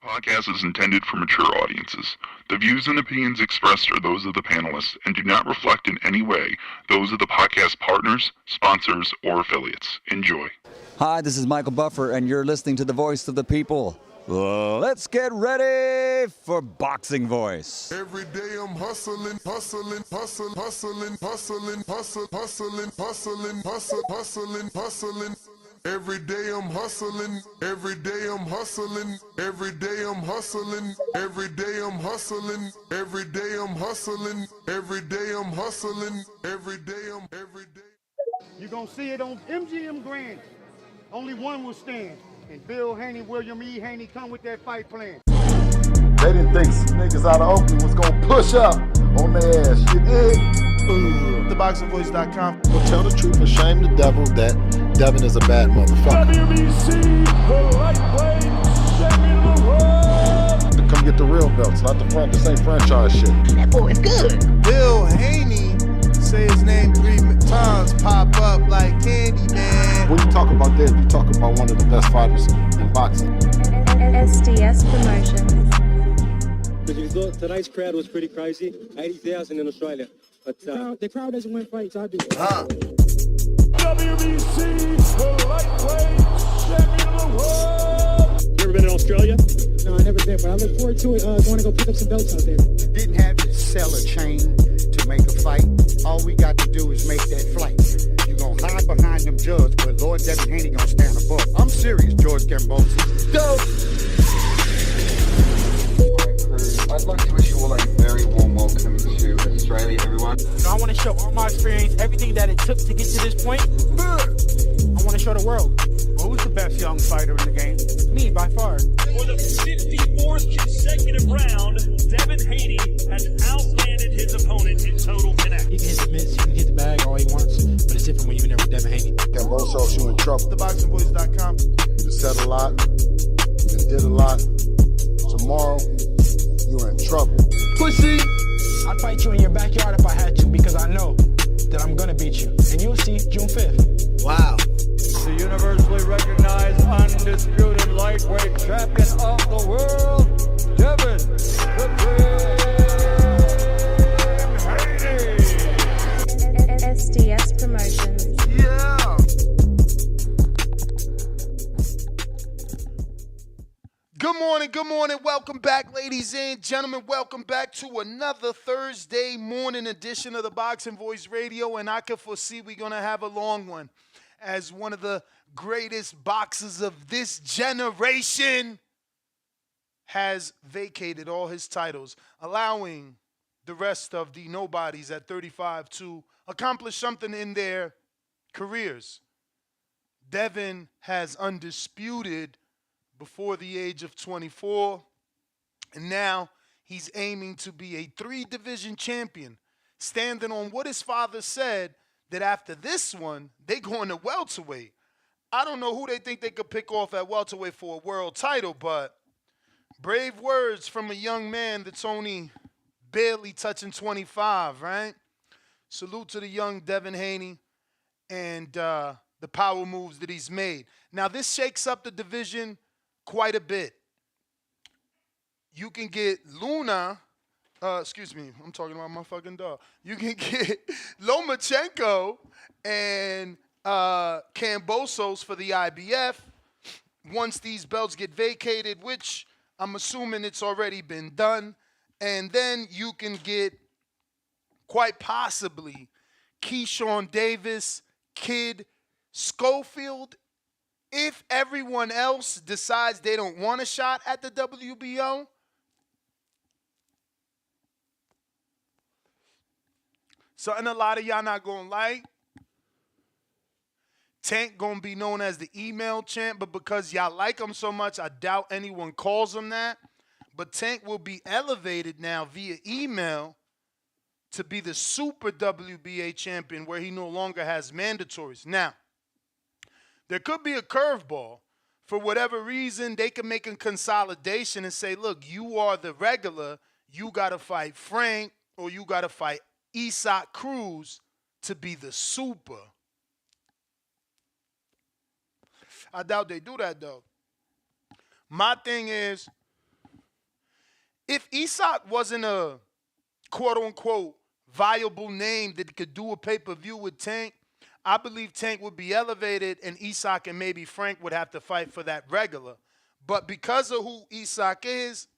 podcast is intended for mature audiences. The views and opinions expressed are those of the panelists and do not reflect in any way those of the podcast partners, sponsors, or affiliates. Enjoy. Hi, this is Michael Buffer, and you're listening to the voice of the people. Let's get ready for Boxing Voice. Every day I'm hustling, hustling, hustling, hustling, hustling, hustling, hustling, hustling, hustling, hustling, hustling. Every day I'm hustling, every day I'm hustling, every day I'm hustling, every day I'm hustling, every day I'm hustling, every day I'm hustling, every day. You're gonna see it on MGM Grand. Only one will stand. And Bill Haney, William E. Haney come with that fight plan. They didn't think some niggas out of Oakland was gonna push up on their ass. You dig? TheBoxingVoice.com. Well, tell the truth and shame the devil that Devin is a bad motherfucker. WBC, the lightweight champion of the world. Come get the real belts, not the same franchise shit. That boy is good. Bill Haney, say his name 3 times, pop up like candy, man. When you talk about that, you talk about one of the best fighters in boxing. SDS Promotions. Because you thought tonight's crowd was pretty crazy, 80,000 in Australia. But the crowd doesn't win fights, I do. WBC, the lightweight champion of the world. You ever been in Australia? No, I never been, but I look forward to it. Going to go pick up some belts out there. Didn't have to sell a chain to make a fight. All we got to do is make that flight. You gonna hide behind them judges, but Lord Devin Haney gonna stand above. I'm serious, George Gambosi. Go! I'd like to wish you all a very warm welcome to Australia, everyone. I want to show all my experience, everything that it took to get to this point. I want to show the world. Well, who's the best young fighter in the game? Me, by far. For the 54th consecutive round, Devin Haney has outlanded his opponent in total connect. He can hit the mitts, he can hit the bag all he wants, but it's different when you're in there with Devin Haney. Gambosos, you in trouble. TheBoxingVoice.com. You said a lot. You did a lot. Tomorrow, you're in trouble. Pussy! I'd fight you in your backyard if I had to, because I know that I'm gonna beat you. And you'll see June 5th. Wow. The universally recognized, undisputed lightweight champion of the world, Devin Haney. SDS Promotions. Yeah. Good morning. Welcome back, ladies and gentlemen. Welcome back to another Thursday morning edition of the Boxing Voice Radio, and I can foresee we're going to have a long one as one of the greatest boxers of this generation has vacated all his titles, allowing the rest of the nobodies at 35 to accomplish something in their careers. Devin has undisputed before the age of 24, and now he's aiming to be a 3-division champion, standing on what his father said, that after this one, they going to welterweight. I don't know who they think they could pick off at welterweight for a world title, but brave words from a young man that's only barely touching 25, right? Salute to the young Devin Haney and the power moves that he's made. Now, this shakes up the division quite a bit. You can get I'm talking about my fucking dog. You can get Lomachenko and Kambosos for the IBF once these belts get vacated, which I'm assuming it's already been done. And then you can get, quite possibly, Keyshawn Davis, Kid, Schofield, if everyone else decides they don't want a shot at the WBO. Something a lot of y'all not gonna like. Tank gonna be known as the email champ, but because y'all like him so much, I doubt anyone calls him that. But Tank will be elevated now via email to be the super WBA champion, where he no longer has mandatories. Now, there could be a curveball. For whatever reason, they can make a consolidation and say, look, you are the regular. You got to fight Frank, or you got to fight Isaac Cruz to be the super. I doubt they do that, though. My thing is, if Isak wasn't a quote-unquote viable name that could do a pay-per-view with Tank, I believe Tank would be elevated and Isak and maybe Frank would have to fight for that regular. But because of who Isak is,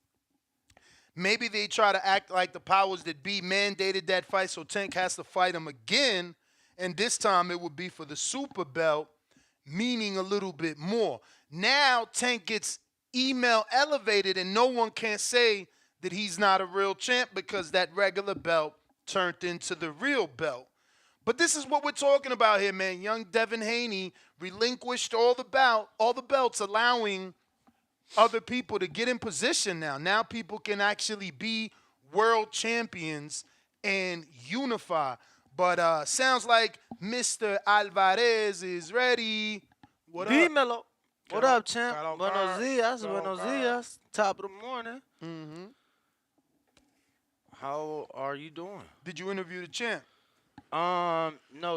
maybe they try to act like the powers that be mandated that fight, so Tank has to fight him again, and this time it would be for the super belt, meaning a little bit more. Now Tank gets email elevated, and no one can say that he's not a real champ because that regular belt turned into the real belt. But this is what we're talking about here, man. Young Devin Haney relinquished all the belts, allowing other people to get in position now. Now people can actually be world champions and unify. But sounds like Mr. Alvarez is ready. What up? Dímelo. What up, champ? Buenos dias. Buenos dias. Top of the morning. Mm-hmm. How are you doing? Did you interview the champ? No,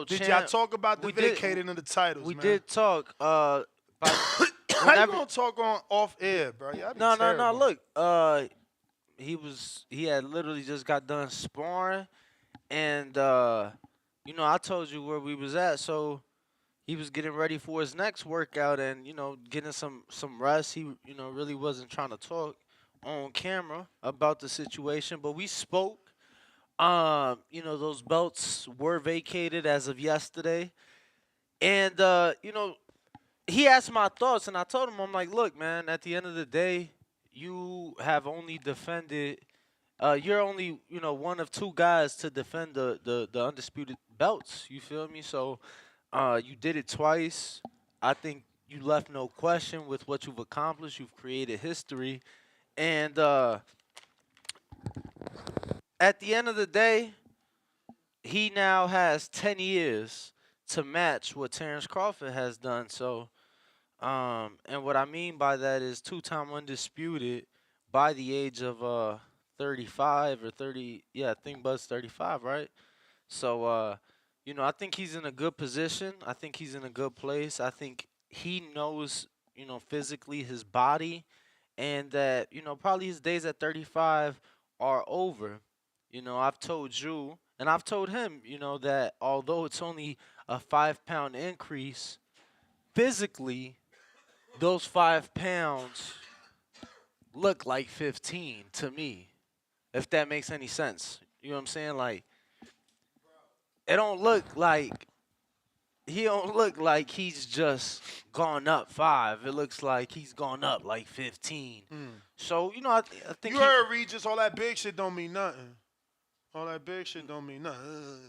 Did champ. y'all talk about the vacating of the titles, We man? did talk. How you gonna talk on off air, bro? Y'all be terrible. Look, he had literally just got done sparring, and I told you where we was at, so he was getting ready for his next workout, and getting some rest. He really wasn't trying to talk on camera about the situation, but we spoke. Those belts were vacated as of yesterday, and he asked my thoughts, and I told him, I'm like, look, man, at the end of the day, you have only defended, you're only, one of two guys to defend the undisputed belts. You feel me? So you did it twice. I think you left no question with what you've accomplished. You've created history. And at the end of the day, he now has 10 years to match what Terrence Crawford has done. So, and what I mean by that is two-time undisputed by the age of 35 or 30. Yeah, I think Bud's 35, right? So, I think he's in a good position. I think he's in a good place. I think he knows, physically his body, and that, probably his days at 35 are over. I've told you, and I've told him, that although it's only a 5-pound increase, physically, those 5 pounds look like 15 to me, if that makes any sense. You know what I'm saying? Like, it don't look like, he don't look like he's just gone up 5. It looks like he's gone up like 15. So, I think you heard Regis, all that big shit don't mean nothing. All that big shit don't mean nothing.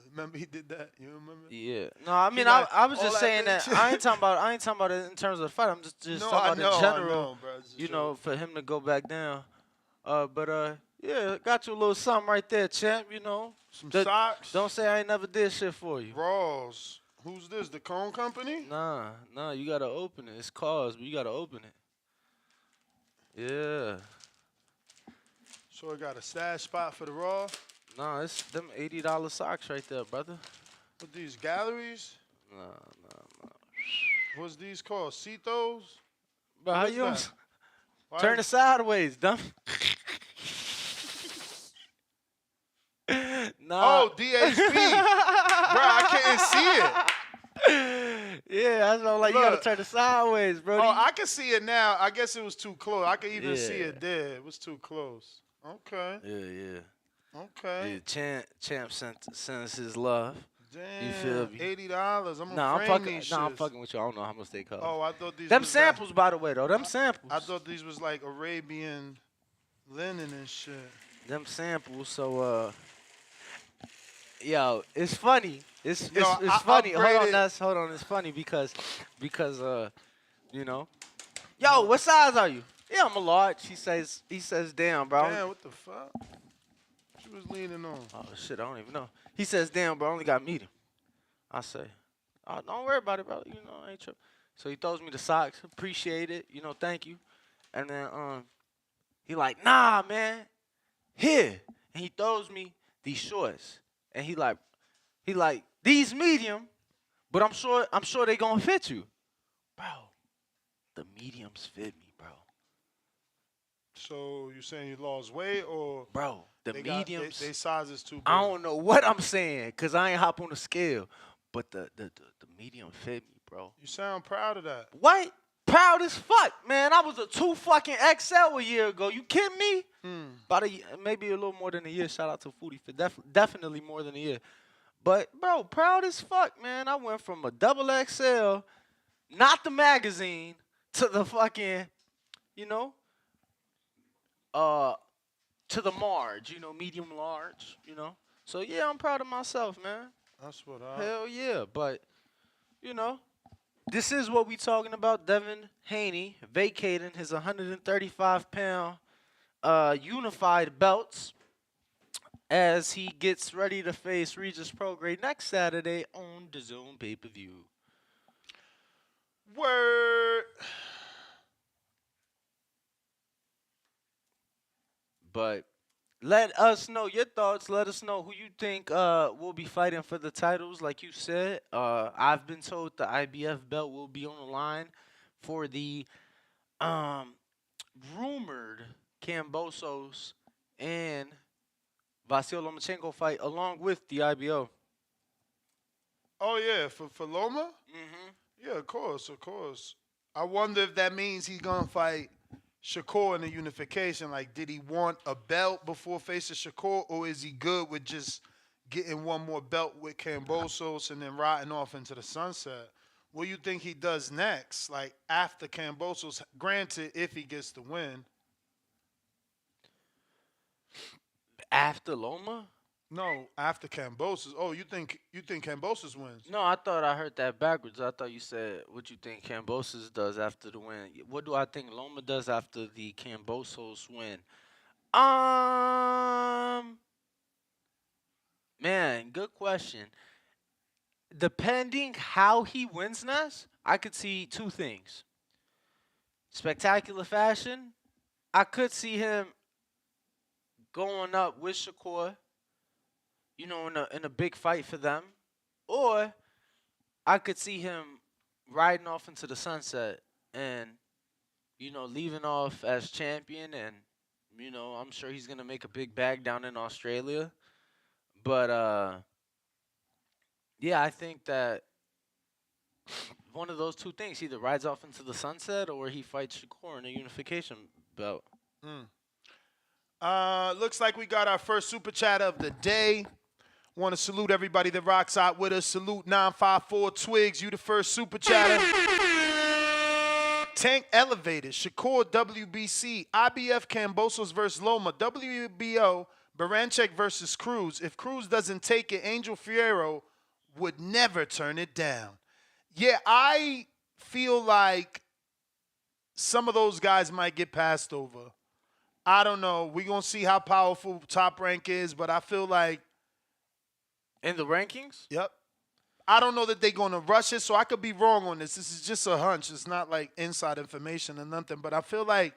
Remember he did that? You remember? Yeah. No, I mean, I was just saying that I ain't talking about it in terms of the fight. I'm just No, talking about in general. I know, bro. For him to go back down. Yeah, got you a little something right there, champ. Some socks. Don't say I ain't never did shit for you. Rawls. Who's this? The Cone Company? Nah, you gotta open it. It's cause, but you gotta open it. Yeah. So I got a stash spot for the Raw. Nah, it's them $80 socks right there, brother. What these galleries? Nah. What's these called? Cetos? Bro, how you turn it sideways, dumb? Nah. Oh, DHB. Bro, I can't see it. Yeah, that's what I'm like. Look. You gotta turn it sideways, bro. Oh, I can see it now. I guess it was too close. I can even see it there. It was too close. Okay. Yeah. Okay. Yeah, champ sends his love. Damn. You feel me? $80. I'm I'm fucking fucking with you. I don't know how much they cost. Oh, I thought these them was samples, by the way, though. Them samples. I thought these was like Arabian linen and shit. Them samples. So, yo, it's funny. It's funny. Hold on. It's funny because, yo, what size are you? Yeah, I'm a large. He says, damn, bro. Damn, what the fuck? She was leaning on. Oh shit, I don't even know. He says, damn, bro, I only got medium. I say, oh, don't worry about it, bro. I ain't tripping. So he throws me the socks. Appreciate it. thank you. And then he like, nah, man, here. And he throws me these shorts. And he like, these medium, but I'm sure they gonna fit you. Bro, the mediums fit me, bro. So you saying you lost weight or Bro, the mediums. They size is too big. I don't know what I'm saying because I ain't hop on the scale. But the medium fit me, bro. You sound proud of that. What? Proud as fuck, man. I was a 2 fucking XL a year ago. You kidding me? About maybe a little more than a year. Shout out to Foodie for definitely more than a year. But, bro, proud as fuck, man. I went from a double XL, not the magazine, to the fucking, you know, to the large, you know, medium large, you know. So, yeah, I'm proud of myself, man. That's what Hell yeah. But, you know, this is what we talking about. Devin Haney vacating his 135-pound unified belts as he gets ready to face Regis Prograis next Saturday on the Zone pay-per-view. Word. But let us know your thoughts. Let us know who you think will be fighting for the titles. Like you said, I've been told the IBF belt will be on the line for the rumored Kambosos and Vasyl Lomachenko fight along with the IBO. Oh, yeah, for Loma? Mm-hmm. Yeah, of course. I wonder if that means he's going to fight Shakur in the unification. Like, did he want a belt before facing Shakur, or is he good with just getting one more belt with Kambosos and then riding off into the sunset? What do you think he does next, like after Kambosos? Granted, if he gets the win. After Loma? No, after Kambosos. Oh, you think Kambosos wins? No, I thought I heard that backwards. I thought you said what you think Kambosos does after the win. What do I think Loma does after the Kambosos win? Man, good question. Depending how he wins next, I could see two things. Spectacular fashion, I could see him going up with Shakur, you know, in a big fight for them. Or I could see him riding off into the sunset and, you know, leaving off as champion. And, you know, I'm sure he's going to make a big bag down in Australia. But, yeah, I think that one of those two things, either rides off into the sunset or he fights Shakur in a unification belt. Looks like we got our first super chat of the day. Want to salute everybody that rocks out with us. Salute 954 Twigs. You the first super chatter. Tank Elevated. Shakur WBC. IBF Kambosos versus Loma. WBO Baranchek versus Cruz. If Cruz doesn't take it, Angel Fierro would never turn it down. Yeah, I feel like some of those guys might get passed over. I don't know. We're going to see how powerful Top Rank is, but I feel like... In the rankings? Yep. I don't know that they're going to rush it, so I could be wrong on this. This is just a hunch. It's not like inside information or nothing, but I feel like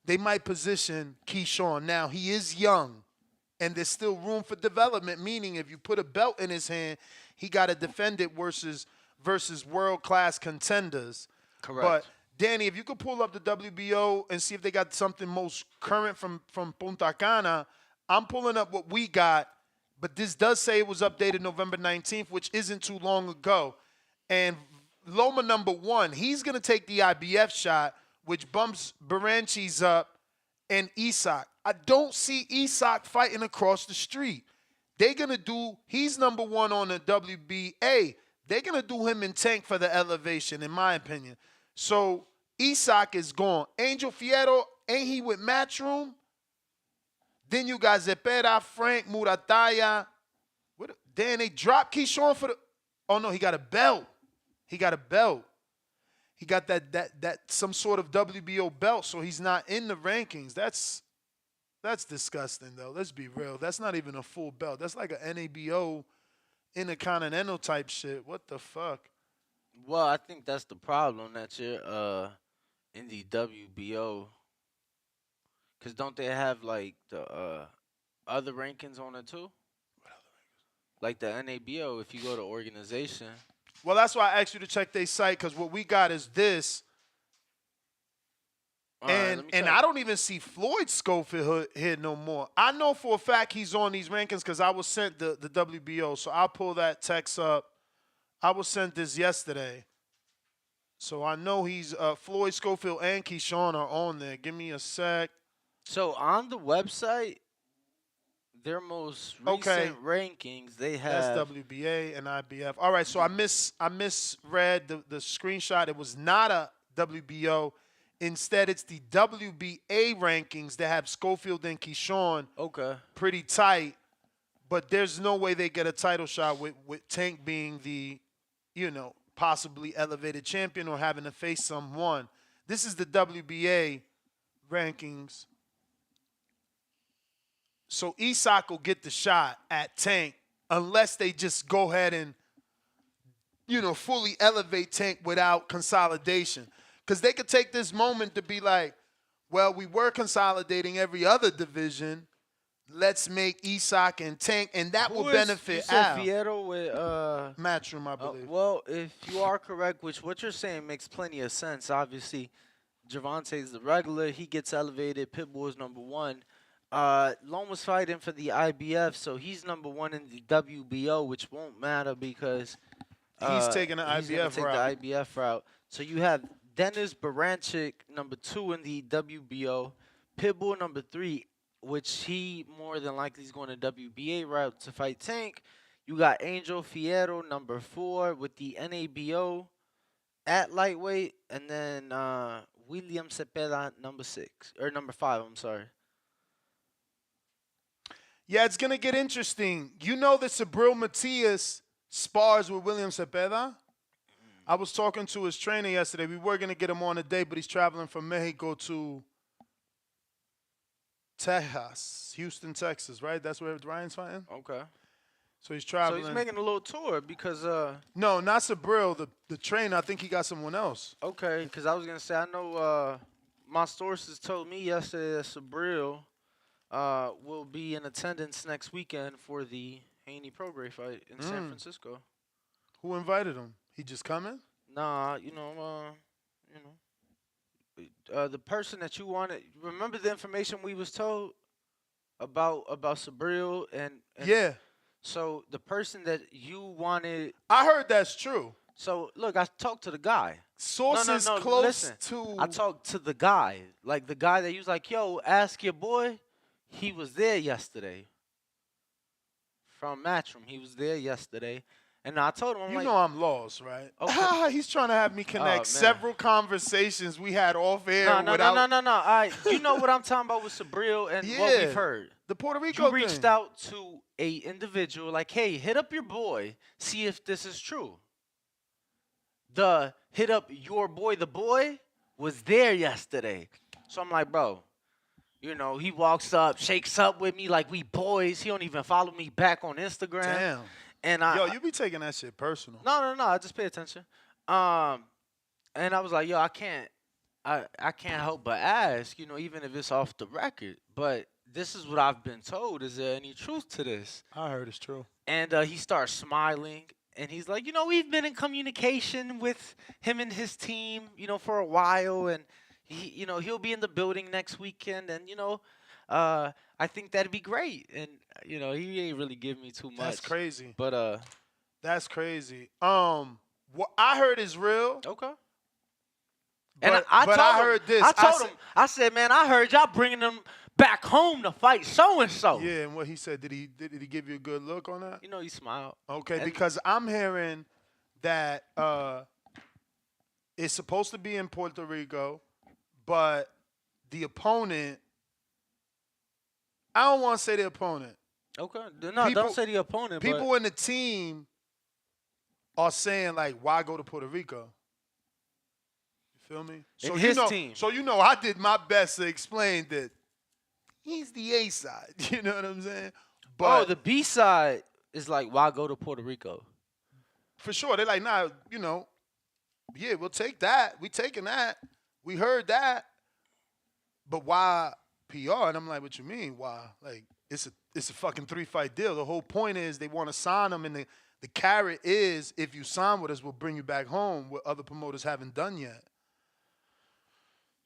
they might position Keyshawn. Now, he is young, and there's still room for development, meaning if you put a belt in his hand, he got to defend it versus world-class contenders. Correct. But Danny, if you could pull up the WBO and see if they got something most current from Punta Cana, I'm pulling up what we got, but this does say it was updated November 19th, which isn't too long ago. And Loma #1, he's going to take the IBF shot, which bumps Baranchis up and Isak. I don't see Isak fighting across the street. They're going to do, he's #1 on the WBA. They're going to do him in Tank for the elevation, in my opinion. So Isak is gone. Angel Fierro, ain't he with Matchroom? Then you got Zepeda, Frank, Murataya. Then they dropped Keyshawn for the... Oh, no, he got a belt. He got a belt. He got that some sort of WBO belt, so he's not in the rankings. That's disgusting, though. Let's be real. That's not even a full belt. That's like an NABO Intercontinental type shit. What the fuck? Well, I think that's the problem, that you're in the WBO. Because don't they have, like, the other rankings on it, too? What other rankings? Like the NABO, if you go to organization. Well, that's why I asked you to check their site, because what we got is this. And I don't even see Floyd Schofield here no more. I know for a fact he's on these rankings because I was sent the WBO. So I'll pull that text up. I was sent this yesterday. So I know he's Floyd Schofield and Keyshawn are on there. Give me a sec. So on the website, their most recent rankings, they have. That's WBA and IBF. All right, so I misread the screenshot. It was not a WBO. Instead, it's the WBA rankings that have Schofield and Keyshawn pretty tight. But there's no way they get a title shot with Tank being the, possibly elevated champion or having to face someone. This is the WBA rankings. So Isak will get the shot at Tank unless they just go ahead and, fully elevate Tank without consolidation. Because they could take this moment to be like, well, we were consolidating every other division. Let's make Isak and Tank, and that will benefit Al. Fierro with Matchroom, I believe. Well, if you are correct, which what you're saying makes plenty of sense. Obviously, Gervonta's the regular. He gets elevated. Pitbull is number one. Lone was fighting for the IBF, so he's number one in the WBO, which won't matter because he's taking the IBF route. The IBF route. So you have Dennis Baranchik, number 2 in the WBO. Pitbull, number 3, which he more than likely is going to WBA route to fight Tank. You got Angel Fierro, number 4, with the NABO at lightweight. And then William Cepeda, number 5, I'm sorry. Yeah, it's going to get interesting. You know that Subriel Matias spars with William Cepeda? I was talking to his trainer yesterday. We were going to get him on today, but he's traveling from Mexico to Texas, Houston, Texas, right? That's where Ryan's fighting? Okay. So he's traveling. So he's making a little tour because No, not Subriel. The trainer, I think he got someone else. Okay, because I was going to say, I know my sources told me yesterday that Subriel will be in attendance next weekend for the Haney Prograis fight in San Francisco. Who invited him? He just coming? Nah, the person that you wanted. Remember the information we was told about Subriel and yeah. So the person that you wanted. I heard that's true. So look, I talked to the guy. Sources close to. I talked to the guy, like the guy that he was like, "Yo, ask your boy." He was there yesterday. From Matchroom, he was there yesterday. And I told him, I'm lost, right? Okay. He's trying to have me connect several conversations we had off air. No. You know what I'm talking about with Subriel and what we've heard. The Puerto Rico You reached out to a individual like, hey, hit up your boy, see if this is true. The hit up your boy, the boy, was there yesterday. So I'm like, bro, he walks up, shakes up with me like we boys. He don't even follow me back on Instagram. Damn. And you be taking that shit personal. No. I just pay attention. And I was like, yo, I can't help but ask, even if it's off the record. But this is what I've been told. Is there any truth to this? I heard it's true. And he starts smiling, and he's like, we've been in communication with him and his team, for a while, and he'll be in the building next weekend, and I think that'd be great. And he ain't really give me too much. That's crazy. But that's crazy. What I heard is real. Okay. But I heard this. I told him. I said, man, I heard y'all bringing them back home to fight so and so. Yeah, and what he said, did he give you a good look on that? He smiled. Okay, because I'm hearing that it's supposed to be in Puerto Rico, but the opponent. I don't want to say the opponent. Okay. No, don't say the opponent. People in the team are saying, like, why go to Puerto Rico? You feel me? So his team. So I did my best to explain that he's the A side. You know what I'm saying? But the B side is like, why go to Puerto Rico? For sure. They're like, nah, yeah, we'll take that. We taking that. We heard that. But why PR? And I'm like, what you mean? Why? Like, it's a fucking 3-fight deal. The whole point is they want to sign him, and the carrot is, if you sign with us, we'll bring you back home, what other promoters haven't done yet.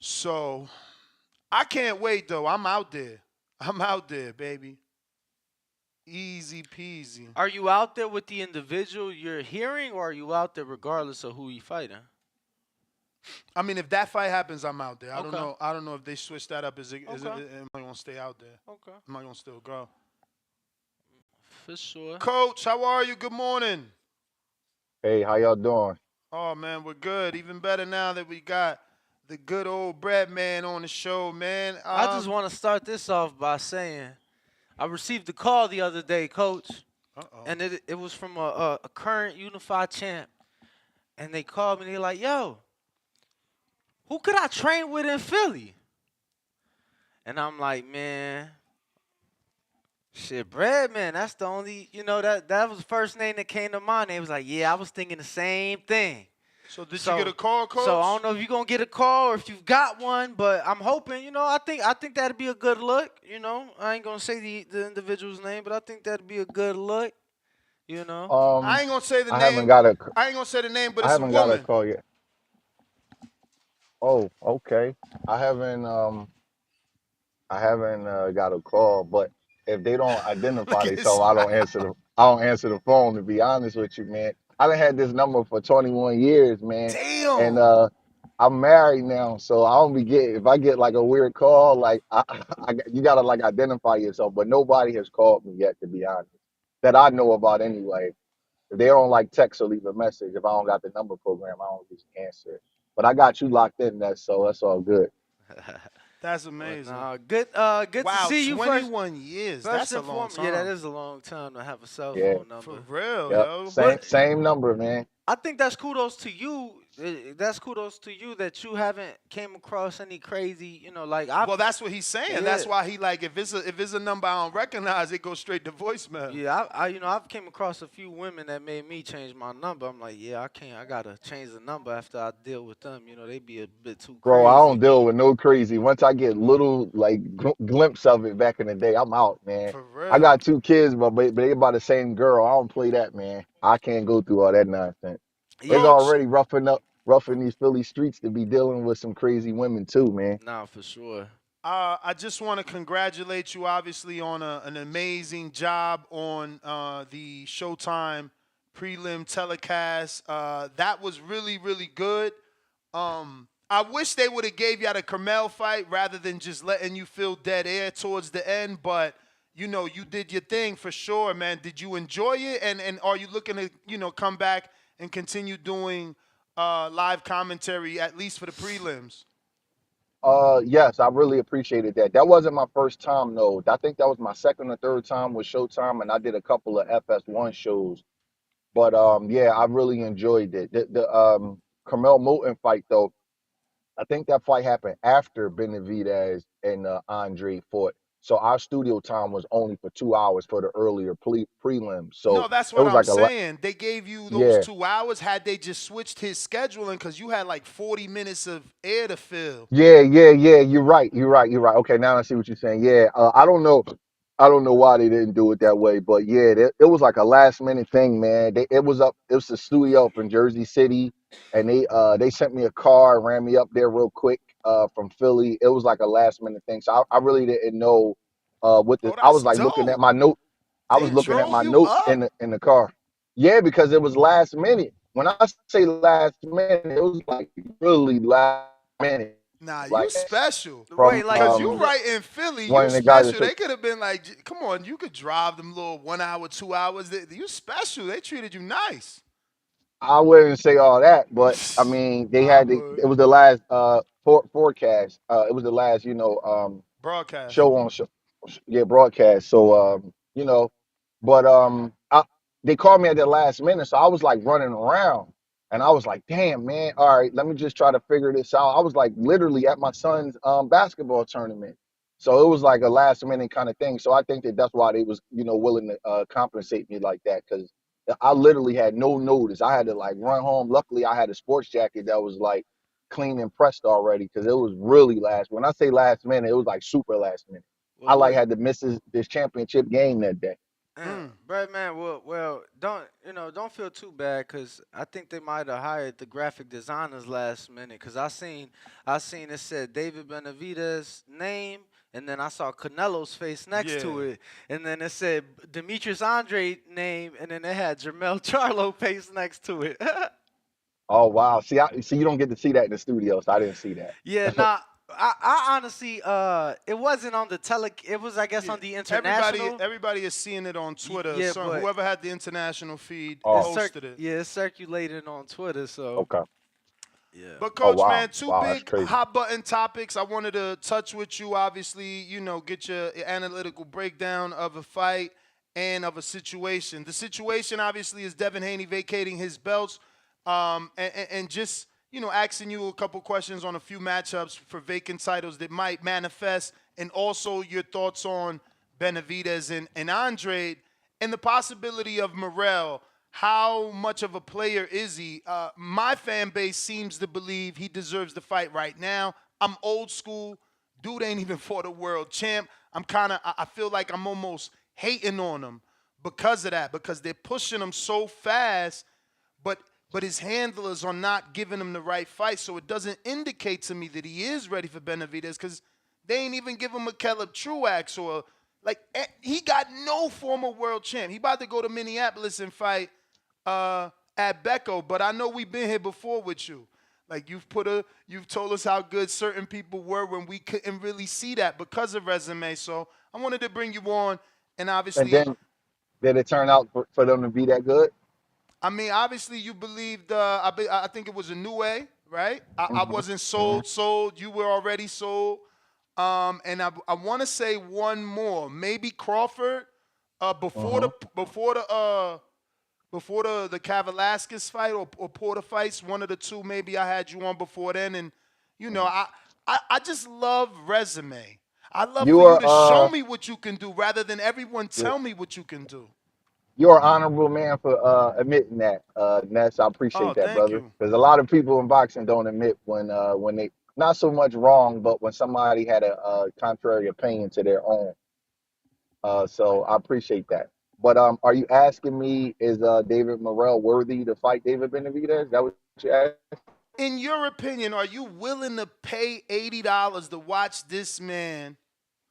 So I can't wait though. I'm out there. I'm out there, baby. Easy peasy. Are you out there with the individual you're hearing, or are you out there regardless of who you fighting? I mean, if that fight happens, I'm out there. I don't Okay. know. I don't know if they switch that up. Okay. Am I gonna stay out there? Okay. Am I gonna still go? For sure. Coach, how are you? Good morning. Hey, how y'all doing? Oh man, we're good. Even better now that we got the good old Breadman on the show, man. I just want to start this off by saying I received a call the other day, Coach, and it was from a current unified champ, and they called me. They're like, "Yo, who could I train with in Philly?" And I'm like, "Man, shit, Breadman. That's the only, that was the first name that came to mind." They was like, "Yeah, I was thinking the same thing." So did you get a call, Coach? So I don't know if you're gonna get a call or if you've got one, but I'm hoping. I think that'd be a good look. I ain't gonna say the individual's name, but I think that'd be a good look. I ain't gonna say the I name. haven't got a. I ain't gonna say the name, but I it's a haven't got a woman. call yet. Oh, okay. I haven't got a call, but if they don't identify Look at his themselves, I don't answer the phone, to be honest with you, man. I done had this number for 21 years, man. Damn. And I'm married now, so I don't be getting, if I get like a weird call, like you gotta like identify yourself, but nobody has called me yet, to be honest, that I know about anyway. If they don't like text or leave a message, if I don't got the number program, I don't just answer it. But I got you locked in, that's all good. That's amazing. Good to Wow, see you. 21 years. That's a long time. Yeah, that is a long time to have a cell Yeah. phone number. For real, Yep. yo. Same number, man. I think that's kudos to you. That's kudos to you that you haven't came across any crazy, Well, that's what he's saying. Yeah. That's why he like if it's a number I don't recognize, it goes straight to voicemail. Yeah, I've came across a few women that made me change my number. I'm like, yeah, I gotta change the number after I deal with them. They be a bit too crazy. Bro, I don't deal with no crazy. Once I get little like glimpse of it back in the day, I'm out, man. For real. I got 2 kids, but they by the same girl. I don't play that, man. I can't go through all that nonsense. It's already roughing these Philly streets to be dealing with some crazy women too, man. Nah, for sure. I just want to congratulate you, obviously, on an amazing job on the Showtime prelim telecast. That was really, really good. I wish they would have gave you the Carmel fight rather than just letting you feel dead air towards the end. But you did your thing for sure, man. Did you enjoy it? And are you looking to come back and continue doing live commentary at least for the prelims? Yes, I really appreciated that. That wasn't my first time though. I think that was my second or third time with Showtime, and I did a couple of FS1 shows. But yeah, I really enjoyed it. The Carmel Moulton fight though, I think that fight happened after Benavidez and Andrade fought. So our studio time was only for 2 hours for the earlier prelims. So no, that's it what was I'm like saying. They gave you Yeah. those 2 hours. Had they just switched his scheduling, because you had like 40 minutes of air to fill. Yeah. You're right. Okay, now I see what you're saying. Yeah, I don't know why they didn't do it that way, but yeah, it was like a last minute thing, man. It was the studio up in Jersey City, and they sent me a car and ran me up there real quick from Philly. It was like a last minute thing, so I really didn't know what the. I was like looking at my note. I was looking at my notes in the car. Yeah, because it was last minute. When I say last minute, it was like really last minute. Nah, you Like, special. from, Because you right in Philly, one you of the guys that special. They took- could have been like, come on, you could drive them little 1 hour, 2 hours. You special. They treated you nice. I wouldn't say all that, but I mean, they had it was the last forecast. It was the last, Broadcast. show, broadcast. So but they called me at the last minute, so I was like running around, and I was like, damn, man, all right, let me just try to figure this out. I was like literally at my son's basketball tournament, so it was like a last minute kind of thing. So I think that's why they was willing to compensate me like that, because I literally had no notice. I had to like run home. Luckily, I had a sports jacket that was like clean and pressed already, because it was really last. When I say last minute, it was like super last minute. I like had to miss this championship game that day. Breadman, don't feel too bad, cause I think they might have hired the graphic designers last minute. Cause I seen it said David Benavidez name, and then I saw Canelo's face next to it, and then it said Demetrius Andrade name, and then it had Jermel Charlo face next to it. Oh wow. See you don't get to see that in the studio, so I didn't see that. Yeah, nah. I honestly, it wasn't on the It was, I guess, on the international. Everybody is seeing it on Twitter. Yeah, so but whoever had the international feed Oh. posted it. Yeah, it's circulated on Twitter. So Okay. yeah. But Oh Coach, wow. man, two Wow, that's big crazy. hot button topics I wanted to touch with you. Obviously, get your analytical breakdown of a fight and of a situation. The situation, obviously, is Devin Haney vacating his belts, and just asking you a couple questions on a few matchups for vacant titles that might manifest, and also your thoughts on Benavidez and Andrade, and the possibility of Morrell. How much of a player is he? My fan base seems to believe he deserves the fight right now. I'm old school. Dude ain't even fought a world champ. I feel like I'm almost hating on him because of that, because they're pushing him so fast, but his handlers are not giving him the right fight, so it doesn't indicate to me that he is ready for Benavidez, because they ain't even give him a Caleb Truax or he got no former world champ. He about to go to Minneapolis and fight at Becco, but I know we've been here before with you. Like you've told us how good certain people were when we couldn't really see that because of resume. So I wanted to bring you on, and obviously, And then did it turn out for them to be that good? I mean, obviously you believed. I think it was a new way, right? I wasn't sold. You were already sold. And I want to say one more, maybe Crawford, before the Kavalaskis fight or Porter fights, one of the two. Maybe I had you on before then, and I just love resume. I love for you to show me what you can do rather than everyone tell me what you can do. You're an honorable man for admitting that, Ness. I appreciate that, thank brother. you. Because a lot of people in boxing don't admit when they not so much wrong, but when somebody had a contrary opinion to their own. So I appreciate that. But are you asking me, is David Morrell worthy to fight David Benavidez? Is that what you asked? In your opinion, are you willing to pay $80 to watch this man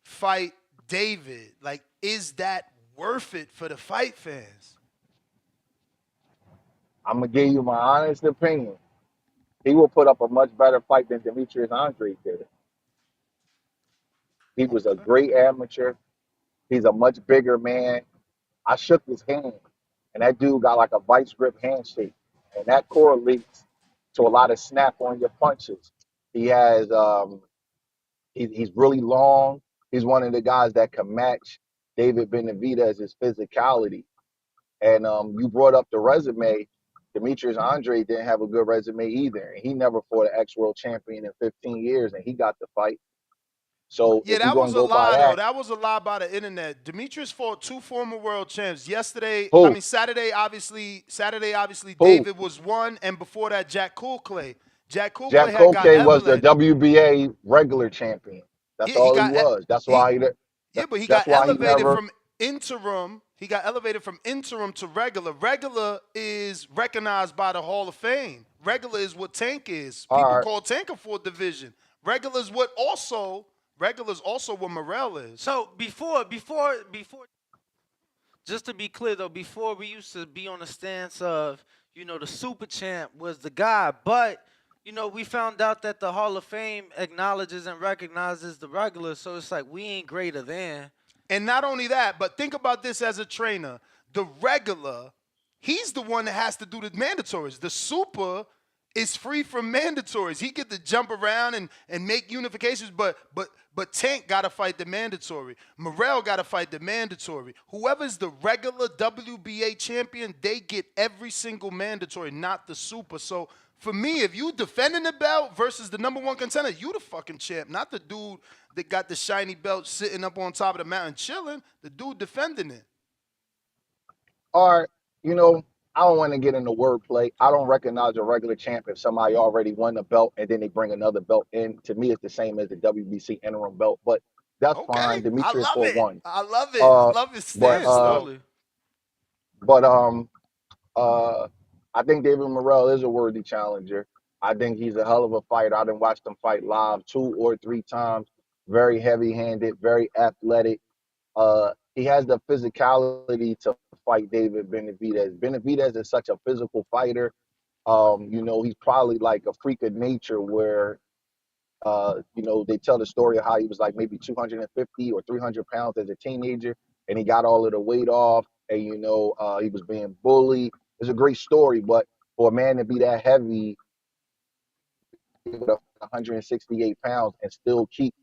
fight David? Like, is that worth it for the fight fans? I'm gonna give you my honest opinion. He will put up a much better fight than Demetrius Andrade did. He was a great amateur. He's a much bigger man. I shook his hand, and that dude got like a vice grip handshake, and that correlates to a lot of snap on your punches. He has he's really long. He's one of the guys that can match David Benavidez's physicality. And you brought up the resume. Demetrius Andrade didn't have a good resume either. He never fought an ex-world champion in 15 years, and he got the fight. So Yeah, if we're that going was to a go by lie, though. that, That was a lie by the internet. Demetrius fought two former world champs. Who? Saturday, obviously, Who? David was one, and before that, Jack Coolclay. Jack Coolclay Jack had got Koke was the elevated. WBA regular champion. That's Yeah, he all he got was. That's why but he that's got why he elevated never. from interim. He got elevated from interim to regular. Regular is recognized by the Hall of Fame. Regular is what Tank is. All People right. call Tank a fourth division. Regular is also what Morrell is. So before, just to be clear though, before we used to be on the stance of, the super champ was the guy, but we found out that the Hall of Fame acknowledges and recognizes the regular, so it's like we ain't greater than. And not only that, but think about this as a trainer. The regular, he's the one that has to do the mandatories. The super is free from mandatories. He get to jump around and make unifications, but Tank got to fight the mandatory. Morrell got to fight the mandatory. Whoever's the regular WBA champion, they get every single mandatory, not the super. So for me, if you defending the belt versus the number one contender, you the fucking champ, not the dude that got the shiny belt sitting up on top of the mountain chilling. The dude defending it. All right, I don't want to get into wordplay. I don't recognize a regular champ if somebody already won the belt and then they bring another belt in. To me, it's the same as the WBC interim belt, but that's fine. I Demetrius love for it. one. I love it. I love his But stance, though. But I think David Morrell is a worthy challenger. I think he's a hell of a fighter. I done watched him fight live 2 or 3 times. Very heavy-handed, very athletic. He has the physicality to fight David Benavidez. Benavidez is such a physical fighter. He's probably like a freak of nature where they tell the story of how he was like maybe 250 or 300 pounds as a teenager, and he got all of the weight off, and he was being bullied. It's a great story, but for a man to be that heavy, with 168 pounds and still keep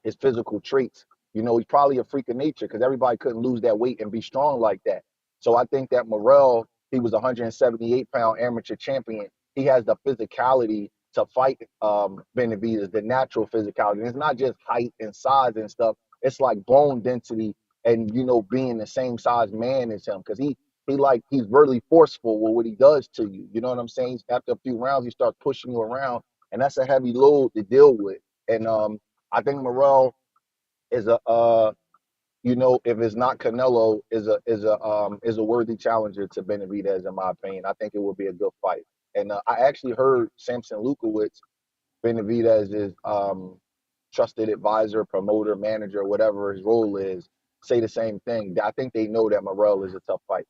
his physical traits. He's probably a freak of nature because everybody couldn't lose that weight and be strong like that. So I think that Morrell, he was a 178-pound amateur champion. He has the physicality to fight Benavidez, the natural physicality. And it's not just height and size and stuff. It's like bone density and being the same size man as him because he's really forceful with what he does to you. You know what I'm saying? After a few rounds, he starts pushing you around, and that's a heavy load to deal with. And I think Morrell is if it's not Canelo, is a worthy challenger to Benavidez in my opinion. I think it would be a good fight. And I actually heard Samson Lukowicz, Benavidez's trusted advisor, promoter, manager, whatever his role is, say the same thing. I think they know that Morrell is a tough fight.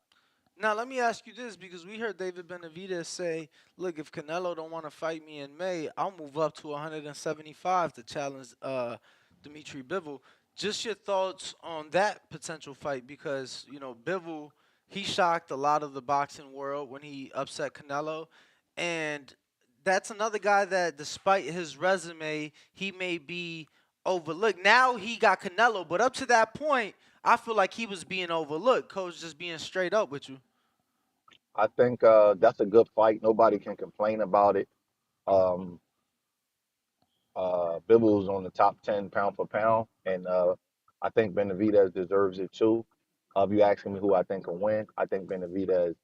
Now let me ask you this, because we heard David Benavidez say, "Look, if Canelo don't want to fight me in May, I'll move up to 175 to challenge Dimitri Bivol." Just your thoughts on that potential fight, because Bivol, he shocked a lot of the boxing world when he upset Canelo, and that's another guy that, despite his resume, he may be overlooked. Now he got Canelo, but up to that point, I feel like he was being overlooked. Coach, just being straight up with you. I think that's a good fight. Nobody can complain about it. Um, Bibble's on the top 10 pound for pound, and I think Benavidez deserves it too. If you asking me who I think will win, I think Benavidez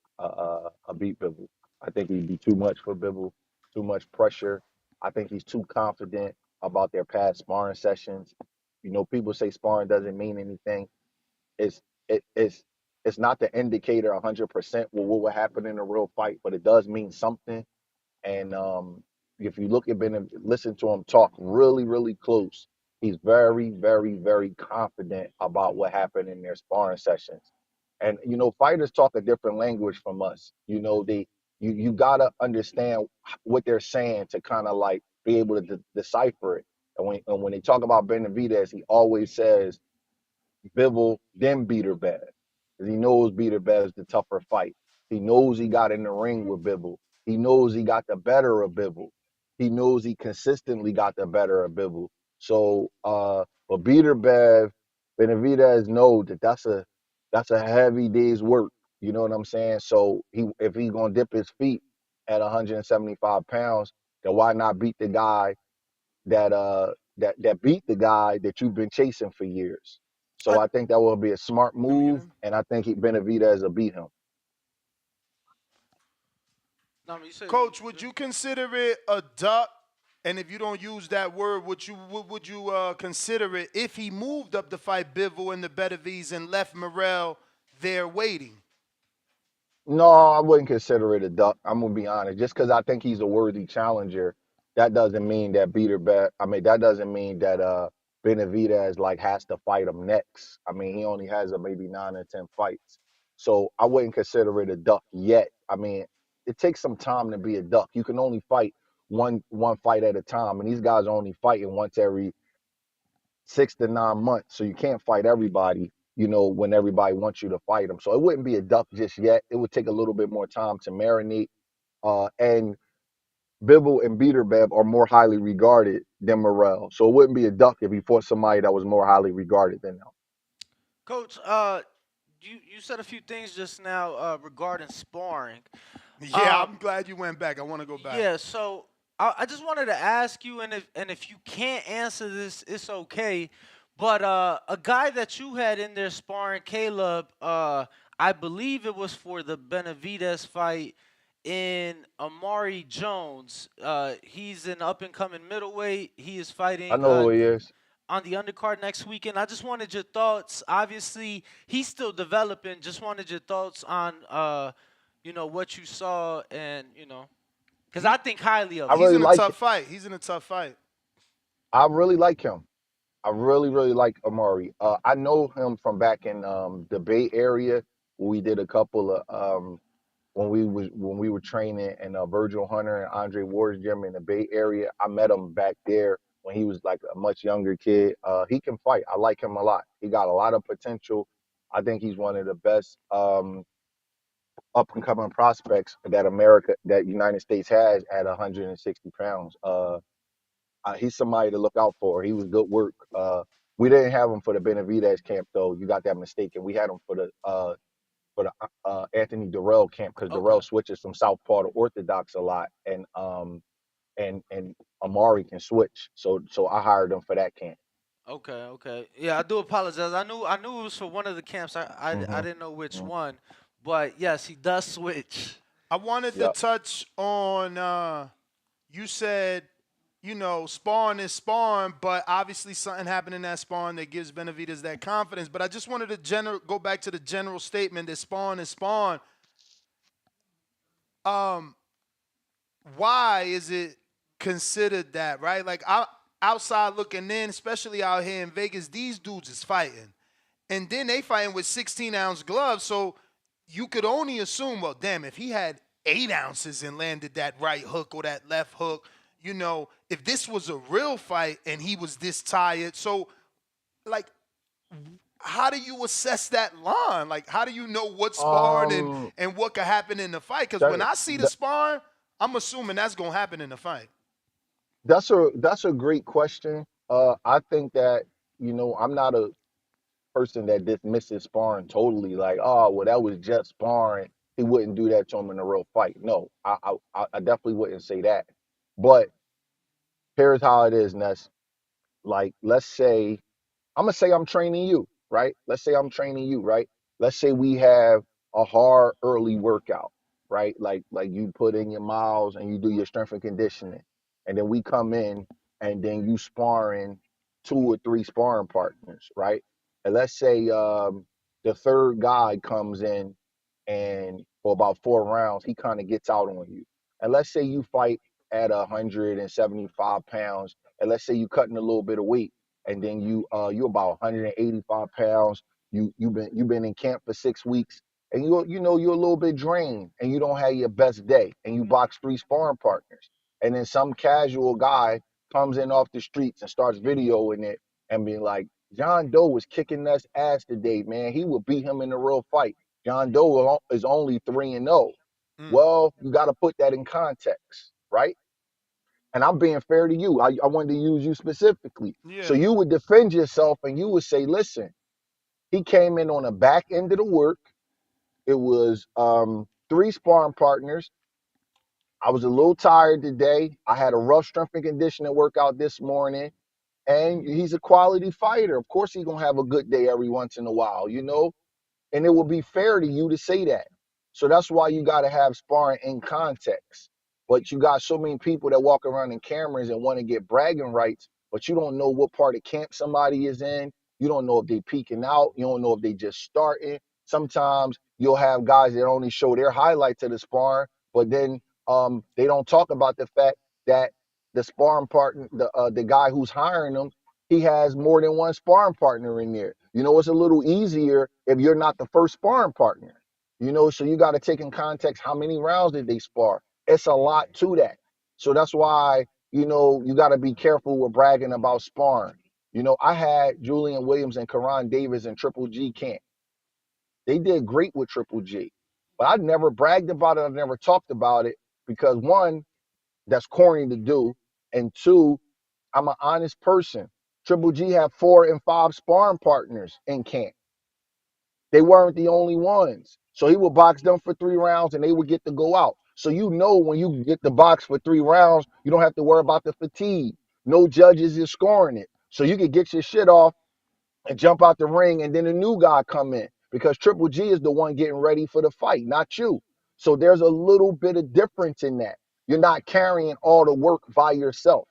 beat Bibble. I think he'd be too much for Bibble, too much pressure. I think he's too confident about their past sparring sessions. People say sparring doesn't mean anything. It's it, it's not the indicator 100% what will happen in a real fight, but it does mean something. And if you look at Ben, listen to him talk really, really close, he's very, very, very confident about what happened in their sparring sessions. And fighters talk a different language from us. You gotta understand what they're saying to kind of like be able to decipher it. And when they talk about Benavidez, he always says Bivol, then Beterbiev. Because he knows Beterbiev is the tougher fight. He knows he got in the ring with Bivol. He knows he got the better of Bivol. He knows he consistently got the better of Bivol. So for Beterbiev, Benavidez know that that's a heavy day's work. You know what I'm saying? So if he's gonna dip his feet at 175 pounds, then why not beat the guy that beat the guy that you've been chasing for years. So I think that will be a smart move, and I think Benavidez will beat him. Coach, would you consider it a duck? And if you don't use that word, would you consider it if he moved up to fight Bivol in the Benavidez and left Morrell there waiting? No, I wouldn't consider it a duck. I'm gonna be honest. Just because I think he's a worthy challenger, that doesn't mean that that doesn't mean that Benavidez like has to fight him next. I mean, he only has maybe 9 or 10 fights, so I wouldn't consider it a duck yet. I mean, it takes some time to be a duck. You can only fight one fight at a time, and these guys are only fighting once every 6 to 9 months. So you can't fight everybody, when everybody wants you to fight them. So it wouldn't be a duck just yet. It would take a little bit more time to marinate. And Bivol and Beterbiev are more highly regarded than Morrell. So it wouldn't be a duck if he fought somebody that was more highly regarded than him. Coach, you said a few things just now regarding sparring. Yeah, I'm glad you went back. I want to go back. Yeah, so I just wanted to ask you, and if you can't answer this, it's okay. But a guy that you had in there sparring, Caleb, I believe it was for the Benavidez fight in Amari Jones. He's an up and coming middleweight. He is fighting. I know who he is. on the undercard next weekend. I just wanted your thoughts. Obviously, he's still developing. Just wanted your thoughts on, what you saw and, because I think highly of I him. He's really in a like tough fight. He's in a tough fight. I really like him. I really, really like Amari. I know him from back in the Bay Area. We did a couple of when we were training in Virgil Hunter and Andre Ward's gym in the Bay Area. I met him back there when he was like a much younger kid. He can fight. I like him a lot. He got a lot of potential. I think he's one of the best up and coming prospects that United States has at 160 pounds. He's somebody to look out for. He was good work. We didn't have him for the Benavidez camp though. You got that mistaken. We had him for the Anthony Durrell camp because Okay. Durrell switches from southpaw to orthodox a lot, and Amari can switch. So I hired him for that camp. Okay. Yeah, I do apologize. I knew it was for one of the camps. I didn't know which one, but yes, he does switch. I wanted to Yep. touch on. You said, sparring is sparring, but obviously something happened in that sparring that gives Benavidez that confidence. But I just wanted to go back to the general statement that sparring is sparring. Why is it considered that, right? Like outside looking in, especially out here in Vegas, these dudes is fighting. And then they fighting with 16-ounce gloves, so you could only assume, well, damn, if he had 8 ounces and landed that right hook or that left hook, if this was a real fight and he was this tired. So, like, how do you assess that line? Like, how do you know what's sparring and what could happen in the fight? Because when I see the sparring, I'm assuming that's going to happen in the fight. That's a great question. I think that I'm not a person that dismisses sparring totally. Like, oh, well, that was just sparring. He wouldn't do that to him in a real fight. No, I definitely wouldn't say that. But here's how it is, Ness. Like, let's say I'm gonna say I'm training you, right? Let's say I'm training you, right? Let's say we have a hard early workout, right? Like you put in your miles and you do your strength and conditioning, and then we come in and then you sparring 2 or 3 sparring partners, right? And let's say the third guy comes in and for about 4 rounds he kind of gets out on you, and let's say you fight at 175 pounds, and let's say you cutting a little bit of weight and then you about 185 pounds. You've been in camp for 6 weeks, and you're a little bit drained, and you don't have your best day, and you box 3 sparring partners, and then some casual guy comes in off the streets and starts videoing it and being like, John Doe was kicking us ass today, man. He would beat him in a real fight. John Doe is only 3-0. Well, you got to put that in context, right? And I'm being fair to you. I wanted to use you specifically. Yeah. So you would defend yourself and you would say, listen, he came in on the back end of the work. It was 3 sparring partners. I was a little tired today. I had a rough strength and conditioning workout this morning. And he's a quality fighter. Of course he's going to have a good day every once in a while, And it will be fair to you to say that. So that's why you got to have sparring in context. But you got so many people that walk around in cameras and want to get bragging rights, but you don't know what part of camp somebody is in. You don't know if they peeking out. You don't know if they just starting. Sometimes you'll have guys that only show their highlights of the sparring, but then they don't talk about the fact that the sparring partner, the guy who's hiring them, he has more than one sparring partner in there. It's a little easier if you're not the first sparring partner. So you got to take in context how many rounds did they spar. It's a lot to that. So that's why, you got to be careful with bragging about sparring. I had Julian Williams and Karan Davis in Triple G camp. They did great with Triple G. But I never bragged about it. I never talked about it because, one, that's corny to do. And 2, I'm an honest person. Triple G had 4 and 5 sparring partners in camp. They weren't the only ones. So he would box them for 3 rounds and they would get to go out. So when you get the box for 3 rounds, you don't have to worry about the fatigue. No judges is scoring it. So you can get your shit off and jump out the ring, and then a new guy come in because Triple G is the one getting ready for the fight, not you. So there's a little bit of difference in that. You're not carrying all the work by yourself.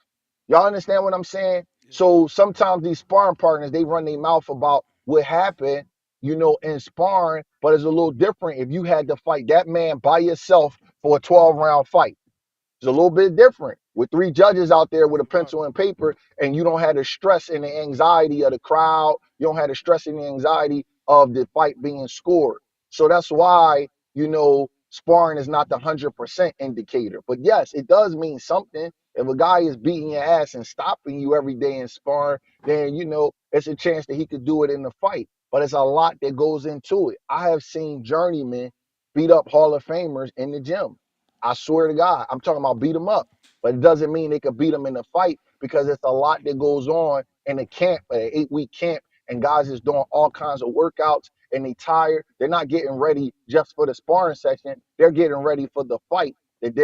Y'all understand what I'm saying? So sometimes these sparring partners, they run their mouth about what happened, in sparring, but it's a little different if you had to fight that man by yourself for a 12-round fight. It's a little bit different with three judges out there with a pencil and paper, and you don't have the stress and the anxiety of the crowd. You don't have the stress and the anxiety of the fight being scored. So that's why, sparring is not the 100% indicator. But yes, it does mean something. If a guy is beating your ass and stopping you every day in sparring, then, it's a chance that he could do it in the fight. But it's a lot that goes into it. I have seen journeymen beat up Hall of Famers in the gym. I swear to God, I'm talking about beat them up, but it doesn't mean they could beat them in the fight because it's a lot that goes on in a camp, an 8-week camp, and guys is doing all kinds of workouts and they tired. They're not getting ready just for the sparring session. They're getting ready for the fight that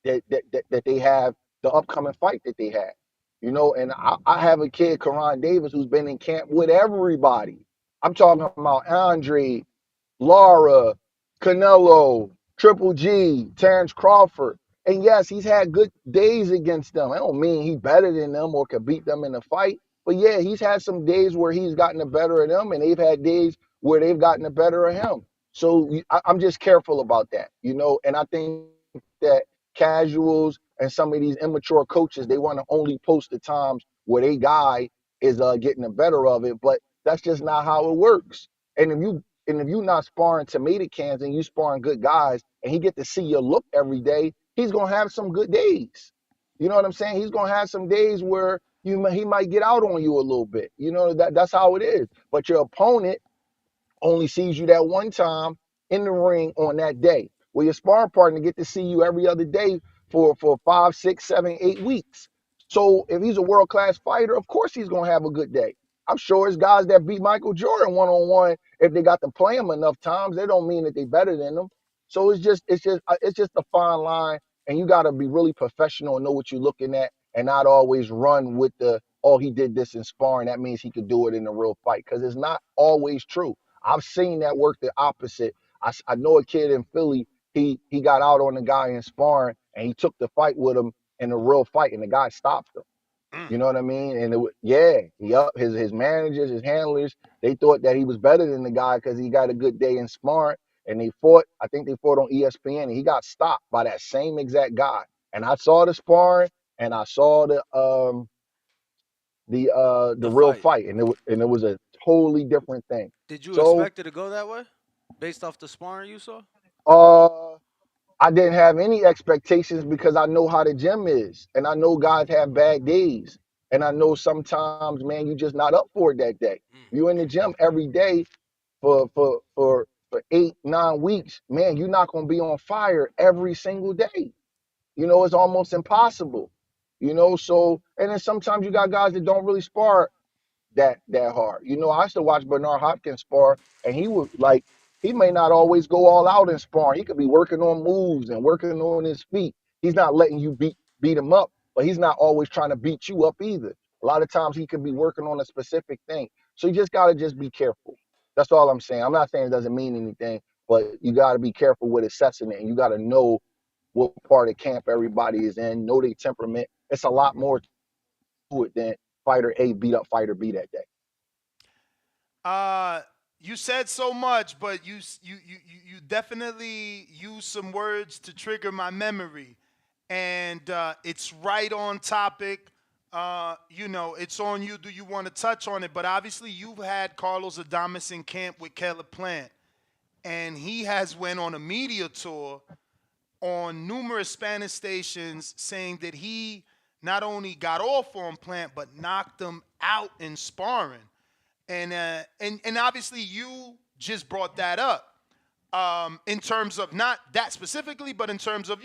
that they have, the upcoming fight that they have. And I have a kid, Karan Davis, who's been in camp with everybody. I'm talking about Andrade, Lara, Canelo, Triple G, Terrence Crawford. And yes, he's had good days against them. I don't mean he's better than them or could beat them in a fight. But yeah, he's had some days where he's gotten the better of them, and they've had days where they've gotten the better of him. So I'm just careful about that, and I think that casuals and some of these immature coaches, they want to only post the times where they guy is getting the better of it, but that's just not how it works. And if you're not sparring tomato cans and you sparring good guys and he get to see your look every day, he's gonna have some good days. You know what I'm saying? He's gonna have some days where he might get out on you a little bit. That's how it is. But your opponent only sees you that one time in the ring on that day. Well, your sparring partner get to see you every other day for 5, 6, 7, 8 weeks. So if he's a world-class fighter, of course he's gonna have a good day. I'm sure it's guys that beat Michael Jordan one-on-one. If they got to play him enough times, they don't mean that they better than him. So it's just a fine line, and you got to be really professional and know what you're looking at, and not always run with he did this in sparring, that means he could do it in a real fight, because it's not always true. I've seen that work the opposite. I know a kid in Philly. He got out on the guy in sparring, and he took the fight with him in a real fight, and the guy stopped him. You know what I mean? And his managers, his handlers, they thought that he was better than the guy because he got a good day in sparring. And they fought. I think they fought on ESPN, and he got stopped by that same exact guy. And I saw the sparring, and I saw the real fight, and it was a totally different thing. Did you So expect it to go that way, based off the sparring you saw? I didn't have any expectations because I know how the gym is, and I know guys have bad days, and I know sometimes, man, you're just not up for it that day. You in the gym every day for 8, 9 weeks, man, you're not gonna be on fire every single day. It's almost impossible. So and then sometimes you got guys that don't really spar that hard. I used to watch Bernard Hopkins spar, and he may not always go all out in sparring. He could be working on moves and working on his feet. He's not letting you beat him up, but he's not always trying to beat you up either. A lot of times he could be working on a specific thing. So you just gotta just be careful. That's all I'm saying. I'm not saying it doesn't mean anything, but you gotta be careful with assessing it, and you gotta know what part of camp everybody is in, know their temperament. It's a lot more to it than fighter A beat up fighter B that day. You said so much, but you definitely used some words to trigger my memory, and it's right on topic. It's on you. Do you want to touch on it? But obviously, you've had Carlos Adames in camp with Caleb Plant, and he has went on a media tour on numerous Spanish stations saying that he not only got off on Plant but knocked him out in sparring. And obviously you just brought that up in terms of not that specifically, but in terms of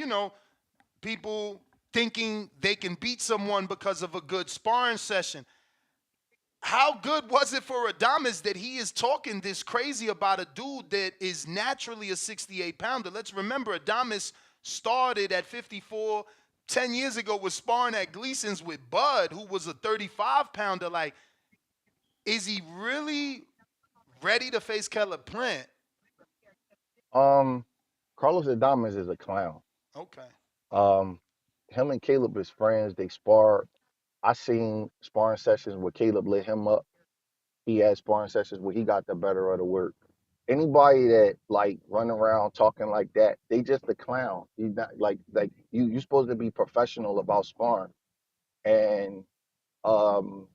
people thinking they can beat someone because of a good sparring session. How good was it for Adames that he is talking this crazy about a dude that is naturally a 68-pounder? Let's remember, Adames started at 54. 10 years ago was sparring at Gleason's with Bud, who was a 35-pounder. Like, is he really ready to face Caleb Plant? Carlos Adames is a clown. Okay. Him and Caleb is friends. They spar. I seen sparring sessions where Caleb lit him up. He had sparring sessions where he got the better of the work. Anybody that like run around talking like that, they just a clown. You not like you supposed to be professional about sparring. And um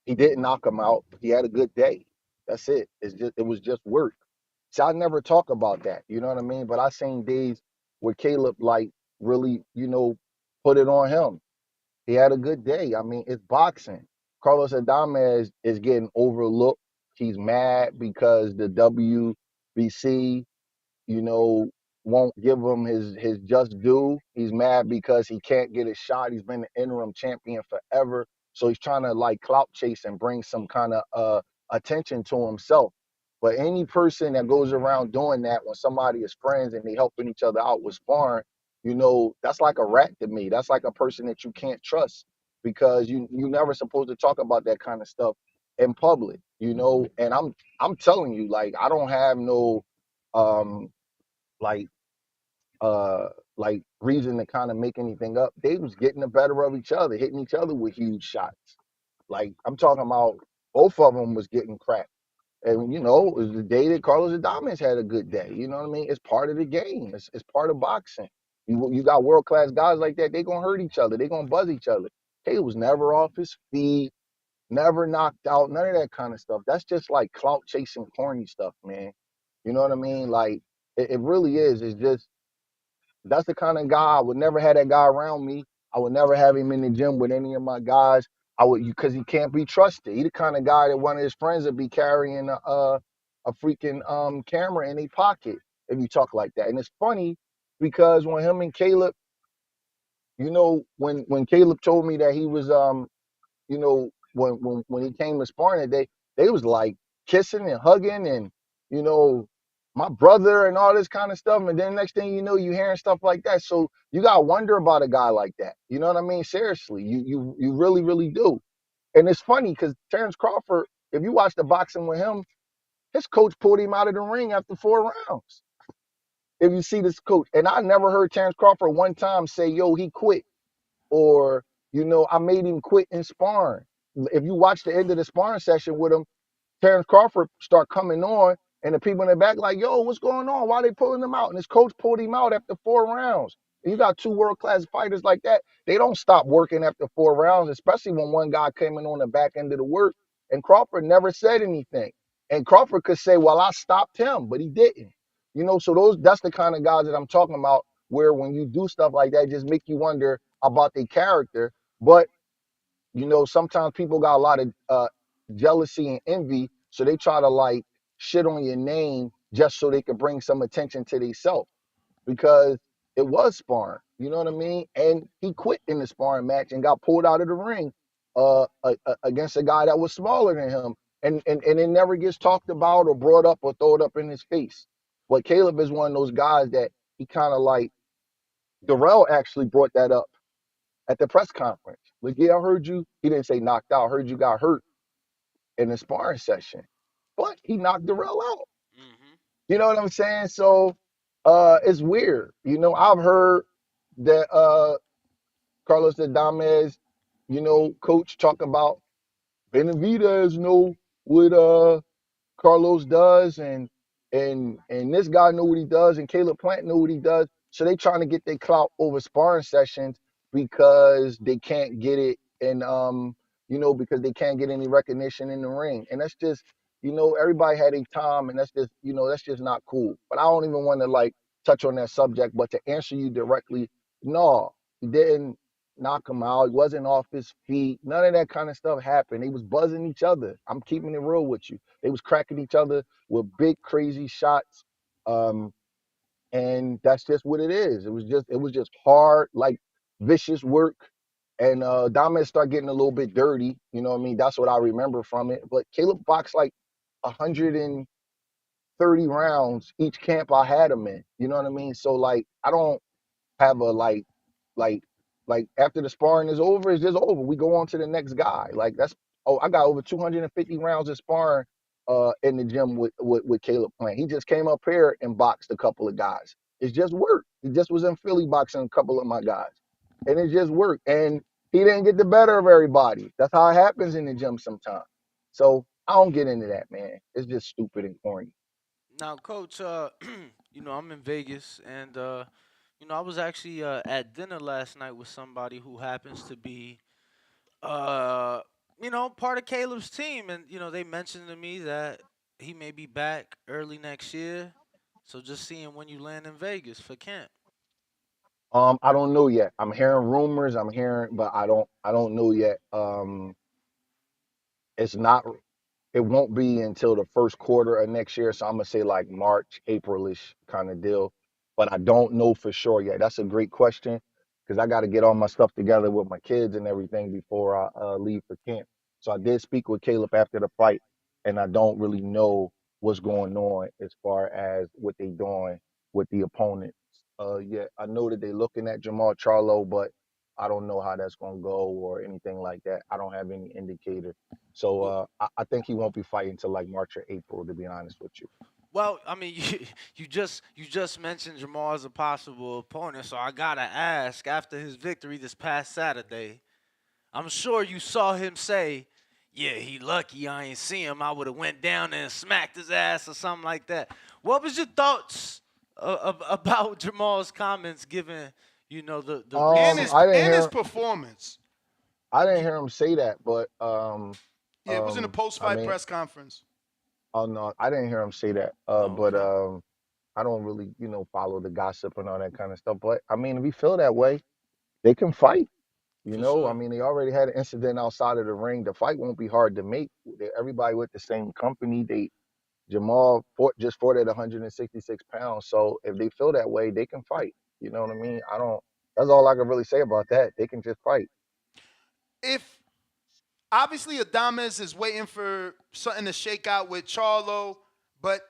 he didn't knock him out. He had a good day. That's it. It was just work. So I never talk about that. You know what I mean? But I seen days where Caleb like really, put it on him. He had a good day. I mean, it's boxing. Carlos Adames is getting overlooked. He's mad because the WBC you know, won't give him his just due. He's mad because he can't get a shot. He's been the interim champion forever. So he's trying to like clout chase and bring some kind of attention to himself. But any person that goes around doing that when somebody is friends and they helping each other out with sparring, that's like a rat to me. That's like a person that you can't trust because you never supposed to talk about that kind of stuff in public. And I'm telling you, like I don't have no um like like reason to kind of make anything up. They was getting the better of each other, hitting each other with huge shots. Like I'm talking about both of them was getting cracked. And it was the day that Carlos Adames had a good day. You know what I mean? It's part of the game. It's part of boxing. You got world class guys like that. They gonna hurt each other. They gonna buzz each other. He was never off his feet, never knocked out, none of that kind of stuff. That's just like clout chasing, corny stuff, man. You know what I mean? Like it really is. It's just that's the kind of guy I would never have that guy around me. I would never have him in the gym with any of my guys. I would because he can't be trusted. He the kind of guy that one of his friends would be carrying a freaking camera in their pocket if you talk like that. And it's funny because when him and Caleb, when Caleb told me that he was when he came to sparring, they was like kissing and hugging and you know my brother and all this kind of stuff. And then next thing you know, you hearing stuff like that. So you gotta wonder about a guy like that. You know what I mean? Seriously, you really really do. And it's funny because Terrence Crawford, if you watch the boxing with him, his coach pulled him out of the ring after 4 rounds. If you see this coach, and I never heard Terrence Crawford one time say, "Yo, he quit." Or I made him quit in sparring. If you watch the end of the sparring session with him, Terrence Crawford start coming on, and the people in the back like, "Yo, what's going on? Why they pulling him out?" And his coach pulled him out after 4 rounds. And you got two world class fighters like that. They don't stop working after 4 rounds, especially when one guy came in on the back end of the work. And Crawford never said anything. And Crawford could say, "Well, I stopped him," but he didn't. So that's the kind of guys that I'm talking about. Where when you do stuff like that, it just make you wonder about their character. But sometimes people got a lot of jealousy and envy, so they try to like shit on your name just so they could bring some attention to themselves because it was sparring. You know what I mean? And he quit in the sparring match and got pulled out of the ring against a guy that was smaller than him, and it never gets talked about or brought up or thrown up in his face. But Caleb is one of those guys that he kind of like. Darrell actually brought that up at the press conference. Like, yeah, I heard you. He didn't say knocked out. I heard you got hurt in the sparring session. But he knocked Darrell out. You know what I'm saying? So it's weird. I've heard that Carlos Adames, coach talk about Benavidez, what Carlos does and this guy know what he does and Caleb Plant know what he does. So they trying to get their clout over sparring sessions because they can't get it and because they can't get any recognition in the ring. And that's just, everybody had a time and that's just not cool. But I don't even want to like touch on that subject, but to answer you directly, no, he didn't knock him out. He wasn't off his feet. None of that kind of stuff happened. They was buzzing each other. I'm keeping it real with you. They was cracking each other with big crazy shots. And that's just what it is. It was just hard, like vicious work. And Dames started getting a little bit dirty. You know what I mean? That's what I remember from it. But Caleb boxed like 130 rounds each camp I had him in. You know what I mean? So like I don't have a like after the sparring is over, it's just over. We go on to the next guy. I got over 250 rounds of sparring in the gym with Caleb Plant. He just came up here and boxed a couple of guys. It's just work. He just was in Philly boxing a couple of my guys. And it just worked. And He didn't get the better of everybody. That's how it happens in the gym sometimes. So I don't get into that, man. It's just stupid and corny. Now, Coach, I'm in Vegas, and I was actually at dinner last night with somebody who happens to be, uh, part of Caleb's team, and they mentioned to me that he may be back early next year. So just seeing when you land in Vegas for camp. I don't know yet. I'm hearing rumors. But I don't know yet. It's not. It won't be until the first quarter of next year. So I'm gonna say like March, Aprilish kind of deal. But I don't know for sure yet. That's a great question because I got to get all my stuff together with my kids and everything before I leave for camp. So I did speak with Caleb after the fight, and I don't really know what's going on as far as what they doing with the opponent. Yeah, I know that they're looking at Jamal Charlo, but I don't know how that's gonna go or anything like that. I don't have any indicator. So I think he won't be fighting until like March or April, to be honest with you. Well, I mean, you just mentioned Jamal as a possible opponent, so I gotta ask. After his victory this past Saturday, I'm sure you saw him say, "Yeah, he lucky I ain't see him. I would have went down there and smacked his ass or something like that." What was your thoughts about Jamal's comments, given the And recent? his I didn't and his hear performance. I didn't hear him say that, but Yeah, it was in a I post-fight mean, press conference. oh no, I didn't hear him say that. Oh, But okay, I don't really, follow the gossip and all that kind of stuff. But I mean, if we feel that way, they can fight. for I sure. mean, they already had an incident outside of the ring. The fight won't be hard to make. Everybody with the same company. Jamal just fought at 166 pounds. So if they feel that way, they can fight. You know what I mean? I don't. That's all I can really say about that. They can just fight. If obviously Adames is waiting for something to shake out with Charlo, but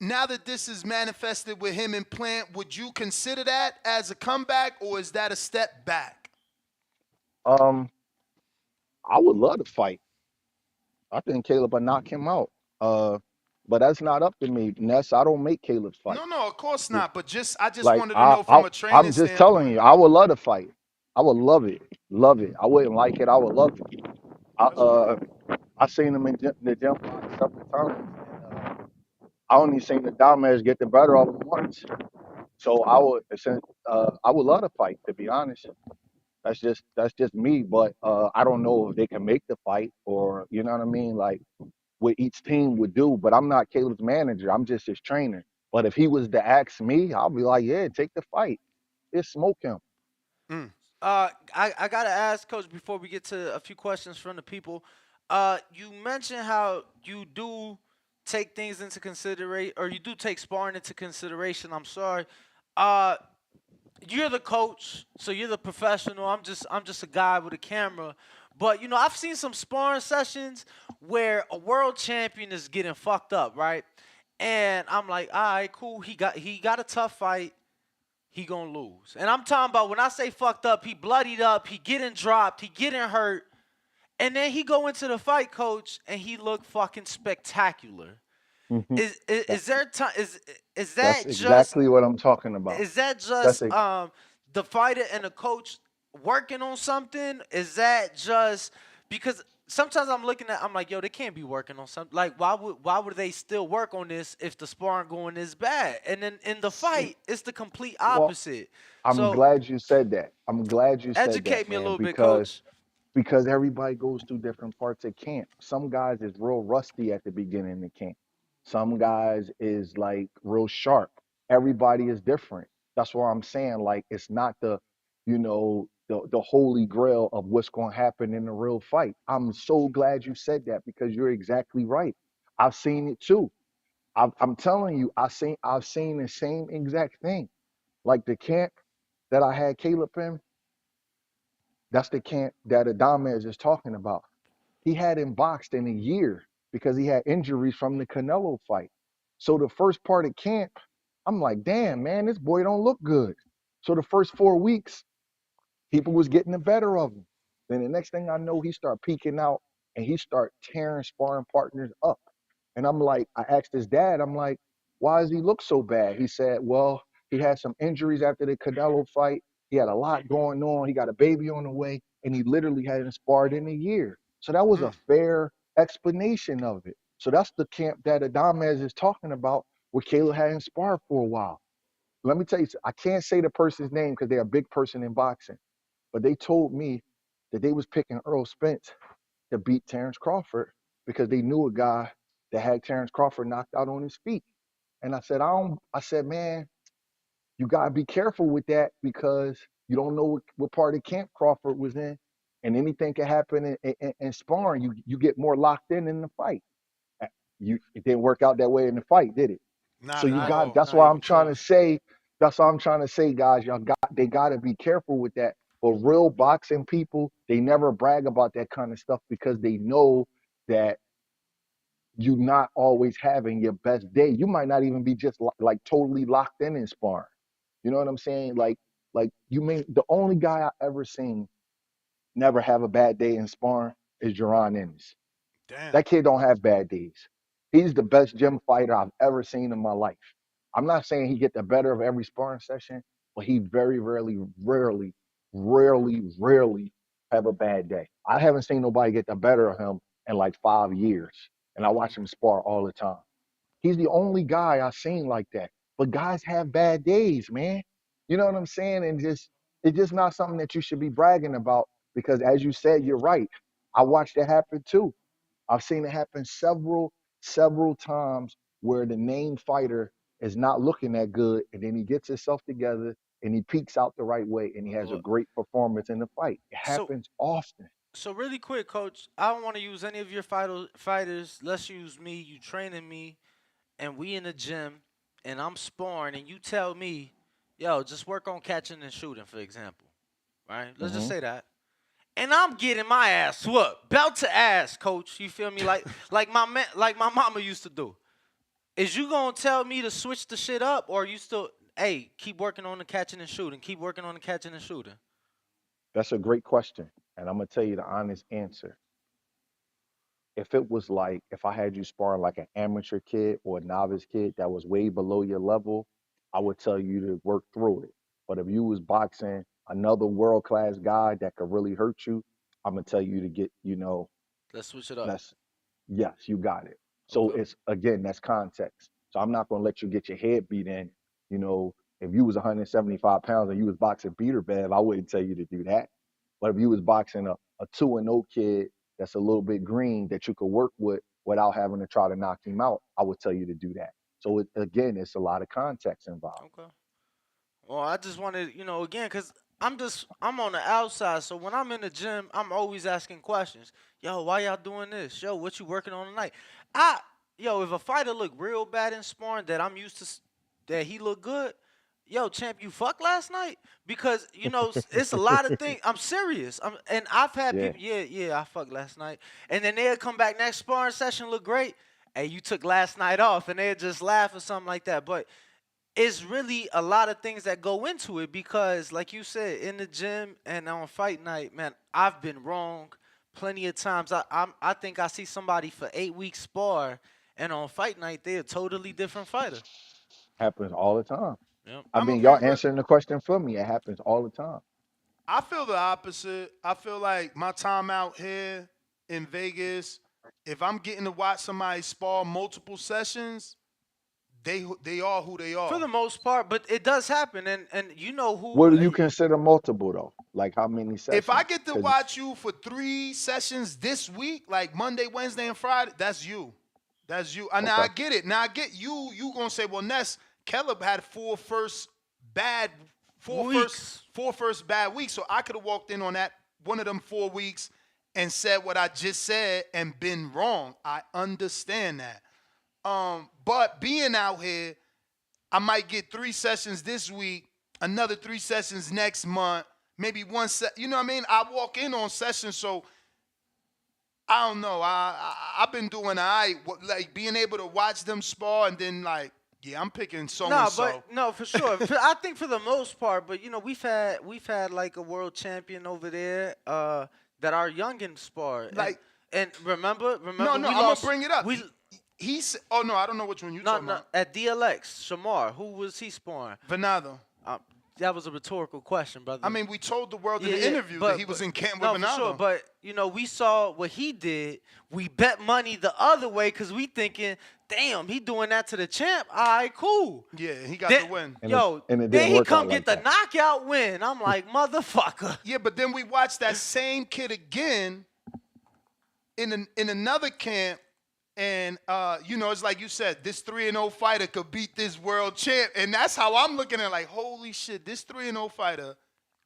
now that this is manifested with him in Plant, would you consider that as a comeback or is that a step back? Um, I would love to fight. I think Caleb will knock him out. Uh, but that's not up to me, Ness. I don't make Caleb's fight. No, no, of course not. But I just Like wanted to know from a training I'm just telling standpoint. you, I would love to fight. I would love it. I wouldn't like it. I would love it. That's good. I seen him in the gym several times. And, I only seen the Domez get the better of him once. So I would love to fight. To be honest, that's just me. But I don't know if they can make the fight or you know what I mean. Like what each team would do. But I'm not Caleb's manager. I'm just his trainer. But if he was to ask me, I'll be like, yeah, take the fight. Just smoke him. Mm. I gotta ask, Coach, before we get to a few questions from the people. You mentioned how you do take things into consideration, or you do take sparring into consideration. I'm sorry. Uh, you're the coach, so you're the professional. I'm just a guy with a camera. But I've seen some sparring sessions where a world champion is getting fucked up, right? And I'm like, all right, cool. He got a tough fight. He gonna lose. And I'm talking about when I say fucked up, he bloodied up, he getting dropped, he getting hurt, and then he go into the fight, Coach, and he looked fucking spectacular. Is there time? Is That's that just exactly what I'm talking about. is that That's just it. the fighter and the coach working on something? Is that just because sometimes I'm like, yo, they can't be working on something. Like, why would they still work on this if the sparring going is bad? And then in the fight, it's the complete Well, opposite. I'm So glad you said that. I'm glad you said educate that, me a man, little bit, because coach. everybody goes through different parts of camp. Some guys is real rusty at the beginning of camp. Some guys is like real sharp. Everybody is different. That's why I'm saying like it's not the holy grail of what's going to happen in a real fight. I'm so glad you said that because you're exactly right. I've seen it too. I'm telling you, I've seen the same exact thing. Like the camp that I had Caleb in, that's the camp that Adame is talking about. He had him boxed in a year because he had injuries from the Canelo fight. So the first part of camp, I'm like, damn, man, this boy don't look good. So the first 4 weeks, people was getting the better of him. Then the next thing I know, he start peeking out and he start tearing sparring partners up. And I'm like, I asked his dad, I'm like, why does he look so bad? He said, well, he had some injuries after the Canelo fight. He had a lot going on. He got a baby on the way, and he literally hadn't sparred in a year. So that was a fair explanation of it. So that's the camp that Adames is talking about, where Caleb hadn't sparred for a while. Let me tell you, I can't say the person's name because they're a big person in boxing, but they told me that they was picking Earl Spence to beat Terrence Crawford because they knew a guy that had Terrence Crawford knocked out on his feet. And I said, man, you gotta be careful with that because you don't know what part of camp Crawford was in, and anything can happen in sparring. You get more locked in the fight. It didn't work out that way in the fight, did it? So you got. That's why I'm trying to say. That's why I'm trying to say, guys. They gotta be careful with that. But real boxing people, they never brag about that kind of stuff because they know that you're not always having your best day. You might not even be just like totally locked in sparring. You know what I'm saying? Like the only guy I ever seen never have a bad day in sparring is Jaron Ennis. Damn. That kid don't have bad days. He's the best gym fighter I've ever seen in my life. I'm not saying he get the better of every sparring session, but he very rarely have a bad day. I haven't seen nobody get the better of him in like 5 years, and I watch him spar all the time. He's the only guy I've seen like that. But guys have bad days, man. You know what I'm saying? And it's just not something that you should be bragging about because, as you said, you're right. I watched it happen too. I've seen it happen several times where the named fighter is not looking that good, and then he gets himself together and he peaks out the right way, and he has a great performance in the fight. It happens often. So really quick, Coach, I don't want to use any of your fighters. Let's use me. You training me, and we in the gym, and I'm sparring, and you tell me, yo, just work on catching and shooting, for example, right? Let's just say that. And I'm getting my ass whooped, belt to ass, Coach. You feel me? Like my mama used to do. Is you gonna tell me to switch the shit up, or you still, hey, keep working on the catching and shooting, keep working on the catching and shooting? That's a great question, and I'm gonna tell you the honest answer. If it was like, if I had you sparring like an amateur kid or a novice kid that was way below your level, I would tell you to work through it. But if you was boxing another world-class guy that could really hurt you, I'm gonna tell you to get, Let's switch it up. Yes, you got it. So it's, again, that's context. So I'm not gonna let you get your head beat in. If you was 175 pounds and you was boxing Peter Bev, I wouldn't tell you to do that. But if you was boxing a 2-0 kid that's a little bit green that you could work with without having to try to knock him out, I would tell you to do that. So again, it's a lot of context involved. Okay. Well, I just wanted, again, because I'm on the outside, so when I'm in the gym, I'm always asking questions. Yo, why y'all doing this? Yo, what you working on tonight? If a fighter look real bad in sparring that I'm used to, that he look good, yo, champ, you fucked last night? Because, it's a lot of things. I'm serious. And I've had people, I fucked last night. And then they'll come back next sparring session, look great. Hey, you took last night off, and they'll just laugh or something like that. But it's really a lot of things that go into it because, like you said, in the gym and on fight night, man, I've been wrong plenty of times. I think I see somebody for 8 weeks spar, and on fight night, they're a totally different fighter. Happens all the time. Yep. I mean, y'all answering the question for me. It happens all the time. I feel the opposite. I feel like my time out here in Vegas, if I'm getting to watch somebody spar multiple sessions, they are who they are. For the most part, but it does happen, and you know who. What do you consider multiple, though? Like how many sessions? If I get to watch you for 3 sessions this week, like Monday, Wednesday, and Friday, that's you. That's you. Now I get it. Now I get you. You gonna say, well, Ness, Caleb had 4 first bad weeks, so I could have walked in on that one of them 4 weeks and said what I just said and been wrong. I understand that. But being out here, I might get 3 sessions this week, another 3 sessions next month, maybe one set. You know what I mean? I walk in on sessions, so I don't know. I've been doing all right, like being able to watch them spar and then like, yeah, I'm picking so and so. No, for sure. I think for the most part, but we've had like a world champion over there that our youngins spar. Like, and remember. No, I'm gonna bring it up. I don't know which one you're talking about. At DLX, Shamar, who was he sparring? Venado. That was a rhetorical question, brother. I mean, we told the world in the interview that he was in camp with no, Bernardo. for sure. But we saw what he did. We bet money the other way because we thinking, damn, he doing that to the champ. All right, cool. Yeah, he got the win. And Then it didn't he work come out get like the that. knockout win. I'm like, motherfucker. Yeah, but then we watched that same kid again in another camp. And, it's like you said, this 3-0 fighter could beat this world champ. And that's how I'm looking at it, like, holy shit, this 3-0 fighter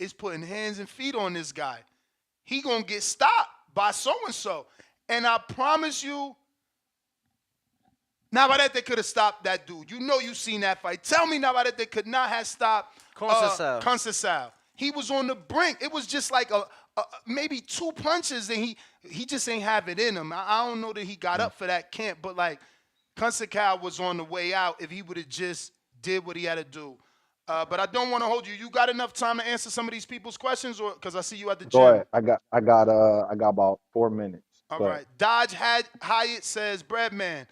is putting hands and feet on this guy. He going to get stopped by so-and-so. And I promise you, Navarrete could have stopped that dude. You seen that fight. Tell me Navarrete could not have stopped Conceição. He was on the brink. It was just like maybe 2 punches, and he just ain't have it in him. I don't know that he got up for that camp, but like Conceição was on the way out if he would have just did what he had to do. But I don't want to hold you. You got enough time to answer some of these people's questions, or because I see you at the gym. Go ahead. I got about 4 minutes. All right. Dodge Hyatt says, Breadman.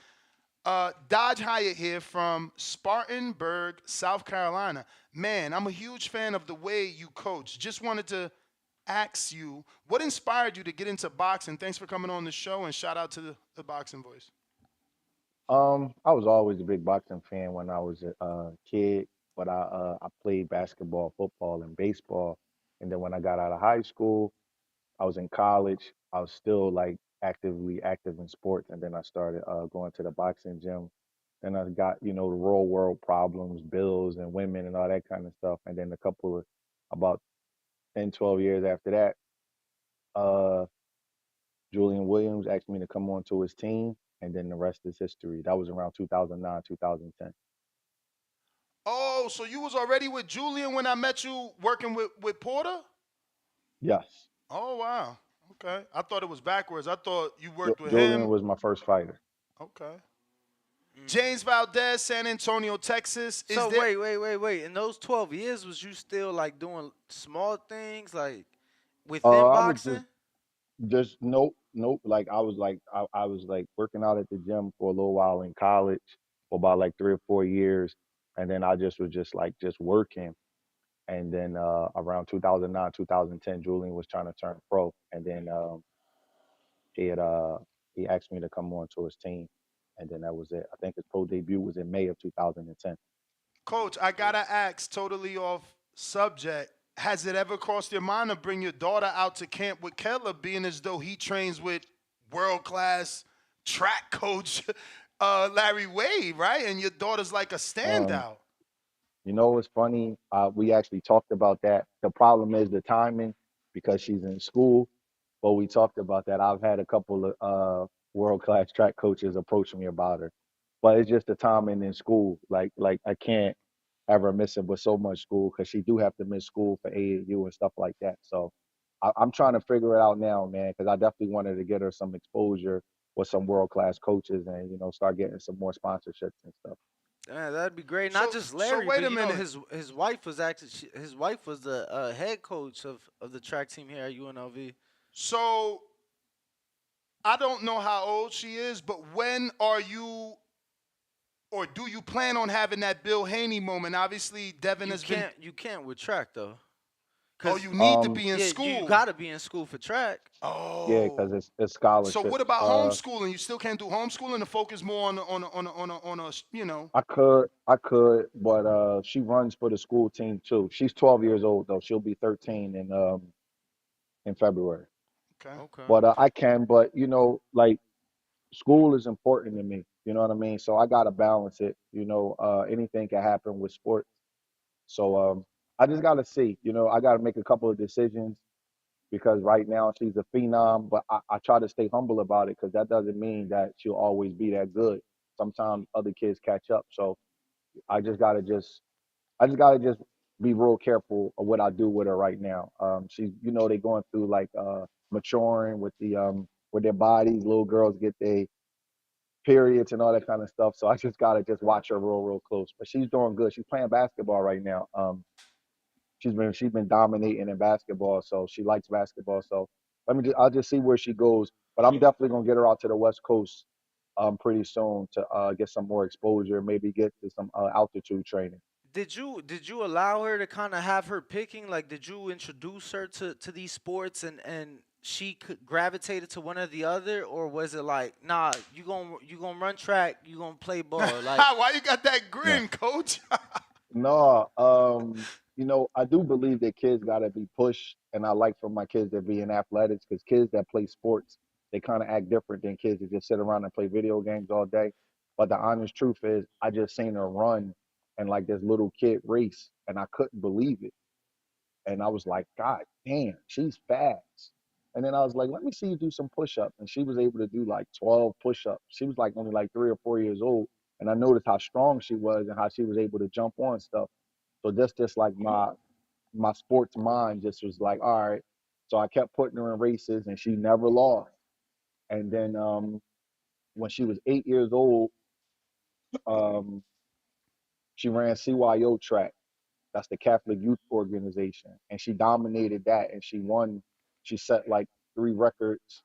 Dodge Hyatt here from Spartanburg, South Carolina. Man, I'm a huge fan of the way you coach. Just wanted to ask you, what inspired you to get into boxing? Thanks for coming on the show, and shout out to the Boxing Voice. I was always a big boxing fan when I was a kid, but I played basketball, football, and baseball. And then when I got out of high school, I was in college. I was still like actively active in sports, and then I started going to the boxing gym. Then I got the real world problems, bills, and women, and all that kind of stuff. And then about 10, 12 years after that, Julian Williams asked me to come on to his team, and then the rest is history. That was around 2009, 2010. Oh, so you was already with Julian when I met you working with Porter? Yes. Oh, wow. Okay. I thought it was backwards. I thought you worked with Julian him. was my first fighter. Okay. James Valdez, San Antonio, Texas. Wait. In those 12 years, was you still like doing small things like within I boxing? was just nope. Like I was like working out at the gym for a little while in college for about like 3 or 4 years, and then I just was just working. And then around 2009, 2010, Julian was trying to turn pro, and then he asked me to come on to his team, and then that was it. I think his pro debut was in May of 2010. Coach, I gotta ask, totally off subject. Has it ever crossed your mind to bring your daughter out to camp with Keller, being as though he trains with world-class track coach Larry Wade, right? And your daughter's like a standout. It's funny. We actually talked about that. The problem is the timing because she's in school. But we talked about that. I've had a couple of world-class track coaches approach me about her, but it's just the timing in school. Like I can't ever miss it with so much school because she do have to miss school for AAU and stuff like that. So I'm trying to figure it out now, man, because I definitely wanted to get her some exposure with some world-class coaches and start getting some more sponsorships and stuff. Yeah, that'd be great. Not just Larry, wait but a minute. his wife was actually his wife was the head coach of the track team here at UNLV. So I don't know how old she is, but when are you, or do you plan on having that Bill Haney moment? Obviously, Devin You can't with track though. Oh, you need to be in school. You gotta be in school for track. Oh. Yeah, because it's scholarship. So what about homeschooling? You still can't do homeschooling to focus more on I could, but she runs for the school team too. She's 12 years old though. She'll be 13 in February. Okay. But I can, but like school is important to me. You know what I mean? So I gotta balance it. Anything can happen with sports. So I just gotta see. I gotta make a couple of decisions because right now she's a phenom, but I try to stay humble about it because that doesn't mean that she'll always be that good. Sometimes other kids catch up. So I just gotta be real careful of what I do with her right now. She's they going through like maturing with their bodies. Little girls get their periods and all that kind of stuff. So I just gotta watch her real close. But she's doing good. She's playing basketball right now. She's been dominating in basketball, so she likes basketball. So I'll just see where she goes. But I'm definitely gonna get her out to the West Coast pretty soon to get some more exposure, maybe get to some altitude training. Did you allow her to kind of have her picking? Like, did you introduce her to these sports and she could gravitated to one or the other, or was it like, nah, you gonna run track, you gonna play ball, like? Why you got that No, grin, coach? no. I do believe that kids gotta be pushed, and I like for my kids to be in athletics because kids that play sports, they kind of act different than kids that just sit around and play video games all day. But the honest truth is, I just seen her run and like this little kid race, and I couldn't believe it. And I was like, God damn, she's fast. And then I was like, let me see you do some push-ups. And she was able to do like 12 push-ups. She was like only like 3 or 4 years old. And I noticed how strong she was and how she was able to jump on stuff. So that's just like my sports mind just was like, all right. So I kept putting her in races and she never lost. And then when she was 8 years old, um, she ran CYO track. That's the Catholic Youth Organization. And she dominated that and she won. She set like 3 records,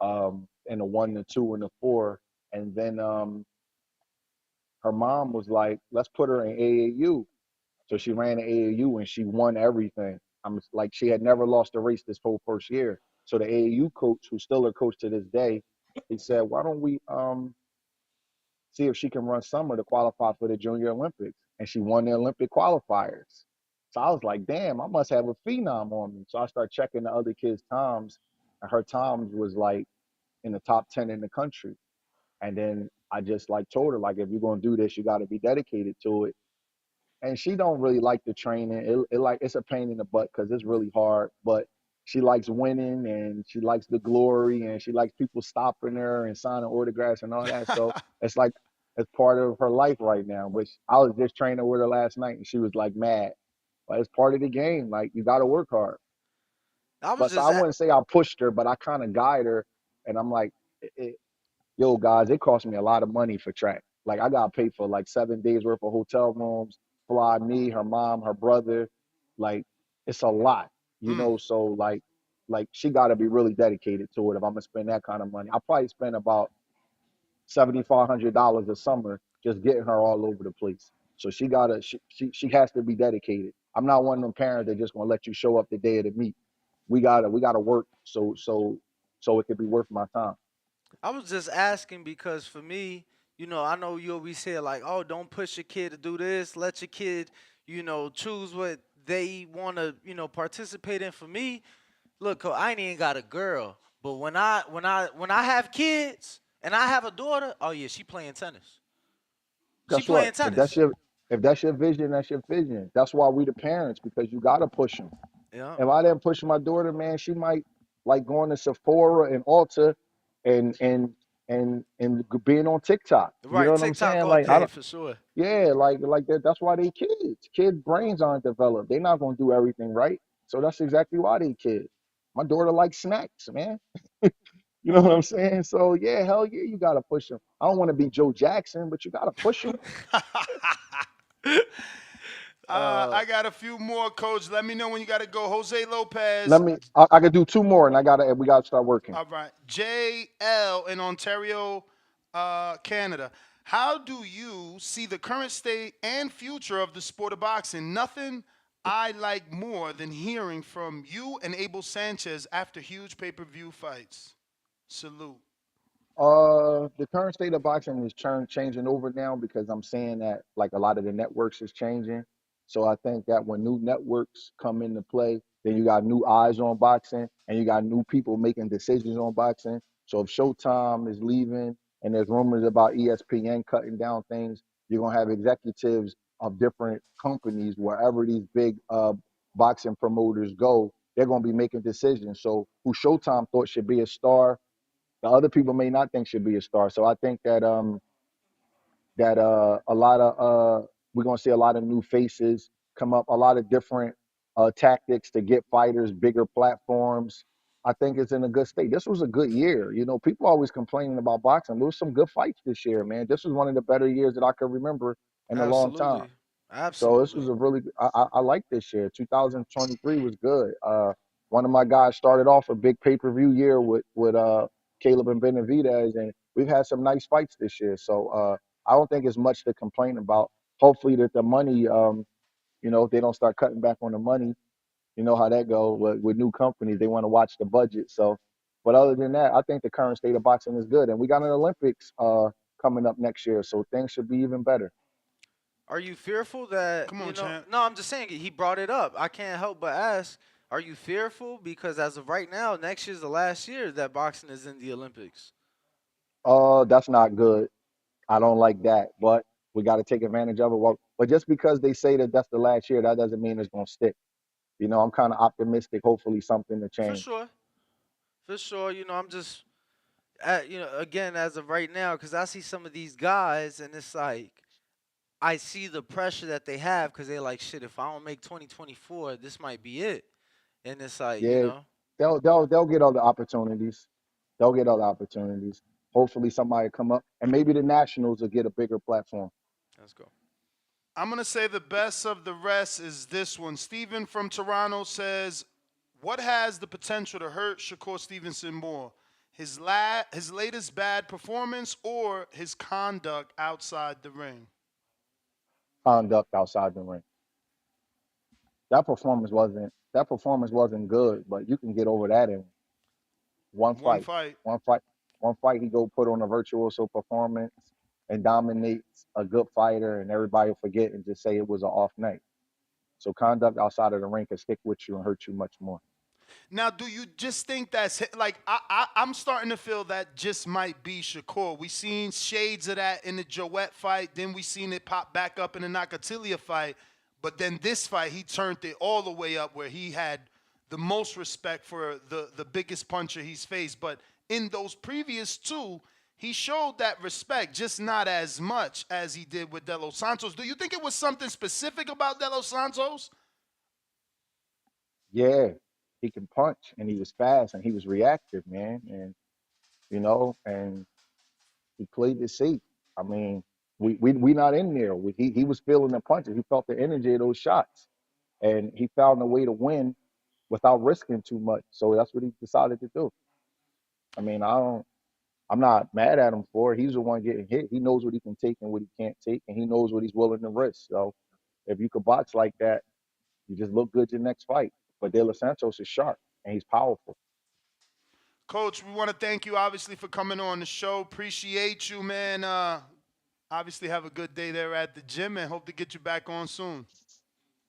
in the 1, the 2, and the 4. And then her mom was like, let's put her in AAU. So she ran the AAU and she won everything. I'm like, she had never lost a race this whole first year. So the AAU coach, who's still her coach to this day, he said, why don't we see if she can run summer to qualify for the Junior Olympics? And she won the Olympic qualifiers. So I was like, damn, I must have a phenom on me. So I started checking the other kids' times, and her times was like in the top 10 in the country. And then I just like told her, like, if you're gonna do this, you got to be dedicated to it. And she don't really like the training. It's a pain in the butt because it's really hard. But she likes winning and she likes the glory and she likes people stopping her and signing autographs and all that. So it's like it's part of her life right now. Which I was just training with her last night and she was like mad. But it's part of the game. Like you got to work hard. I was But so just I wouldn't say I pushed her, but I kind of guide her. And I'm like, yo, guys, it cost me a lot of money for track. Like I got paid for like 7 days worth of hotel rooms, fly me, her mom, her brother. Like it's a lot, So like she got to be really dedicated to it. If I'm gonna spend that kind of money, I probably spend about $7,500 a summer just getting her all over the place. So she has to be dedicated. I'm not one of them parents that just gonna let you show up the day of the meet. We gotta work so it could be worth my time. I was just asking because for me, I know you always say like, oh, don't push your kid to do this. Let your kid, choose what they want to, participate in. For me, look, I ain't even got a girl, but when I have kids and I have a daughter, oh yeah, she playing tennis. She Guess what? playing tennis. If that's your vision, that's your vision. That's why we the parents because you gotta push them. Yeah. If I didn't push my daughter, man, she might like going to Sephora and Ulta and being on TikTok. You know Right, what I'm TikTok saying? all Like I day don't. for sure. Yeah, like that. That's why they kids. Kids' brains aren't developed. They're not gonna do everything right. So that's exactly why they kids. My daughter likes snacks, man. You know what I'm saying? So yeah, hell yeah, you gotta push them. I don't want to be Joe Jackson, but you gotta push them. Uh, I got a few more, coach. Let me know when you got to go. Jose Let Lopez. me. I could do 2 more, and we gotta start working. All right. JL in Ontario, Canada. How do you see the current state and future of the sport of boxing? Nothing I like more than hearing from you and Abel Sanchez after huge pay-per-view fights. Salute. The current state of boxing is changing over now because I'm seeing that like a lot of the networks is changing. So I think that when new networks come into play, then you got new eyes on boxing and you got new people making decisions on boxing. So if Showtime is leaving and there's rumors about ESPN cutting down things, you're gonna have executives of different companies wherever these big boxing promoters go. They're gonna be making decisions. So who Showtime thought should be a star the other people may not think should be a star. So I think that a lot of we're gonna see a lot of new faces come up, a lot of different tactics to get fighters bigger platforms. I think it's in a good state. This was a good year. People always complaining about boxing. There was some good fights this year, man. This was one of the better years that I can remember in a long time. absolutely, So this was absolutely. a really I like this year. 2023 was good. One of my guys started off a big pay-per-view year with Caleb and Benavidez, and we've had some nice fights this year. So I don't think it's much to complain about. hopefully that the money, if they don't start cutting back on the money, you know how that goes with new companies. They want to watch the budget. So, but other than that, I think the current state of boxing is good, and we got an Olympics coming up next year, so things should be even better. Are you fearful that, Come on, champ. No, I'm just saying he brought it up. I can't help but ask, are you fearful? Because as of right now, next year's the last year that boxing is in the Olympics. That's not good. I don't like that, but we got to take advantage of it. Well, but just because they say that that's the last year, that doesn't mean it's going to stick. I'm kind of optimistic. Hopefully, something to For change. sure. For sure. I'm just, again, as of right now, because I see some of these guys, and it's like, I see the pressure that they have because they're like, shit, if I don't make 2024, this might be it. And it's like, Yeah, they'll get other opportunities. They'll get other opportunities. Hopefully, somebody come up, and maybe the Nationals will get a bigger platform. Let's go. I'm going to say the best of the rest is this one. Steven from Toronto says, what has the potential to hurt Shakur Stevenson more? His latest bad performance or his conduct outside the ring? Conduct outside the ring. That performance wasn't good, but you can get over that in one fight. One fight, he go put on a virtuoso performance and dominates a good fighter, and everybody will forget and just say it was an off night. So conduct outside of the ring can stick with you and hurt you much more. Now, do you just think that's like I'm starting to feel that just might be Shakur. We seen shades of that in the Joette fight, then we seen it pop back up in the Nakatilia fight, but then this fight he turned it all the way up where he had the most respect for the biggest puncher he's faced. But in those previous two, he showed that respect, just not as much as he did with De Los Santos. Do you think it was something specific about De Los Santos? Yeah, he can punch, and he was fast, and he was reactive, man, and and he played it safe. I mean, we not in there. He was feeling the punches. He felt the energy of those shots, and he found a way to win without risking too much. So that's what he decided to do. I mean, I'm not mad at him for it. He's the one getting hit. He knows what he can take and what he can't take, and he knows what he's willing to risk. So if you could box like that, you just look good your next fight. But De Los Santos is sharp, and he's powerful. Coach, we want to thank you, obviously, for coming on the show. Appreciate you, man. Obviously, have a good day there at the gym, and hope to get you back on soon.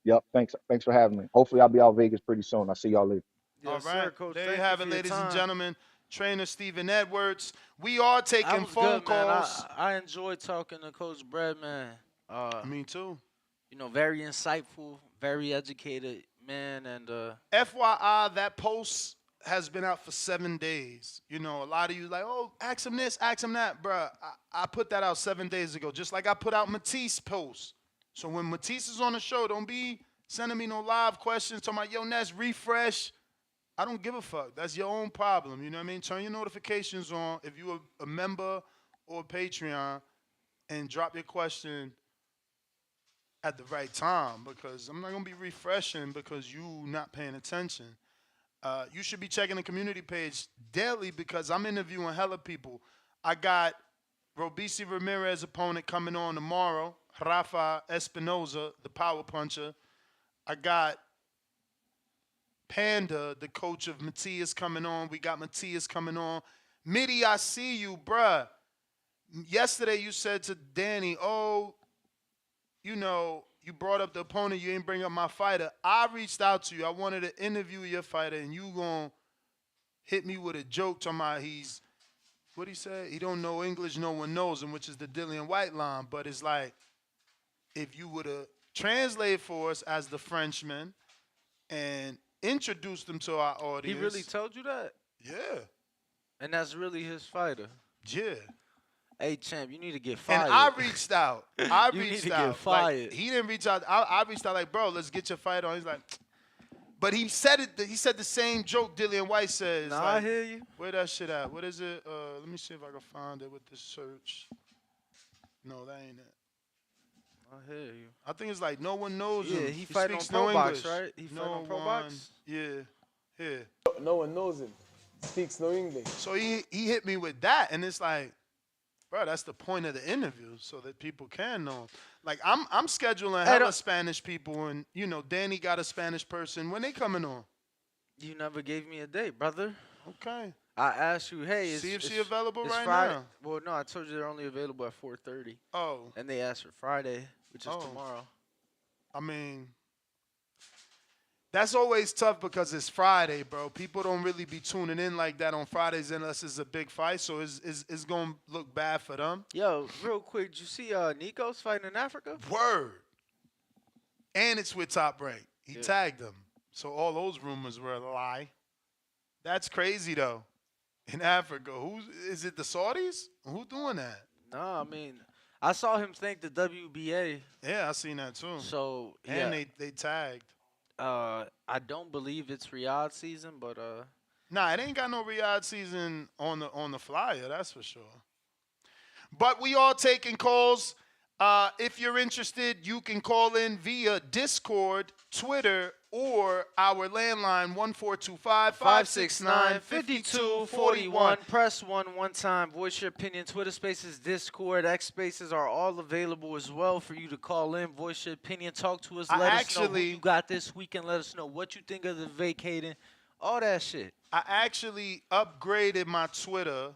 Yep, thanks for having me. Hopefully, I'll be out Vegas pretty soon. I'll see y'all later. All right, sir, Coach. There you have it, ladies and gentlemen. Trainer Stephen Edwards. We are taking phone calls. I enjoyed talking to Coach Breadman. Me too. Very insightful, very educated man, and FYI, that post has been out for 7 days. A lot of you like, oh, ask him this, ask him that, bruh. I put that out 7 days ago, just like I put out Matisse post. So when Matisse is on the show, don't be sending me no live questions talking about, yo, Ness, refresh. I don't give a fuck. That's your own problem. You know what I mean? Turn your notifications on if you're a member or Patreon and drop your question at the right time, because I'm not going to be refreshing because you not paying attention. You should be checking the community page daily because I'm interviewing hella people. I got Robeisy Ramirez opponent coming on tomorrow, Rafa Espinoza, the power puncher. I got Panda, the coach of Matias, coming on. We got Matias coming on. Mitty, I see you, bruh. Yesterday you said to Danny, oh, you brought up the opponent, you ain't bring up my fighter. I reached out to you. I wanted to interview your fighter, and you gonna hit me with a joke talking about what he said? He don't know English, no one knows him, which is the Dillian White line. But it's like, if you would have translated for us as the Frenchman and introduced him to our audience. He really told you that? Yeah. And that's really his fighter? Yeah. Hey, champ, you need to get fired. And I reached out. You need to get fired. Like, he didn't reach out. I reached out like, bro, let's get your fight on. He's like, but he said it. He said the same joke Dillian White says. Nah, like, I hear you. Where that shit at? What is it? Let me see if I can find it with this search. No, that ain't it. I hear you. I think it's like no one knows him. Yeah, he fight on speaks Pro no Box, English. right? He fight on Pro Box? Yeah. No one knows him. Speaks no English. So he hit me with that, and it's like, Bro, that's the point of the interview, so that people can know. Like I'm scheduling Hey, hella Spanish people, and Danny got a Spanish person. When they coming on? You never gave me a date, brother. Okay. I asked you, hey, See if she available it's right Friday. now. Well, no, I told you they're only available at 4:30. Oh. And they asked for Friday, which is tomorrow. I mean, that's always tough because it's Friday, bro. People don't really be tuning in like that on Fridays unless it's a big fight, so it's going to look bad for them. Yo, real quick, did you see Nico's fighting in Africa? Word. And it's with Top Rank. He tagged him. So all those rumors were a lie. That's crazy, though. In Africa. Is it the Saudis? Who doing that? No, I mean, I saw him thank the WBA. Yeah, I seen that too. So, and they tagged. I don't believe it's Riyadh season, but Nah, it ain't got no Riyadh season on the flyer, that's for sure. But we are taking calls. If you're interested, you can call in via Discord, Twitter, or our landline 1425-569-5241. Press 1 time. Voice your opinion. Twitter Spaces, Discord, X Spaces are all available as well for you to call in. Voice your opinion. Talk to us. Let us know who you got this weekend. Let us know what you think of the vacating. All that shit. I actually upgraded my Twitter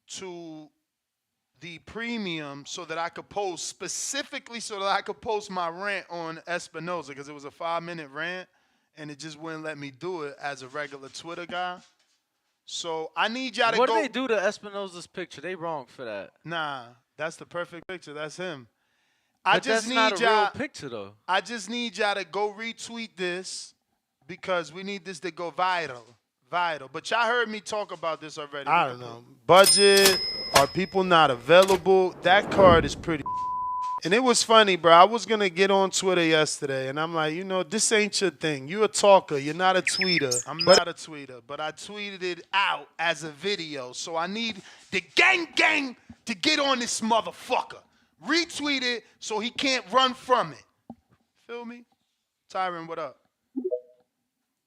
to the premium so that I could post specifically so that I could post my rant on Espinoza because it was a 5-minute rant and it just wouldn't let me do it as a regular Twitter guy. So I need y'all to What go. do they do to Espinoza's picture? They wrong for that. Nah, that's the perfect picture. That's him. But that's not a real picture though. I just need y'all to go retweet this because we need this to go viral. But y'all heard me talk about this already. I don't know. Budget. Are people not available? That card is pretty. And it was funny, bro. I was going to get on Twitter yesterday, and I'm like, this ain't your thing. You're a talker. You're not a tweeter. I'm not a tweeter, but I tweeted it out as a video. So I need the gang to get on this motherfucker. Retweet it so he can't run from it. Feel me? Tyron, what up?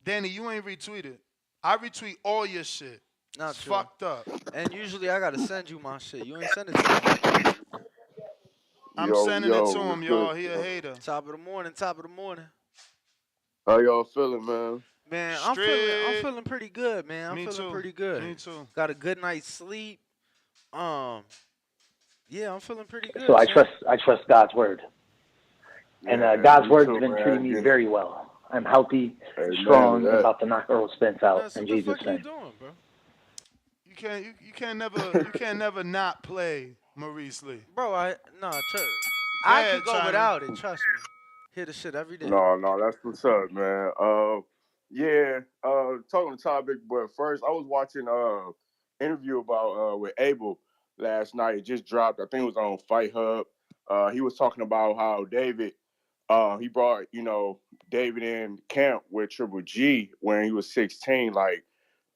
Danny, you ain't retweeted. I retweet all your shit. Not it's true. Fucked up. And usually I gotta send you my shit. You ain't send it to me. I'm sending it to him, y'all. He a hater. Top of the morning. How y'all feeling, man? Man, I'm feeling pretty good, man. Me too. Pretty good. Me too. Got a good night's sleep. Yeah, I'm feeling pretty good. So I trust God's word, and God's word has been treating me very well. I'm healthy, strong, and about to knock Earl Spence out in Jesus' name. Doing, bro? You can't never not play Maurice Lee. Bro, I could go without it. Trust me. Hear the shit every day. No, that's what's up, man. Talking the topic, but first I was watching interview about with Abel last night. It just dropped. I think it was on Fight Hub. He was talking about how David, he brought David in camp with Triple G when he was 16, like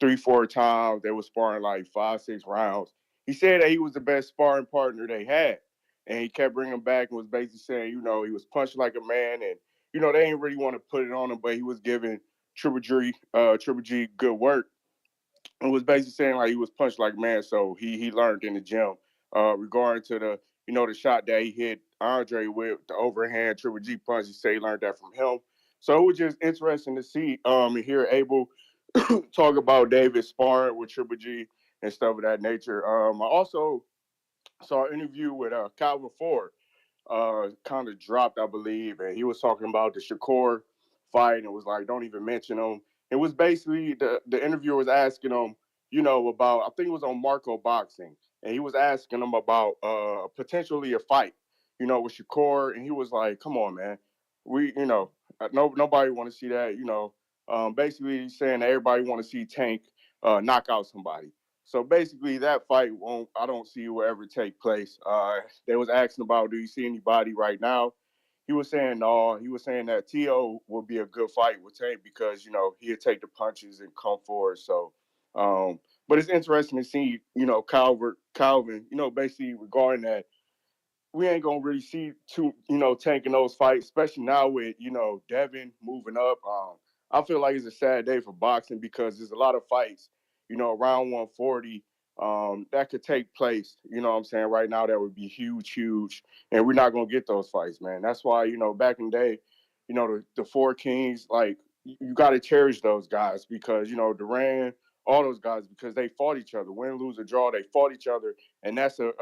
3-4 times. They were sparring like 5-6 rounds. He said that he was the best sparring partner they had. And he kept bringing him back and was basically saying, he was punching like a man. And, they didn't really want to put it on him, but he was giving Triple G good work. And was basically saying like he was punched like a man. So he learned in the gym regarding to the shot that he hit Andrade with, the overhand Triple G punch. He said he learned that from him. So it was just interesting to see and hear Abel talk about David sparring with Triple G and stuff of that nature. I also saw an interview with Calvin Ford, kind of dropped, I believe, and he was talking about the Shakur fight and was like, don't even mention him. It was basically the interviewer was asking him, about, I think it was on Marco Boxing, and he was asking him about potentially a fight, with Shakur, and he was like, come on, man, we, nobody want to see that, basically saying that everybody want to see Tank knock out somebody. So basically, that fight I don't see will ever take place. They was asking about, do you see anybody right now? He was saying no. He was saying that T.O. would be a good fight with Tank because, he'd take the punches and come forward. So, but it's interesting to see, Calvin, basically regarding that, we ain't going to really see Tank in those fights, especially now with, Devin moving up. I feel like it's a sad day for boxing because there's a lot of fights, around 140 that could take place. You know what I'm saying? Right now, that would be huge, and we're not gonna get those fights, man. That's why back in the day, the Four Kings, like you got to cherish those guys because Duran, all those guys because they fought each other, win, lose, or draw, they fought each other, and that's a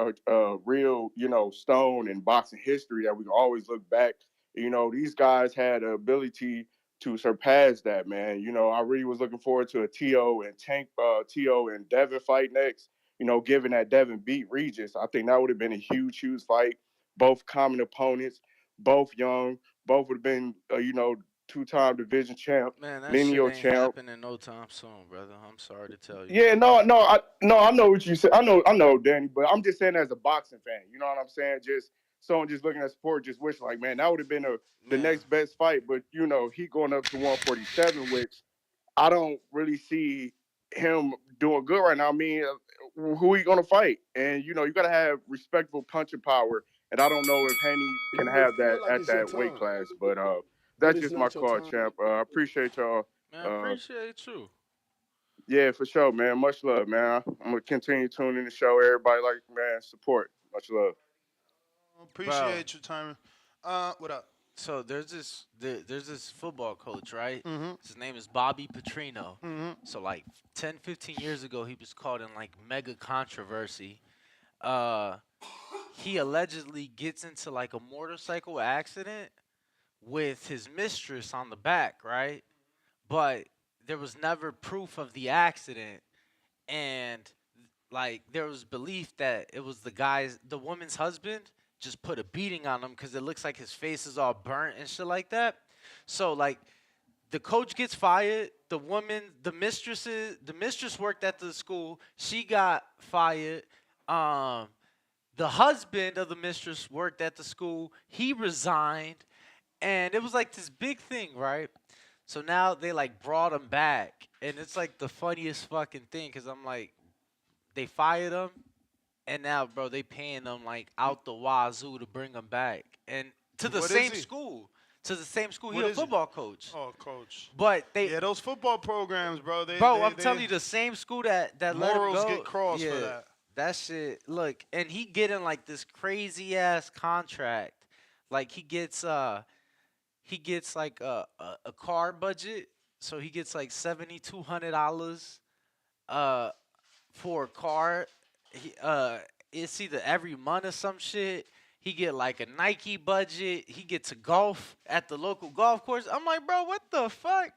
real stone in boxing history that we can always look back. These guys had the ability to surpass that, man. I really was looking forward to a T.O. and Tank, T.O. and Devin fight next. Given that Devin beat Regis, I think that would have been a huge fight. Both common opponents, both young, both would have been, two-time division champ, Man, that shit lineal ain't champ. happening no time soon, brother. I'm sorry to tell you. Yeah, no, I know what you said. I know, Danny, but I'm just saying as a boxing fan, you know what I'm saying? Just someone just looking at sport, just wishing like, man, that would have been the next best fight. But he going up to 147, which I don't really see him doing good right now. I mean, who he gonna fight? And you gotta have respectable punching power. And I don't know if Haney can have that at that weight class. But that's just my call, champ. I appreciate y'all. Man, I appreciate you. Yeah, for sure, man. Much love, man. I'm gonna continue tuning the show. Everybody, support. Much love. Appreciate you, Tyron. What up? So there's this football coach, right? His name is Bobby Petrino. So like 10, 15 years ago, he was caught in like mega controversy. He allegedly gets into like a motorcycle accident with his mistress on the back, right? But there was never proof of the accident, and like there was belief that it was the woman's husband just put a beating on him because it looks like his face is all burnt and shit like that. So like the coach gets fired, the mistress worked at the school, she got fired. The husband of the mistress worked at the school, he resigned, and it was like this big thing, right? So now they like brought him back, and it's like the funniest fucking thing because I'm like, they fired him, and now, bro, they paying him like out the wazoo to bring him back, and to the same school. To the same school. He's a football coach. Oh, coach. But those football programs, bro. I'm telling you, the same school that let him go. Morals get crossed for that. That shit. Look, and he getting like this crazy ass contract. Like he gets like a car budget, so he gets like $7,200 for a car. It's either every month or some shit. He get like a Nike budget. He gets to golf at the local golf course. I'm like, bro, what the fuck?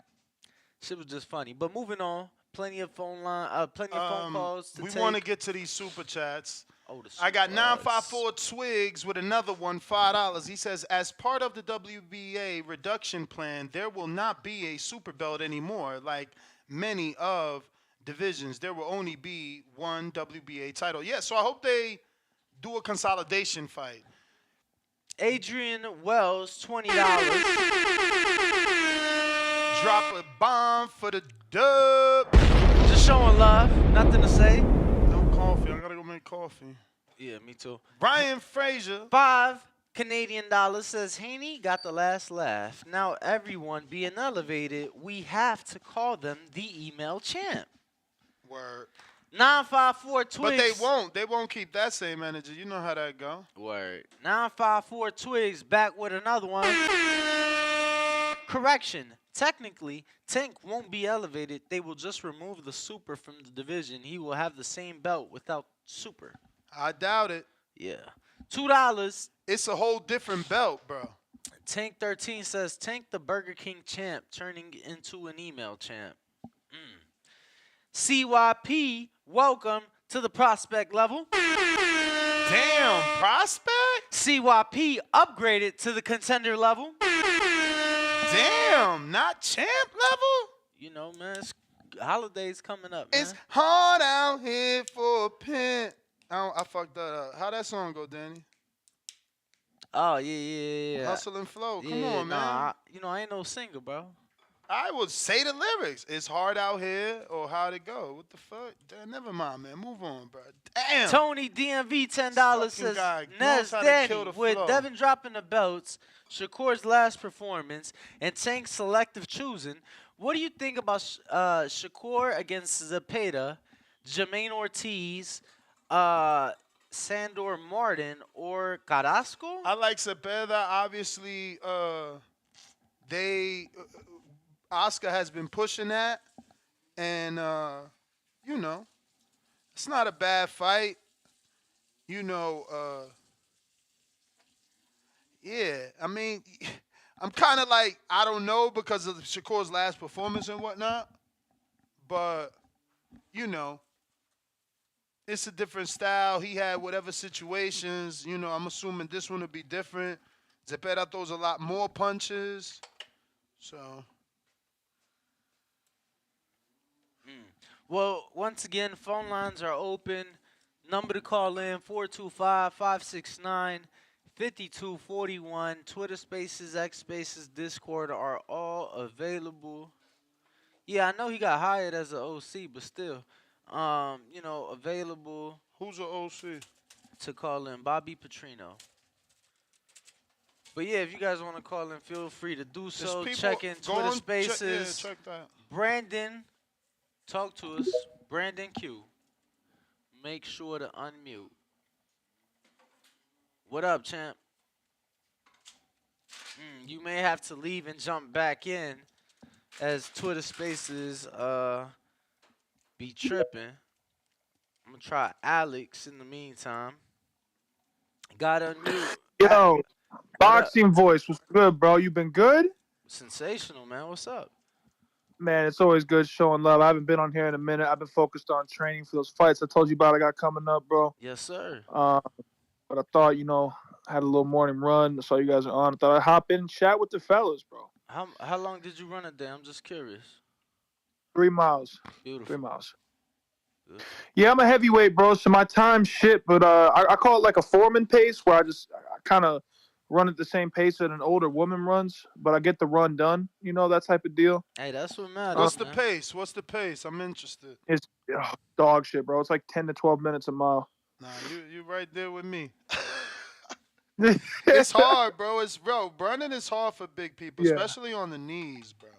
Shit was just funny. But moving on, plenty of phone calls. We want to get to these super chats. Oh, I got 954 Twigs with another one, $5. He says, as part of the WBA reduction plan, there will not be a super belt anymore. Like many of divisions, there will only be one WBA title. Yeah, so I hope they do a consolidation fight. Adrian Wells, $20. Drop a bomb for the dub. Just showing love. Nothing to say. No coffee. I gotta go make coffee. Yeah, me too. Brian Frazier. 5 Canadian dollars says, Haney got the last laugh. Now everyone being elevated, we have to call them the email champ. Word. 954 Twigs. But they won't keep that same energy. You know how that go. Word. 954 Twigs back with another one. Correction. Technically, Tank won't be elevated. They will just remove the super from the division. He will have the same belt without super. I doubt it. Yeah. $2. It's a whole different belt, bro. Tank 13 says, Tank the Burger King champ turning into an email champ. CYP, welcome to the prospect level. Damn, prospect? CYP upgraded to the contender level. Damn, not champ level? You know, man, it's holidays coming up, man. It's hard out here for a pimp. I fucked that up. How that song go, Danny? Oh, yeah. Hustle and flow. Come Yeah, on, man. I ain't no singer, bro. I would say the lyrics. It's hard out here, or how'd it go? What the fuck? Never mind, man. Move on, bro. Damn. Tony DMV $10 says, Nez Danny, with Devin dropping the belts, Shakur's last performance, and Tank's selective choosing, what do you think about Shakur against Zepeda? Jermaine Ortiz, Sandor Martin, or Carrasco? I like Cepeda. Obviously, Oscar has been pushing that, and it's not a bad fight. Yeah. I mean, I'm kind of like I don't know because of Shakur's last performance and whatnot, but you know, it's a different style. He had whatever situations. I'm assuming this one will be different. Zepeda throws a lot more punches, so. Well, once again, phone lines are open. Number to call in, 425-569-5241. Twitter Spaces, X Spaces, Discord are all available. Yeah, I know he got hired as an OC, but still, available. Who's an OC? To call in, Bobby Petrino. But yeah, if you guys want to call in, feel free to do so. Check in Twitter Spaces. Check that. Brandon, talk to us. Brandon Q. Make sure to unmute. What up, champ? You may have to leave and jump back in as Twitter Spaces be tripping. I'm going to try Alex in the meantime. Got to unmute. Yo, boxing voice was good, bro. You been good? Sensational, man. What's up? Man, it's always good showing love. I haven't been on here in a minute. I've been focused on training for those fights I told you about I got coming up, bro. Yes, sir. But I thought, I had a little morning run. I saw you guys are on. I thought I'd hop in and chat with the fellas, bro. How long did you run a day? I'm just curious. 3 miles. Beautiful. 3 miles. Good. Yeah, I'm a heavyweight, bro, so my time's shit, but I call it like a foreman pace where I kind of run at the same pace that an older woman runs, but I get the run done, that type of deal. Hey, that's what matters. What's the pace? What's the pace? I'm interested. It's dog shit, bro. It's like 10 to 12 minutes a mile. Nah, you right there with me. It's hard, bro. Running is hard for big people, especially on the knees, bro.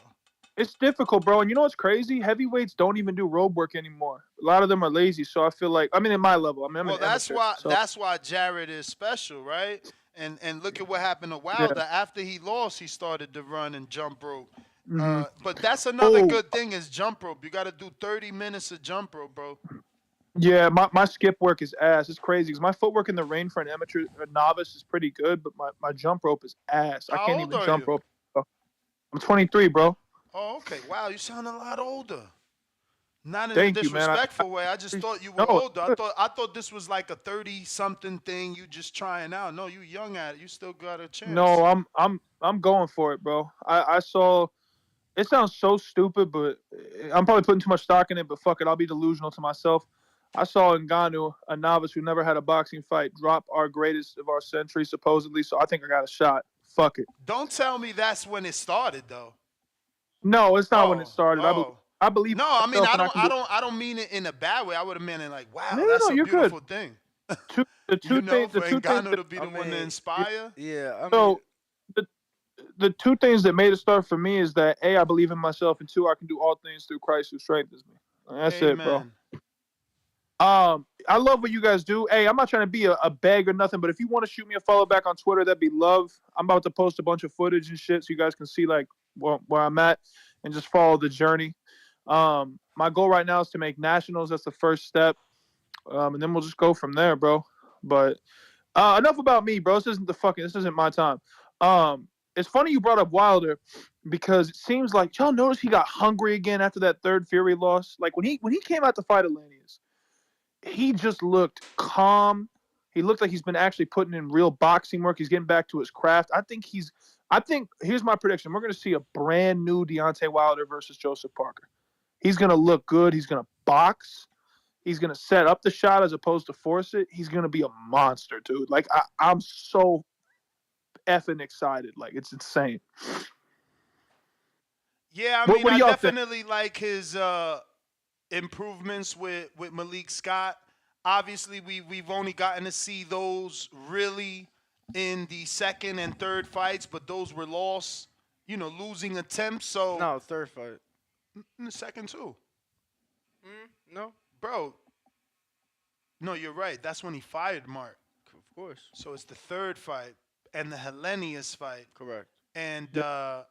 It's difficult, bro. And you know what's crazy? Heavyweights don't even do road work anymore. A lot of them are lazy. So I feel like, at my level, I'm that's why Jared is special, right? And look at what happened to Wilder. Yeah. After he lost, he started to run and jump rope. Mm-hmm. But that's another good thing is jump rope. You got to do 30 minutes of jump rope, bro. Yeah, my skip work is ass. It's crazy because my footwork in the ring for a novice is pretty good, but my jump rope is ass. I can't even jump rope. I'm 23, bro. Oh, okay. Wow, you sound a lot older. Not in a disrespectful way. I just thought you were older. I thought this was like a 30-something thing you just trying out. No, you young at it. You still got a chance. No, I'm going for it, bro. I saw. It sounds so stupid, but I'm probably putting too much stock in it. But fuck it, I'll be delusional to myself. I saw Ngannou, a novice who never had a boxing fight, drop our greatest of our century, supposedly. So I think I got a shot. Fuck it. Don't tell me that's when it started, though. No, it's not when it started. I believe. No, I mean I don't mean it in a bad way. I would have meant it like, wow, that's a beautiful thing. The two things for Ngannou to be the one to inspire. Yeah. The two things that made it start for me is that A, I believe in myself, and 2, I can do all things through Christ who strengthens me. That's it, bro. I love what you guys do. Hey, I'm not trying to be a bag or nothing, but if you want to shoot me a follow back on Twitter, that'd be love. I'm about to post a bunch of footage and shit so you guys can see like where I'm at and just follow the journey. My goal right now is to make nationals. That's the first step. And then we'll just go from there, bro. But enough about me, bro. This isn't my time. It's funny you brought up Wilder because it seems like y'all notice he got hungry again after that third Fury loss. Like when he came out to fight Atlantis, he just looked calm. He looked like he's been actually putting in real boxing work. He's getting back to his craft. I think here's my prediction. We're going to see a brand new Deontay Wilder versus Joseph Parker. He's going to look good. He's going to box. He's going to set up the shot as opposed to force it. He's going to be a monster, dude. Like, I'm so effing excited. Like, it's insane. Yeah, I mean, I definitely like his improvements with Malik Scott. Obviously, we've only gotten to see those really in the second and third fights, but those were lost, losing attempts. So no, third fight. In the second too. No. bro. No, you're right. That's when he fired Mark. Of course. So it's the third fight and the Hellenius fight. Correct. And the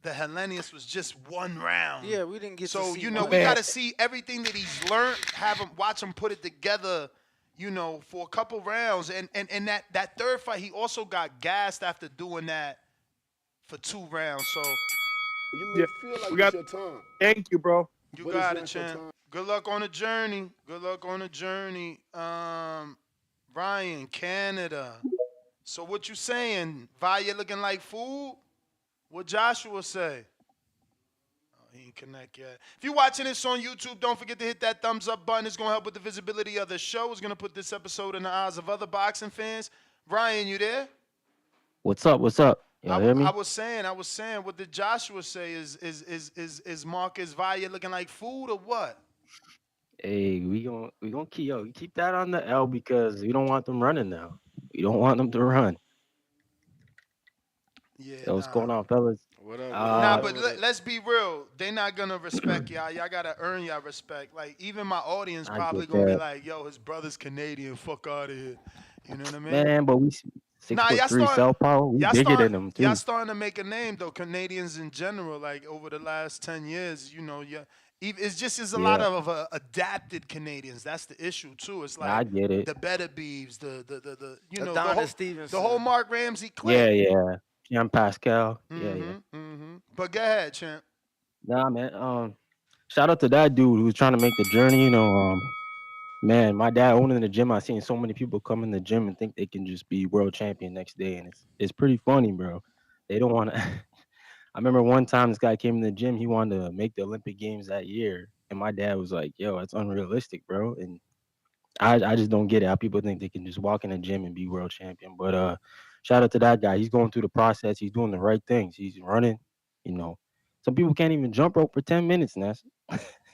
Hellenius was just 1 round. Yeah, we didn't get to so see you know much. we got to see everything that he's learned. Watch him put it together. You know, for a couple rounds, and that third fight, he also got gassed after doing that for 2 rounds. So You may feel like we it's got- your time. Thank you, bro. you But got it, it's not your champ. time. Good luck on the journey. Good luck on the journey. Ryan, Canada. So what you saying? Vaya looking like food? What Joshua say? He ain't connect yet. If you're watching this on YouTube, don't forget to hit that thumbs up button. It's going to help with the visibility of the show. It's going to put this episode in the eyes of other boxing fans. Ryan, you there? What's up? What's up? Y'all hear me? I was saying, what did Joshua say? Is Marcus Valle looking like food or what? Hey, we gonna keep that on the L because we don't want them running now. We don't want them to run. Yeah. What's going on, fellas? What up? But let's be real. They not gonna respect y'all. Y'all gotta earn y'all respect. Like even my audience I probably get gonna be that. like, "Yo, his brother's Canadian. Fuck out of here." You know what I mean? Man, but we 6'3" y'all southpaw. We bigger than them too. Y'all starting to make a name though. Canadians in general, like over the last 10 years, you know, it's a lot of adapted Canadians. That's the issue too. It's like I get it. the better beeves, the you know, Adonis the Stevenson. whole Mark Ramsey clique. Yeah. Jean Pascal. Yeah. But go ahead, champ. Nah, man. Shout out to that dude who's trying to make the journey. You know, man, my dad owning the gym. I've seen so many people come in the gym and think they can just be world champion next day, and it's pretty funny, bro. They don't want to. I remember one time this guy came in the gym. He wanted to make the Olympic Games that year, and my dad was like, "Yo, that's unrealistic, bro." And I just don't get it how people think they can just walk in the gym and be world champion. But shout out to that guy. He's going through the process. He's doing the right things. He's running. You know, some people can't even jump rope for 10 minutes, Ness.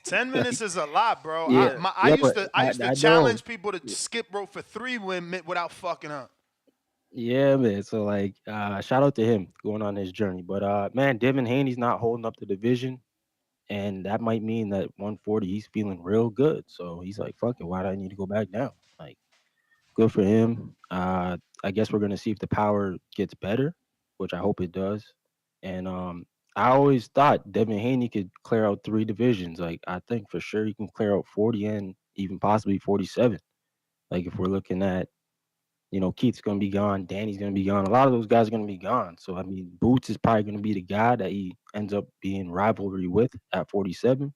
10 minutes is a lot, bro. Yeah. I used to I challenge know. people to skip rope for 3 minutes without fucking up. Yeah, man. So like, shout out to him going on his journey. But man, Devin Haney's not holding up the division, and that might mean that 140 he's feeling real good. So he's like, fuck it, why do I need to go back down? Like, good for him. I guess we're gonna see if the power gets better, which I hope it does. And I always thought Devin Haney could clear out 3 divisions. Like, I think for sure he can clear out 40 and even possibly 47. Like, if we're looking at, you know, Keith's going to be gone, Danny's going to be gone. A lot of those guys are going to be gone. So, I mean, Boots is probably going to be the guy that he ends up being rivalry with at 47.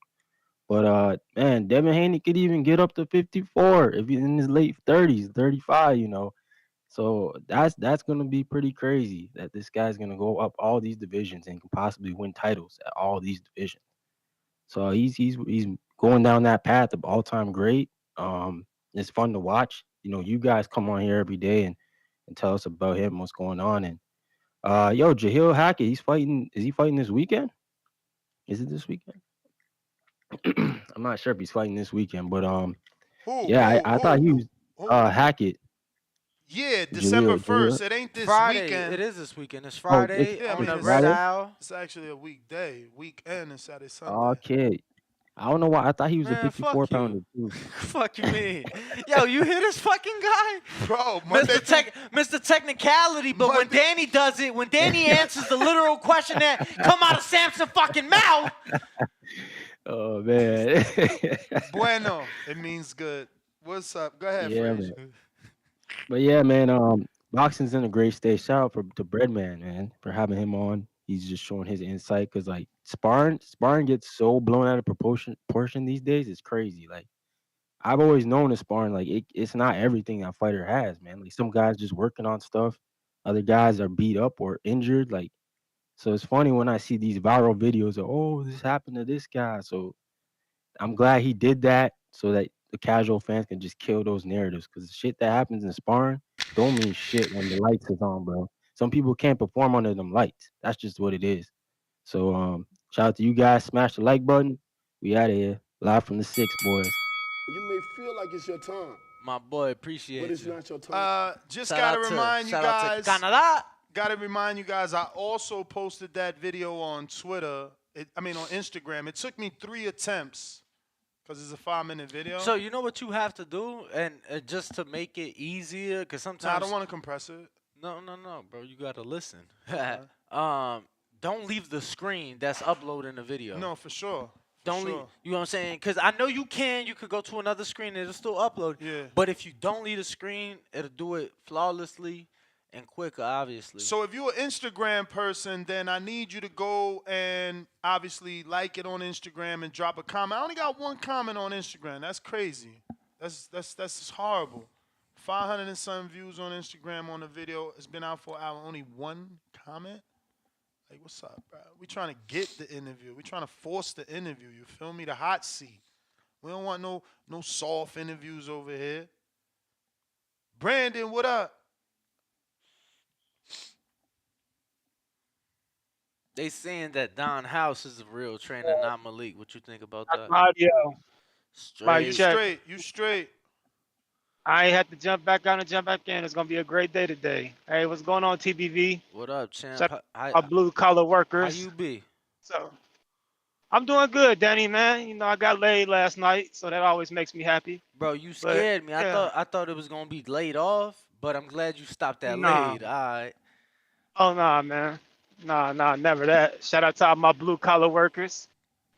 But, man, Devin Haney could even get up to 54 if he's in his late 30s, 35, you know. So that's going to be pretty crazy that this guy's going to go up all these divisions and can possibly win titles at all these divisions. So he's going down that path of all-time great. It's fun to watch. You know, you guys come on here every day and tell us about him, what's going on. And yo, Jahil Hackett, he's fighting. Is he fighting this weekend? Is it this weekend? I'm not sure if he's fighting this weekend, but I thought he was Hackett. Yeah, December 1st. Jaleel. It ain't this Friday. weekend. It is this weekend. It's Friday Yeah, I on mean, the it's Red Friday? Owl. It's actually a weekday. Weekend and Saturday, Sunday. Okay. I don't know why. I thought he was a Man, 54 fuck you. pounder too. Fuck you mean? Yo, you hear this fucking guy? Bro, Mr. Technicality, but when Danny does it, when Danny answers the literal question that come out of Samson's fucking mouth. Oh man. Bueno, it means good. What's up? Go ahead, Yeah, Frazier. man. But yeah, man, boxing's in a great state. Shout out to Breadman, man, for having him on. He's just showing his insight because like sparring gets so blown out of proportion these days. It's crazy. Like I've always known in sparring, like it's not everything that fighter has, man. Like some guys just working on stuff, other guys are beat up or injured. Like so, it's funny when I see these viral videos of this happened to this guy. So I'm glad he did that so that the casual fans can just kill those narratives because the shit that happens in sparring don't mean shit when the lights is on, bro. Some people can't perform under them lights. That's just what it is. So shout out to you guys. Smash the like button. We out of here. Live from the 6, boys. You may feel like it's your time, My boy, appreciate but it's you. not your time. Just Shout gotta out to- remind you shout out to guys. Canada. Gotta remind you guys. I also posted that video on Twitter. On Instagram. It took me 3 attempts Because it's a 5-minute video. So you know what you have to do, and just to make it easier, because sometimes Nah, I don't want to compress it. No, bro. You gotta listen. Okay. Don't leave the screen that's uploading the video. No, for sure. Don't leave. You know what I'm saying? Because I know you can. You could go to another screen and it'll still upload. Yeah. But if you don't leave the screen, it'll do it flawlessly and quicker, obviously. So if you're an Instagram person, then I need you to go and obviously like it on Instagram and drop a comment. I only got 1 comment on Instagram. That's crazy. That's horrible. 500 and some views on Instagram on the video. It's been out for an hour. Only 1 comment. Like, what's up, bro? We trying to get the interview. We trying to force the interview. You feel me? The hot seat. We don't want no soft interviews over here. Brandon, what up? They saying that Don House is a real trainer, not Malik. What you think about that? Audio. Straight. You straight. I ain't had to jump back out and jump back in. It's gonna be a great day today. Hey, what's going on, TBV? What up, champ? Shout out my blue collar workers. How you be? So, I'm doing good, Danny, man. You know, I got laid last night, so that always makes me happy. Bro, you scared me. Yeah. I thought it was gonna be laid off, but I'm glad you stopped that Nah. laid. All right. Oh, nah, man. Nah, never that. Shout out to all my blue collar workers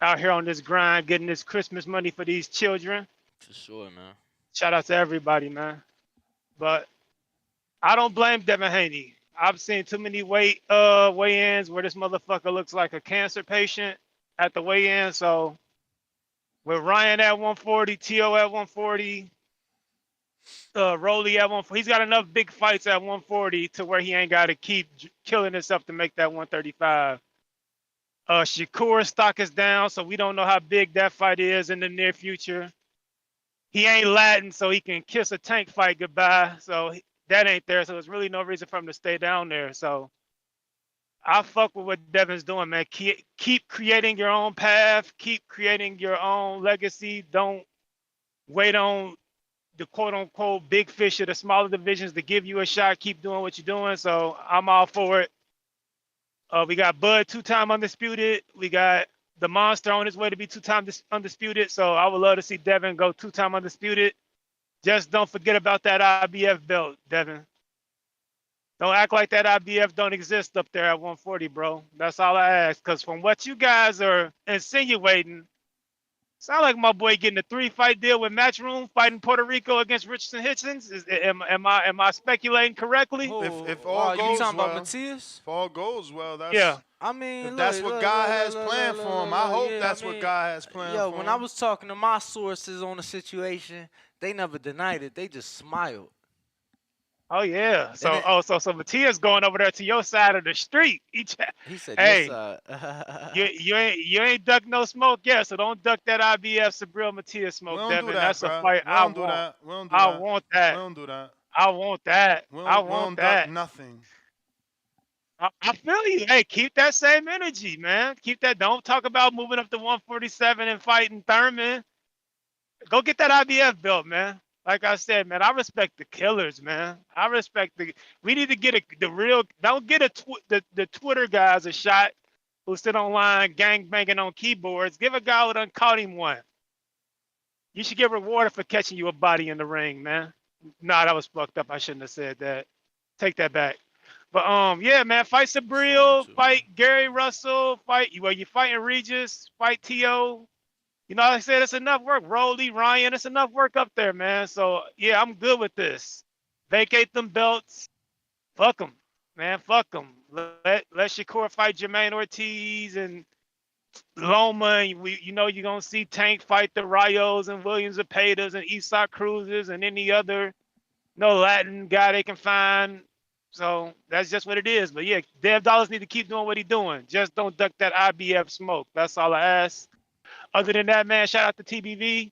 out here on this grind, getting this Christmas money for these children. For sure, man. Shout out to everybody, man. But I don't blame Devin Haney. I've seen too many weigh-ins where this motherfucker looks like a cancer patient at the weigh-in. So with Ryan at 140, T.O. at 140, Rolly at 140, he's got enough big fights at 140 to where he ain't got to keep killing himself to make that 135. Shakur stock is down, so we don't know how big that fight is in the near future. He ain't Latin, so he can kiss a tank fight goodbye. So that ain't there. So there's really no reason for him to stay down there. So I fuck with what Devin's doing, man. Keep creating your own path. Keep creating your own legacy. Don't wait on the quote-unquote big fish of the smaller divisions to give you a shot. Keep doing what you're doing. So I'm all for it. We got Bud 2-time undisputed. We got the Monster on his way to be 2-time undisputed. So I would love to see Devin go 2-time undisputed. Just don't forget about that IBF belt, Devin. Don't act like that IBF don't exist up there at 140, bro. That's all I ask. Because from what you guys are insinuating, sound like my boy getting a 3-fight deal with Matchroom, fighting Puerto Rico against Richardson Hitchens. Am I speculating correctly? If all goes you talking well, about Matias? If all goes well, that's yeah. I mean, if that's what God has planned for him. I hope that's what God has planned for him. When I was talking to my sources on the situation, they never denied it. They just smiled. Oh yeah. So Matias going over there to your side of the street. He said, "Hey, yes, you ain't duck no smoke yet, so don't duck that IBF Subriel Matias smoke, Devin. That's a fight I want. I want that. We don't do that. I want that. I We want don't that. duck nothing. I feel you. Hey, keep that same energy, man. Keep that. Don't talk about moving up to 147 and fighting Thurman. Go get that IBF belt, man. Like I said, man, I respect the killers, man. I respect we need to get the real. Don't get the Twitter guys a shot who sit online gang banging on keyboards. Give a guy who done caught him one. You should get rewarded for catching you a body in the ring, man. Nah, that was fucked up. I shouldn't have said that. Take that back. But yeah, man, fight Subriel, fight Gary Russell, you fighting Regis, fight T.O. You know, like I said, it's enough work. Rolly, Ryan, it's enough work up there, man. So yeah, I'm good with this. Vacate them belts. Fuck them, man. Fuck them. Let Shakur fight Jermaine Ortiz and Loma. And you're gonna see Tank fight the Rayos and Williams Zepedas and Isak Cruzes and any other Latin guy they can find. So that's just what it is. But yeah, Dev Dollars need to keep doing what he's doing. Just don't duck that IBF smoke. That's all I ask. Other than that, man, shout out to TBV.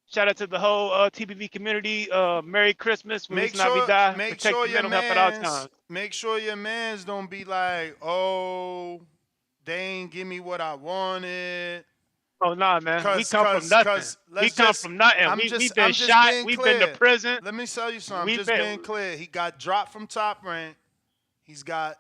Shout out to the whole TBV community. Merry Christmas. Make Protect sure your mental health at all times. Make sure your mans don't be like, oh, they ain't give me what I wanted. Oh, nah, man. We come from nothing. We come from nothing. We've been shot. We've been to prison. Let me tell you something. I'm just being clear. He got dropped from Top Rank. He's got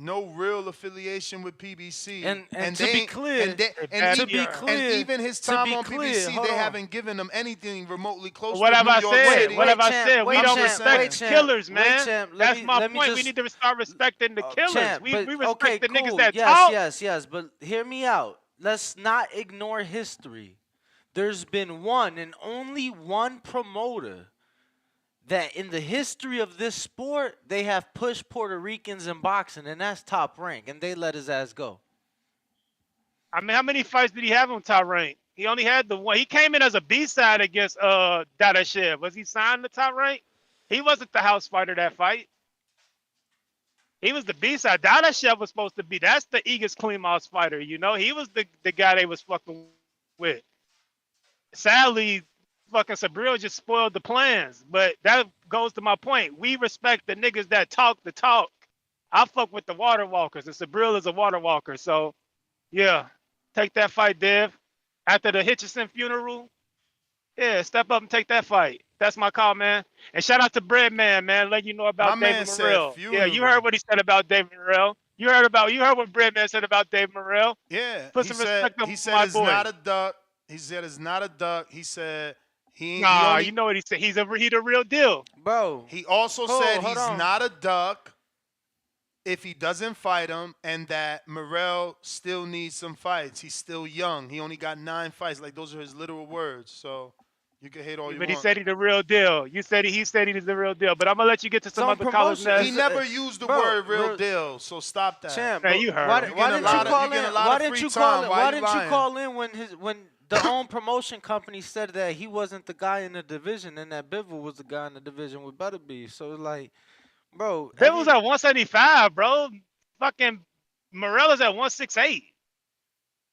No real affiliation with PBC. And to be clear, and even his time on PBC, they on. haven't given him anything remotely close What to have New I York said? City. What have I said? We don't respect killers, man. Wait, champ. That's my point. We need to start respecting the killers. We respect the niggas that talk. Yes. But hear me out. Let's not ignore history. There's been one and only one promoter that in the history of this sport, they have pushed Puerto Ricans in boxing, and that's Top Rank, and they let his ass go. I mean, how many fights did he have on Top Rank? He only had the one. He came in as a B-side against Dadashev. Was he signed to Top Rank? He wasn't the house fighter that fight. He was the B-side. Dadashev was supposed to be. That's the Igor Klimov's fighter, you know? He was the guy they was fucking with. Sadly, fucking Subriel just spoiled the plans. But that goes to my point. We respect the niggas that talk the talk. I fuck with the water walkers, and Subriel is a water walker. So, yeah, take that fight, Dev. After the Hitchison funeral, yeah, step up and take that fight. That's my call, man. And shout out to Breadman, man, letting you know about David Morrell. Yeah, you heard what he said about David Morrell. You heard what Breadman said about David Morrell. Yeah, Put some respect on he said my it's boy. not a duck. He said it's not a duck. He said he. Nah, you know what he said. He the real deal, bro. He also said he's not a duck if he doesn't fight him, and that Morrell still needs some fights. He's still young. He only got 9 fights. Like, those are his literal words. So you can hate all you want. But he said he's the real deal. You said he said he's the real deal. But I'm gonna let you get to some other callers now. He never used the word real deal, so stop that. Champ, man, you heard. Why didn't you call in when the own promotion company said that he wasn't the guy in the division and that Bivol was the guy in the division with Better Be? So it's like, bro, Bivol's at 175, bro. Fucking Morella's at 168.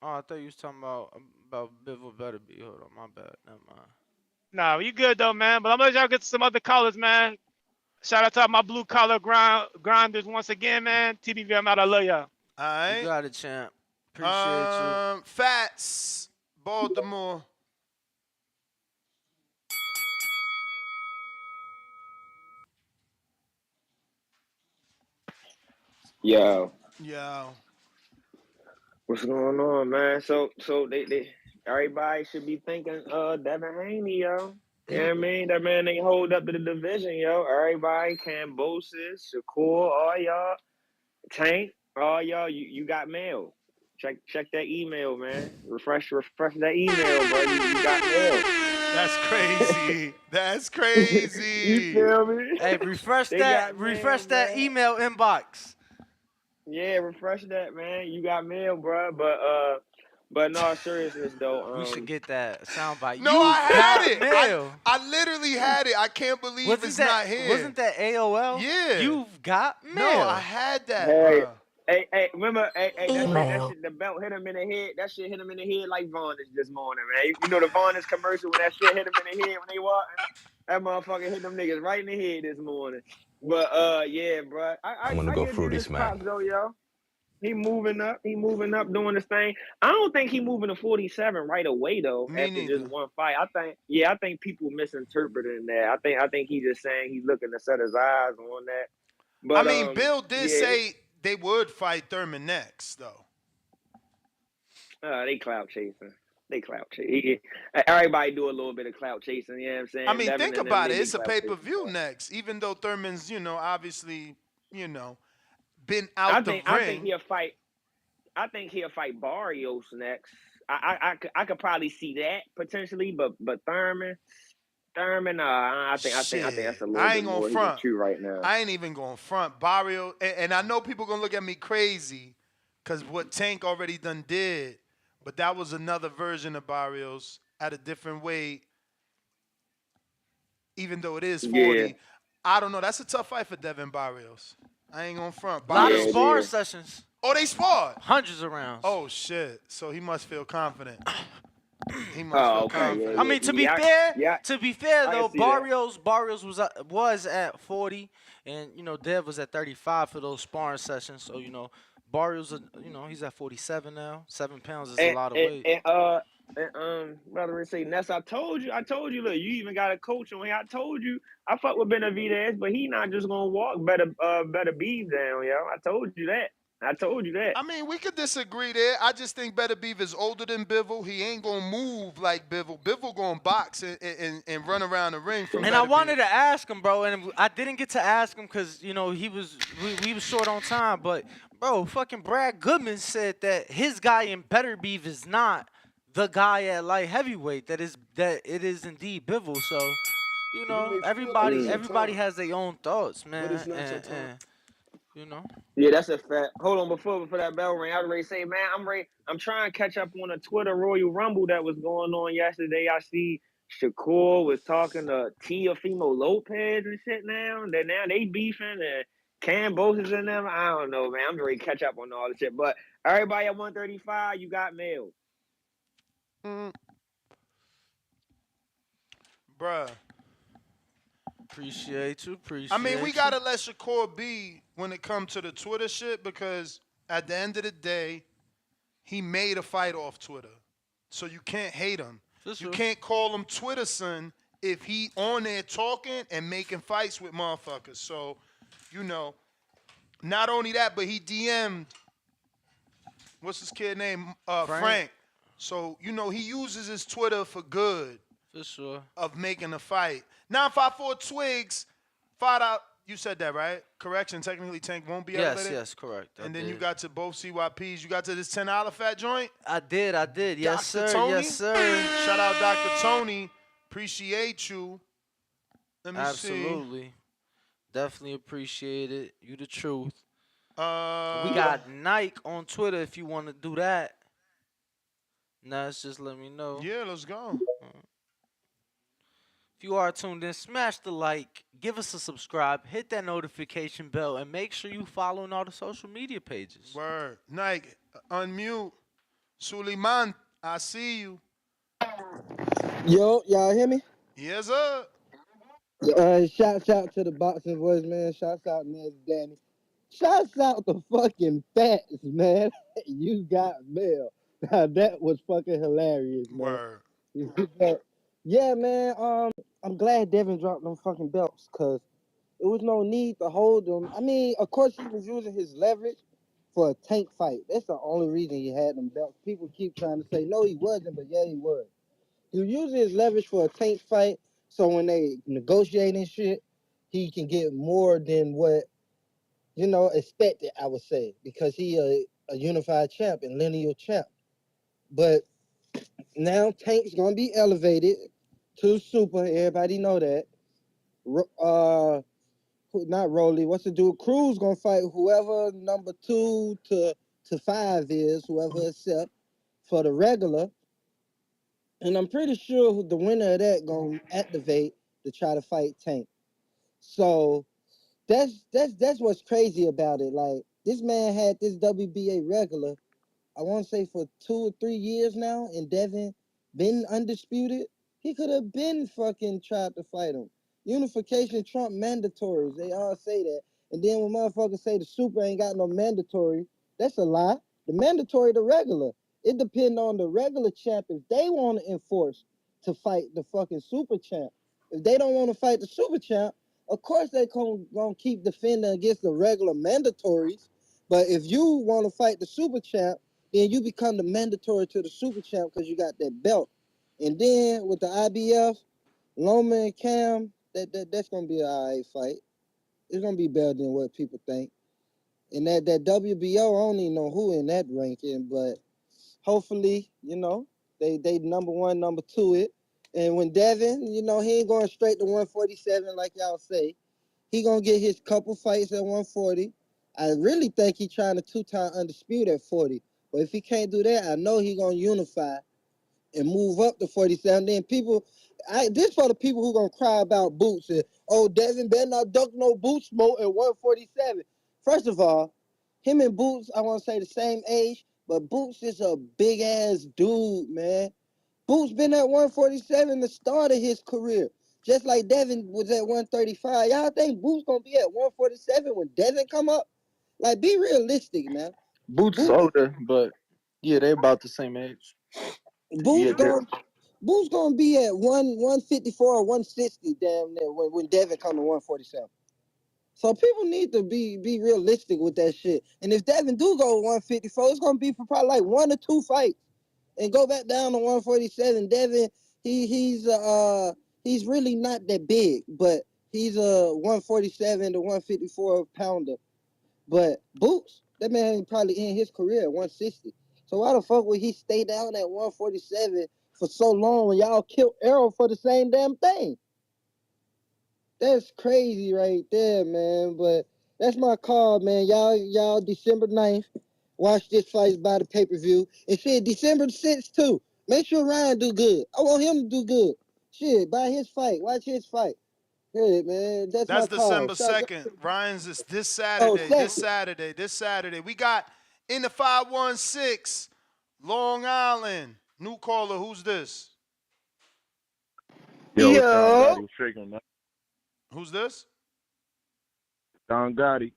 Oh, I thought you was talking about Bivol Better Be. Hold on, my bad. Never mind. Nah, you good though, man. But I'm gonna let y'all get to some other callers, man. Shout out to all my blue collar grinders once again, man. TBV, I'm out. I love y'all. All right. You got it, champ. Appreciate you. Fats, Baltimore. Yo. What's going on, man? So they everybody should be thinking Devin Haney, yo. You know what I mean? That man ain't hold up to the division, yo. Everybody, Cambosis, Shakur, all y'all, Tank, all y'all, you got mail. Check that email, man. Refresh that email, bro. You got mail. That's crazy. That's crazy. You feel me? Hey, refresh that email inbox. Yeah, refresh that, man. You got mail, bro. But no, seriousness though. We should get that soundbite. No, I had it. I literally had it. I can't believe it's not here. Wasn't that AOL? Yeah. You've got mail. No, I had that. Hey, hey, remember, that shit, the belt hit him in the head. That shit hit him in the head like Varnish this morning, man. You know the Varnish commercial when that shit hit him in the head when they walking? That motherfucker hit them niggas right in the head this morning. But yeah, bro. I want to go fruity smack. Though, yo. He moving up, doing this thing. I don't think he moving to 47 right away though. After just one fight, I think people misinterpreting that. I think he just saying he's looking to set his eyes on that. But I mean, Bill did say they would fight Thurman next, though. They clout chasing. Everybody do a little bit of clout chasing. You know what I'm saying? I mean, think about it. It's a pay-per-view next, even though Thurman's, obviously, been out the ring. I think he'll fight Barrios next. I could probably see that potentially, but Thurman, I think that's a little bit more front. True right now. I ain't even going front. Barrios, and I know people gonna look at me crazy because what Tank already done did, but that was another version of Barrios at a different weight. Even though it is 40, yeah. I don't know. That's a tough fight for Devin Barrios. I ain't gonna front. A lot of spar sessions. Oh, they sparred? Hundreds of rounds. Oh, shit. So he must feel confident. He must feel confident. Yeah. I mean, to be fair though, Barrios was at 40, and Dev was at 35 for those sparring sessions. So Barrios, he's at 47 now. 7 pounds is a lot of weight. Brother say, Ness, I told you, look, you even got a coach on here. I told you, I fuck with Benavidez, but he not just gonna walk better bees down, yo. I told you that. I told you that. I mean, we could disagree there. I just think Benavidez is older than Bivol. He ain't gonna move like Bivol. Bivol gonna box and run around the ring from And I Benavidez. wanted to ask him, bro, and I didn't get to ask him because we was short on time. But bro, fucking Brad Goodman said that his guy in Benavidez is not the guy at light heavyweight. That it is indeed Bivol. So everybody has their own thoughts, man. And Yeah, that's a fact. Hold on, before that bell ring, I was ready to say, man, I'm trying to catch up on the Twitter Royal Rumble that was going on yesterday. I see Shakur was talking to Teofimo Lopez and shit now. That now they beefing and Cam Bose's in them. I don't know, man. I'm ready to catch up on all the shit. But everybody at 135, you got mail. Bruh. Appreciate you. I mean, we gotta let Shakur be when it comes to the Twitter shit because at the end of the day, he made a fight off Twitter. So you can't hate him. You can't call him Twitter son if he on there talking and making fights with motherfuckers. So, not only that, but he DM'd, what's his kid name? Frank. So, he uses his Twitter for good. For sure. Of making a fight. 954 Twigs, fought out. You said that, right? Correction, technically Tank won't be elevated? Yes, correct. And then you got to both CYPs. You got to this $10 fat joint? I did. Yes, Dr. sir. Tony? Yes, sir. Shout out Dr. Tony. Appreciate you. Let me Absolutely. Definitely appreciate it. You the truth. We We got Nike on Twitter if you want to do that. Nah, just let me know. Yeah, let's go. If you are tuned in, smash the like, give us a subscribe, hit that notification bell, and make sure you following all the social media pages. Word. Nike, unmute. Suleiman, I see you. Yo, y'all hear me? Yes, sir. Shouts out to the boxing voice, man. Shouts out Nez Danny. Shouts out to fucking Fats, man. You got mail. Now, that was fucking hilarious, man. Word. Yeah, man. I'm glad Devin dropped them fucking belts because there was no need to hold them. I mean, of course he was using his leverage for a Tank fight. That's the only reason he had them belts. People keep trying to say no, he wasn't, but yeah, he was. He was using his leverage for a Tank fight, so when they negotiate and shit, he can get more than what expected. I would say because he a unified champ and lineal champ, but now Tank's gonna be elevated to super. Everybody know that. Not Rolly. What's the dude? Cruz gonna fight whoever number 2 to 5 is, whoever accept for the regular. And I'm pretty sure the winner of that gonna activate to try to fight Tank. So that's what's crazy about it. Like this man had this WBA regular, I want to say for 2 or 3 years now, and Devin been undisputed. He could have been fucking tried to fight him. Unification trump mandatories. They all say that. And then when motherfuckers say the super ain't got no mandatory, that's a lie. The mandatory, the regular. It depends on the regular champ if they want to enforce to fight the fucking super champ. If they don't want to fight the super champ, of course they gonna keep defending against the regular mandatories. But if you want to fight the super champ, then you become the mandatory to the super champ because you got that belt. And then with the IBF, Loma and Cam, that's gonna be an alright fight. It's gonna be better than what people think. And that WBO, I don't even know who in that ranking, but hopefully, they number 1, number 2 it. And when Devin, he ain't going straight to 147 like y'all say. He gonna get his couple fights at 140. I really think he trying to 2-time undisputed at 40. But if he can't do that, I know he gonna unify and move up to 47. Then this for the people who gonna cry about Boots and Devin better not duck no Boots smoke at 147. First of all, him and Boots, I want to say the same age, but Boots is a big ass dude, man. Boots been at 147 the start of his career. Just like Devin was at 135. Y'all think Boots gonna be at 147 when Devin come up? Like, be realistic, man. Boots is older, but yeah, they about the same age. Boots gonna be at 154 or 160 damn near when Devin come to 147. So people need to be realistic with that shit. And if Devin do go 154, it's gonna be for probably like 1 or 2 fights, and go back down to 147. Devin, he's really not that big, but he's a 147 to 154 pounder. But Boots, that man probably end his career at 160. So why the fuck would he stay down at 147 for so long when y'all killed Errol for the same damn thing? That's crazy right there, man. But that's my call, man. Y'all December 9th, watch this fight by the pay-per-view. And shit, December 6th too. Make sure Ryan do good. I want him to do good. Shit, buy his fight. Watch his fight. Yeah, man. That's my That's call. December 2nd. Ryan's is this Oh, Saturday. second. This Saturday. We got in the 516, Long Island. New caller, who's this? Yo, it's Don Gotti. What's shaking, man? Who's this? Don Gotti.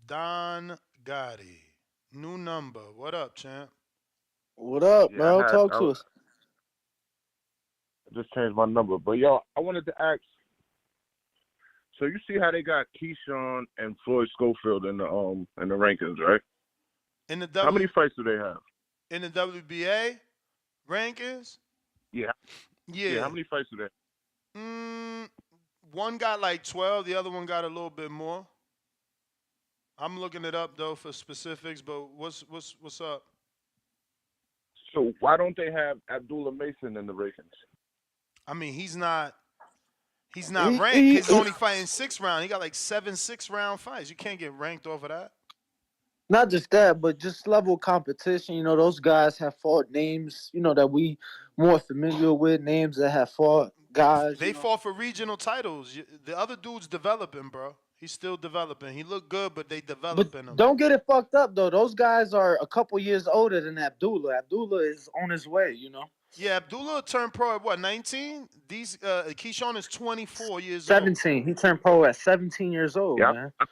Don Gotti. New number. What up, champ? What up, bro? Talk to us. I just changed my number. But, yo, I wanted to ask, so you see how they got Keyshawn and Floyd Schofield in the rankings, right? In the how many fights do they have? In the WBA rankings? Yeah. Yeah. How many fights do they have? One got like 12. The other one got a little bit more. I'm looking it up though for specifics. But what's up? So why don't they have Abdullah Mason in the rankings? I mean, he's not ranked. He's only fighting 6 rounds. He got like 7 6-round fights. You can't get ranked off of that. Not just that, but just level of competition. You know, those guys have fought names, you know, that we more familiar with, names that have fought guys. They fought for regional titles. The other dude's developing, bro. He's still developing. He looked good, but they developing him. Don't get it fucked up, though. Those guys are a couple years older than Abdullah. Abdullah is on his way, you know. Yeah, Abdullah turned pro at what, 19? Keyshawn is 24 years 17. He turned pro at 17 years old, man. I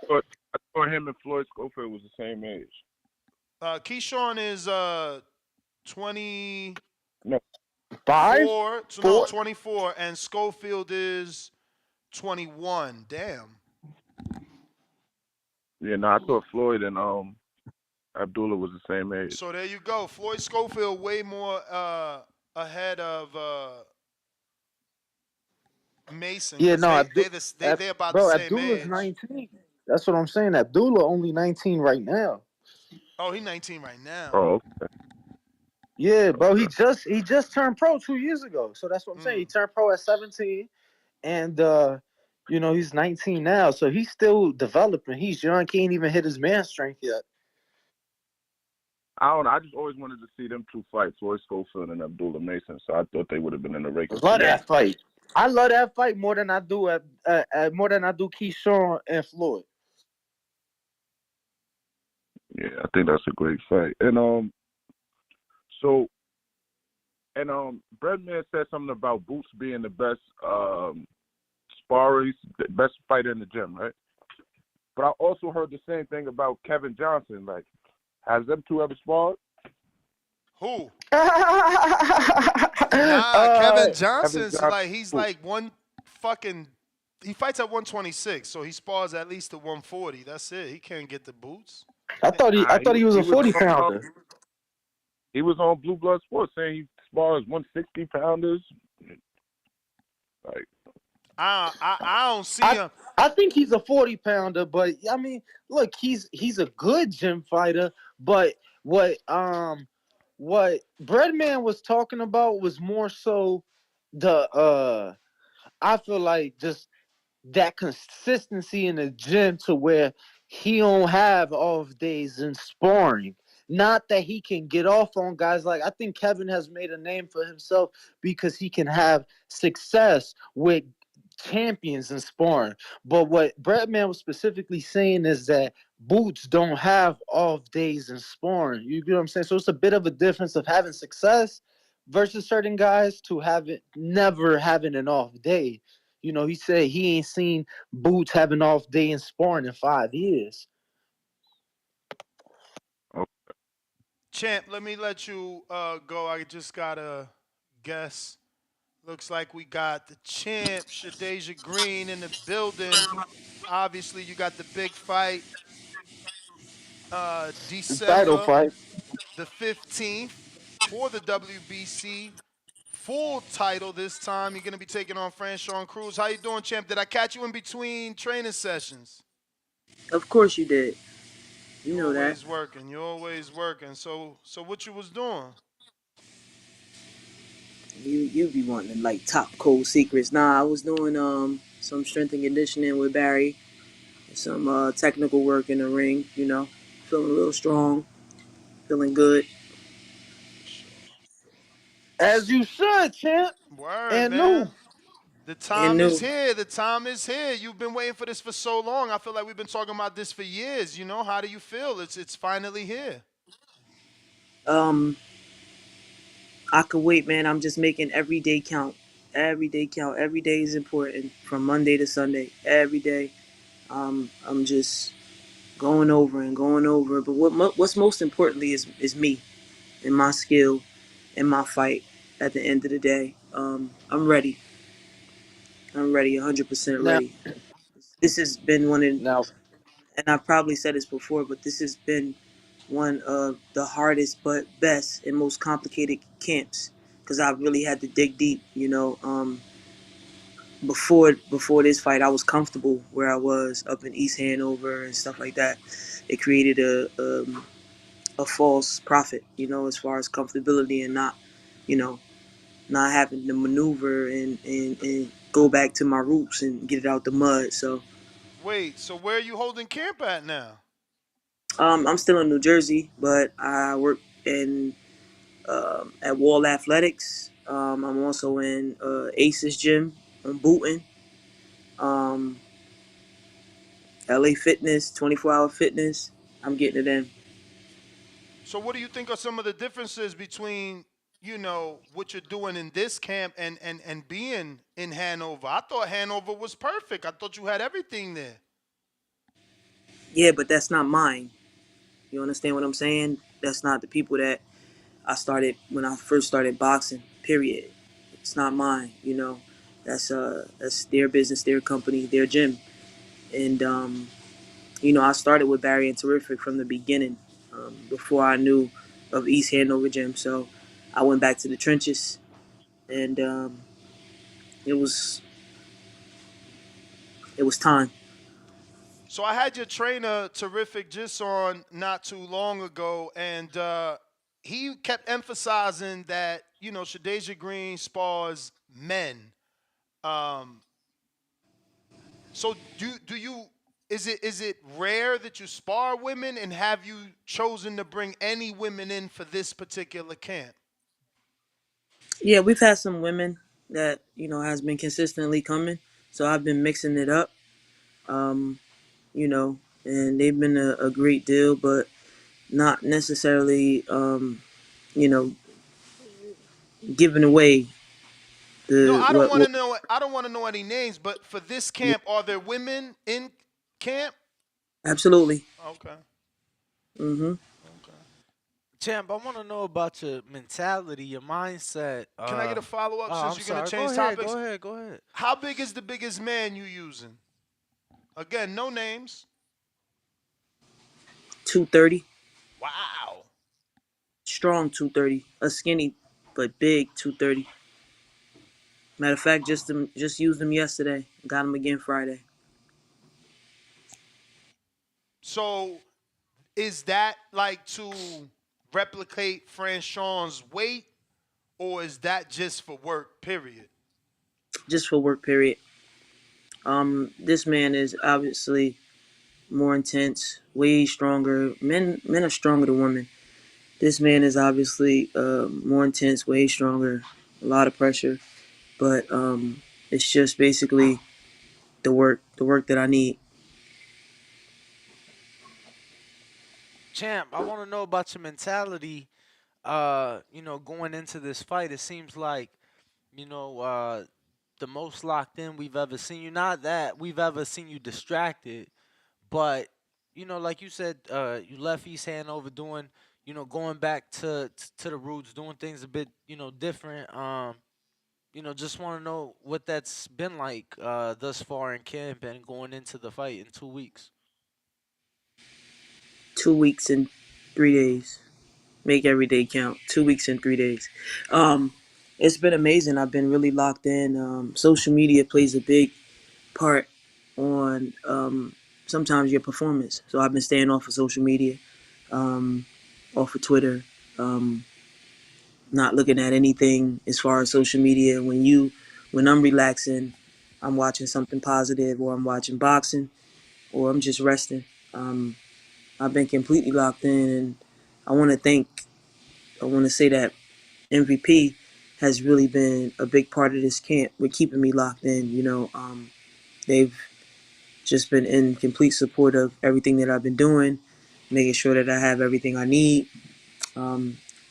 thought him and Floyd Schofield was the same age. Keyshawn is 24. No. 24, and Schofield is 21. Damn. Yeah, no, I thought Floyd and Abdullah was the same age. So there you go. Floyd Schofield way more ahead of Mason. Yeah, no, they're about the same Abdullah's age. 19. That's what I'm saying. Abdullah only 19 right now. Oh, he's 19 right now. Oh, okay. Yeah, bro. He just turned pro 2 years ago. So that's what I'm saying. He turned pro at 17, and you know, he's 19 now. So he's still developing. He's young. Can't even hit his man strength yet. I don't know. I just always wanted to see them two fight, Floyd Schofield and Abdullah Mason. So I thought they would have been in the rankings. Love that fight. I love that fight more than I do Keyshawn and Floyd. Yeah, I think that's a great fight. And Breadman said something about Boots being the best sparring, the best fighter in the gym, right? But I also heard the same thing about Kevin Johnson. Like, has them two ever sparred? Who? Kevin Johnson's like he's like one fucking. He fights at 126, so he spars at least to 140. That's it. He can't get the boots. I thought he was a 40-pounder. He was on Blue Blood Sports saying he spars 160-pounders. Like, I don't see him. I think he's a 40-pounder, but I mean, look, he's a good gym fighter. But what Breadman was talking about was more so the I feel like just that consistency in the gym to where he don't have off days in sparring. Not that he can get off on guys. Like, I think Kevin has made a name for himself because he can have success with champions in sparring. But what Breadman was specifically saying is that Boots don't have off days in sparring. You get what I'm saying? So it's a bit of a difference of having success versus certain guys to never having an off day. You know, he said he ain't seen Boots have an off day in sparring in 5 years. Champ, let me let you go. I just gotta guess. Looks like we got the champ, Shadja Green, in the building. Obviously, you got the big fight, The title December fight. the 15th for the WBC full title this time. You're going to be taking on Franchon Cruz. How you doing, champ? Did I catch you in between training sessions? Of course you did. You You know that. always working. You always working. So what you was doing? You be wanting like top cold secrets. Nah, I was doing some strength and conditioning with Barry, some technical work in the ring. You know, feeling a little strong, feeling good. As you should, champ. Word, And new. man. The And time is new. here. The time is here. You've been waiting for this for so long. I feel like we've been talking about this for years. You know, how do you feel? It's finally here. Um, I could wait, man. I'm just making every day count. Every day count. Every day is important from Monday to Sunday. Every day. I'm just going over and going over. But what's most importantly is me and my skill and my fight. At the end of the day, I'm ready. I'm ready, 100% Now, ready. This has been one of, now, and I probably said this before, but this has been one of the hardest but best and most complicated camps because I really had to dig deep. You know, before this fight, I was comfortable where I was up in East Hanover and stuff like that. It created a false prophet, you know, as far as comfortability and not, you know, not having to maneuver and go back to my roots and get it out the mud. So Wait, so where are you holding camp at now? I'm still in New Jersey, but I work in at Wall Athletics. I'm also in Aces Gym on Booton. Um, LA Fitness, 24-hour fitness. I'm getting it in. So what do you think are some of the differences between, you know, what you're doing in this camp and being in Hanover? I thought Hanover was perfect. I thought you had everything there. Yeah, but that's not mine. You understand what I'm saying? That's not the people that I started when I first started boxing. Period. It's not mine. You know, that's their business, their company, their gym, and you know, I started with Barry and Terrific from the beginning, before I knew of East Hanover Gym. So I went back to the trenches, and it was it was time. So I had your trainer, Terrific, just on not too long ago, and he kept emphasizing that, you know, Shadja Green spars men. Um, so do you is it rare that you spar women, and have you chosen to bring any women in for this particular camp? Yeah, we've had some women that you know has been consistently coming, so I've been mixing it up. Um, you know, and they've been a great deal, but not necessarily, you know, giving away No, the I don't want what to know. I don't want to know any names, but for this camp, are there women in camp? absolutely. Okay. Mm-hmm. Okay. Champ, I want to know about your mentality, your mindset. Can I get a follow up Oh, since I'm you're gonna sorry. Go change ahead. topics? Go ahead. Go ahead. How big is the biggest man you using? Again, no names. 230, Wow. strong 230, a skinny but big 230. Matter of fact, just used them yesterday. Got them again Friday. So is that like to replicate Franchon's weight, or is that just for work? Period. Just for work period. This man is obviously more intense, way stronger. Men are stronger than women. This man is obviously more intense, way stronger, a lot of pressure. But it's just basically the work that I need. Champ, I want to know about your mentality. You know, going into this fight, it seems like, you know, the most locked in we've ever seen you. Not that we've ever seen you distracted, but you know, like you said, you left East Hanover doing, you know, going back to the roots, doing things a bit, you know, different. just want to know what that's been like thus far in camp and going into the fight in 2 weeks. 2 weeks and 3 days. Make every day count. 2 weeks and 3 days. It's been amazing. I've been really locked in. Social media plays a big part on sometimes your performance. So I've been staying off of social media, um, off of Twitter, um, not looking at anything as far as social media. When I'm relaxing, I'm watching something positive, or I'm watching boxing, or I'm just resting. Um, I've been completely locked in, and I want to thank. I want to say that MVP has really been a big part of this camp with keeping me locked in. They've just been in complete support of everything that I've been doing, making sure that I have everything I need.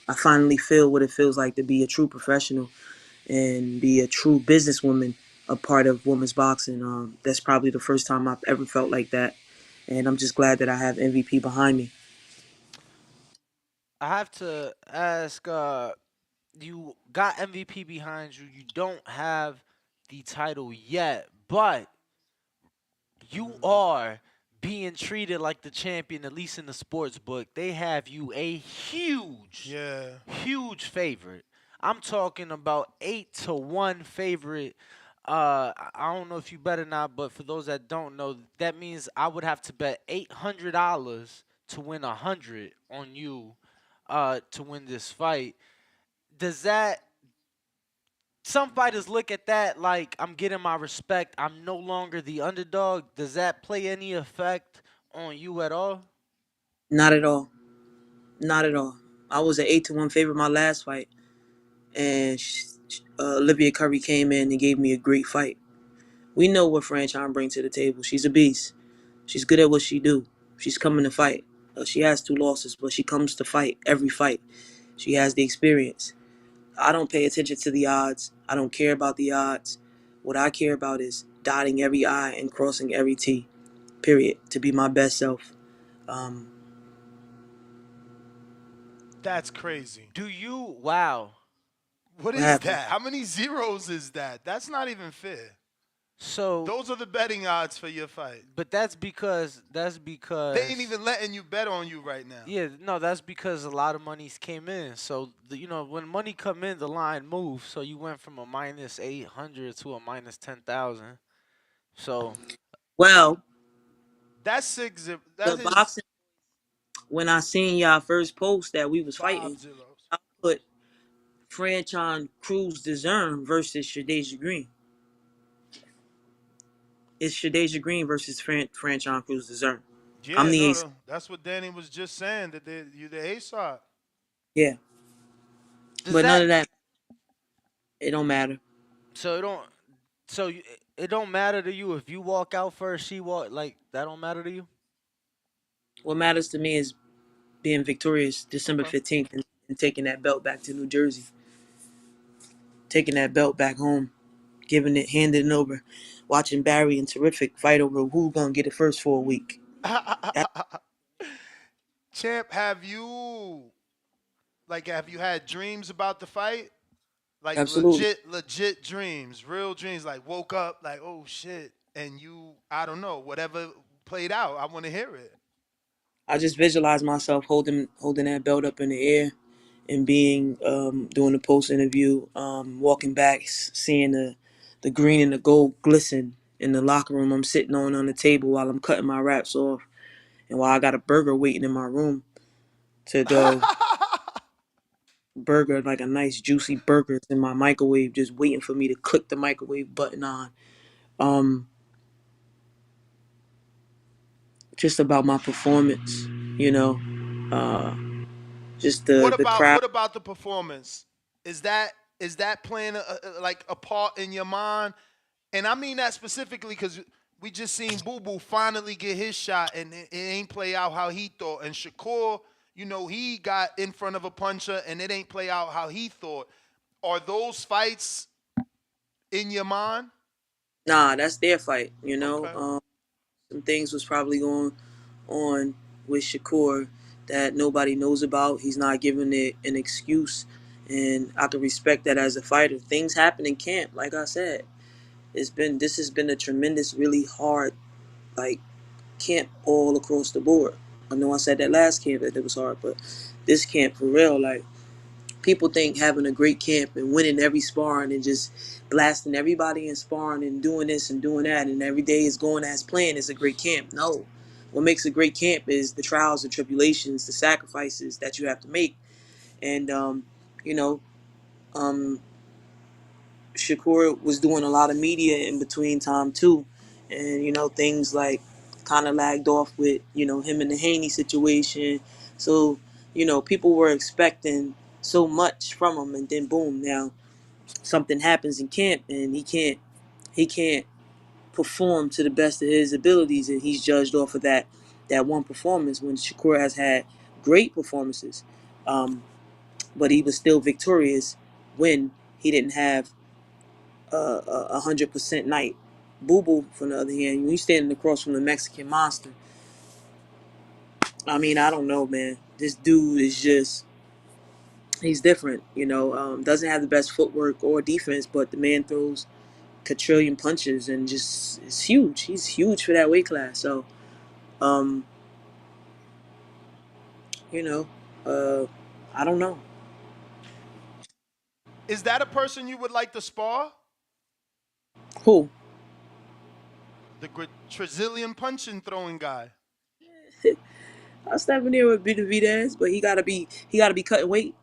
I finally feel what it feels like to be a true professional and be a true businesswoman, a part of women's boxing. That's probably the first time I've ever felt like that, and I'm just glad that I have MVP behind me. I have to ask, you got MVP behind you. You don't have the title yet, but you are being treated like the champion, at least in the sports book. They have you a huge favorite. I'm talking about 8-1 favorite. I don't know if you bet or not, but for those that don't know, that means I would have to bet $800 to win 100 on you, to win this fight. Does that Some fighters look at that like I'm getting my respect. I'm no longer the underdog. Does that play any effect on you at all? Not at all. Not at all. I was an 8-1 favorite my last fight, and Olivia Curry came in and gave me a great fight. We know what Franchon brings to the table. She's a beast. She's good at what she do. She's coming to fight. She has 2 losses, but she comes to fight every fight. She has the experience. I don't pay attention to the odds. I don't care about the odds. What I care about is dotting every I and crossing every T. Period. To be my best self. Um, That's crazy. Wow. What What is happened? that? How many zeros is that? That's not even fair. So those are the betting odds for your fight. But that's because They ain't even letting you bet on you right now. yeah, no, that's because a lot of monies came in. So when money come in, the line moves. So you went from a minus 800 to a minus 10,000. So Well, that's six. the That is boxing. When I seen y'all first post that we was 5 fighting, zeros. I put Franchon Cruz Dezern versus Shadja Green. It's Shadja Green versus Franchon Cruz Dezern. I'm Yeah, the no, ace. that's what Danny was just saying, that you the A-side. Yeah. But none of that. It don't matter. So it don't matter to you if you walk out first, she walk, like that don't matter to you? What matters to me is being victorious December 15th and taking that belt back to New Jersey. Taking that belt back home. Handing it over. Watching Barry and Terrific fight over who's gonna get it first for a week. Champ, have you had dreams about the fight? Like Absolutely. legit dreams, real dreams, like woke up like, oh shit, and I don't know, whatever played out, I want to hear it. I just visualize myself holding that belt up in the air and being doing the post interview, walking back, seeing the green and the gold glisten in the locker room I'm sitting on the table while I'm cutting my wraps off, and while I got a burger waiting in my room to go. Burger, like a nice juicy burger in my microwave, just waiting for me to click the microwave button on. Just about my performance, just the crowd. What about the performance? Is that playing like a part in your mind? And I mean that specifically because we just seen Boo Boo finally get his shot, and it ain't play out how he thought. And Shakur, he got in front of a puncher, and it ain't play out how he thought. Are those fights in your mind? Nah, that's their fight. Okay. Some things was probably going on with Shakur that nobody knows about. He's not giving it an excuse. and I can respect that as a fighter. Things happen in camp, like I said. This has been a tremendous, really hard like camp all across the board. I know I said that last camp that it was hard, but this camp for real, like people think having a great camp and winning every sparring and just blasting everybody in sparring and doing this and doing that and every day is going as planned is a great camp. No. What makes a great camp is the trials and tribulations, the sacrifices that you have to make. And you know, um, Shakur was doing a lot of media in between time too. And, things like kind of lagged off with, him and the Haney situation. So, people were expecting so much from him and then boom, now something happens in camp and he can't perform to the best of his abilities and he's judged off of that one performance when Shakur has had great performances. But he was still victorious when he didn't have 100% night. Boo Boo, from the other hand, when you standing across from the Mexican monster, I mean, I don't know, man. This dude is just, he's different, doesn't have the best footwork or defense, but the man throws quadrillion punches and just is huge. He's huge for that weight class. So, um, you know, uh, I don't know. Is that a person you would like to spar? Who? The Brazilian punching throwing guy. I'll step in there with Benavidez, but he gotta be cutting weight.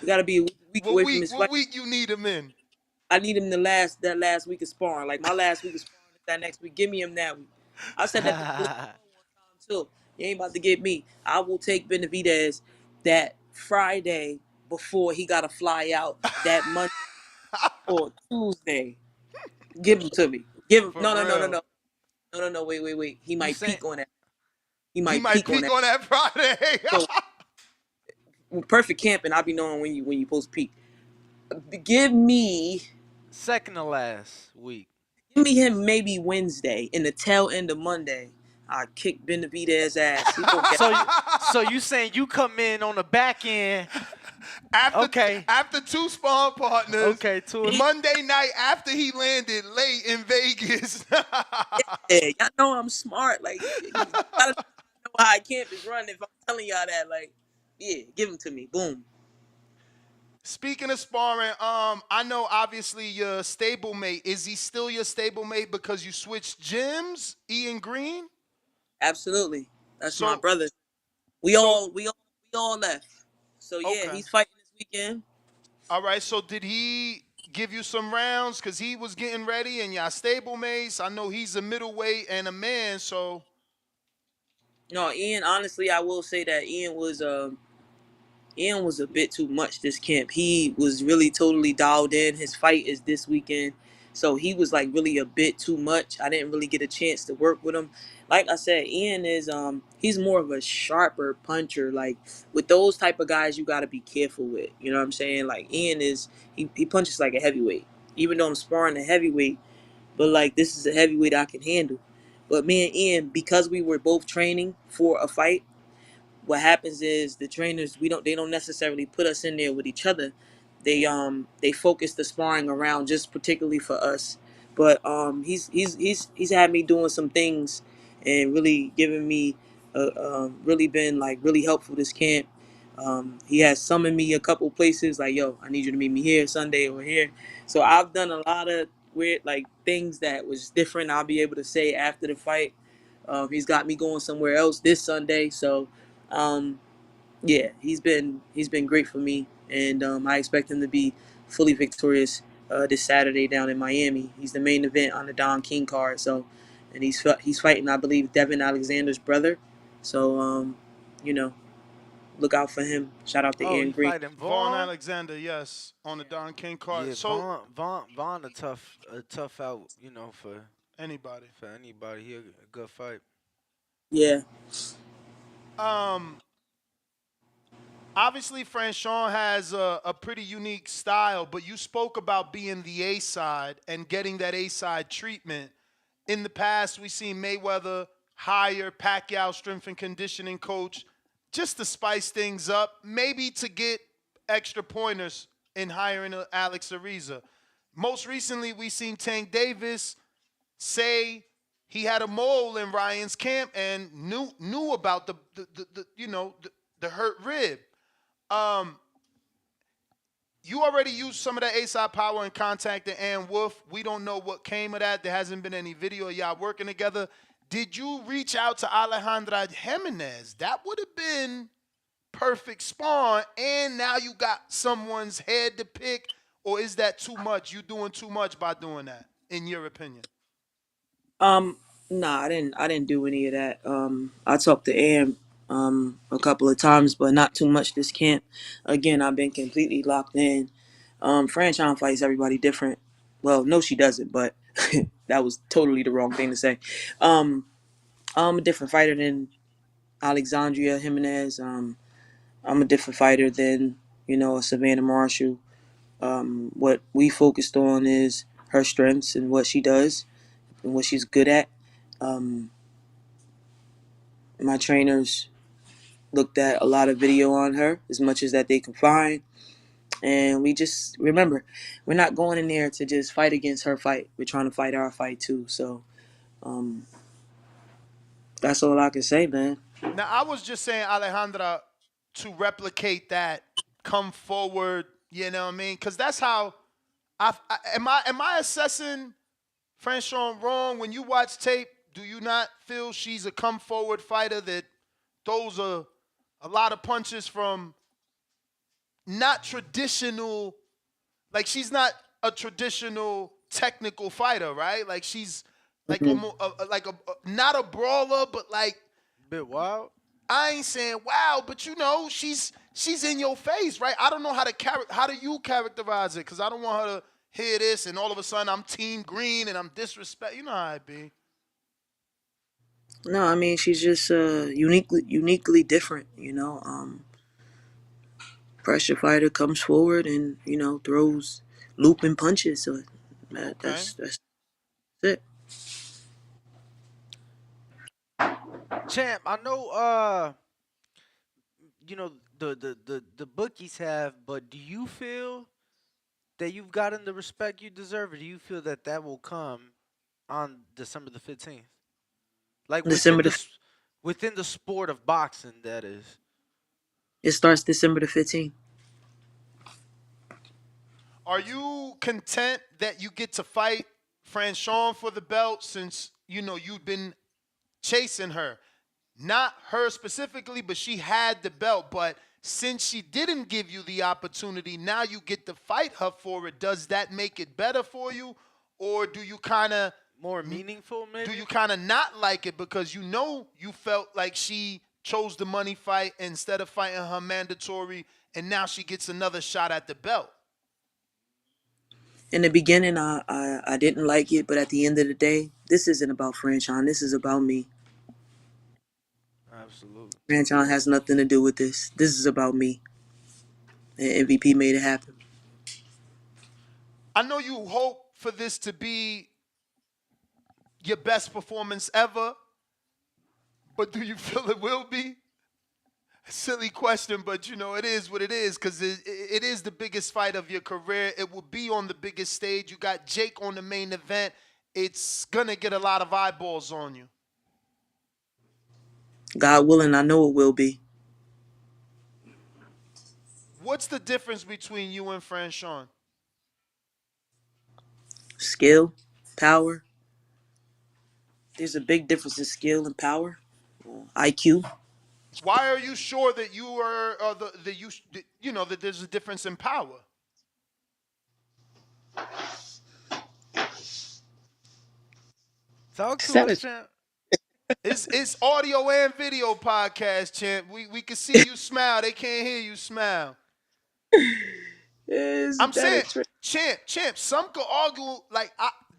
He gotta be a week away from his What fight. week you need him in? I need him that last week of sparring. Like my last week of sparring is that next week. Give me him that week. I said that to one time too. You ain't about to get me. I will take Benavidez that Friday before he gotta fly out that Monday or Tuesday. Give him to me. Give him For no. real. No. Wait. He You might saying peak on that. He might peak on that Friday. So perfect camping, I'll be knowing when you post peak. Give me second to last week? Give me him maybe Wednesday in the tail end of Monday. I kick Benavidez ass. He gonna get So you saying you come in on the back end after two sparring partners. Okay, Monday night after he landed late in Vegas. yeah, y'all know I'm smart. Like you gotta know how camp is run. If I'm telling y'all that, like, yeah, give him to me. Boom. Speaking of sparring, I know obviously your stablemate. Is he still your stablemate because you switched gyms, Ian Green? Absolutely. That's my brother. We all left. So yeah, Okay. he's fighting this weekend. All right. So did he give you some rounds because he was getting ready and y'all stablemates? I know he's a middleweight and a man, so. No, Ian. Honestly, I will say that Ian was a bit too much this camp. He was really totally dialed in. His fight is this weekend. So he was like really a bit too much. I didn't really get a chance to work with him. Like I said, Ian is he's more of a sharper puncher. Like with those type of guys you gotta be careful with. You know what I'm saying? Like Ian is he punches like a heavyweight. Even though I'm sparring a heavyweight, but like this is a heavyweight I can handle. But me and Ian, because we were both training for a fight, what happens is the trainers they don't necessarily put us in there with each other. They focus the sparring around just particularly for us. But he's had me doing some things and really giving me really been like really helpful this camp. He has summoned me a couple places like, yo, I need you to meet me here Sunday or here. So I've done a lot of weird like things that was different. I'll be able to say after the fight. He's got me going somewhere else this Sunday. So um, yeah, he's been great for me, and I expect him to be fully victorious this Saturday down in Miami. He's the main event on the Don King card. So, and he's fighting, I believe, Devin Alexander's brother. So, you know, look out for him. Shout out to Oh, Ian he Green. fighting Vaughn Vaughn? Alexander, yes, on the Don King card. Yeah, So Vaughn a tough out, for anybody. He a good fight. Yeah. Obviously, Franchon has a pretty unique style, but you spoke about being the A side and getting that A side treatment. In the past, we've seen Mayweather hire Pacquiao strength and conditioning coach just to spice things up, maybe to get extra pointers in hiring Alex Ariza. Most recently, we seen Tank Davis say he had a mole in Ryan's camp and knew about the hurt rib. You already used some of that ASAP power and contacted Ann Wolf. We don't know what came of that. There hasn't been any video of y'all working together. Did you reach out to Alejandra Jimenez? That would have been perfect spawn, and now you got someone's head to pick, or is that too much? You doing too much by doing that, in your opinion? Nah, I didn't do any of that. I talked to Am a couple of times, but not too much this camp. Again, I've been completely locked in. Franchon fights everybody different. Well, no, she doesn't, but that was totally the wrong thing to say. I'm a different fighter than Alexandria Jimenez. I'm a different fighter than, a Savannah Marshall. What we focused on is her strengths and what she does and what she's good at. My trainers looked at a lot of video on her, as much as that they can find. And we just remember, we're not going in there to just fight against her fight. We're trying to fight our fight too. So that's all I can say, man. Now, I was just saying, Alejandra, to replicate that, come forward, you know what I mean? Because that's how am I assessing Franchon wrong? When you watch tape, do you not feel she's a come forward fighter that throws a lot of punches from not traditional, like she's not a traditional technical fighter, right? Like she's like not a brawler, but like bit wild. I ain't saying wow, but she's in your face, right? I don't know how do you characterize it? Because I don't want her to hear this and all of a sudden I'm Team Green and I'm disrespect. You know how it be. No, I mean she's just uniquely different, Pressure fighter comes forward and, throws looping punches. So that's it. Champ, I know the bookies have, but do you feel that you've gotten the respect you deserve, or do you feel that will come on December the 15th? Like within the sport of boxing, that is. It starts December the 15th. Are you content that you get to fight Franchon for the belt since, you've been chasing her? Not her specifically, but she had the belt. But since she didn't give you the opportunity, now you get to fight her for it. Does that make it better for you? Or do you kind of... more meaningful, maybe? Do you kind of not like it because you felt like she chose the money fight instead of fighting her mandatory, and now she gets another shot at the belt? In the beginning, I didn't like it, but at the end of the day, this isn't about Franchon. This is about me. Absolutely. Franchon has nothing to do with this. This is about me. And MVP made it happen. I know you hope for this to be your best performance ever, but do you feel it will be? Silly question, but it is what it is, because it is the biggest fight of your career. It will be on the biggest stage. You got Jake on the main event. It's going to get a lot of eyeballs on you. God willing, I know it will be. What's the difference between you and Franchon? Skill, power. There's a big difference in skill and power. IQ. Why are you sure that you are that there's a difference in power? Talk to us, champ. It's audio and video podcast, champ. We can see you smile. They can't hear you smile. I'm saying, champ. Some could argue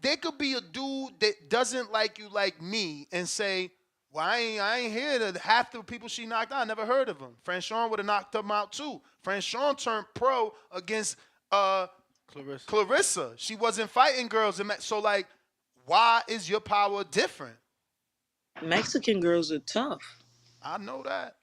there could be a dude that doesn't like you like me and say, well, I ain't hear that half the people she knocked out. I never heard of him. Franchon would have knocked him out too. Franchon turned pro against Clarissa. She wasn't fighting girls. So why is your power different? Mexican girls are tough. I know that.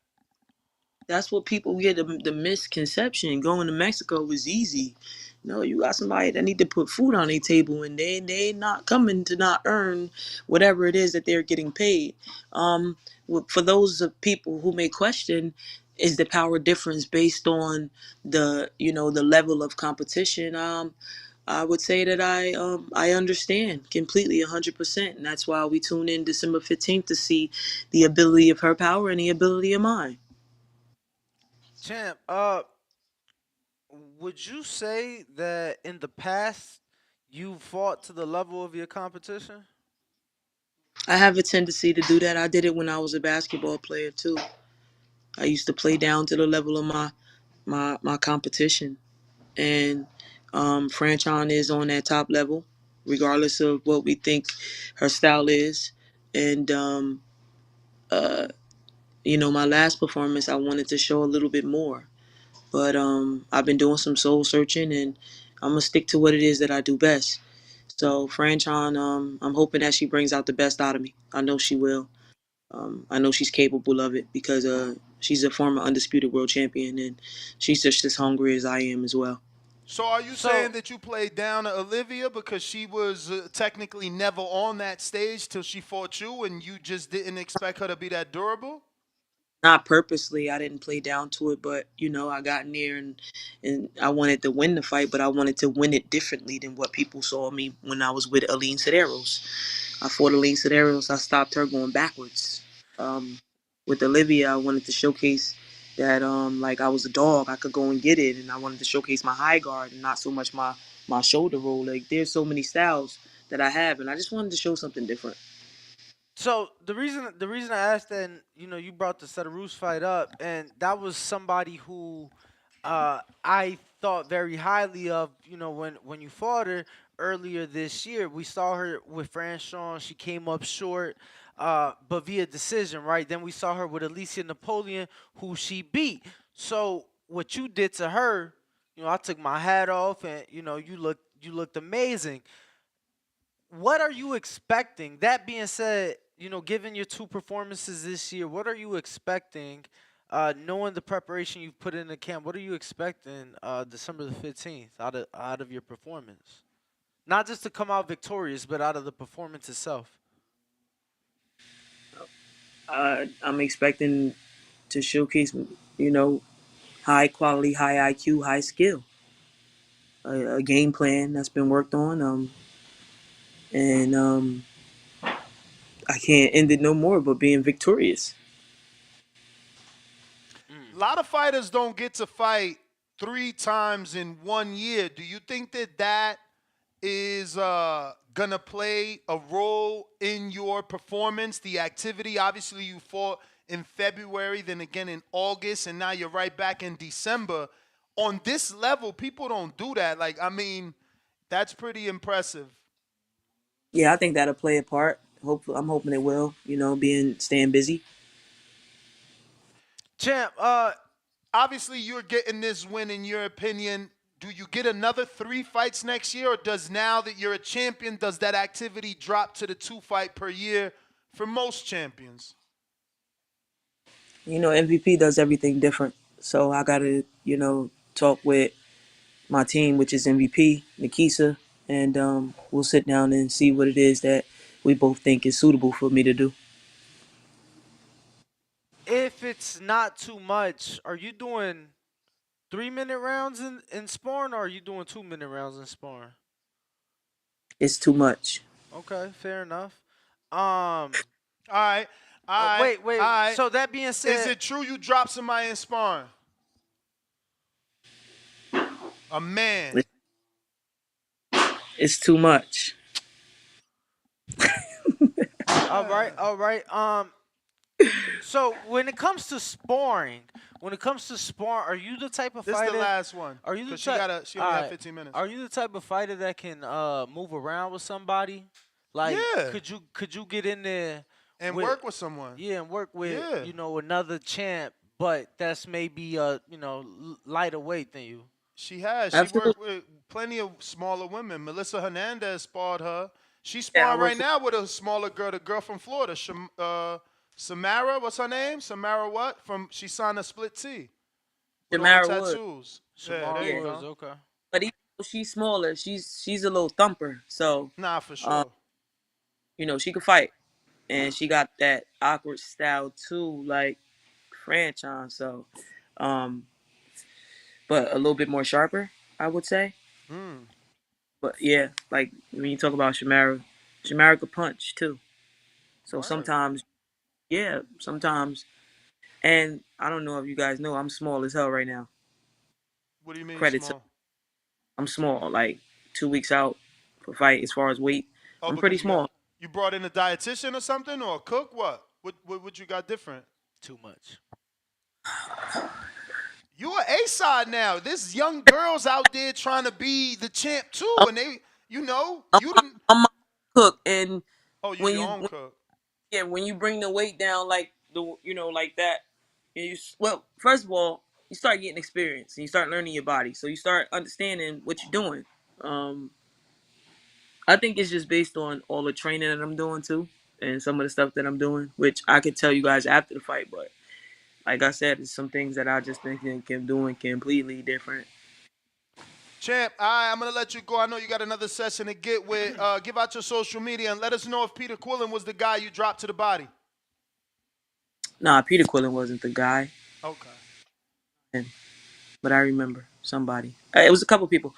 That's what people get the misconception. Going to Mexico was easy. No, you got somebody that need to put food on their table, and they not coming to not earn whatever it is that they're getting paid. For those of people who may question, is the power difference based on the level of competition? I would say that I understand completely 100%, and that's why we tune in December 15th to see the ability of her power and the ability of mine. Champ, would you say that in the past you fought to the level of your competition? I have a tendency to do that. I did it when I was a basketball player too. I used to play down to the level of my competition, and Franchon is on that top level, regardless of what we think her style is. And uh, my last performance, I wanted to show a little bit more, but I've been doing some soul searching, and I'm gonna stick to what it is that I do best. So Franchon, I'm hoping that she brings out the best out of me. I know she will. I know she's capable of it because she's a former undisputed world champion, and she's just as hungry as I am as well. So are you So saying that you played down to Olivia because she was technically never on that stage till she fought you, and you just didn't expect her to be that durable? Not purposely, I didn't play down to it, but I got in there and I wanted to win the fight, but I wanted to win it differently than what people saw me when I was with Aline Sederos. I fought Aline Sederos. I stopped her going backwards. With Olivia, I wanted to showcase that like I was a dog, I could go and get it, and I wanted to showcase my high guard and not so much my shoulder roll. Like there's so many styles that I have, and I just wanted to show something different. So the reason I asked that, and you brought the Setaroos fight up, and that was somebody who I thought very highly of. When you fought her earlier this year, we saw her with Franchon. She came up short, but via decision, right? Then we saw her with Alicia Napoleon, who she beat. So what you did to her, I took my hat off, and you looked amazing. What are you expecting? That being said, given your two performances this year, what are you expecting? Knowing the preparation you've put in the camp, what are you expecting December the 15th out of your performance? Not just to come out victorious, but out of the performance itself. I'm expecting to showcase, high quality, high IQ, high skill. A game plan that's been worked on, and I can't end it no more but being victorious. A lot of fighters don't get to fight 3 times in 1 year. Do you think that is gonna play a role in your performance? The activity, obviously, you fought in February, then again in August, and now you're right back in December. On this level, people don't do that. That's pretty impressive. Yeah, I think that'll play a part. I'm hoping it will. Staying busy. Champ, Obviously, you're getting this win, in your opinion. Do you get another 3 fights next year, or does, now that you're a champion, does that activity drop to the 2 fight per year for most champions? MVP does everything different. So I gotta, talk with my team, which is MVP, Nikisa, and we'll sit down and see what it is that we both think is suitable for me to do. if it's not too much, are you doing 3-minute rounds in sparring, or are you doing 2-minute rounds in sparring? It's too much. Okay, fair enough. All right. Wait. All right. So that being said, Is it true you dropped somebody in sparring? A man. It's too much. All right. So when it comes to sparring, are you the type of This is fighter? the last one. Are you the 'cause type? she only had 15 minutes. Are you the type of fighter that can move around with somebody? Like, Yeah. could you get in there And work with someone. Yeah, and work with Yeah. another champ, but that's maybe lighter weight than you. She has. She Absolutely. worked with plenty of smaller women. Melissa Hernandez sparred her. She's Yeah, I sparring work right now with a smaller girl, the girl from Florida, Samara, what's her name? Samara what? She signed a split T with all the Shamara Wood. tattoos. Yeah, there Shamar you Yeah. Woods, go. okay. But even though she's smaller, she's a little thumper. So, Nah, for um, sure. she could fight, and she got that awkward style too, like franchise. So, um, but a little bit more sharper, I would say. Hmm. But yeah, like when you talk about Shamara could punch too. So Word. sometimes, yeah, sometimes, and I don't know if you guys know, I'm small as hell right now. What do you mean Credits, small? I'm small, like 2 weeks out for fight as far as weight. Oh, I'm pretty because small. you brought in a dietitian or something or a cook? What? What you got different? Too much. You are A side now. There's young girls out there trying to be the champ too, I'm, and they, I'm, you didn't. I'm my cook, and Oh, you when your you own cook. yeah, when you bring the weight down like like that, well, first of all, you start getting experience and you start learning your body, so you start understanding what you're doing. Um, I think it's just based on all the training that I'm doing too, and some of the stuff that I'm doing, which I could tell you guys after the fight. But like I said, it's some things that I just think that I'm doing completely different. Champ, all right, I'm gonna let you go. I know you got another session to get with. Give out your social media and let us know if Peter Quillen was the guy you dropped to the body. Nah, Peter Quillen wasn't the guy, Okay. but I remember somebody. It was a couple people.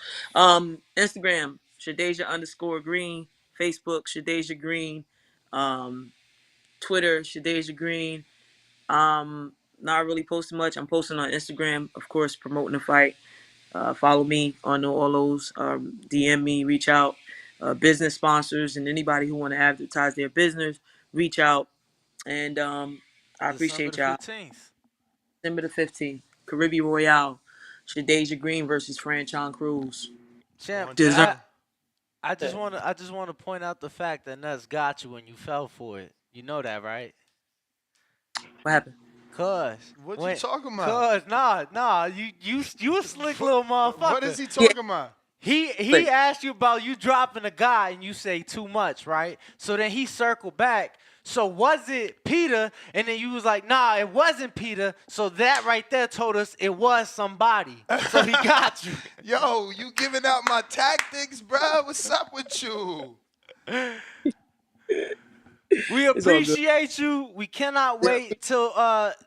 Instagram Shadja_Green, Facebook Shadja Green, um, Twitter Shadja Green. Not really posting much. I'm posting on Instagram, of course, promoting the fight. Follow me on all those. DM me, reach out. Business sponsors and anybody who want to advertise their business, reach out. And I December appreciate the y'all. 15th. December the 15th, Caribbean Royale, Shadja Green versus Franchon Cruz. Champ, Going Deserve. down. I just wanna point out the fact that Nuts got you when you fell for it. You know that, right? What happened? What you talking about? You a slick little What motherfucker. is he talking about? He asked you about you dropping a guy and you say too much, right? So then he circled back. So was it Peter? And then you was like, nah, it wasn't Peter. So that right there told us it was somebody. So he got you. Yo, you giving out my tactics, bro? What's up with you? We It's all good. appreciate you. We cannot wait till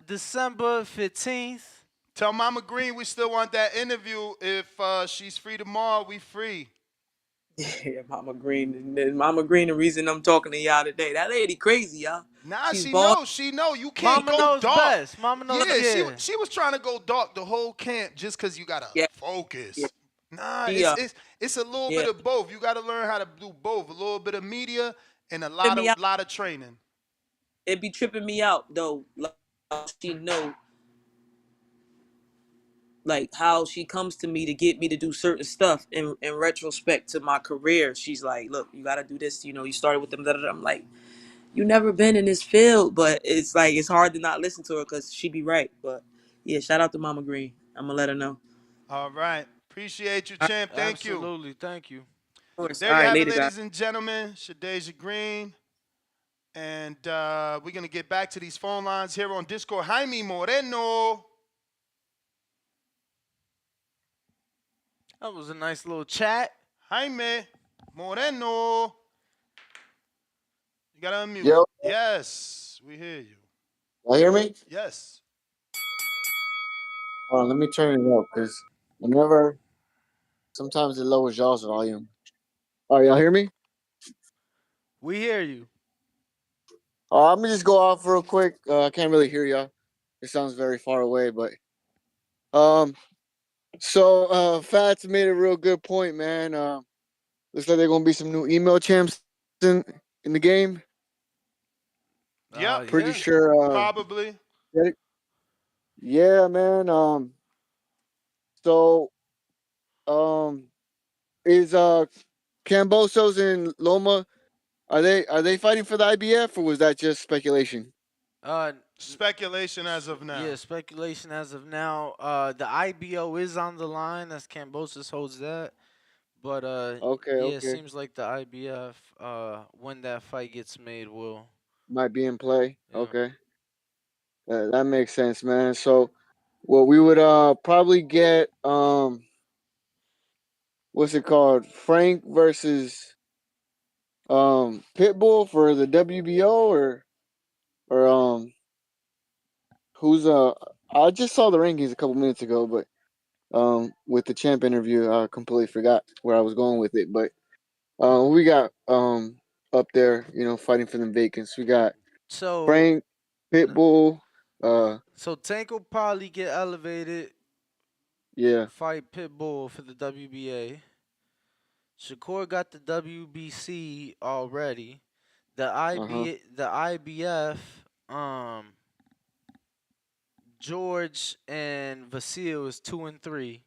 December 15th. Tell Mama Green we still want that interview. If she's free tomorrow, we free. Yeah, Mama Green. Mama Green, the reason I'm talking to y'all today. That lady crazy, y'all. Nah, She's she bald. knows. She know. You can't Mama go knows dark. best. Mama knows. Yeah, Yeah. she was trying to go dark the whole camp just because you gotta Yeah, yeah. focus. Nah, She it's a little yeah. bit of both. You gotta learn how to do both. A little bit of media and a Tripping me out. lot of training. It be tripping me out though. Like, she know like how she comes to me to get me to do certain stuff in retrospect to my career. She's like, look, you gotta do this. You started with them. Da, da, da. I'm like, you never been in this field, but it's like it's hard to not listen to her because she be right. But yeah, shout out to Mama Green. I'm gonna let her know. All right. Appreciate you, champ. Thank you. Absolutely. Thank you. Of course. There All you right, have it, later, guys. ladies and gentlemen. Shadja Green. And we're going to get back to these phone lines here on Discord. Jaime Moreno. That was a nice little chat. Jaime Moreno. You got to unmute. Yo. Yes, we hear you. Y'all hear me? Yes. Hold on, let me turn it up because sometimes it lowers y'all's volume. All right, y'all hear me? We hear you. I'm gonna just go off real quick. I can't really hear y'all. It sounds very far away, but so Fats made a real good point, man. Looks like they're gonna be some new email champs in the game. Yeah, pretty sure. Probably. Yeah, man. So is Cambosos and Loma, are they fighting for the IBF or was that just speculation? Speculation as of now. Yeah, speculation as of now. The IBO is on the line as Cambosis holds that. But Okay. it seems like the IBF when that fight gets made will Might be in play. Yeah. Okay. That makes sense, man. So, well, we would probably get what's it called? Frank versus Pitbull for the WBO or who's I just saw the rankings a couple minutes ago, but with the champ interview, I completely forgot where I was going with it. But we got up there, fighting for them vacants. We got So Frank, Pitbull, so Tank will probably get elevated. yeah. Fight Pitbull for the WBA. Shakur got the WBC already. The Uh-huh. IBF, George and Vasil is 2-3.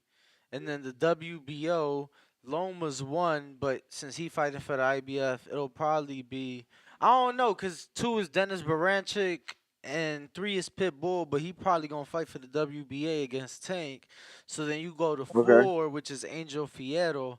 And then the WBO, Loma's 1, but since he fighting for the IBF, it'll probably be, I don't know, because 2 is Dennis Baranchik and 3 is Pitbull, but he probably going to fight for the WBA against Tank. So then you go to Okay. 4, which is Angel Fierro.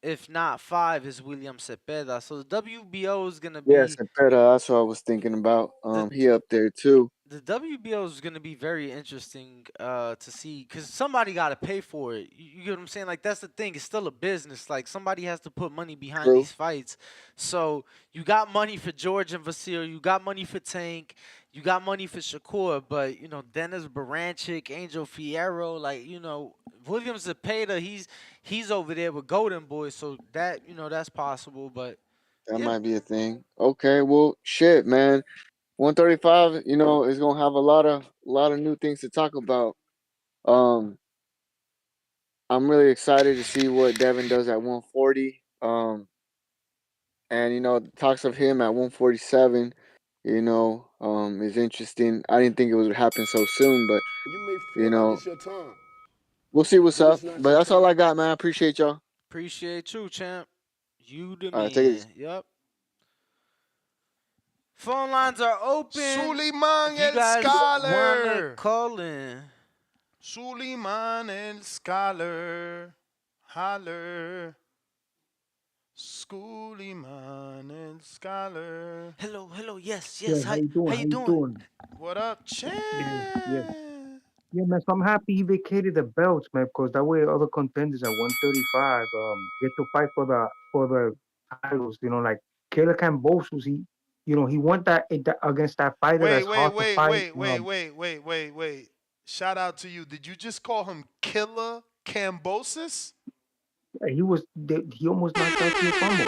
If not 5 is William Cepeda. So the WBO is going to Yeah, be Cepeda, that's what I was thinking about. the He up there too. the WBO is going to be very interesting to see because somebody got to pay for it. You get what I'm saying? Like, that's the thing. It's still a business. Like, somebody has to put money behind True. these fights. So you got money for George and Vasil. You got money for Tank. You got money for Shakur. But, Dennis Baranchik, Angel Fierro, like, William Zepeda, he's over there with Golden Boy. So that, that's possible. But, That yeah. might be a thing. Okay, well, shit, man. 135, is gonna have a lot of new things to talk about. Um, I'm really excited to see what Devin does at 140. And the talks of him at 147, is interesting. I didn't think it would happen so soon, but You may you feel like know, it's your time, we'll see what's but up. it's not But your that's all time. I got, man. I appreciate y'all. Appreciate you, champ. You the All right, take it man. easy. Yep. Phone lines are open. Suleiman If you El guys wanna Scholar. call in. Suleiman El Scholar. Holler. Suleiman El Scholar. Hello, yes. Yeah, how How you doing? how How you you doing? doing? What up, champ? Yeah. Yeah, man. So I'm happy he vacated the belts, man, because that way other contenders at 135 get to fight for the titles. Like Killer Cambosos, he won that against that fighter Wait, that's wait, hard to wait, fight. wait, wait, wait, wait, wait, wait. Shout out to you. Did you just call him Killer Cambosis? He almost knocked out Teofimo.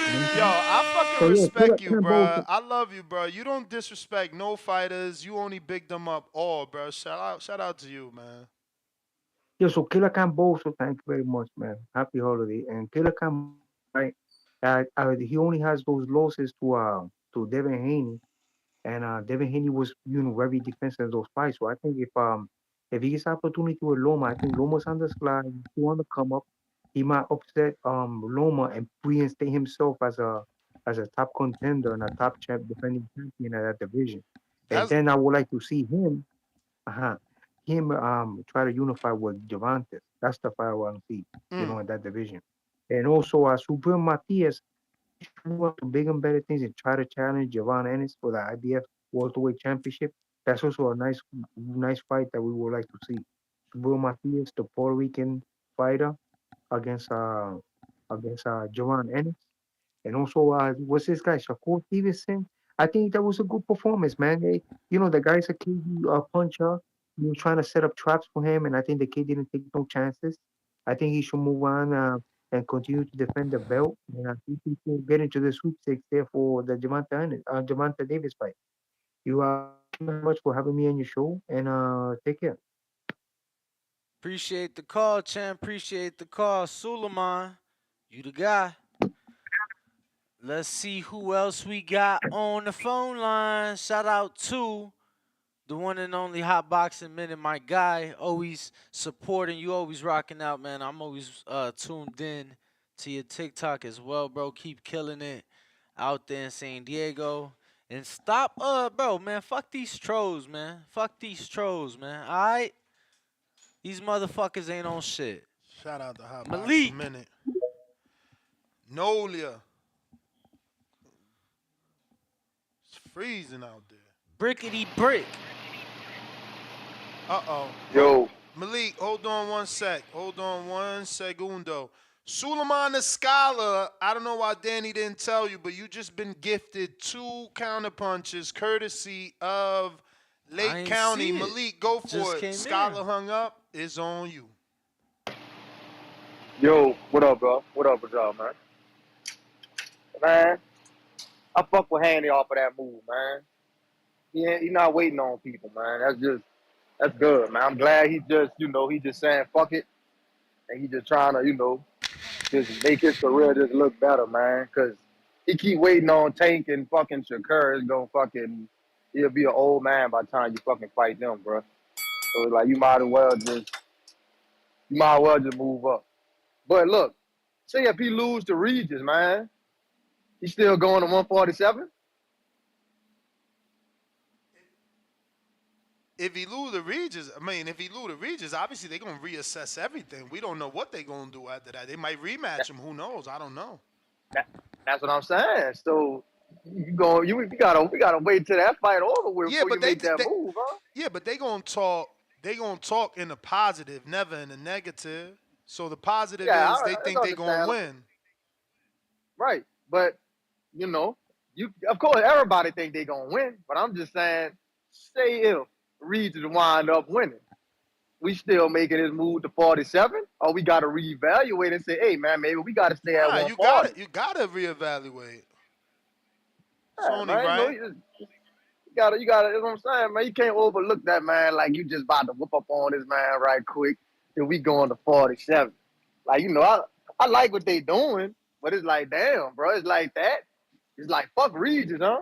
You know what I'm Yo, saying? I fucking So yeah, Killer respect you, bruh. Cambosos. I love you, bruh. You don't disrespect no fighters. You only big them up all, bruh. Shout out to you, man. Yeah, so Killer Cambosos, thank you very much, man. Happy holiday. And Killer Cambosos, right? He only has those losses to Devin Haney. And Devin Haney was, very defensive in those fights. So I think if he gets opportunity with Loma, I think Loma's on the slide. If he want to come up, he might upset Loma and reinstate himself as a top contender and a top defending champion at that division. And That's then I would like to see uh-huh, him try to unify with Javantes. That's the fight I want to see, in that division. And also Subriel Matias move on to bigger and better things and try to challenge Javon Ennis for the IBF Welterweight Championship. That's also a nice fight that we would like to see. Subriel Matias, the Puerto Rican fighter, against Javon Ennis, and also what's this guy Shakur Stevenson. I think that was a good performance, man. The guy's a KD puncher. You were trying to set up traps for him, and I think the kid didn't take no chances. I think he should move on and continue to defend the belt. And I think he can get into the sweepstakes there for the Javante Davis fight. Thank you very much for having me on your show, and take care. Appreciate the call, champ. Appreciate the call. Suleiman, you the guy. Let's see who else we got on the phone line. Shout out to the one and only Hot Boxing Minute, my guy. Always supporting you, always rocking out, man. I'm always tuned in to your TikTok as well, bro. Keep killing it out there in San Diego. And stop, bro, man. Fuck these trolls, man. Fuck these trolls, man. All right? These motherfuckers ain't on shit. shout out to Hot Malik. Boxing Minute. Nolia. It's freezing out there. Brickety brick. Uh-oh. Yo. Malik, hold on one sec. Hold on one segundo. Suleiman the Scholar, I don't know why Danny didn't tell you, but you just been gifted 2 counterpunches courtesy of I Lake ain't County. see it. Malik, go for Just it. came Scholar in. hung up. It's on you. Yo, what up, bro? What up with y'all, man? Man, I fuck with Haney off of that move, man. He not waiting on people, man. That's good, man. I'm glad he just, he just saying fuck it, and he just trying to, just make his career just look better, man. Cause he keep waiting on Tank and fucking Shakur. It's gonna fucking, he'll be an old man by the time you fucking fight them, bro. So it's like you might as well just move up. But look, say if he lose to Regis, man, he still going to 147. If he lose the Regis, obviously they're going to reassess everything. We don't know what they're going to do after that. They might rematch him. Who knows? I don't know. That's what I'm saying. So we gotta wait till that fight over with Yeah, before but you make that move, huh? yeah, but they going to talk. They going to talk in the positive, never in the negative. So the positive Yeah, is they that's think they're going to understandable. win. Right. But you of course everybody think they gonna win, but I'm just saying, say if Regis wind up winning, we still making this move to 47, or we gotta reevaluate and say, hey man, maybe we gotta stay at Nah, 140. you gotta reevaluate. It's Yeah, only man, right. you gotta, you know what I'm saying, man. You can't overlook that, man, like you just about to whip up on this man right quick, then we going to 47. Like, I like what they doing, but it's like, damn, bro, it's like that. It's like, fuck Regis, huh?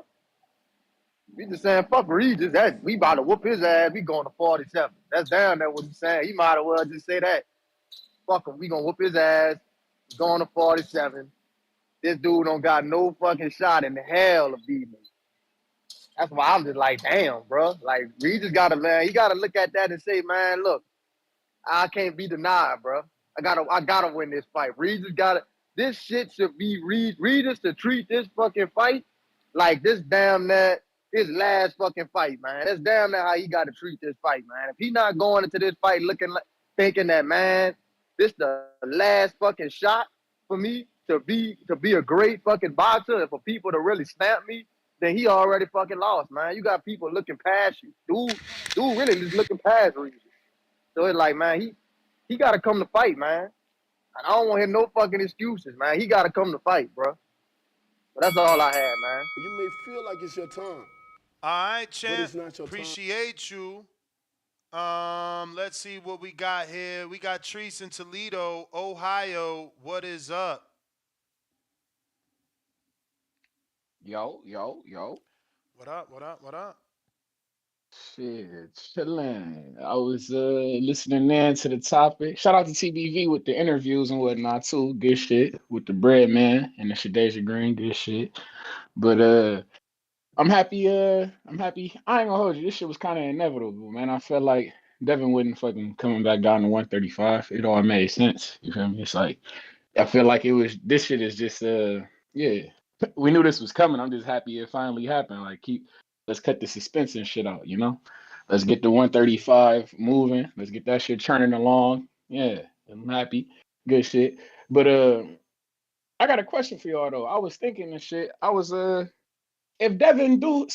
We just saying, fuck Regis, that we about to whoop his ass, we going to 47. That's damn that what he's saying. He might as well just say that. Fuck him, we gonna whoop his ass, going to 47. This dude don't got no fucking shot in the hell of beating him. That's why I'm just like, damn, bro. Like, Regis gotta, man, you gotta look at that and say, man, look, I can't be denied, bro. I gotta win this fight. Regis gotta. This shit should be Regis to treat this fucking fight like this damn that his last fucking fight, man. That's damn that how he gotta treat this fight, man. If he not going into this fight thinking that, man, this the last fucking shot for me to be a great fucking boxer and for people to really stamp me, then he already fucking lost, man. You got people looking past you. Dude really just looking past Regis. So it's like, man, he got to come to fight, man. And I don't want to hear no fucking excuses, man. He got to come to fight, bro. But that's all I had, man. You may feel like it's your time, All right, but champ. it's not your time. Appreciate you. Let's see what we got here. We got Treese in Toledo, Ohio. What is up? Yo. What up? What up? What up? Shit, chilling. I was listening in to the topic. Shout out to TBV with the interviews and whatnot too. Good shit with the Breadman and the Shadja Green. Good shit. But I'm happy. I'm happy. I ain't gonna hold you. This shit was kind of inevitable, man. I felt like Devin wouldn't fucking coming back down to 135. It all made sense. You feel me? It's like I feel like it was. This shit is just yeah. We knew this was coming. I'm just happy it finally happened. Like let's cut the suspense and shit out. Let's get the 135 moving. Let's get that shit churning along. Yeah, I'm happy. Good shit. But I got a question for y'all though. I was thinking and shit. I was if Devin do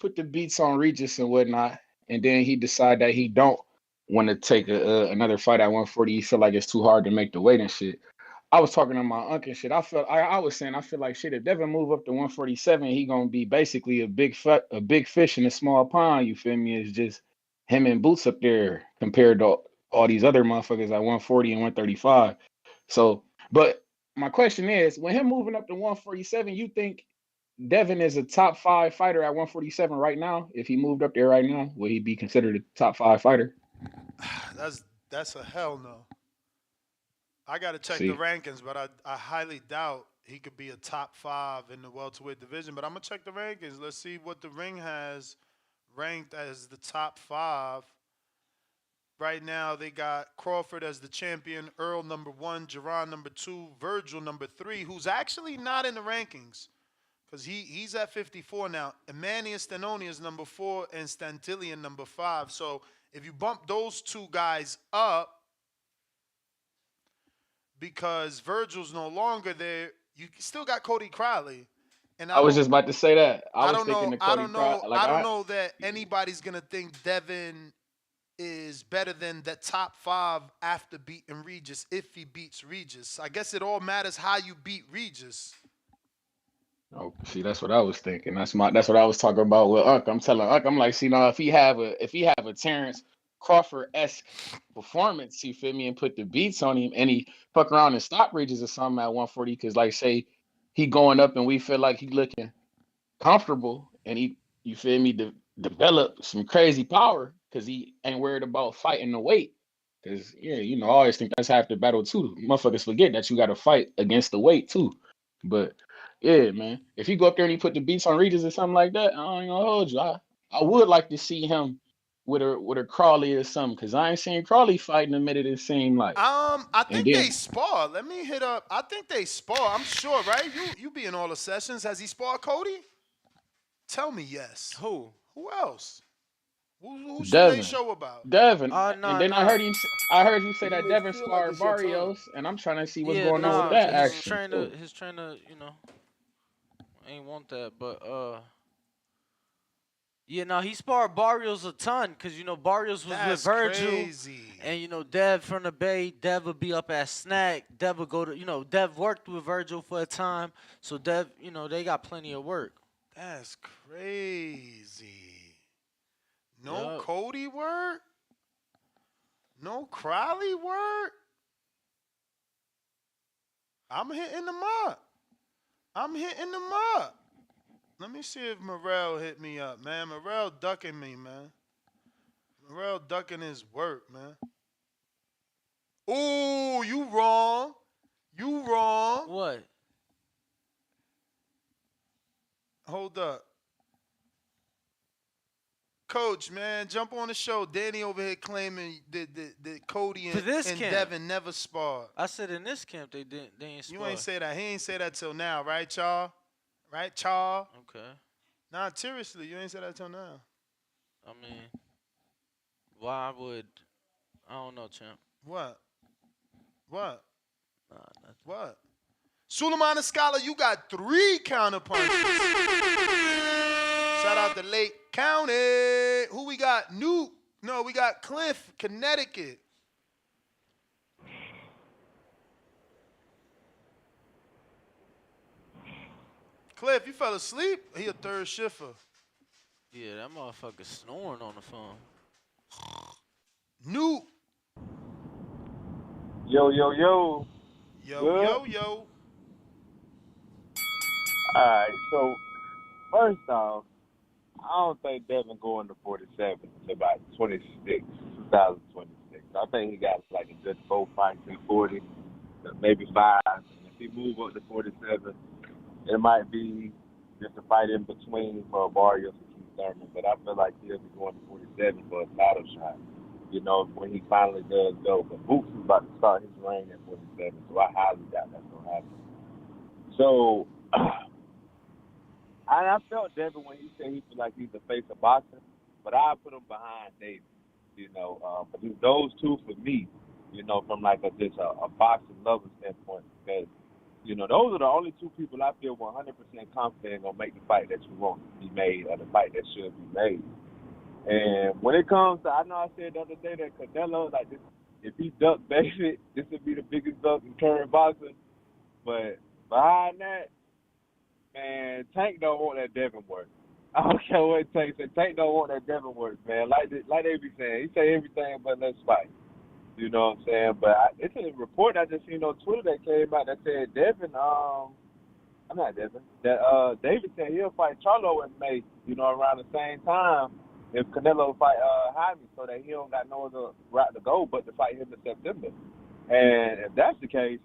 put the beats on Regis and whatnot, and then he decide that he don't want to take another fight at 140, he feel like it's too hard to make the weight and shit. I was talking to my uncle and shit. I was saying I feel like shit. If Devin move up to 147, he gonna be basically a big fish in a small pond. You feel me? It's just him and Boots up there compared to all these other motherfuckers at 140 and 135. So, but my question is, when him moving up to 147, you think Devin is a top 5 fighter at 147 right now? If he moved up there right now, would he be considered a top 5 fighter? That's a hell no. I got to check the See, rankings, but I highly doubt he could be a top 5 in the welterweight division. But I'm gonna check the rankings. Let's see what the ring has ranked as the top 5. Right now, they got Crawford as the champion, Earl number 1, Jerron number 2, Virgil number 3, who's actually not in the rankings. Because he's at 54 now. Emmanuel Stanoni is number 4 and Stantillion number 5. So if you bump those two guys up, because Virgil's no longer there, you still got Cody Crowley. And I was just about to say that. I I was don't thinking know. of I Cody don't Crowd. know. Like I don't know that anybody's gonna think Devin is better than the top 5 after beating Regis if he beats Regis. I guess it all matters how you beat Regis. Oh, see, that's what I was thinking. That's what I was talking about with Unc. I'm telling Unc, I'm like, see, now if he have a Terrence Crawford-esque performance, you feel me, and put the beats on him, and he fuck around and stop Regis or something at 140, because like say he going up and we feel like he looking comfortable, and he, you feel me, develop some crazy power because he ain't worried about fighting the weight. Because yeah, you know, I always think that's half the battle too. Motherfuckers forget that you got to fight against the weight too. But yeah, man, if you go up there and you put the beats on Regis or something like that, I ain't gonna hold you. I would like to see him with a Crawley or something, because I ain't seen Crawley fight in a minute. It seemed like. I And think they then spar. Let me hit up. I think they spar. I'm sure, right? You be in all the sessions. Has he sparred Cody? Tell me yes. Who? Who else? Who should they Devin, show about? Devin, Oh, and no, then no. I heard you say You that may Devin feel like sparred it's your time. Barrios, and I'm trying to see what's Yeah, going on with nah. that His action trainer, too. you know, ain't want that. But yeah, no, he sparred Barrios a ton because you know Barrios was with That's Virgil, crazy. and you know Dev from the Bay. Dev would be up at Snack. Dev would go to, you know, Dev worked with Virgil for a time, so Dev, you know, they got plenty of work. That's crazy. No Yup. Cody work? No Crowley work? I'm hitting them up. Let me see if Morrell hit me up, man. Morrell ducking me, man. Morrell ducking his work, man. Ooh, you wrong. You wrong. What? Hold up. Coach, man, jump on the show. Danny over here claiming that Cody For this and camp. Devin never sparred. I said in this camp they ain't spar. You ain't say that. He ain't say that till now, right, y'all? Right, y'all? Okay. Nah, seriously, you ain't say that till now. I mean, why would I don't know, champ. What? What? Nah, nothing. What? Suleiman Escala, you got 3 counter punches. Shout out to Lake County. Who we got? Newt. No, we got Cliff, Connecticut. Cliff, you fell asleep? He a third shifter. Yeah, that motherfucker snoring on the phone. Newt. Yo. Yo. Alright, so first off, I don't think Devin going to 47 to about 2026. I think he got like a good 4 fights in 40, maybe 5. And if he move up to 47, it might be just a fight in between for Barrios and Keith Thurman. But I feel like he'll be going to 47 for a title shot, you know, when he finally does go. But Boots is about to start his reign at 47, so I highly doubt that's going to happen. So, I felt Devin when he said he feel like he's the face of boxing, but I put him behind David, you know. But those two for me, you know, from like just a boxing lover standpoint, because, you know, those are the only 2 people I feel 100% confident gonna make the fight that you want to be made or the fight that should be made. And when it comes to, I know I said the other day that Canelo, like this, if he ducked David, this would be the biggest duck in current boxing. But behind that, man, Tank don't want that Devin work. I don't care what Tank said. Tank don't want that Devin work, man. Like they be saying, he say everything but let's fight. You know what I'm saying? But it's a report I just seen on Twitter that came out that said Devin, I'm not Devin, that David said he'll fight Charlo in May, you know, around the same time if Canelo fight Jaime, so that he don't got no other route to go but to fight him in September. And if that's the case,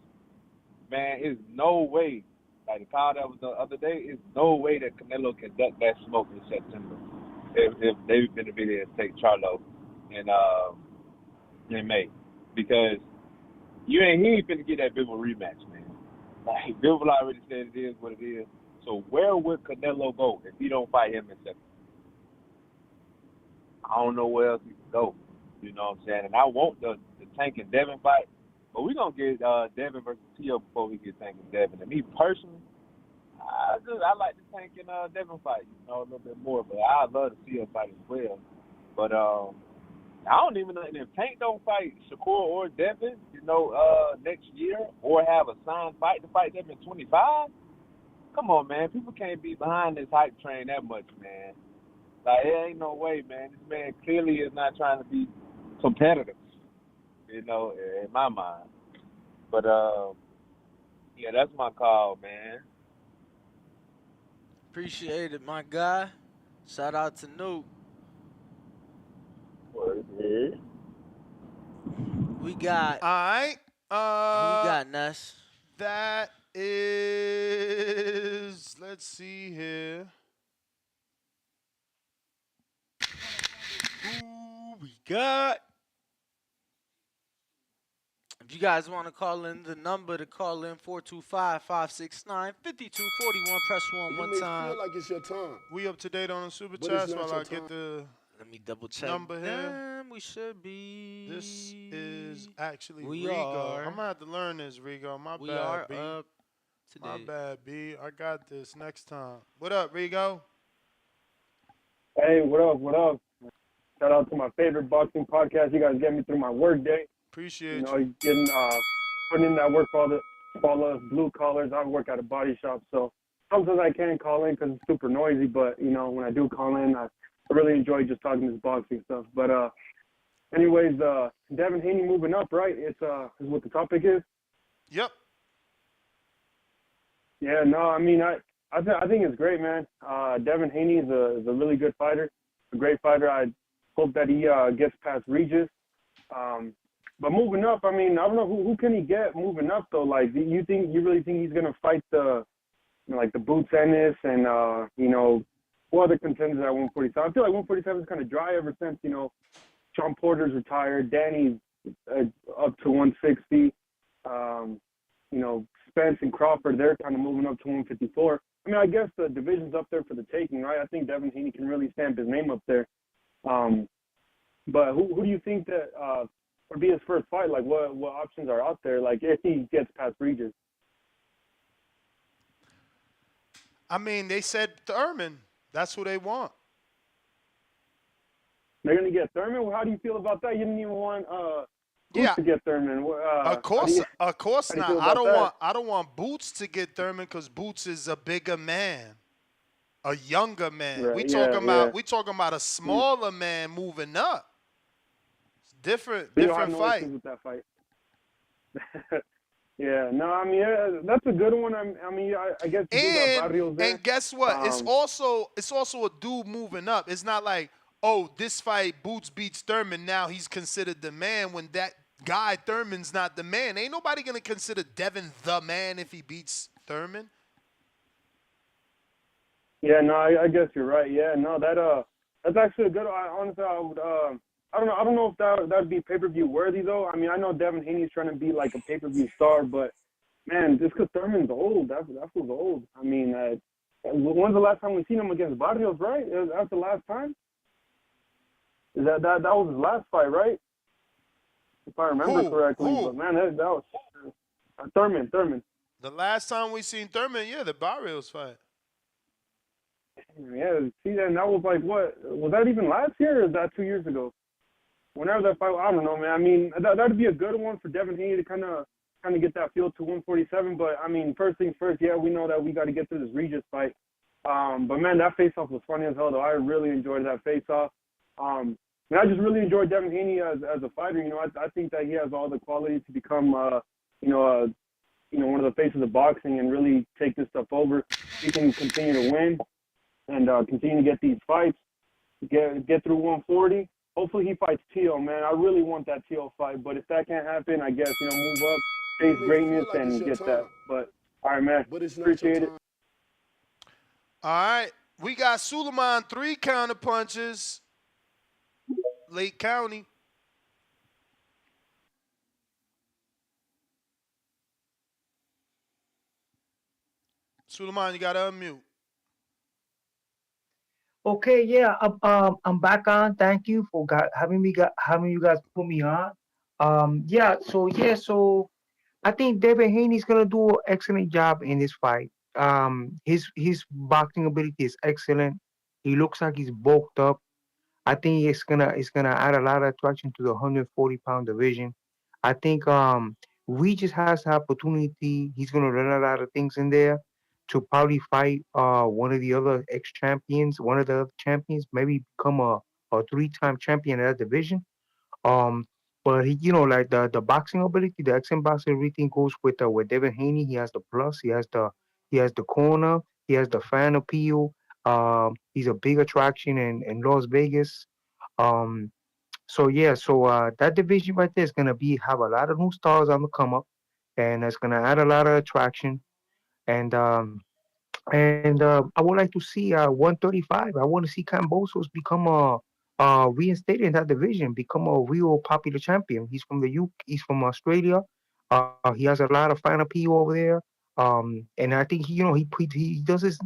man, there's no way, like the call that was the other day, there's no way that Canelo can duck that smoke in September if David Benavidez take Charlo in May. Because he ain't finna get that Bivol rematch, man. Like, Bivol already said it is what it is. So where would Canelo go if he don't fight him in September? I don't know where else he can go. You know what I'm saying? And I want the Tank and Devin fight, but we're going to get Devin versus Tio before we get Tank and Devin. And me personally, I like the Tank and Devin fight, you know, a little bit more. But I'd love to see a fight as well. But I don't even know if Tank don't fight Shakur or Devin, you know, next year, or have a signed fight to fight them in 25. Come on, man. People can't be behind this hype train that much, man. Like, it ain't no way, man. This man clearly is not trying to be competitive, you know, in my mind. But, yeah, that's my call, man. Appreciate it, my guy. Shout out to Nuke. We got. All right. Who we got, Ness? That is. Let's see here. Who we got? If you guys want to call in, the number to call in 425-569-5241. Press 1 one time. Feel like it's your time. We up to date on the super But chats it's not while I your get the Let me double check. number here. We should be. This is actually We Rigo. are. I'm gonna have to learn this, Rigo. My We bad, are B. up today. My bad, B. I got this next time. What up, Rigo? Hey, what up? What up? Shout out to my favorite boxing podcast. You guys get me through my work day. Appreciate you. Know, getting putting in that work for all us blue collars. I work at a body shop, so sometimes I can't call in because it's super noisy. But you know, when I do call in, I really enjoy just talking this boxing stuff. But anyways, Devin Haney moving up, right? It's is what the topic is. Yep. Yeah, no, I mean, I think it's great, man. Devin Haney is a really good fighter, a great fighter. I hope that he gets past Regis. But moving up, I mean, I don't know who can he get moving up though. Like, do you really think he's gonna fight the Boots Ennis and you know, what other contenders at 147? I feel like 147 is kind of dry ever since, you know, Sean Porter's retired, Danny's up to 160. You know, Spence and Crawford, they're kind of moving up to 154. I mean, I guess the division's up there for the taking, right? I think Devin Haney can really stamp his name up there. But who do you think that would be his first fight? Like, what options are out there? Like, if he gets past Regis. I mean, they said Thurman. That's who they want. They're gonna get Thurman. Well, how do you feel about that? You didn't even want Boots to get Thurman. Of course not. I don't want Boots to get Thurman because Boots is a bigger man, a younger man. Right, we talking about a smaller man moving up. It's different fight. With that fight. Yeah, no, I mean that's a good one. I mean, I guess you do got Barrios there. And guess what? It's also a dude moving up. It's not like, oh, this fight Boots beats Thurman, now he's considered the man when that guy Thurman's not the man. Ain't nobody gonna consider Devin the man if he beats Thurman. Yeah, no, I guess you're right. Yeah, no, that's actually a good. Honestly, I would. I don't know if that'd be pay-per-view worthy though. I mean, I know Devin Haney's trying to be like a pay-per-view star, but man, just because Thurman's old, that was old. I mean, when's the last time we seen him against Barrios? Right? That's the last time. That was his last fight, right? If I remember correctly. Who? But man, that was Thurman. The last time we seen Thurman, the Barrios fight. Yeah, see, and that was like, what was that even last year, or is that 2 years ago? Whenever that fight, I don't know, man. I mean, that'd be a good one for Devin Haney to kind of get that feel to 147. But I mean, first things first, we know that we got to get through this Regis fight. But man, that face-off was funny as hell, though. I really enjoyed that face-off. And I just really enjoyed Devin Haney as a fighter. You know, I think that he has all the qualities to become, one of the faces of boxing and really take this stuff over. He can continue to win and continue to get these fights, get through 140. Hopefully he fights Tio, man. I really want that Tio fight, but if that can't happen, I guess, move up, face greatness, and get that. But, all right, man, appreciate it. All right, we got Suleiman 3 counter punches. Lake County. Suleiman, you gotta unmute. Okay, yeah, I'm back on. Thank you for having you guys put me on. So I think Devin Haney's gonna do an excellent job in this fight. His boxing ability is excellent. He looks like he's bulked up. I think it's gonna add a lot of attraction to the 140-pound division. I think Regis has the opportunity. He's gonna learn a lot of things in there to probably fight one of the other ex champions, one of the other champions, maybe become a 3-time champion of that division. Um, but like the boxing ability, the excellent boxing, everything goes with Devin Haney. He has the plus. He has the corner. He has the fan appeal. He's a big attraction in Las Vegas. Um, so that division right there is gonna be have a lot of new stars on the come up, and it's gonna add a lot of attraction. And I would like to see 135. I want to see Cambosos become reinstated in that division, become a real popular champion. He's from the UK. He's from Australia. He has a lot of fan appeal over there. And I think he does his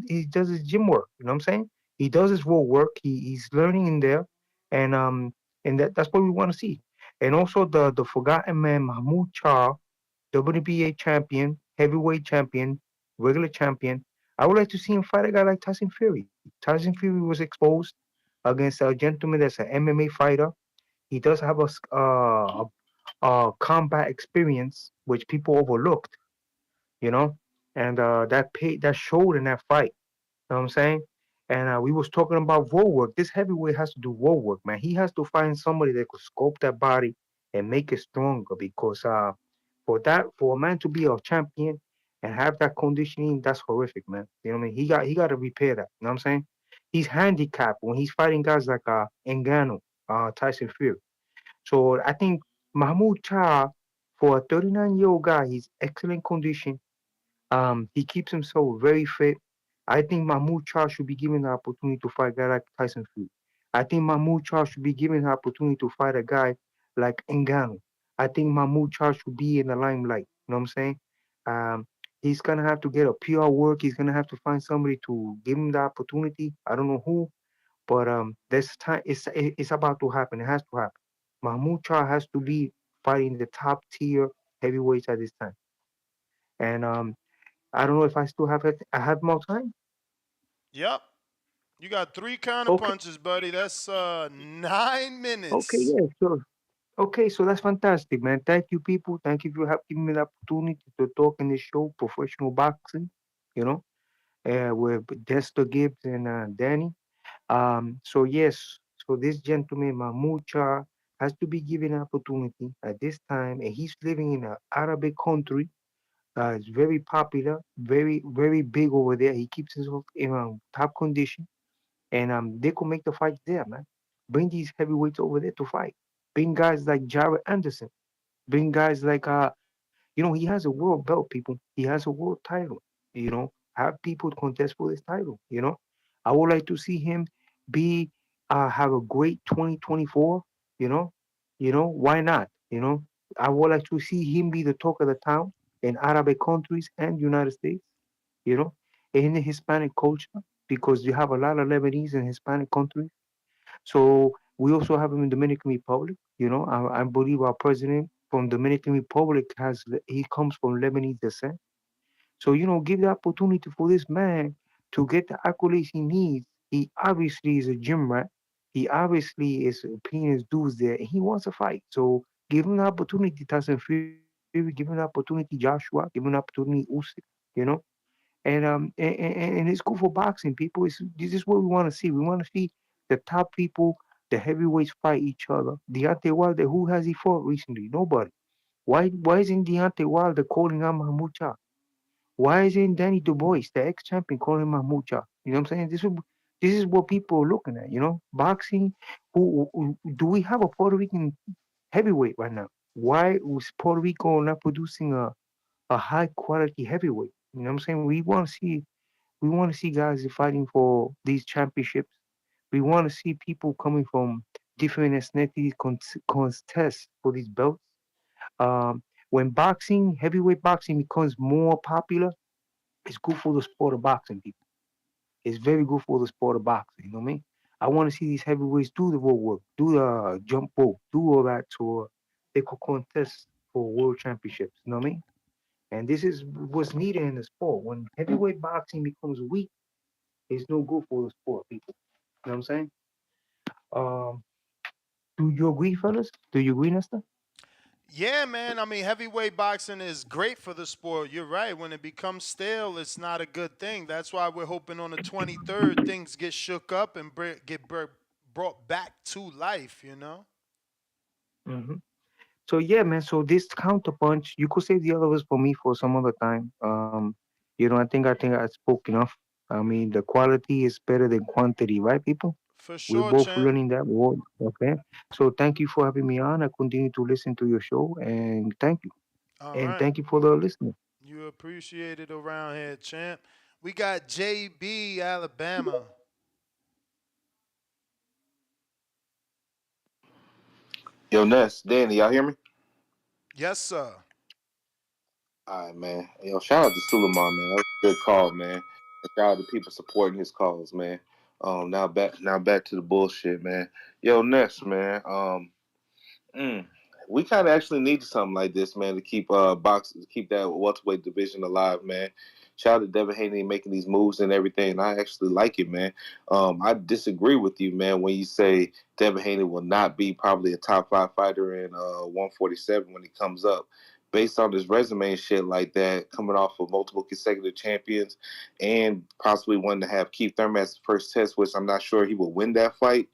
gym work. You know what I'm saying? He does his road work. He's learning in there, and that's what we want to see. And also the forgotten man Mahmoud Shah, WBA champion, heavyweight champion, regular champion. I would like to see him fight a guy like Tyson Fury. Tyson Fury was exposed against a gentleman that's an MMA fighter. He does have a combat experience which people overlooked, you know, and that showed in that fight. You know what I'm saying? And we was talking about road work. This heavyweight has to do road work, man. He has to find somebody that could sculpt that body and make it stronger because for a man to be a champion and have that conditioning, that's horrific, man. You know what I mean? He got to repair that. You know what I'm saying? He's handicapped when he's fighting guys like Ngannou, Tyson Fury. So I think Mahmoud Shah, for a 39-year-old guy, he's excellent condition. He keeps himself very fit. I think Mahmoud Shah should be given the opportunity to fight a guy like Tyson Fury. I think Mahmoud Shah should be given the opportunity to fight a guy like Ngannou. I think Mahmoud Shah should be in the limelight. You know what I'm saying? Um, he's gonna have to get a PR work. He's gonna have to find somebody to give him the opportunity. I don't know who, but this time it's about to happen. It has to happen. Mahmoud Shah has to be fighting the top tier heavyweights at this time. And I don't know if I still have it. I have more time. Yep. You got 3 counter Okay. punches, buddy. That's 9 Okay. minutes. Yeah. Sure. Okay. So that's fantastic, man. Thank you, people. Thank you for giving me the opportunity to talk in this show, professional boxing. You know, with Dexter Gibbs and Danny. So yes. So this gentleman, Mahmoud Shah, has to be given an opportunity at this time, and he's living in an Arabic country. It's very popular, very very big over there. He keeps himself in top condition. And they could make the fight there, man. Bring these heavyweights over there to fight. Bring guys like Jared Anderson. Bring guys like he has a world belt, people. He has a world title. You know, have people contest for this title. You know, I would like to see him be have a great 2024. You know, why not? You know, I would like to see him be the talk of the town in Arabic countries and United States. You know, in the Hispanic culture because you have a lot of Lebanese in Hispanic countries. So we also have him in Dominican Republic. You know, I believe our president from Dominican Republic he comes from Lebanese descent. So give the opportunity for this man to get the accolades he needs. He obviously is a gym rat. He obviously is paying his dues there, and he wants to fight. So give him the opportunity, Tyson Fury. Give him the opportunity, Joshua. Give him the opportunity, Usyk. You know, and it's good for boxing, people. This is what we want to see. We want to see the top people, the heavyweights fight each other. Deontay Wilder, who has he fought recently? Nobody. Why isn't Deontay Wilder calling out Mahmoud Shah? Why isn't Danny Dubois, the ex-champion, calling Mahmoud Shah? You know what I'm saying? This is what people are looking at. Boxing. Do we have a Puerto Rican heavyweight right now? Why was Puerto Rico not producing a high quality heavyweight? You know what I'm saying? We want to see guys fighting for these championships. We want to see people coming from different ethnicities contest for these belts. When heavyweight boxing becomes more popular, It's good for the sport of boxing, people. It's very good for the sport of boxing. You know what I mean? I want to see these heavyweights do the road work, do the jump rope, do all that so they could contest for world championships. You know what I mean? And this is what's needed in the sport. When heavyweight boxing becomes weak, it's no good for the sport, people. You know what I'm saying? Um, do you agree, fellas? Do you agree, Nesta? Yeah, man. I mean, heavyweight boxing is great for the sport. You're right. When it becomes stale, it's not a good thing. That's why we're hoping on the 23rd things get shook up and brought back to life, you know? Hmm. So yeah, man. So this counterpunch, you could save the other ones for me for some other time. I think I spoke enough. I mean, the quality is better than quantity, right, people? For We're sure, both champ. learning that word. Okay. So thank you for having me on. I continue to listen to your show, and thank you, All and right. thank you for the listening. You appreciate it around here, champ. We got JB, Alabama. Yo, Ness, Danny, y'all hear me? Yes, sir. All right, man. Yo, shout out to Suleiman, man. That was a good call, man. And shout out to people supporting his calls, man. Now back to the bullshit, man. Yo, Ness, man. Mm. We kind of actually needed something like this, man, to keep that welterweight division alive, man. Shout out to Devin Haney making these moves and everything. And I actually like it, man. I disagree with you, man, when you say Devin Haney will not be probably a top 5 fighter in 147 when he comes up. Based on his resume and shit like that, coming off of multiple consecutive champions and possibly wanting to have Keith Thurman as the first test, which I'm not sure he will win that fight,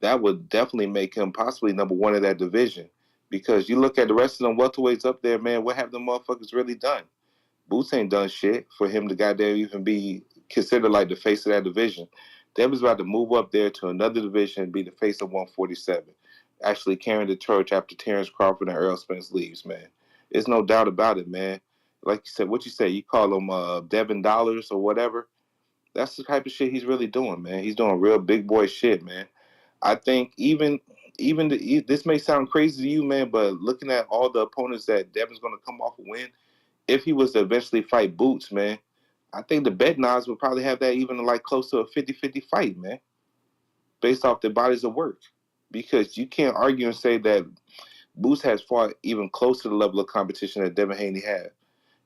that would definitely make him possibly number one in that division. Because you look at the rest of them welterweights up there, man, what have them motherfuckers really done? Boots ain't done shit for him to goddamn even be considered like the face of that division. Devin's about to move up there to another division and be the face of 147. Actually carrying the torch after Terrence Crawford and Earl Spence leaves, man. There's no doubt about it, man. Like you said, what you say, you call him Devin Dollars or whatever. That's the type of shit he's really doing, man. He's doing real big boy shit, man. I think this may sound crazy to you, man, but looking at all the opponents that Devin's going to come off a win, if he was to eventually fight Boots, man, I think the bet odds would probably have that even like close to a 50-50 fight, man, based off their bodies of work. Because you can't argue and say that Boots has fought even close to the level of competition that Devin Haney had.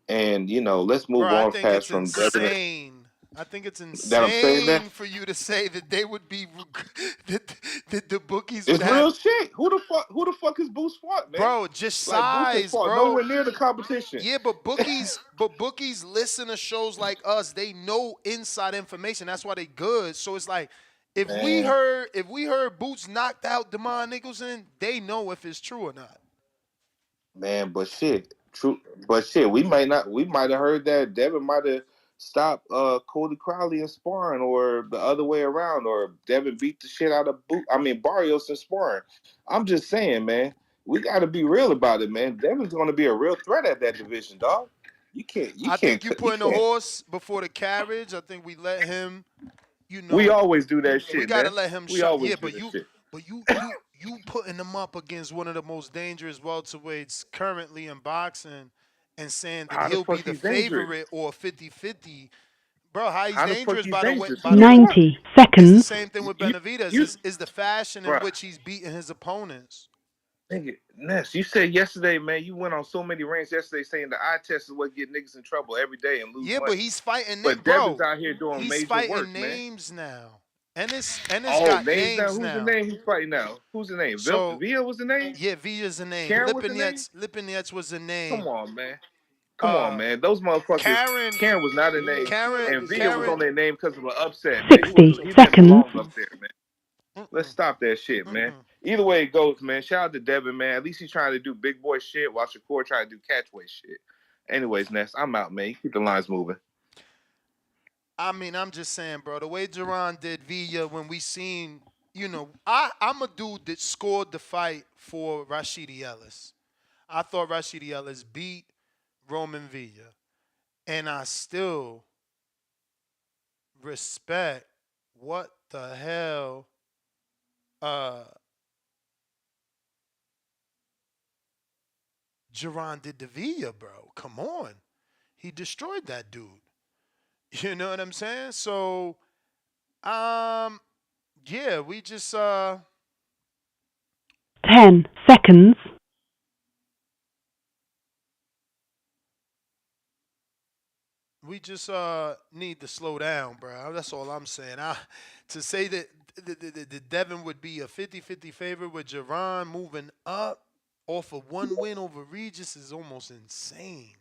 And, let's Bro, move I on think past it's from Devin. insane. I think it's That I'm saying that insane for you to say that they would be that the bookies would it's have. real shit. Who the fuck is Boots fought, man? Bro, just Like Boots has size, fought bro. nowhere near the competition. Yeah, but bookies listen to shows like us. They know inside information. That's why they good. So it's like Man, if we heard Boots knocked out Demond Nicholson, they know if it's true or not. man, but shit, true, but shit, we might have heard that Devin might have stopped Cody Crowley in sparring, or the other way around, or Devin beat the shit out of Barrios in sparring. I'm just saying, man, we got to be real about it, man. Devin's going to be a real threat at that division, dog. You can't, you I can't, think you you putting the can't. horse before the carriage. I think we let him, you We know, always do that we shit, gotta man. let him We shine. always Yeah, do but that you, shit. but you putting him up against one of the most dangerous welterweights currently in boxing, and saying that How the he'll be fuck the he's dangerous? favorite or 50-50. Bro, how he's How the fuck dangerous he's by the way. dangerous? By What the the way, fuck? 90 it's the seconds. same thing with You, Benavidez. you, Is the fashion in bruh. which he's beating his opponents. Nigga, Ness, you said yesterday, man, you went on so many rants yesterday saying the eye test is what get niggas in trouble every day and lose Yeah, but money. he's fighting, But Devin's bro. out here doing He's major fighting work, man. names now. Ennis Oh, got names now. names Who's the now. name he's fighting now? Who's the name? So Villa was the name? yeah, Villa's the name. Karen was the name? Lipinets was the Come name. on, man. Come on, Uh, man. Those motherfuckers. Karen, Karen was not a name, Karen, and Villa was on Karen. their name because of an upset, man. 60 He didn't seconds. belong up there, man. Let's Mm-mm, stop that shit, man. mm-mm. Either way it goes, man. Shout out to Devin, man. At least he's trying to do big boy shit while Shakur trying to do catchway shit. Anyways, Ness, I'm out, man. You keep the lines moving. I mean, I'm just saying, bro. The way Duran did Villa when we seen, I'm a dude that scored the fight for Rashidi Ellis. I thought Rashidi Ellis beat Roman Villa, and I still respect what the hell uh Duran did to Villa, bro. Come on. He destroyed that dude. You know what I'm saying? So, yeah, 10 seconds. we just need to slow down, bro. That's all I'm saying. To say that the Devin would be a 50-50 favorite with Javon moving up off of one win over Regis is almost insane.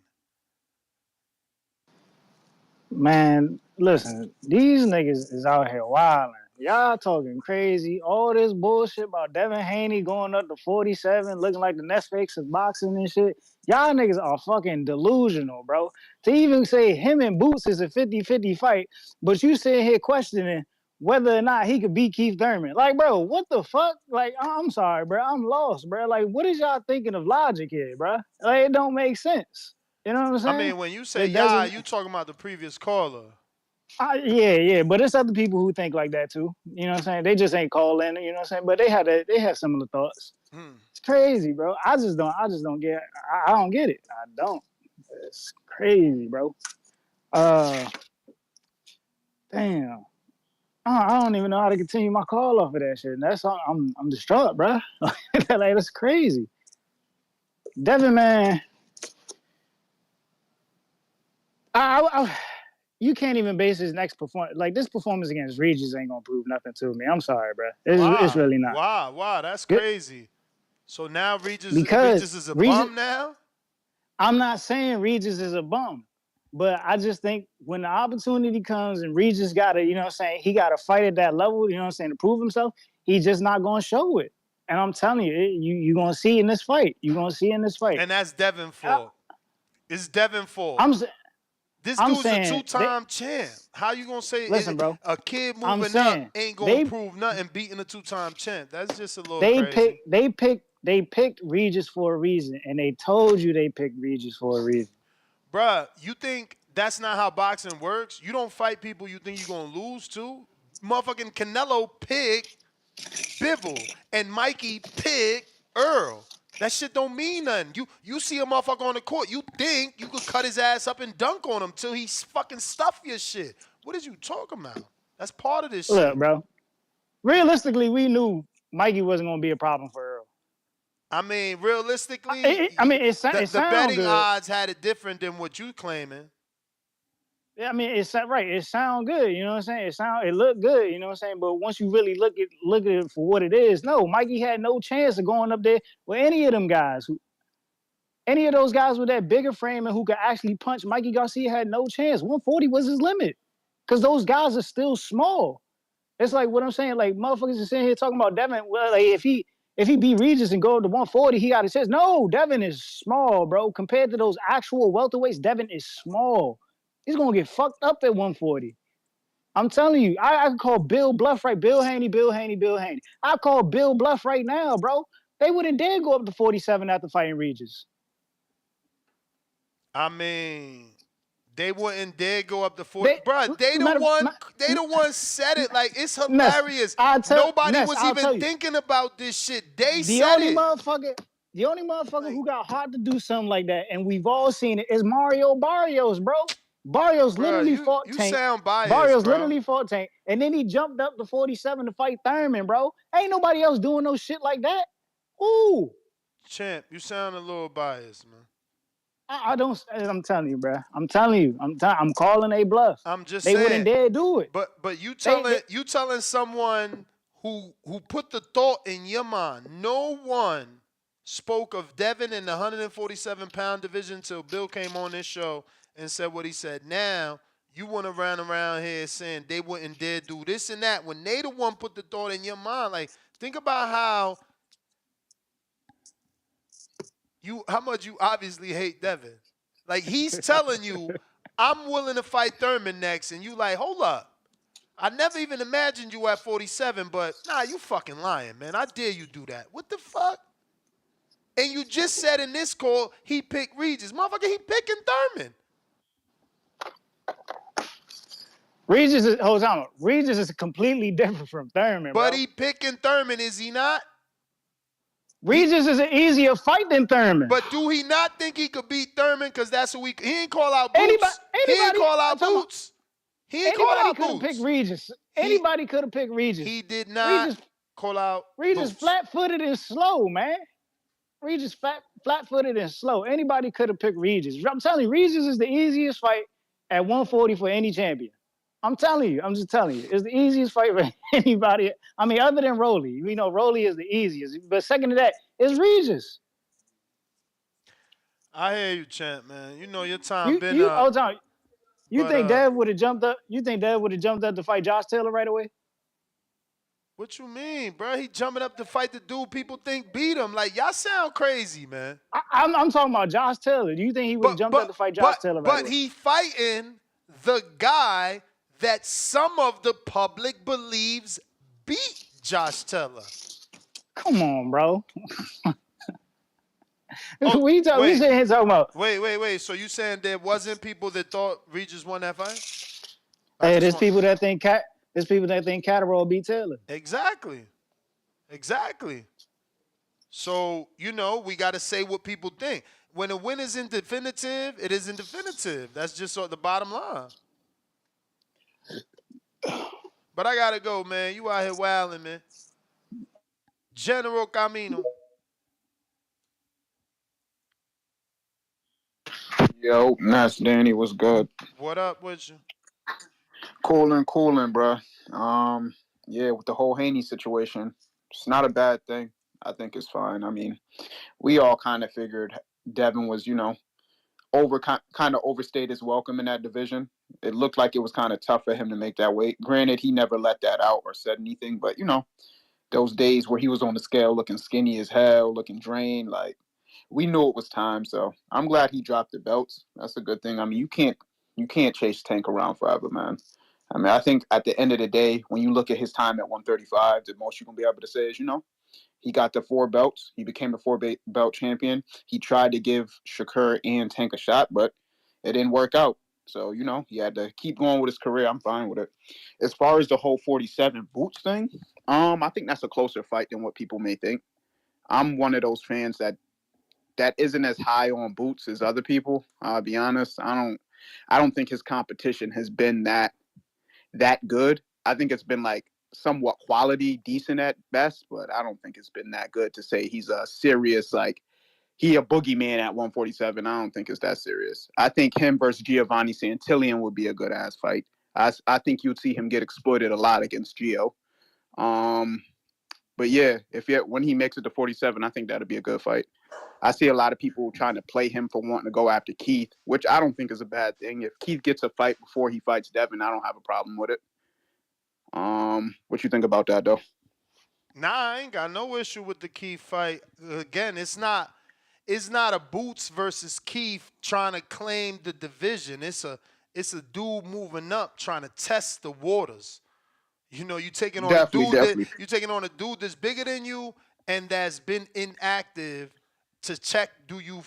Man, listen, these niggas is out here wilding. Y'all talking crazy. All this bullshit about Devin Haney going up to 47, looking like the next face of boxing and shit. Y'all niggas are fucking delusional, bro. To even say him and Boots is a 50-50 fight, but you sitting here questioning whether or not he could beat Keith Thurman. Like, bro, what the fuck? Like, I'm sorry, bro. I'm lost, bro. Like, what is y'all thinking of logic here, bro? Like, it don't make sense. You know what I'm I saying? mean, when you say It y'all, doesn't. you talking about the previous caller. Yeah, but there's other people who think like that too. You know what I'm saying? They just ain't calling. You know what I'm saying? But they have similar thoughts. It's crazy, bro. I just don't get. I don't get it. I don't. It's crazy, bro. Uh, damn. I don't even know how to continue my call off of that shit. And that's I'm distraught, bro. Like that's crazy. Devin, man. You can't even base his next performance. Like this performance against Regis ain't gonna prove nothing to me. I'm sorry, bro. It's Why? really not. Why? That's crazy. So now Regis Because is a Regis, bum now? I'm not saying Regis is a bum, but I just think when the opportunity comes and Regis gotta, you know what I'm saying, he gotta fight at that level, you know what I'm saying, to prove himself, he's just not gonna show it. And I'm telling you, you're gonna see in this fight. You're gonna see in this fight. And that's Devin fault. It's Devin fault. I'm This I'm dude's a saying two-time champ. How you gonna say listen, bro. a kid I'm moving up saying ain't gonna they prove nothing beating a two-time champ? That's just a little they crazy. picked Regis for a reason, and they told you they picked Regis for a reason. Bruh, you think that's not how boxing works? You don't fight people you think you're gonna lose to. Motherfucking Canelo picked Bivol and Mikey picked Earl. That shit don't mean nothing. You see a motherfucker on the court, you think you could cut his ass up and dunk on him till he fucking stuff your shit. What is you talking about? That's part of this Look, shit. bro. Realistically, we knew Mikey wasn't gonna be a problem for Earl. I mean, realistically, It the sound betting good. odds had it different than what you claiming. Yeah, I mean, it's right. It sound good. You know what I'm saying? It looked good. You know what I'm saying? But once you really look at it for what it is, no, Mikey had no chance of going up there with any of them guys. Any of those guys with that bigger frame and who could actually punch, Mikey Garcia had no chance. 140 was his limit because those guys are still small. It's like what I'm saying. Like motherfuckers are sitting here talking about Devin. Well, like if he beat Regis and go to 140, he got a chance. No, Devin is small, bro. Compared to those actual welterweights, Devin is small. He's gonna get fucked up at 140. I'm telling you, I can call Bill Bluff right. Bill Haney. I call Bill Bluff right now, bro. They wouldn't dare go up to 47 after fighting Regis. I mean, they wouldn't dare go up to 40. Bruh, they the one said it. Like, it's hilarious. Nobody was even thinking about this shit. They said it. The only motherfucker who got hard to do something like that, and we've all seen it, is Mario Barrios, bro. Barrios literally fought you Tank. sound biased, Barrios bro. literally fought Tank, and then he jumped up to 47 to fight Thurman, bro. Ain't nobody else doing no shit like that. Ooh. Champ, you sound a little biased, man. I don't. I'm telling you, bro. I'm calling a bluff. I'm just they saying. Wouldn't dare do it. But you telling someone who put the thought in your mind. No one spoke of Devin in the 147-pound division until Bill came on this show and said what he said. Now you want to run around here saying they wouldn't dare do this and that when they the one put the thought in your mind. Like, think about how much you obviously hate Devin. Like, he's telling you, I'm willing to fight Thurman next, and you like, hold up. I never even imagined you at 47, but nah, you fucking lying, man. I dare you do that. What the fuck? And you just said in this call he picked Regis. Motherfucker, he picking Thurman. Regis is completely different from Thurman, but bro. He picking Thurman, is he not? Regis is an easier fight than Thurman. But do he not think he could beat Thurman? Because that's who he ain't call out Boots. He ain't call out Boots. He ain't call Anybody out could have picked Boots. Regis. Anybody could have picked Regis. He did not Regis, call out Regis Boots. flat-footed and slow, man. Regis flat-footed and slow. Anybody could have picked Regis. I'm telling you, Regis is the easiest fight at 140 for any champion. I'm telling you. I'm just telling you. It's the easiest fight for anybody. I mean, other than Rolly. We know Rolly is the easiest. But second to that is Regis. I hear you, champ, man. You know your time You been you up, oh Tom, you but think Dev would have jumped up? You think Dev would have jumped up to fight Josh Taylor right away? what you mean, bro? He jumping up to fight the dude people think beat him. Like y'all sound crazy, man. I'm talking about Josh Taylor. Do you think he would have jumped up to fight Josh Taylor right But away? he fighting the guy that some of the public believes beat Josh Taylor. Come on, bro. Oh, we sitting here talking about. Wait. So you saying there wasn't people that thought Regis won that fight? Hey, there's people that think Catterall beat Taylor. Exactly. So, you know, we got to say what people think. When a win isn't definitive, it isn't definitive. That's just the bottom line. But I got to go, man. You out here wilding, man. General Camino. Yo, Nas Danny, what's good? What up with you? Cooling, bro. Yeah, with the whole Haney situation, it's not a bad thing. I think it's fine. I mean, we all kind of figured Devin was, kind of overstayed his welcome in that division. It looked like it was kind of tough for him to make that weight. Granted, he never let that out or said anything, but those days where he was on the scale looking skinny as hell, looking drained, like we knew it was time. So I'm glad he dropped the belts. That's a good thing. I mean, you can't chase Tank around forever, man. I mean, I think at the end of the day, when you look at his time at 135, the most you're gonna be able to say is, he got the 4 belts. He became the 4-belt champion. He tried to give Shakur and Tank a shot, but it didn't work out. So, he had to keep going with his career. I'm fine with it. As far as the whole 47 Boots thing, I think that's a closer fight than what people may think. I'm one of those fans that isn't as high on Boots as other people. I'll be honest. I don't think his competition has been that good. I think it's been like somewhat quality, decent at best, but I don't think it's been that good to say he's a serious, like, he a boogeyman at 147. I don't think it's that serious. I think him versus Giovanni Santillan would be a good ass fight. I think you'd see him get exploited a lot against Gio. But yeah, when he makes it to 47, I think that'd be a good fight. I see a lot of people trying to play him for wanting to go after Keith, which I don't think is a bad thing. If Keith gets a fight before he fights Devin, I don't have a problem with it. What you think about that, though? Nah, I ain't got no issue with the Keith fight. Again, it's not a Boots versus Keith trying to claim the division. It's a dude moving up trying to test the waters. You know, you taking on a dude that's bigger than you and that's been inactive to check do you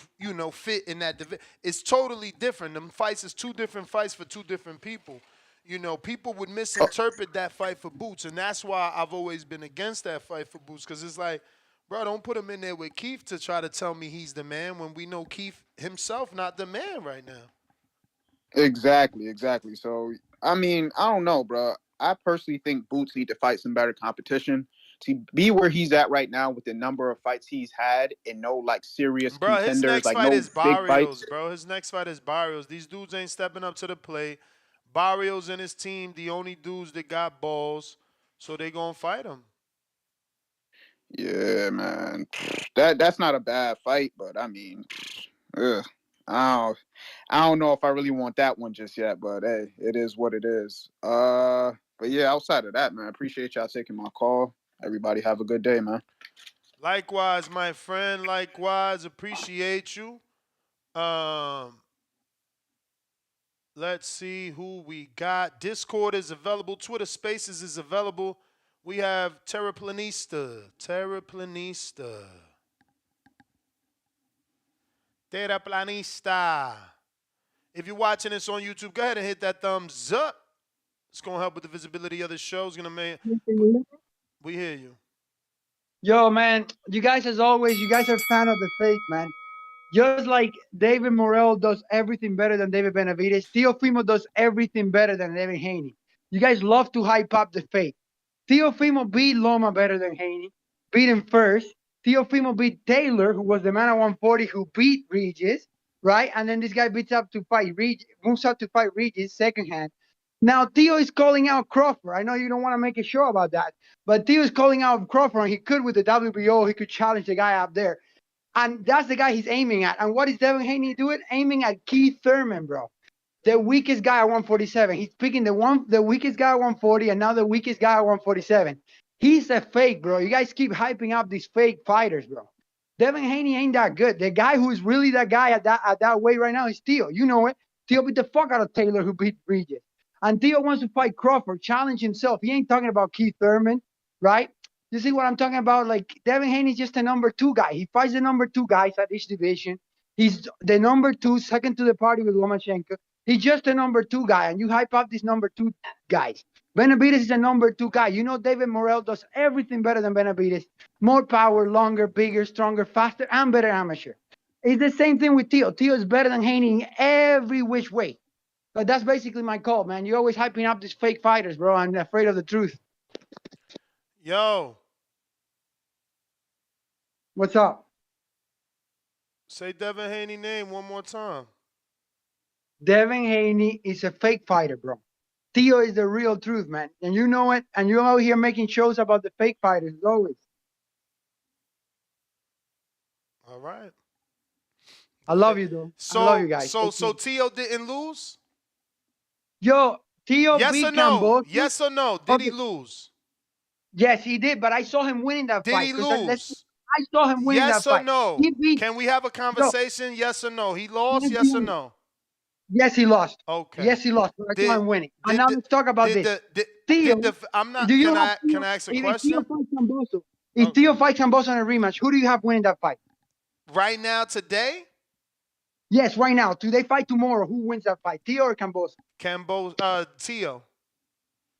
fit in that division. It's totally different. Them fights is 2 different fights for 2 different people. You know, people would misinterpret that fight for Boots, and that's why I've always been against that fight for Boots, because it's like, bro, don't put him in there with Keith to try to tell me he's the man when we know Keith himself not the man right now. Exactly. So, I mean, I don't know, bro. I personally think Boots need to fight some better competition. To be where he's at right now with the number of fights he's had and no, like, serious contenders, his next like fight no is big Barrios, fights. bro. His next fight is Barrios. These dudes ain't stepping up to the plate. Barrios and his team, the only dudes that got balls, so they gonna fight him. Yeah, man. That's not a bad fight, but I mean, ugh. I don't know if I really want that one just yet, but hey, it is what it is. But yeah, outside of that, man, I appreciate y'all taking my call. Everybody have a good day, man. Likewise, my friend. Likewise, appreciate you. Let's see who we got. Discord is available. Twitter Spaces is available. We have Terraplanista. If you're watching this on YouTube, go ahead and hit that thumbs up. It's going to help with the visibility of the show. It's going to make... We hear you. Yo, man, you guys, as always, you guys are a fan of the faith, man. Just like David Morrell does everything better than David Benavidez, Teofimo does everything better than Devin Haney. You guys love to hype up the fake. Teofimo beat Loma better than Haney, beat him first. Teofimo beat Taylor, who was the man at 140 who beat Regis, right? And then this guy beats up to fight Regis, moves up to fight Regis second hand. Now Theo is calling out Crawford. I know you don't want to make a show about that, but Theo is calling out Crawford, and he could with the WBO, he could challenge the guy up there. And that's the guy he's aiming at. And what is Devin Haney doing? Aiming at Keith Thurman, bro. The weakest guy at 147. He's picking the weakest guy at 140 and now the weakest guy at 147. He's a fake, bro. You guys keep hyping up these fake fighters, bro. Devin Haney ain't that good. The guy who is really that guy at that weight right now is Theo. You know it. Theo beat the fuck out of Taylor, who beat Regis. And Theo wants to fight Crawford, challenge himself. He ain't talking about Keith Thurman, right? You see what I'm talking about? Like, Devin Haney's just a number 2 guy. He fights the number 2 guys at each division. He's the number 2, second to the party with Lomachenko. He's just a number 2 guy, and you hype up these number 2 guys. Benavidez is a number 2 guy. You know David Morrell does everything better than Benavidez. More power, longer, bigger, stronger, faster, and better amateur. It's the same thing with Theo. Theo is better than Haney in every which way. But that's basically my call, man. You're always hyping up these fake fighters, bro. I'm afraid of the truth. Yo. What's up? Say Devin Haney name one more time. Devin Haney is a fake fighter, bro. Theo is the real truth, man. And you know it. And you're out here making shows about the fake fighters, as always. All right. I love you, though. I love you guys. So Theo didn't lose? Yo, Theo yes beat or no? Camboso. Yes or no? Did he lose? Yes, he did, but I saw him winning that fight. Did he lose? I saw him winning that fight. Yes or no? Can we have a conversation? Yes or no? He lost? Yes or no? Yes, he lost. Okay. Yes, he lost, but I saw him winning. And now let's talk about this. Theo, I'm not. do you Can I ask a question? If Theo fights Camboso in a rematch, who do you have winning that fight? Right now, today? Yes, right now. Do they fight tomorrow? Who wins that fight, Theo or Camboso? Theo.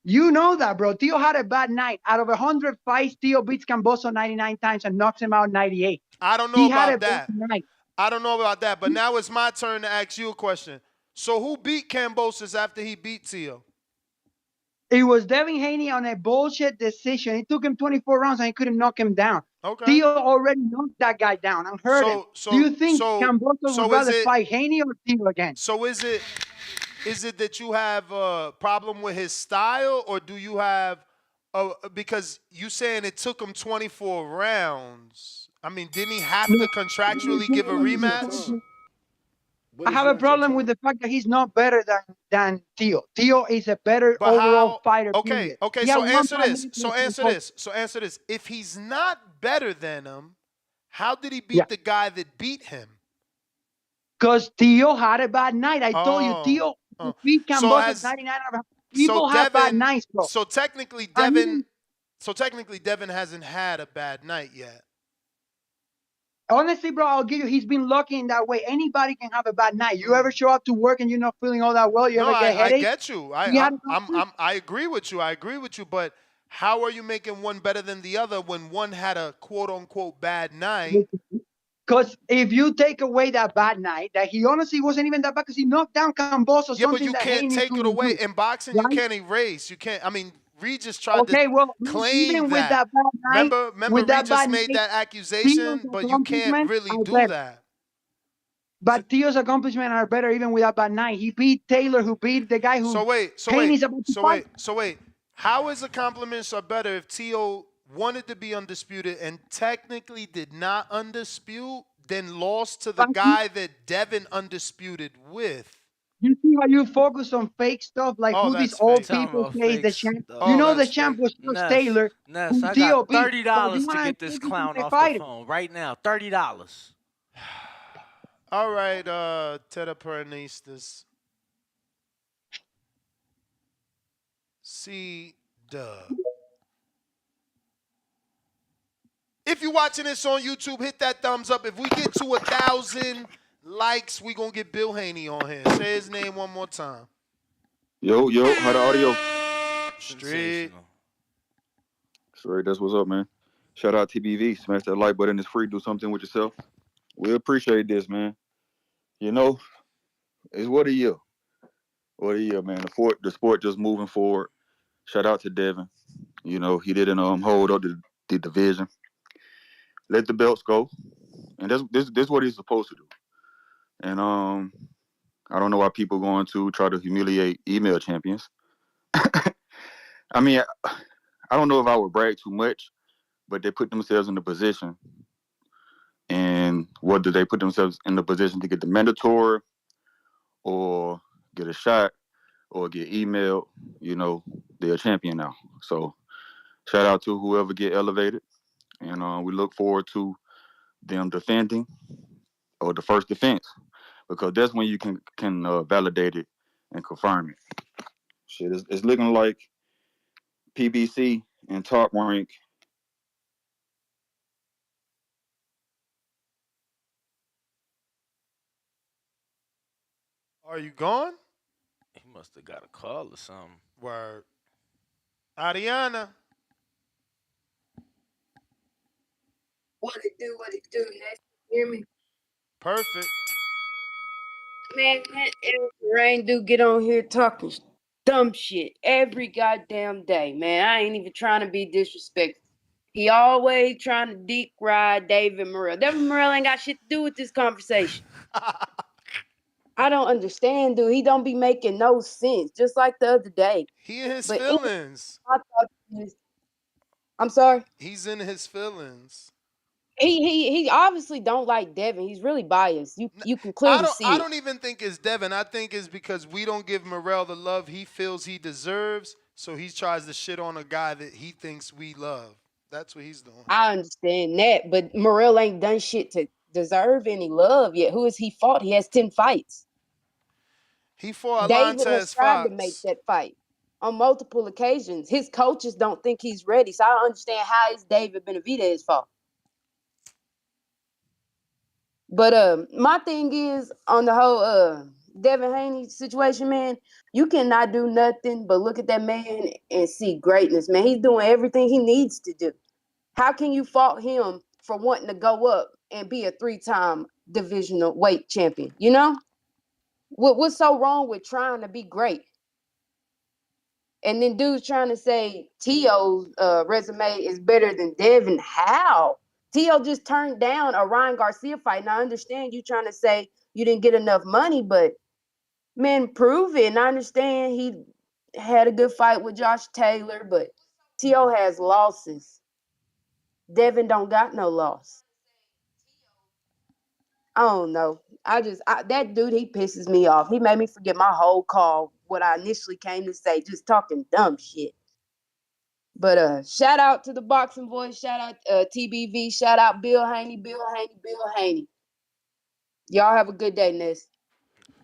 You know that, bro. Theo had a bad night. Out of 100 fights, Theo beats Camboso 99 times and knocks him out 98. I don't know about that. I don't know about that. But now it's my turn to ask you a question. So who beat Cambosos after he beat Theo? It was Devin Haney on a bullshit decision. It took him 24 rounds and he couldn't knock him down. Okay. Theo already knocked that guy down and hurt him. Do you think Camboso would rather fight Haney or Theo again? So is it that you have a problem with his style, or do you have because you saying it took him 24 rounds? I mean, didn't he have to contractually give a rematch? I have a problem with the fact that he's not better than Theo. Theo is a better overall fighter. Okay. So answer this. If he's not better than him, how did he beat the guy that beat him? Because Theo had a bad night. I told you, Theo beat Camboso 99 out of 100. People have bad nights, bro. So technically, Devin hasn't had a bad night yet. Honestly, bro, I'll give you, he's been lucky in that way. Anybody can have a bad night. You ever show up to work and you're not feeling all that well? You ever get a headache? I get you. I agree with you. I agree with you. But how are you making one better than the other when one had a quote-unquote bad night? Because if you take away that bad night, that he honestly wasn't even that bad because he knocked down Camboso. Yeah, but you can't take it away. In boxing, you can't erase. You can't. I mean, Regis tried to claim with that bad night, remember Regis made that accusation, but you can't really do that. But Theo's accomplishments are better even with that bad night. He beat Taylor, who beat the guy who. So wait. How is accomplishments are better if Theo wanted to be undisputed and technically did not undispute, then lost to the guy that Devin undisputed with? You see how you focus on fake stuff, like who these old people say the champ. You know the champ was just Taylor. Ness, I got $30 to get this clown off the phone right now. $30. All right, Terraplanistas. C-Dub. If you're watching this on YouTube, hit that thumbs up. If we get to 1,000 likes, we gonna get Bill Haney on here. Say his name one more time. Yo, how the audio? Straight, that's what's up, man. Shout out TBV. Smash that like button. It's free. Do something with yourself. We appreciate this, man. You know, it's what a year. What a year, man. The sport just moving forward. Shout out to Devin. You know, he didn't hold up the division. Let the belts go. And this what he's supposed to do. And I don't know why people going to try to humiliate email champions. I mean, I don't know if I would brag too much, but they put themselves in the position. And whether they put themselves in the position to get the mandatory or get a shot or get emailed, you know, they're a champion now. So shout out to whoever get elevated. And we look forward to them defending or the first defense because that's when you can validate it and confirm it. Shit, it's looking like PBC and Top Rank. Are you gone? He must have got a call or something. Word. Ariana. What it do, what it do, Ness? Hear me? Perfect. Man, that Eric Rain do get on here talking dumb shit every goddamn day, man. I ain't even trying to be disrespectful. He always trying to deep ride David Morrell. David Morrell ain't got shit to do with this conversation. I don't understand, dude. He don't be making no sense, just like the other day. He in his But anyway, feelings. my thought is, I'm sorry. He's in his feelings. He obviously don't like Devin. He's really biased. You can I clearly don't I see it. don't even think it's Devin. I think it's because we don't give Morrell the love he feels he deserves, so he tries to shit on a guy that he thinks we love. That's what he's doing. I understand that, but Morrell ain't done shit to deserve any love yet. Who has he fought? He has 10 fights. He fought David has Alantez tried to make Fox. that fight on multiple occasions. His coaches don't think he's ready. So I don't understand how is David Benavidez fault. But my thing is on the whole Devin Haney situation, man, you cannot do nothing but look at that man and see greatness, man. He's doing everything he needs to do. How can you fault him for wanting to go up and be a 3-time divisional weight champion? You know? What's so wrong with trying to be great? And then dudes trying to say T.O.'s resume is better than Devin. How? T.O. just turned down a Ryan Garcia fight. Now, I understand you trying to say you didn't get enough money, but, man, prove it. And I understand he had a good fight with Josh Taylor, but T.O. has losses. Devin don't got no loss. I don't know. That dude, he pisses me off. He made me forget my whole call, what I initially came to say, just talking dumb shit. But shout out to the Boxing Voice, shout out TBV, shout out Bill Haney, Bill Haney, Bill Haney. Y'all have a good day, Ness.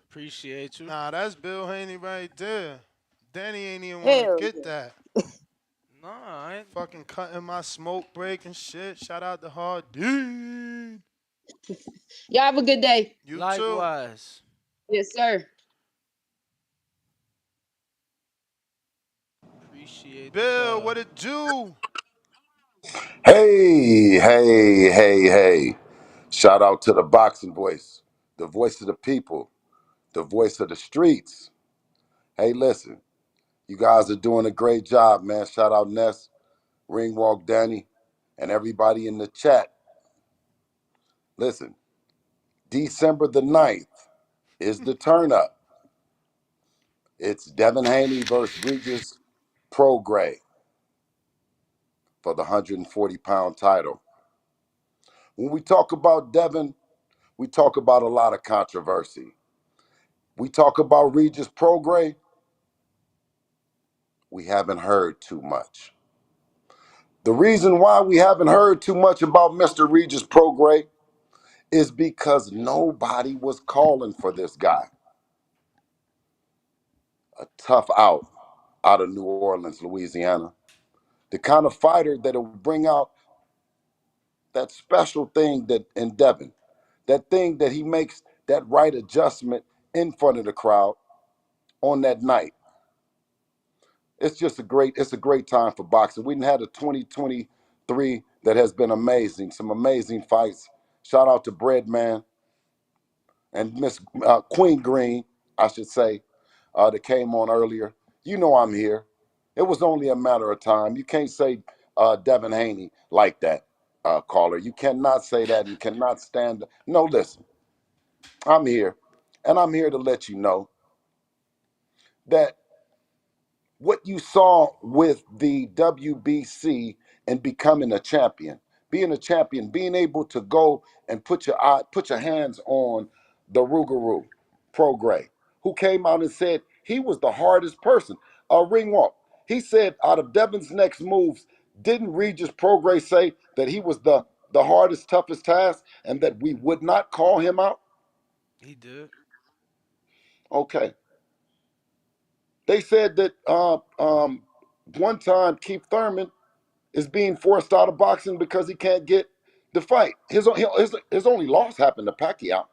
Appreciate you. Nah, that's Bill Haney right there. Danny ain't even want to Hell get yeah. that. No, I ain't. Fucking cutting my smoke break and shit. Shout out to Hard D. Y'all have a good day. You too. Likewise. Yes, sir. Appreciate the Bill, call. what it do? Hey, hey, hey, hey. Shout out to the boxing voice, the voice of the people, the voice of the streets. Hey, listen, you guys are doing a great job, man. Shout out Ness, Ringwalk Danny, and everybody in the chat. Listen, December the 9th is the turn up. It's Devin Haney versus Regis Prograis for the 140-pound title. When we talk about Devin, we talk about a lot of controversy. We talk about Regis Prograis, we haven't heard too much. The reason why we haven't heard too much about Mr. Regis Prograis is because nobody was calling for this guy. A tough out of New Orleans, Louisiana. The kind of fighter that will bring out that special thing that in Devin, that thing that he makes that right adjustment in front of the crowd on that night. It's a great time for boxing. We've had a 2023 that has been amazing. Some amazing fights Shout out to Breadman and Miss Queen Green, I should say, that came on earlier. You know I'm here. It was only a matter of time. You can't say Devin Haney like that, caller. You cannot say that. You cannot stand. No, listen, I'm here, and I'm here to let you know that what you saw with the WBC and becoming a champion, being able to go and put your hands on the Rougarou Prograis, who came out and said he was the hardest person. Ring walk. He said out of Devin's next moves, didn't Regis Prograis say that he was the hardest, toughest task, and that we would not call him out? He did. Okay. They said that one time Keith Thurman is being forced out of boxing because he can't get the fight. His only loss happened to Pacquiao,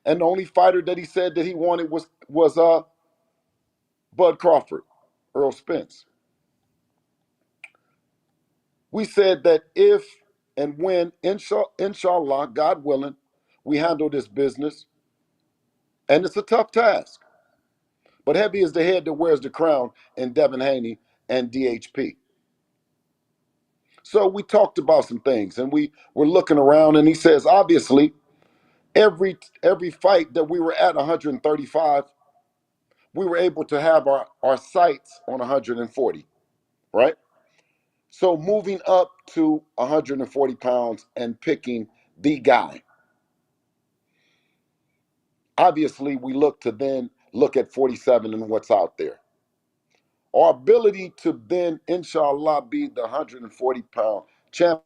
and the only fighter that he said that he wanted was Bud Crawford, Earl Spence. We said that if and when, inshallah, God willing, we handle this business, and it's a tough task, but heavy is the head that wears the crown in Devin Haney and DHP. So we talked about some things, and we were looking around, and he says, obviously, every fight that we were at 135, we were able to have our sights on 140, right? So moving up to 140 pounds and picking the guy. Obviously, we look to then look at 47 and what's out there. Our ability to then, inshallah, be the 140-pound champ.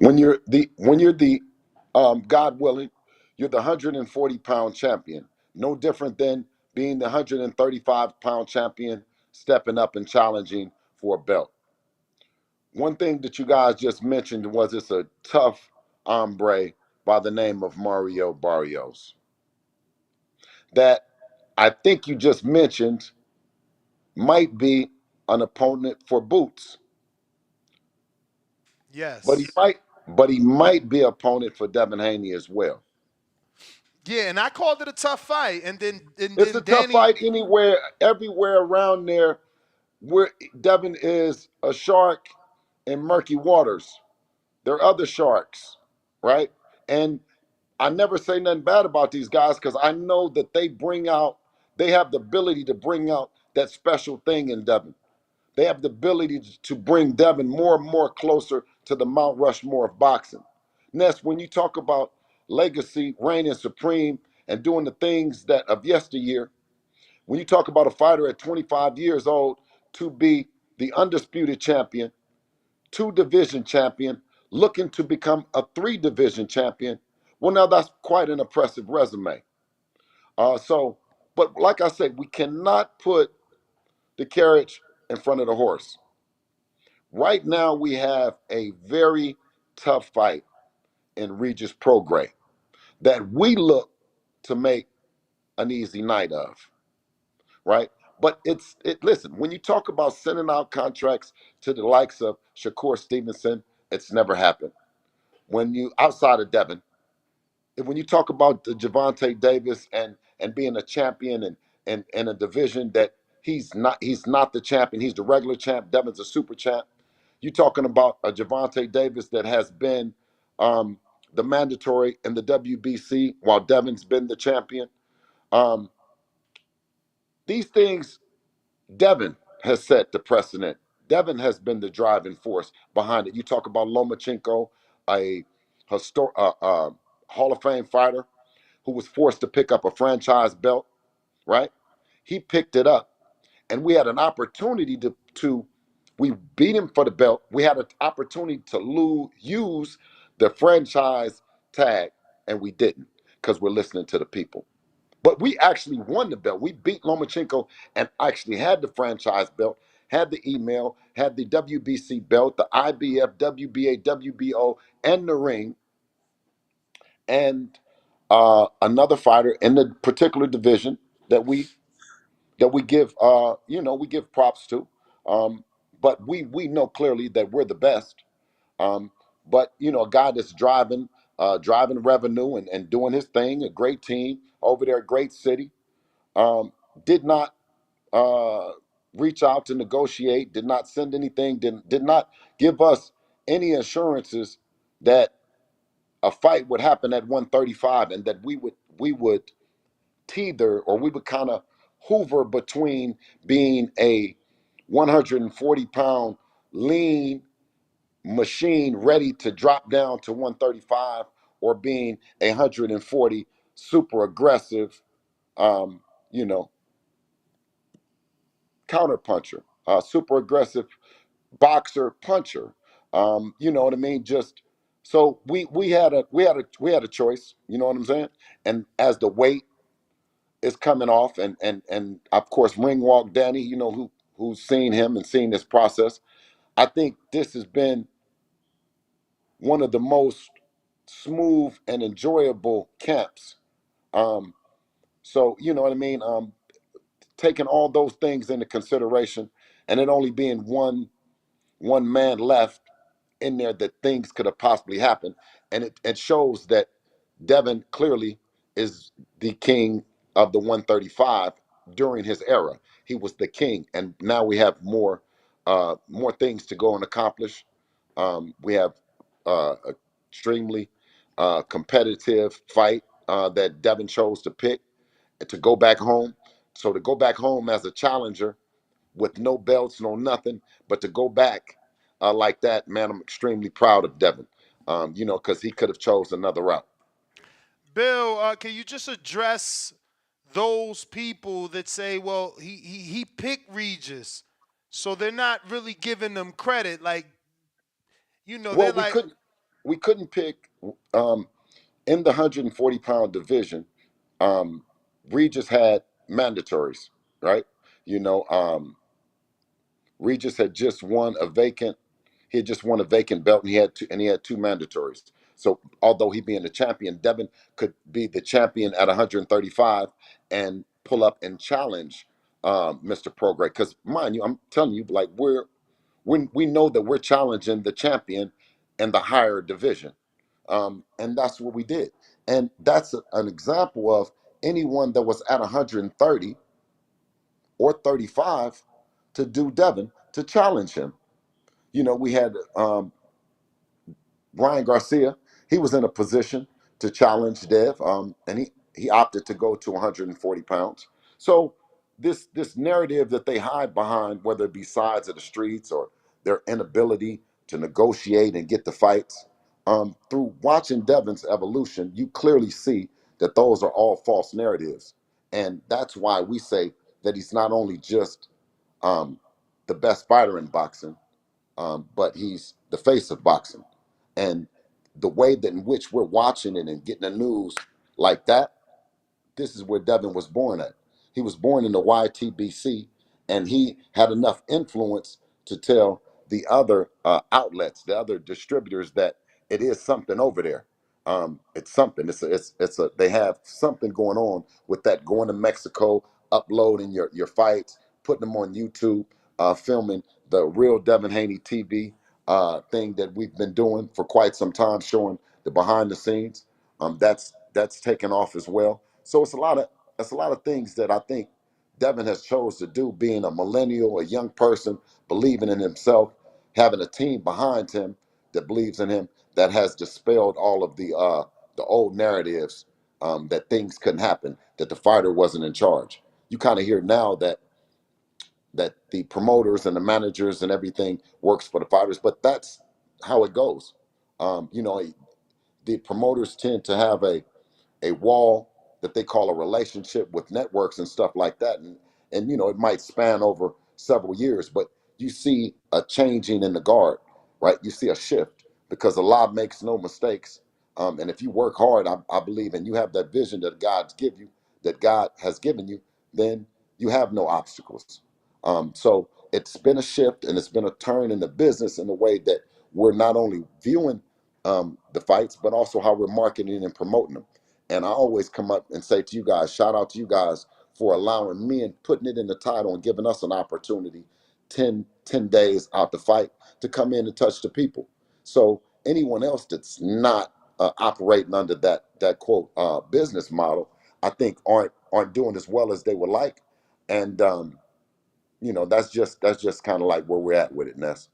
When you're the God willing, you're the 140-pound champion. No different than being the 135-pound champion, stepping up and challenging for a belt. One thing that you guys just mentioned was it's a tough hombre by the name of Mario Barrios. That I think you just mentioned might be an opponent for Boots, but he Yes. might, but he might be an opponent for Devin Haney as well. Yeah, and I called it a tough fight, and It's a then tough Danny. fight anywhere, everywhere around there where Devin is a shark in murky waters. There are other sharks, right? And I never say nothing bad about these guys because I know that they have the ability to bring out that special thing in Devin. They have the ability to bring Devin more and more closer to the Mount Rushmore of boxing. Ness, when you talk about legacy, reigning supreme, and doing the things that of yesteryear, when you talk about a fighter at 25 years old to be the undisputed champion, two-division champion, looking to become a three-division champion, well, now that's quite an impressive resume. But like I said, we cannot put the carriage in front of the horse. Right now, we have a very tough fight in Regis Prograis that we look to make an easy night of, right? But listen, when you talk about sending out contracts to the likes of Shakur Stevenson, it's never happened. When you outside of Devin, when you talk about the Javante Davis and being a champion and a division that he's not the champion, he's the regular champ, Devin's a super champ. You're talking about a Javante Davis that has been the mandatory in the WBC while Devin's been the champion. Um, these things, Devin has set the precedent. Devin has been the driving force behind it. You talk about Lomachenko, a Hall of Fame fighter who was forced to pick up a franchise belt, right? He picked it up, and we had an opportunity to we beat him for the belt. We had an opportunity to use the franchise tag, and we didn't because we're listening to the people. But we actually won the belt. We beat Lomachenko and actually had the franchise belt, had the email, had the WBC belt, the IBF, WBA, WBO, and the ring, and another fighter in the particular division that we give we give props to. But we know clearly that we're the best. Um, But a guy that's driving revenue and doing his thing, a great team over there, great city. Did not uh, reach out to negotiate, did not send anything, did not give us any assurances that a fight would happen at 135 and that we would teeter, or we would kind of hoover between being a 140-pound lean machine ready to drop down to 135, or being 140 super aggressive, um, you know, counter puncher, super aggressive boxer puncher. You know what I mean? Just so we had a choice. You know what I'm saying? And as the weight is coming off, and of course ring walk Danny, who's seen him and seen this process. I think this has been one of the most smooth and enjoyable camps. Um, so you know what I mean. Taking all those things into consideration, and it only being one man left in there, that things could have possibly happened, and it shows that Devin clearly is the king of the 135 during his era. He was the king, and now we have more things to go and accomplish. We have extremely competitive fight that Devin chose to pick to go back home. So to go back home as a challenger with no belts, no nothing, but to go back like that, man, I'm extremely proud of Devin. Because he could have chose another route. Bill, can you just address those people that say, well, he picked Regis, so they're not really giving them credit. Like, they're Well, we like, couldn't we couldn't pick in the 140-pound division. Um, Regis had mandatories, right? You know, Regis had just won a vacant. He had just won a vacant belt, and he had two mandatories. So although he being the champion, Devin could be the champion at 135 and pull up and challenge Mr. Prograis. Because mind you, I'm telling you, like we know that we're challenging the champion in the higher division, and that's what we did. And that's an example of anyone that was at 130 or 35 to do Devin to challenge him. We had Brian Garcia. He was in a position to challenge Dev, and he opted to go to 140 pounds. So this narrative that they hide behind, whether it be sides of the streets or their inability to negotiate and get the fights, through watching Devin's evolution, you clearly see that those are all false narratives, and that's why we say that he's not only just um, the best fighter in boxing, but he's the face of boxing. And the way that in which we're watching it and getting the news like that, this is where Devin was born at. He was born in the YTBC, and he had enough influence to tell the other outlets, the other distributors, that it is something over there. It's something. It's a. They have something going on with that. Going to Mexico, uploading your fights, putting them on YouTube, filming the real Devin Haney TV thing that we've been doing for quite some time, showing the behind the scenes. That's taken off as well. So it's a lot of things that I think Devin has chose to do, being a millennial, a young person, believing in himself, having a team behind him that believes in him, that has dispelled all of the old narratives, that things couldn't happen, that the fighter wasn't in charge. You kind of hear now that the promoters and the managers and everything works for the fighters, but that's how it goes. The promoters tend to have a wall that they call a relationship with networks and stuff like that, and it might span over several years, but you see a changing in the guard, right? You see a shift, because Allah makes no mistakes, and if you work hard, I believe, and you have that vision that God has given you, then you have no obstacles. So it's been a shift, and it's been a turn in the business in the way that we're not only viewing the fights, but also how we're marketing and promoting them. And I always come up and say to you guys, shout out to you guys for allowing me and putting it in the title and giving us an opportunity 10 days out the fight to come in and touch the people. So anyone else that's not operating under that quote business model, I think aren't doing as well as they would like, and that's just kind of like where we're at with it, Ness.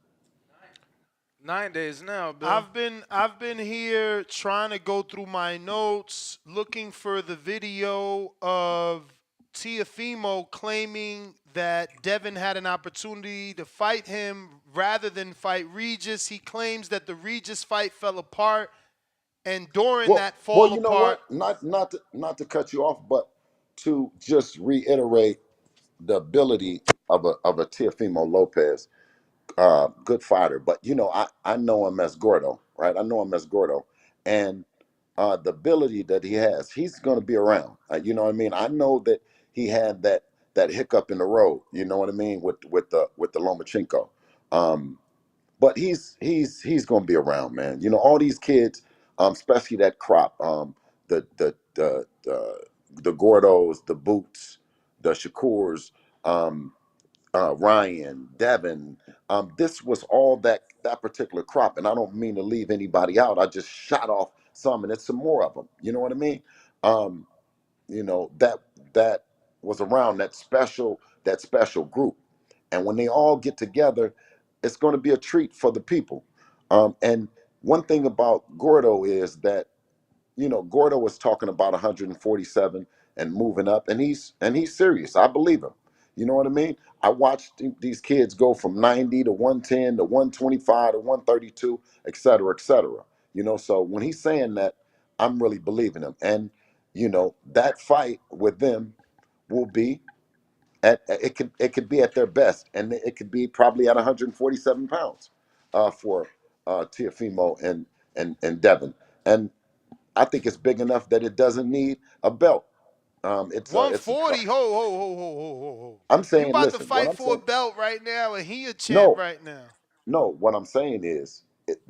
9 days now, Bill. I've been here trying to go through my notes, looking for the video of Tiafimo claiming that Devin had an opportunity to fight him rather than fight Regis. He claims that the Regis fight fell apart, and during Well, that well, fall you know apart, what? Not to cut you off, but to just reiterate the ability of a Teofimo Lopez, good fighter. But I know him as Gordo, right? I know him as Gordo, and the ability that he has, he's going to be around. You know what I mean? I know that he had that hiccup in the road. You know what I mean with the Lomachenko. But he's going to be around, man. All these kids, especially that crop, the Gordos, the Boots, the Shakurs, um, Ryan, Devin. This was all that particular crop, and I don't mean to leave anybody out. I just shot off some, and it's some more of them. You know what I mean? Um, that was around that special group, and when they all get together, it's going to be a treat for the people. And one thing about Gordo is that Gordo was talking about 147 and moving up, and he's serious. I believe him. You know what I mean? I watched these kids go from 90 to 110 to 125 to 132, et cetera, et cetera. So when he's saying that, I'm really believing him. And that fight with them will be it could be at their best, and it could be probably at 147 pounds for Tiafimo and Devin. And I think it's big enough that it doesn't need a belt. It's a try. 140. Ho, ho, ho, ho, ho, ho, ho. I'm You saying, about to listen, what fight I'm for a saying, belt right now, and he a champ no, right now. no, what I'm saying is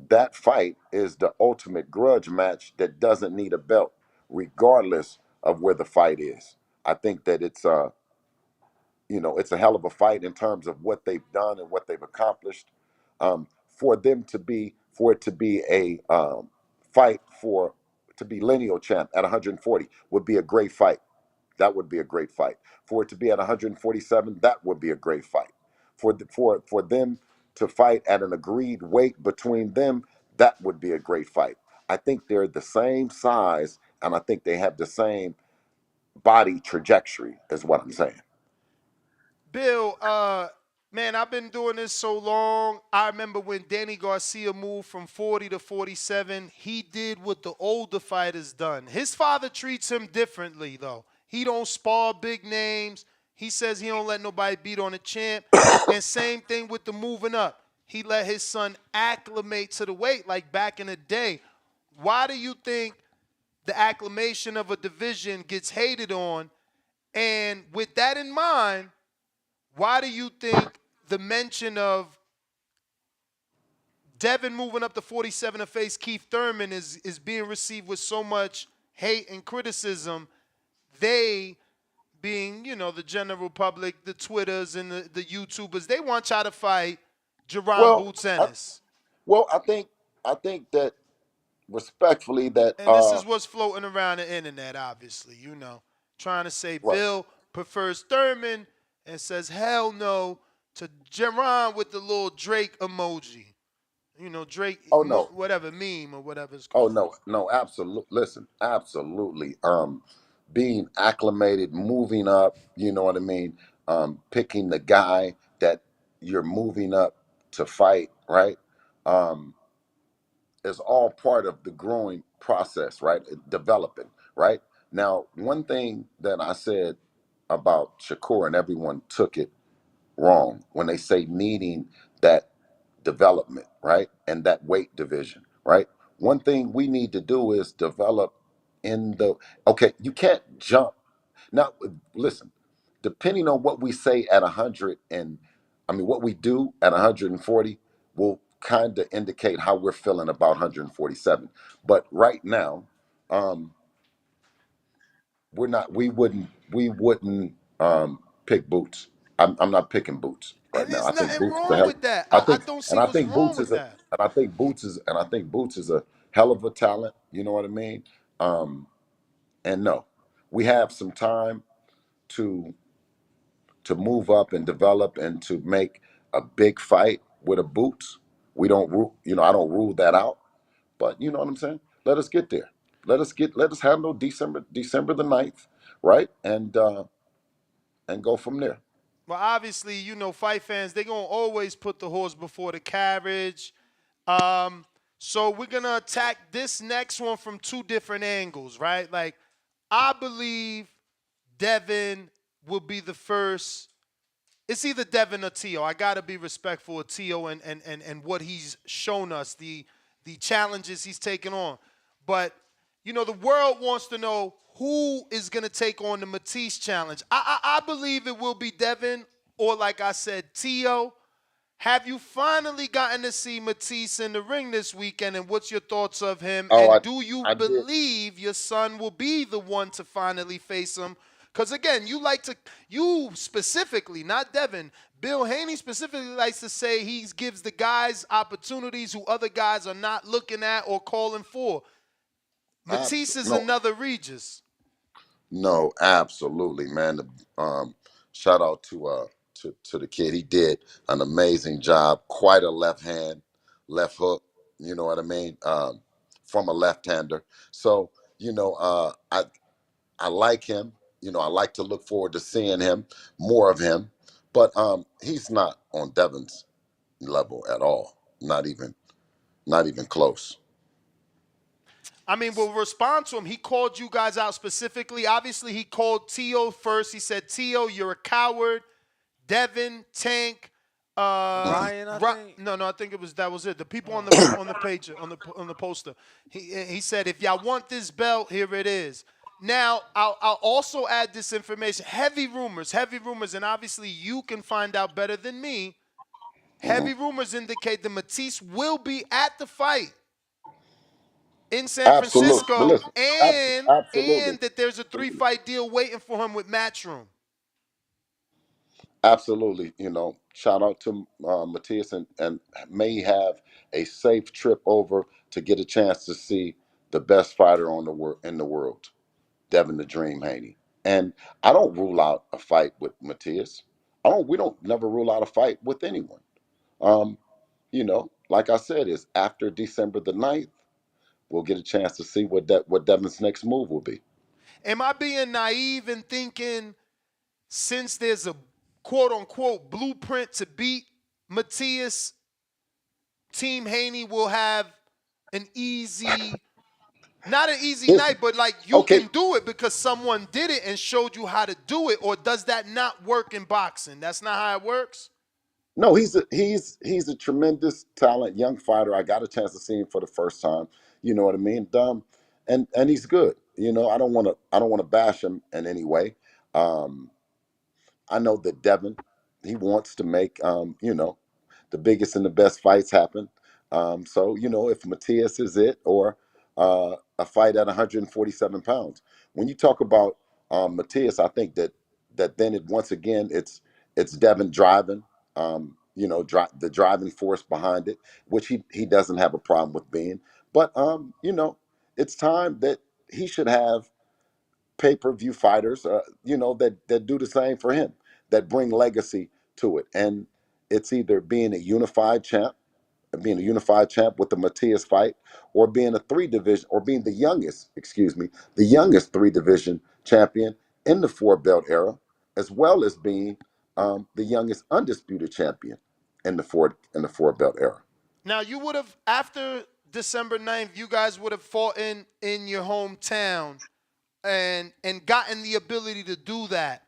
that fight is the ultimate grudge match that doesn't need a belt, regardless of where the fight is. I think that it's a hell of a fight in terms of what they've done and what they've accomplished. For it to be a fight to be lineal champ at 140 would be a great fight. That would be a great fight. For it to be at 147, that would be a great fight. For them to fight at an agreed weight between them, that would be a great fight. I think they're the same size, and I think they have the same body trajectory, is what I'm saying. Bill, man, I've been doing this so long. I remember when Danny Garcia moved from 40 to 47, he did what the older fighters done. His father treats him differently, though. He don't spar big names. He says he don't let nobody beat on a champ. And same thing with the moving up. He let his son acclimate to the weight like back in the day. Why do you think the acclimation of a division gets hated on? And with that in mind, why do you think the mention of Devin moving up to 47 to face Keith Thurman is being received with so much hate and criticism? They being, the general public, the Twitters and the YouTubers, they want y'all to fight Jerron Well, Boots I, Ennis. I think that respectfully that And this is what's floating around the internet, obviously, trying to say right. Bill prefers Thurman and says hell no to Jerron with the little Drake emoji. Drake, Oh no. whatever meme or whatever it's Oh called. no, absolutely. Listen, absolutely. Being acclimated, moving up, you know what I mean? Picking the guy that you're moving up to fight, right? Um, is all part of the growing process, right? Developing, right? Now, one thing that I said about Shakur, and everyone took it wrong when they say needing that development, right? And that weight division, right? One thing we need to do is develop okay, you can't jump. Now, listen, depending on what we say at 100 what we do at 140 will kind of indicate how we're feeling about 147. But right now, um, we wouldn't pick Boots. I'm not picking Boots right And now. there's I think nothing Boots is a wrong hell. with that. I I think don't and see I what's think wrong Boots with is a that. And I think Boots is a hell of a talent. You know what I mean? Um, and no, we have some time to move up and develop and to make a big fight with a Boots. We don't rule, I don't rule that out. But you know what I'm saying? Let us get there. Let us handle December the 9th, right? And go from there. Well, obviously, fight fans, they're going to always put the horse before the carriage. Um, so we're going to attack this next one from two different angles, right? Like, I believe Devin will be the first. It's either Devin or Tio. I gotta be respectful of Tio and what he's shown us, the challenges he's taken on. But the world wants to know who is gonna take on the Matisse challenge. I believe it will be Devin or, like I said, Tio. Have you finally gotten to see Matisse in the ring this weekend, and what's your thoughts of him? Oh, And I do you I did. believe your son will be the one to finally face him? Because again, you specifically, not Devin, Bill Haney specifically likes to say he gives the guys opportunities who other guys are not looking at or calling for. Matisse is No, another Regis. no, absolutely, man. Shout out to the kid. He did an amazing job. Quite a left hand, left hook. You know what I mean? From a left-hander. So I like him. I like to look forward to seeing him, more of him. But he's not on Devin's level at all. Not even close. I mean, we'll respond to him. He called you guys out specifically. Obviously, he called Tio first. He said, Tio, you're a coward. Devin, Tank, Mhm. Ryan, I think. no, I think that was it. The people on the page on the poster. He said, if y'all want this belt, here it is. Now, I'll also add this information. Heavy rumors, and obviously you can find out better than me. Mhm. Heavy rumors indicate that Matisse will be at the fight in San Absolutely. But Francisco, listen, and absolutely. that there's a 3-fight deal waiting for him with Matchroom. Absolutely. Shout out to Matias, and may he have a safe trip over to get a chance to see the best fighter in the world, Devin the Dream Haney. And I don't rule out a fight with Matias. We don't never rule out a fight with anyone. Um, like I said, is after December the 9th, we'll get a chance to see what Devin's next move will be. Am I being naive in thinking, since there's a quote unquote blueprint to beat Matias, Team Haney will have an easy, not an easy It's night, but like you okay. can do it because someone did it and showed you how to do it? Or does that not work in boxing? That's not how it works? No, he's a tremendous talent, young fighter. I got a chance to see him for the first time. You know what I mean? And he's good. I don't want to bash him in any way. Um, I know that Devin, he wants to make the biggest and the best fights happen. So if Matias is it, or a fight at 147 pounds. When you talk about Matias, I think that then once again it's Devin driving. The driving force behind it, which he doesn't have a problem with being. But it's time that he should have pay-per-view fighters, that do the same for him, that bring legacy to it. And it's either being a unified champ with the Matias fight, or being a three division, or being the youngest three division champion in the four belt era, as well as being the youngest undisputed champion in the four belt era. Now, you would have, after December 9th, you guys would have fought in your hometown and gotten the ability to do that.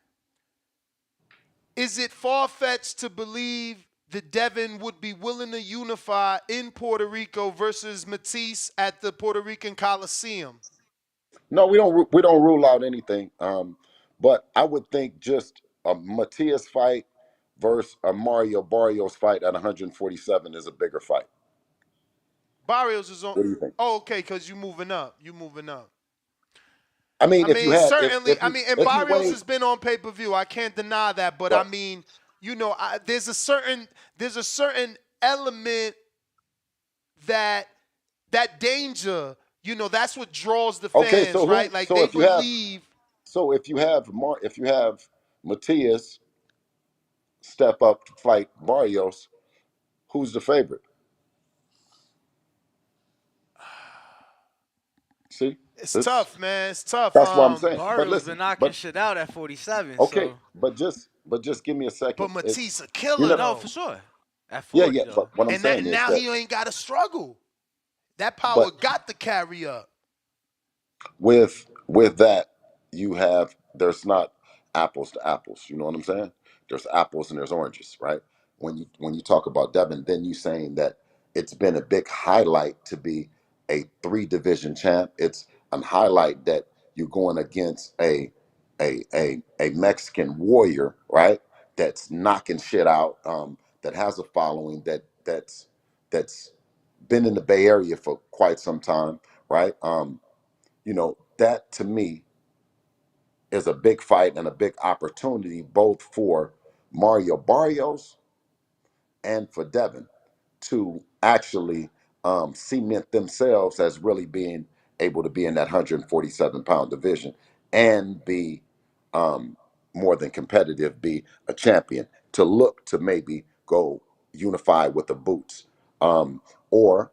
Is it far-fetched to believe that Devin would be willing to unify in Puerto Rico versus Matisse at the Puerto Rican Coliseum? No, we don't rule out anything. But I would think just a Matias fight versus a Mario Barrios fight at 147 is a bigger fight. Barrios is on. What do you think? Oh, okay, because you moving up. You moving up. I mean, I if you mean, had certainly. I mean, and if you Barrios weighed has been on pay-per-view. I can't deny that. But I right, mean, there's a certain element that danger, that's what draws the Okay, fans, right? Like so they if you have believe. if you have Matias step up to fight Barrios, who's the favorite? See, It's it's tough, man. It's tough. that's what I'm saying. But Barrios been listen, knocking but shit out at 47, okay, so but just give me a But second. Matisse a You killer know, no, for though. sure. At yeah, 40 yeah. though. But what I'm And that saying is now that, he ain't got to struggle. That power but got to carry up. with that, there's not apples to apples. You know what I'm saying? There's apples and there's oranges, right? When you talk about Devin, then you saying that it's been a big highlight to be a 3 division champ. It's a highlight that you're going against a Mexican warrior, right? That's knocking shit out. That has a following. That's been in the Bay Area for quite some time, right? That to me is a big fight and a big opportunity both for Mario Barrios and for Devin to actually cement themselves as really being able to be in that 147-pound division and be um, more than competitive, be a champion, to look to maybe go unify with the Boots, or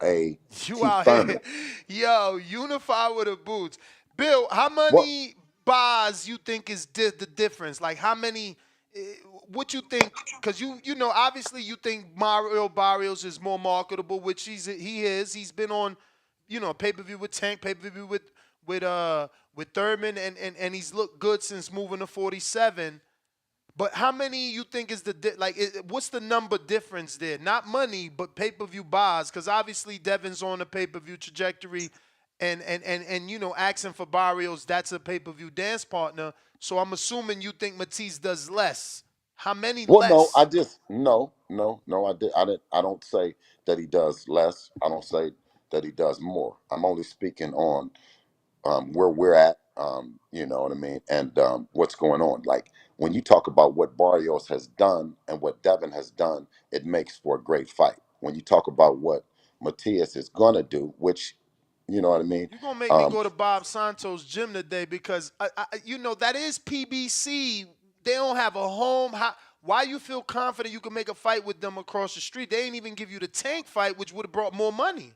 a You Keith out Thurman. here, yo, unify with the boots. Bill, how What? many bars you think is the difference? Like how many? What you think? Because obviously you think Mario Barrios is more marketable, which he is. He's been on, pay per view with Tank, pay per view with Thurman, and he's looked good since moving to 47. But how many you think is what's the number difference there? Not money, but pay-per-view buys, because obviously Devin's on a pay-per-view trajectory, and asking for Barrios, that's a pay-per-view dance partner. So I'm assuming you think Matisse does less. How many Well, no, I less? just no. I don't say that he does less. I don't say that he does more. I'm only speaking on where we're at. You know what I mean, and what's going on. Like when you talk about what Barrios has done and what Devin has done, it makes for a great fight. When you talk about what Matias is gonna do, which you know what I mean. You're going to make me Um, go to Bob Santos' gym today because, that is PBC. They don't have a home. Why you feel confident you can make a fight with them across the street? They ain't even give you the Tank fight, which would have brought more money.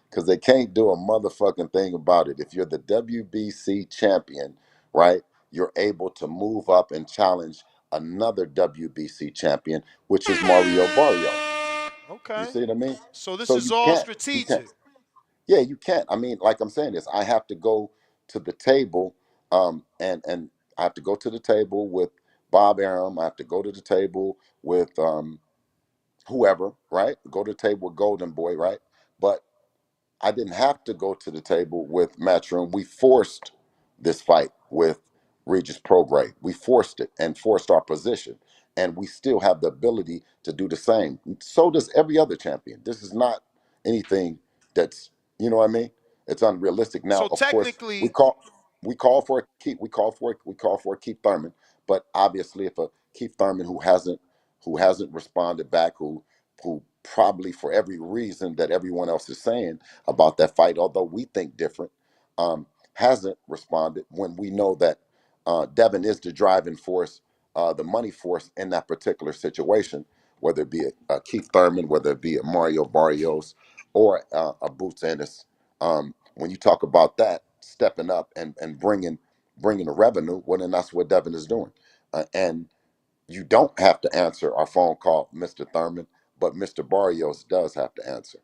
because they can't do a motherfucking thing about it. If you're the WBC champion, right, you're able to move up and challenge another WBC champion, which is Mario Barrios. You Okay. see what I mean? So this So is you all can't. strategic. Yeah, you can't. I mean, like I'm saying this, I have to go to the table, and I have to go to the table with Bob Arum. I have to go to the table with whoever, right? Go to the table with Golden Boy, right? But I didn't have to go to the table with Matchroom. We forced this fight with Regis Prograis. We forced it and forced our position. And we still have the ability to do the same. So does every other champion. This is not anything that's, you know what I mean? It's unrealistic. Now, So of course, technically, we call for a Keith Thurman. But obviously if a Keith Thurman who hasn't responded back, who probably for every reason that everyone else is saying about that fight, although we think different, hasn't responded when we know that Devin is the driving force, the money force in that particular situation, whether it be a Keith Thurman, whether it be a Mario Barrios or a Boots Ennis. When you talk about that, stepping up and bringing the revenue, well, then that's what Devin is doing. And you don't have to answer our phone call, Mr. Thurman, but Mr. Barrios does have to answer.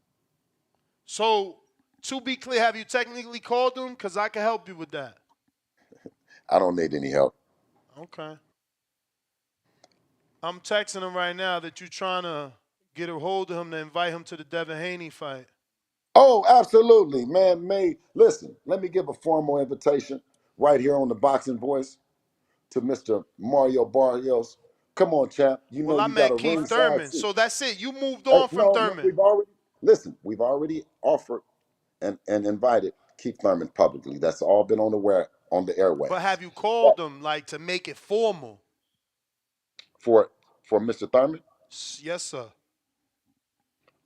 so to be clear, have you technically called them? Because I can help you with that. I don't need any help. Okay. I'm texting him right now that you're trying to get a hold of him to invite him to the Devin Haney fight. Oh, absolutely, man. Listen, let me give a formal invitation right here on the Boxing Voice to Mr. Mario Barrios. Come on, champ. You Well, know I you got a meant Keith ringside Thurman. seat. So that's it. You moved on from No, Thurman. we've already offered and invited Keith Thurman publicly. That's all been on the But airwaves. have you called But them like to make it formal? for Mr. Thurman, Yes, sir.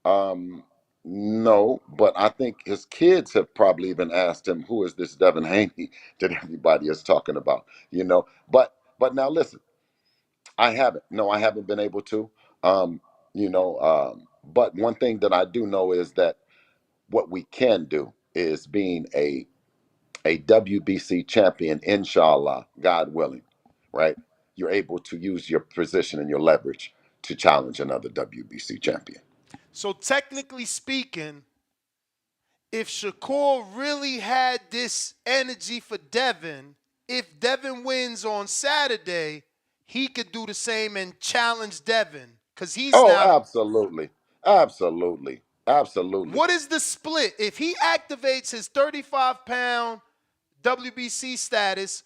um, No, but I think his kids have probably even asked him, "Who is this Devin Haney that everybody is talking about?" You know. But now listen, I haven't. No, I haven't been able to. Um, but one thing that I do know is that what we can do is being a WBC champion, inshallah, God willing, right? You're able to use your position and your leverage to challenge another WBC champion. So technically speaking, if Shakur really had this energy for Devin, if Devin wins on Saturday, he could do the same and challenge Devin. Because he's Oh, now. absolutely. Absolutely. Absolutely. What is the split? If he activates his 35-pound WBC status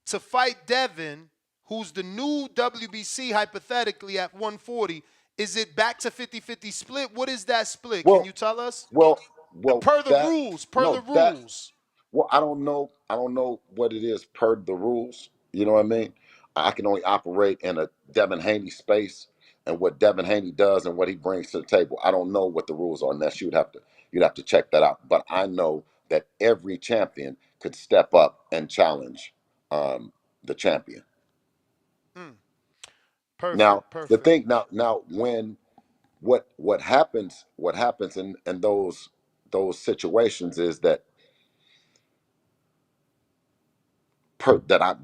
to fight Devin, who's the new WBC hypothetically at 140, is it back to 50-50 split? What is that split? Can Well, you tell us? well, well, Per the that rules, per the no, that rules. well, I don't know. I don't know what it is per the rules. You know what I mean? I can only operate in a Devin Haney space and what Devin Haney does and what he brings to the table. I don't know what the rules are, unless you'd have to check that out. But I know that every champion could step up and challenge the champion. Mm, Now perfect, the perfect. thing now when what happens in those situations is that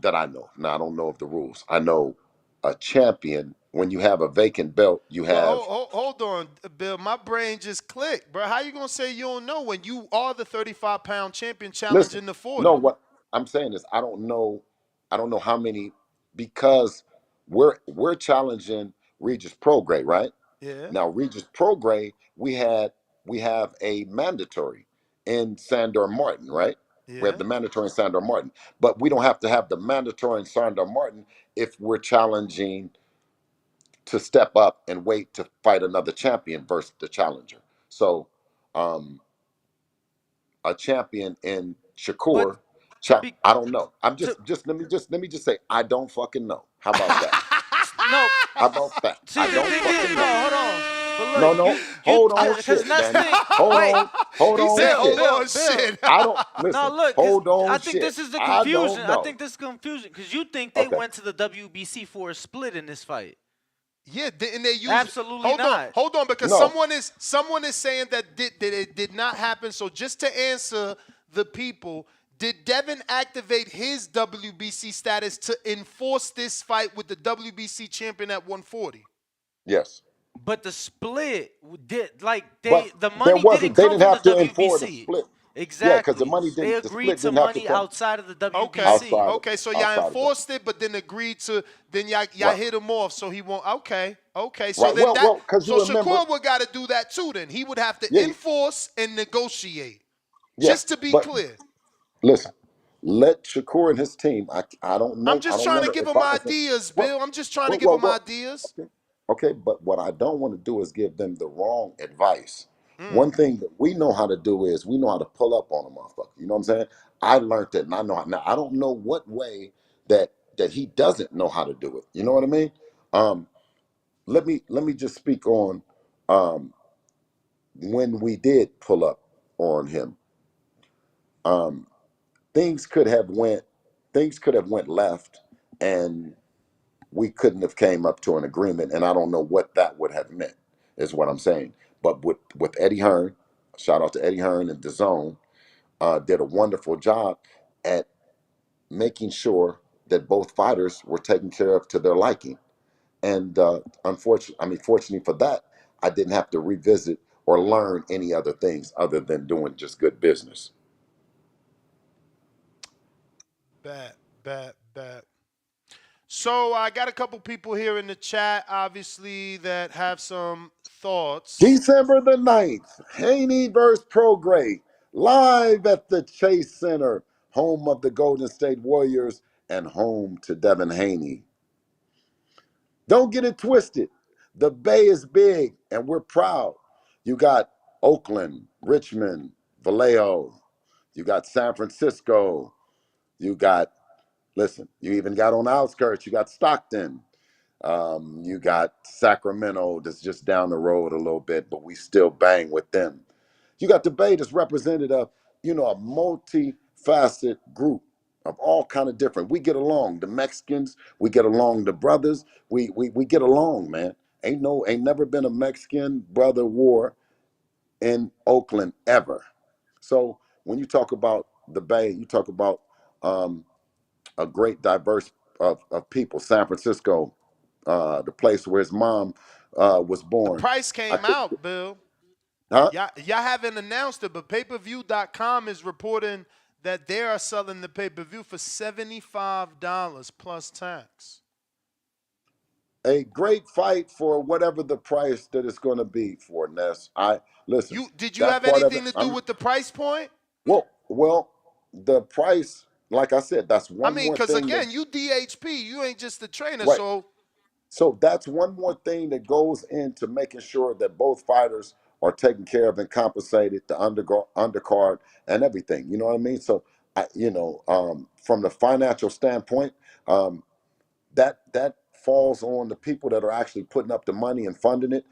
that I know. Now I don't know of the rules. I know a champion, when you have a vacant belt, you Well, have hold on, Bill. My brain just clicked, bro. How you gonna say you don't know when you are the 35-pound champion listen. challenging the No, 40? what I'm saying is I don't know how many, because we're challenging Regis Prograis, right? Yeah, Now Regis Prograis, we have a mandatory in Sandor Martin, right? We have yeah. the mandatory in Sandor Martin, but we don't have to have the mandatory in Sandor Martin if we're challenging to step up and wait to fight another champion versus the challenger. So, um, a champion in But Shakur, be, I don't know. I'm to, let me just say I don't fucking know. How about that? no, How about that? see I the don't thing is, fucking no, know. hold on. But No, look, no. you, Hold on, because shit, next Danny. thing, Hold wait, on. Hold He on, said, Bill, "Hold shit. Bill, on, Bill. shit." I don't No, listen. look, cause Hold on, I think shit. this is the I confusion. don't I know. think this is confusion because you think they Okay. went to the WBC for a split in this fight. Yeah, didn't they use? Absolutely Hold not. on, because No. someone is saying that it did not happen. So just to answer the people, did Devin activate his WBC status to enforce this fight with the WBC champion at 140? Yes. But the split did like But the there money didn't wasn't. They come didn't from the have to enforce the WBC. split. Yeah, because the Exactly. money They didn't. The agreed split to didn't have to money come outside of the Okay, WBC. outside of okay. So y'all outside of that. enforced it, but then agreed to then y'all Right. hit him off, so he won't. Okay, okay. So Right. then Well, because you so remember. Shakur would got to do that too. Then he would have to Yeah. enforce and negotiate. Yeah. Just to be But clear. listen, let Shakur and his team. I don't I'm know. I just don't trying to remember give if him I was in. ideas, Well, Bill. I'm just trying to well, give well, him well. ideas. Okay. Okay. But what I don't want to do is give them the wrong advice. Mm. One thing that we know how to do is we know how to pull up on a motherfucker. You know what I'm saying? I learned it, and I know. Now I don't know what way that he doesn't know how to do it. You know what I mean? Um, let me just speak on um, when we did pull up on him. Um, things could have went things could have went left, and we couldn't have came up to an agreement. And I don't know what that would have meant. Is what I'm saying. But with Eddie Hearn, shout out to Eddie Hearn and DAZN, did a wonderful job at making sure that both fighters were taken care of to their liking. And fortunately for that, I didn't have to revisit or learn any other things other than doing just good business. Bad, bad, bad. So I got a couple people here in the chat, obviously, that have some thoughts. December the 9th, Haney versus Prograis, live at the Chase Center, home of the Golden State Warriors and home to Devin Haney. Don't get it twisted. The Bay is big and we're proud. You got Oakland, Richmond, Vallejo. You got San Francisco. You got, listen, you even got on the outskirts, you got Stockton. You got Sacramento that's just down the road a little bit, but we still bang with them. You got the Bay that's represented of, a multi-facet group of all kind of different. We get along. The Mexicans, we get along. The brothers, we get along, man. Ain't never been a Mexican brother war in Oakland ever. So when you talk about the Bay, you talk about a great diverse of people. San Francisco, the place where his mom was The born. price I came think, out, Bill. huh? Y'all haven't announced it, but payperview.com is reporting that they are selling the pay-per-view for $75 plus tax. A great fight for whatever the price that it's going to be for, Ness. I listen. Did you That have part of it. anything to do with the price point? Well, the price. Like I said, that's I one mean, more because thing that again, you DHP, you ain't just the trainer, right. so So that's one more thing that goes into making sure that both fighters are taken care of and compensated, the undercard and everything. You know what I mean? So, from the financial standpoint, um, that falls on the people that are actually putting up the money and funding it.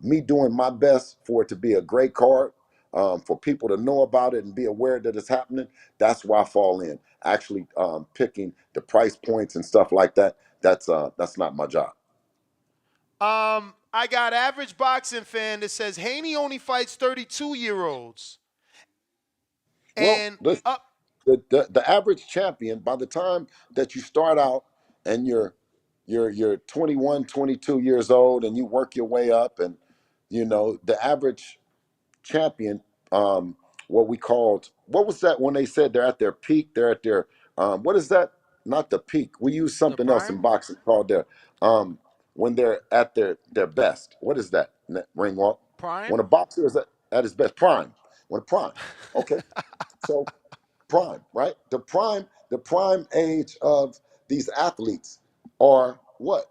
Me doing my best for it to be a great card, for people to know about it and be aware that it's happening. That's where I fall in. Actually, picking the price points and stuff like that. That's not my job. I got average boxing fan that says Haney only fights 32-year-olds. Well, And listen, the average champion, by the time that you start out and you're 21, 22 years old and you work your way up, and the average champion, what we called, what was that when they said they're at their peak, they're at their what is that? Not the peak. We use The something else in prime? boxing called their when they're at their best. What is that? Ring walk. When Prime? a boxer is at his best prime. When a prime. Okay. So prime, right? The prime age of these athletes are what?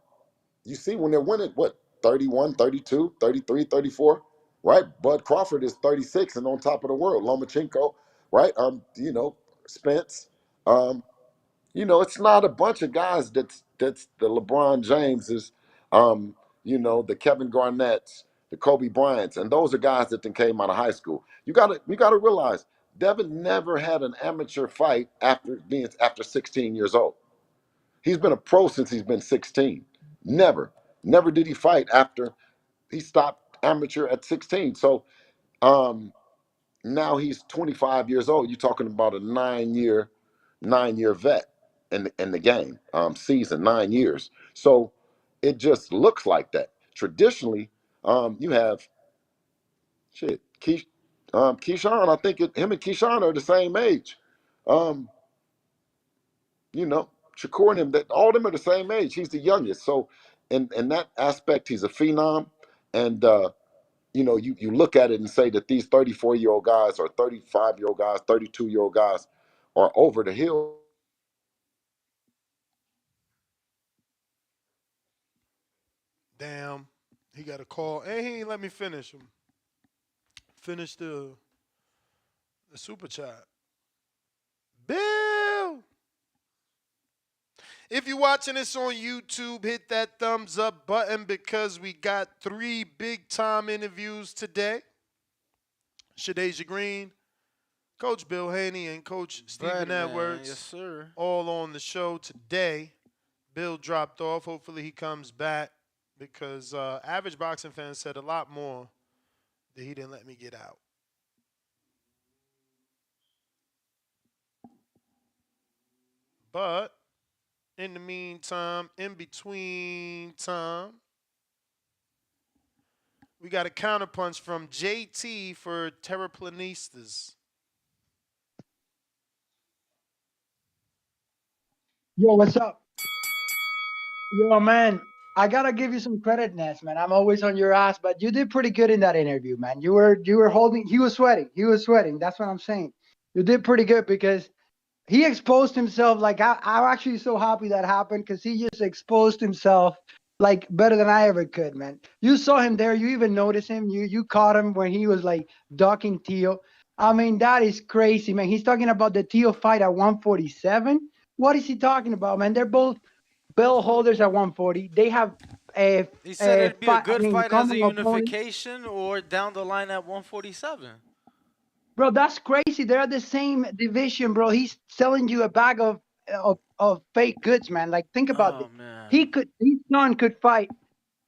You see when they're winning, what, 31, 32, 33, 34, right? Bud Crawford is 36 and on top of the world. Lomachenko, right? Spence. Um, it's not a bunch of guys that's the LeBron Jameses, the Kevin Garnett's, the Kobe Bryants, and those are guys that then came out of high school. You gotta realize Devin never had an amateur fight after 16 years old. He's been a pro since he's been 16. Never, never did he fight after he stopped amateur at 16. So um, now he's 25 years old. You're talking about a 9-year vet in the game, season 9 years. So it just looks like that. Traditionally, you have Keyshawn. I think him and Keyshawn are the same age. Um, Shakur and him, that all of them are the same age. He's the youngest. So in that aspect, he's a phenom. And you look at it and say that these 34-year-old guys or 35-year-old guys, 32-year-old guys are over the hill. damn, he got a call. And he ain't let me finish him. Finish the super chat. Bill! If you're watching this on YouTube, hit that thumbs up button because we got 3 big-time interviews today. Shadja Green, Coach Bill Haney, and Coach Stephen Breadman, yes, Edwards sir. all on the show today. Bill dropped off. Hopefully he comes back because average boxing fans said a lot more that he didn't let me get out. But in the meantime, in between time, we got a counterpunch from JT for Terraplanistas. Yo, what's up? Yo, man, I gotta give you some credit, Ness, man. I'm always on your ass, but you did pretty good in that interview, man. You were holding. He was sweating. He was sweating. That's what I'm saying. You did pretty good because he exposed himself. Like I'm actually so happy that happened because he just exposed himself like better than I ever could, man. You saw him there. You even noticed him. You caught him when he was like ducking Tio. I mean, that is crazy, man. He's talking about the Tio fight at 147. What is he talking about, man? They're both bell holders at 140. They have He said it'd be a fight, I good mean, fight as a incumbent opponent. unification or down the line at 147. Bro, that's crazy. They're the same division, bro. He's selling you a bag of fake goods, man. Like, think about Oh it. man. His son could fight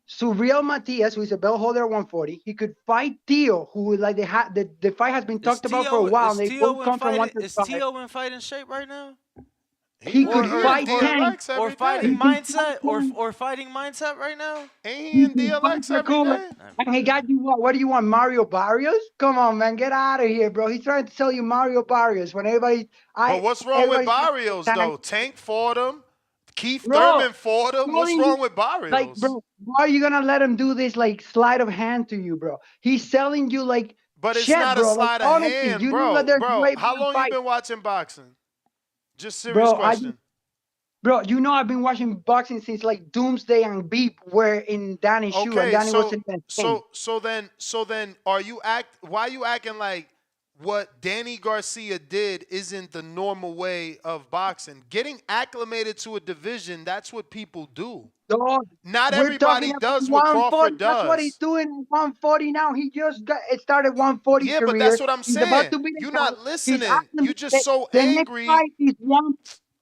Subriel Matias, who is a belt holder at 140. He could fight Theo, who like the fight has been Is talked about for a while, Tio and they both come from is 135. Tio in fighting shape right now? He He could he in fight Tank. DLX Or every fighting day. He can fight mindset Tank. or fighting mindset right now? Ain't he He in can fight DLX every Shakur. day? And he got you what? What do you want, Mario Barrios? Come on, man, get out of here, bro. He's trying to sell you Mario Barrios when But what's wrong with everybody's Barrios Tank. though? Tank fought him. Keith Bro, Thurman fought him. What's telling wrong you, with like, Barrios? bro, why are you gonna let him do this like sleight of hand to you, bro? He's selling you like But it's shit, not a bro. Like, sleight of honestly, hand, you know that there's bro. way How better long you fights, been watching boxing? Just serious bro. question. You know I've been watching boxing since like Doomsday and Beep were in Danny's shoe, and Okay, Danny wasn't even king. so then why you acting like what Danny Garcia did isn't the normal way of boxing? Getting acclimated to a division, that's what people do. Dog, Not we're talking everybody about does what 140. Crawford That's what he's does. doing at 140 now. He just started 140 Yeah, but that's career. what I'm He's about saying. to be the You're guy. not He's listening. You just acclimated. so The next angry. fight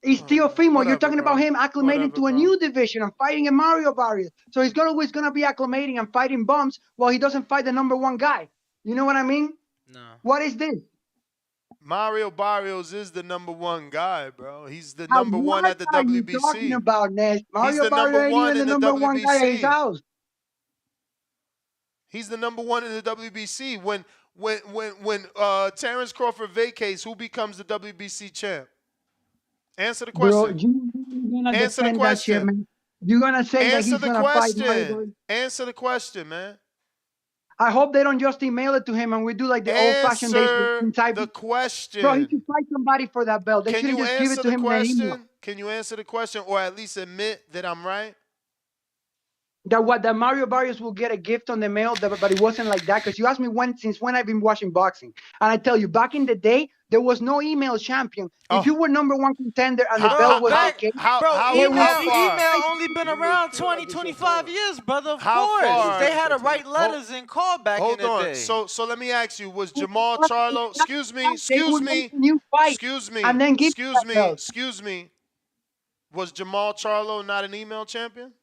is Teofimo. You're Whatever, talking about bro. him acclimating Whatever, to a bro. new division and fighting a Mario Barrios. So he's always gonna be acclimating and fighting bumps while he doesn't fight the number one guy. You know what I mean? No. What is this? Mario Barrios is the number one guy, bro. He's the Now, number one what at the are you talking WBC. about, Nash? He's Mario the number Barrios ain't one even the in the number one guy at his WBC. house. He's the number one in the WBC. When Terrence Crawford vacates, who becomes the WBC champ? Answer the Bro, question. you're gonna Answer the defend that shit, question. man. You're gonna say that Answer he's the gonna fight Mario question. Barrios. Answer the question, man. I hope they don't just email it to him and we do like the old-fashioned days Answer in type. the Bro, he question. should fight somebody for that belt. They Can shouldn't you just give it answer to the him in an email. question? Can you answer the question or at least admit that I'm right? That Mario Barrios will get a gift on the mail, but it wasn't like that. Because you asked me since when I've been watching boxing, and I tell you, back in the day, there was no email champion. If you were number one contender and the belt was vacated, they would how give far? you Only been around 20, 25 years, brother. Of How course. far? They had to write letters and call back in Hold the on. day. So let me ask you: was Jamal Charlo? they would make a new fight and then give you that belt. Excuse me. Was Jamal Charlo not an email champion?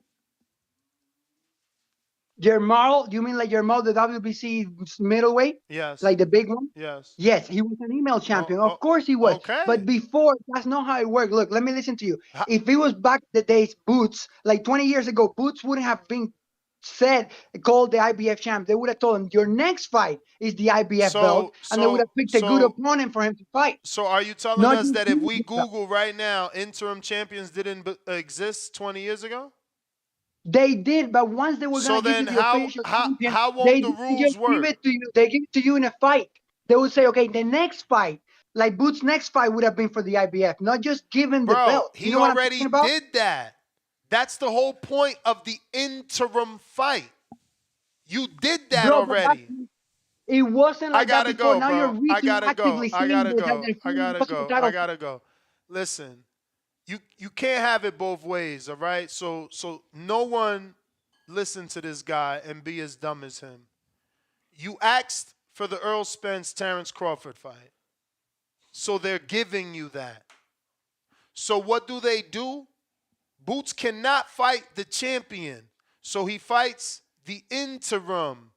Jermall, you mean like Jermall, the WBC middleweight? Yes. Like the big one? Yes. Yes, he was an email champion. Oh, Of course he was. okay. But before, that's not how it worked. Look, let me listen to you. If it was back the days, Boots, like 20 years ago, Boots wouldn't have been called the IBF champ. They would have told him, your next fight is the IBF belt. And they would have picked a good opponent for him to fight. So are you telling Not us just that if we the belt. Google right now, interim champions didn't exist 20 years ago? They did, but once they were So gonna give you then the official champion, how they won't the didn't rules just give work? it to you. They give it to you in a fight. They would say, okay, the next fight, like Boots' next fight would have been for the IBF, not just giving the Bro, belt. You he know what I'm already talking about? did that. That's the whole point of the interim fight. You did that Bro, but already. it wasn't like that before. Go, now bro. you're retroactively saying that I gotta possible go. title. I gotta go. Listen, you can't have it both ways, all right? So no one listen to this guy and be as dumb as him. You asked for the Earl Spence Terrence Crawford fight. So they're giving you that. So what do? Boots cannot fight the champion. So he fights the interim,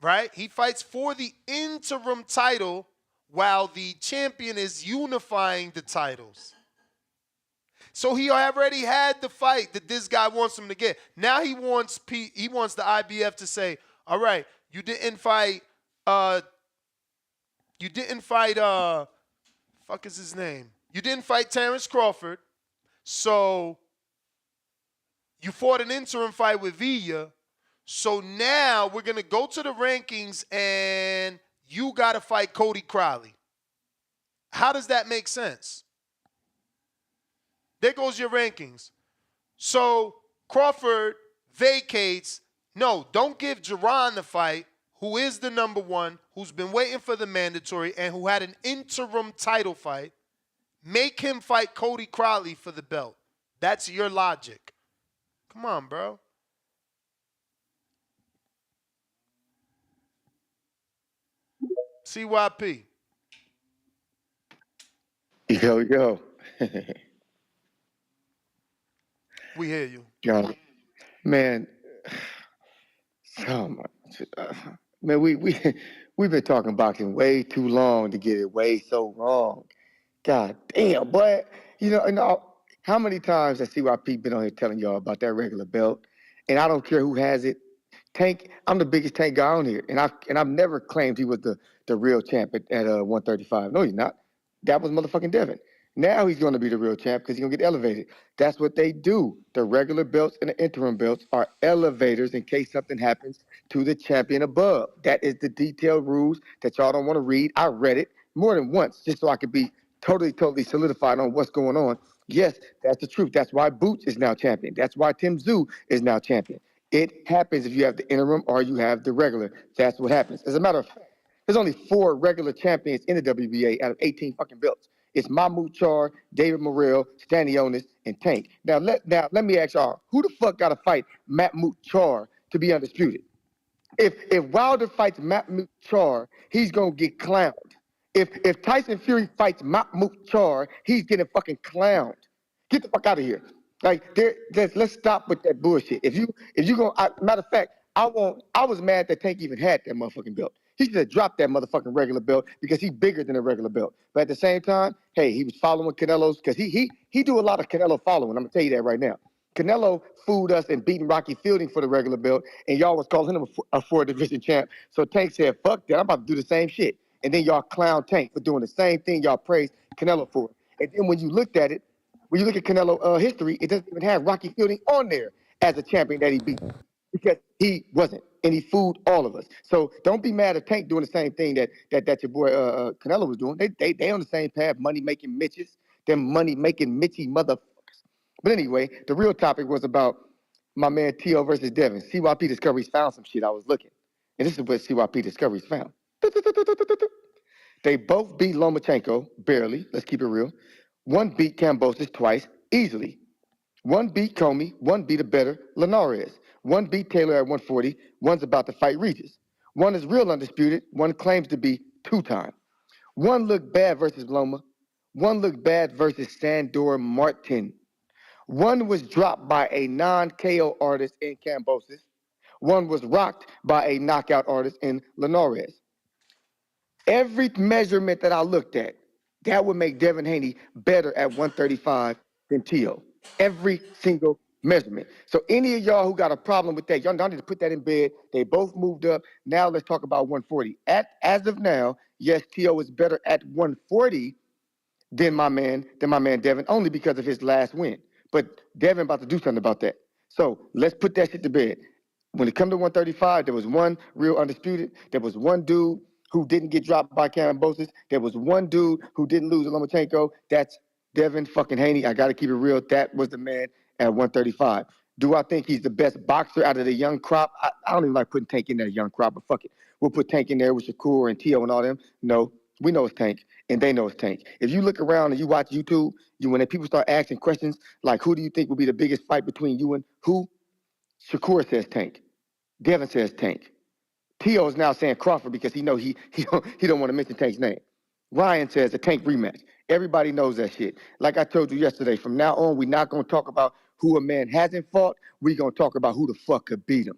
right? He fights for the interim title while the champion is unifying the titles. So he already had the fight that this guy wants him to get. Now he wants the IBF to say, all right, you didn't fight fuck is his name? You didn't fight Terrence Crawford. So you fought an interim fight with Villa. So now we're going to go to the rankings and you got to fight Cody Crowley. How does that make sense? There goes your rankings. So Crawford vacates. No, don't give Jerron the fight, who is the number one, who's been waiting for the mandatory, and who had an interim title fight. Make him fight Cody Crowley for the belt. That's your logic. Come on, bro. CYP. Yo. We hear you. Yo, man. Oh my, man, we've been talking boxing way too long to get it way so wrong. God damn, boy. How many times has CYP been on here telling y'all about that regular belt? And I don't care who has it. Tank, I'm the biggest Tank guy on here, and I've never claimed he was the real champ at 135. No, he's not. That was motherfucking Devin. Now he's going to be the real champ because he's going to get elevated. That's what they do. The regular belts and the interim belts are elevators in case something happens to the champion above. That is the detailed rules that y'all don't want to read. I read it more than once just so I could be totally solidified on what's going on. Yes, that's the truth. That's why Boots is now champion. That's why Tim Zoo is now champion. It happens if you have the interim or you have the regular. That's what happens. As a matter of fact, there's only 4 regular champions in the WBA out of 18 fucking belts. It's Mahmoud Char, David Morrell, Stanley Onis, and Tank. Now let me ask y'all, who the fuck got to fight Mahmoud Char to be undisputed? If Wilder fights Mahmoud Char, he's gonna get clowned. If Tyson Fury fights Mahmoud Char, he's getting fucking clowned. Get the fuck out of here. Like let's stop with that bullshit. If you gonna matter of fact, I was mad that Tank even had that motherfucking belt. He should have dropped that motherfucking regular belt because he's bigger than a regular belt. But at the same time, hey, he was following Canelo's because he do a lot of Canelo following. I'm gonna tell you that right now. Canelo fooled us and beating Rocky Fielding for the regular belt, and y'all was calling him a 4 division champ. So Tank said, fuck that, I'm about to do the same shit. And then y'all clown Tank for doing the same thing y'all praised Canelo for. And then when you looked at it, when you look at Canelo history, it doesn't even have Rocky Fielding on there as a champion that he beat because he wasn't, and he fooled all of us. So don't be mad at Tank doing the same thing that your boy Canelo was doing. They on the same path, money making Mitches, them money making Mitchy motherfuckers. But anyway, the real topic was about my man T.O. versus Devin. CYP Discoveries found some shit. I was looking, and this is what CYP Discoveries found. They both beat Lomachenko barely. Let's keep it real. One beat Kambosos twice easily. One beat Comey, one beat a better Linares. One beat Taylor at 140, one's about to fight Regis. One is real undisputed, one claims to be 2-time. One looked bad versus Loma, one looked bad versus Sandor Martin. One was dropped by a non-KO artist in Kambosos. One was rocked by a knockout artist in Linares. Every measurement that I looked at, that would make Devin Haney better at 135 than T.O. Every single measurement. So any of y'all who got a problem with that, y'all need to put that in bed. They both moved up. Now let's talk about 140. As of now, yes, T.O. is better at 140 than my man Devin, only because of his last win. But Devin about to do something about that. So let's put that shit to bed. When it come to 135, there was one real undisputed. There was one dude who didn't get dropped by Kambosos. There was one dude who didn't lose to Lomachenko. That's Devin fucking Haney. I got to keep it real. That was the man at 135. Do I think he's the best boxer out of the young crop? I don't even like putting Tank in that young crop, but fuck it. We'll put Tank in there with Shakur and T.O. and all them. No, we know it's Tank, and they know it's Tank. If you look around and you watch YouTube, when people start asking questions like, who do you think will be the biggest fight between you and who? Shakur says Tank. Devin says Tank. T.O. is now saying Crawford because he know he don't want to mention Tank's name. Ryan says a Tank rematch. Everybody knows that shit. Like I told you yesterday, from now on, we're not going to talk about who a man hasn't fought. We're going to talk about who the fuck could beat him.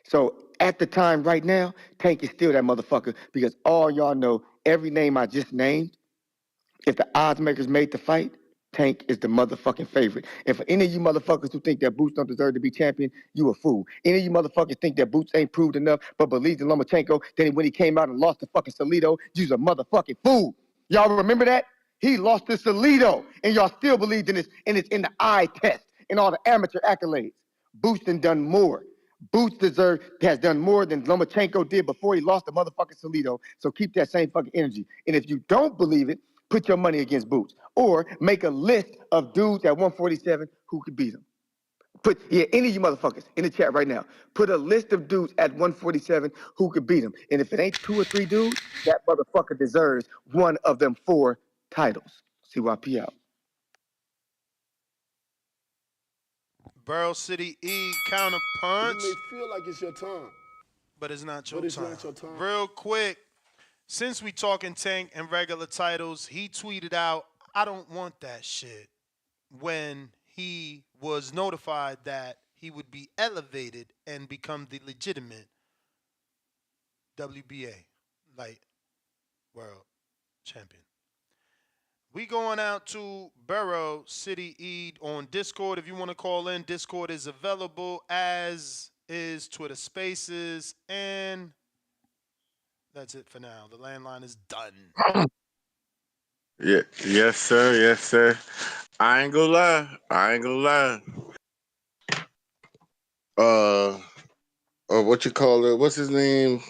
So at the time right now, Tank is still that motherfucker because all y'all know every name I just named, if the odds makers made the fight, Tank is the motherfucking favorite. And for any of you motherfuckers who think that Boots don't deserve to be champion, you a fool. Any of you motherfuckers think that Boots ain't proved enough but believes in Lomachenko, then when he came out and lost to fucking Salido, you's a motherfucking fool. Y'all remember that? He lost to Salido, and y'all still believed in this, and it's in the eye test and all the amateur accolades. Boots done more. Boots has done more than Lomachenko did before he lost to motherfucking Salido. So keep that same fucking energy. And if you don't believe it, put your money against Boots. Or make a list of dudes at 147 who could beat him. Any of you motherfuckers in the chat right now, put a list of dudes at 147 who could beat him. And if it ain't 2 or 3 dudes, that motherfucker deserves one of them 4 titles. CYP out. Burl City E counter punch. You may feel like it's your time, But it's not your but it's time. not your time. Real quick, since we talking Tank and regular titles, he tweeted out, "I don't want that shit," when he was notified that he would be elevated and become the legitimate WBA light world champion. We going out to Borough City Eid on Discord. If you want to call in, Discord is available, as is Twitter Spaces, and that's it for now. The landline is done. Yeah, yes, sir. Yes, sir. I ain't gonna lie. I ain't gonna lie. Uh, what you call it? What's his name?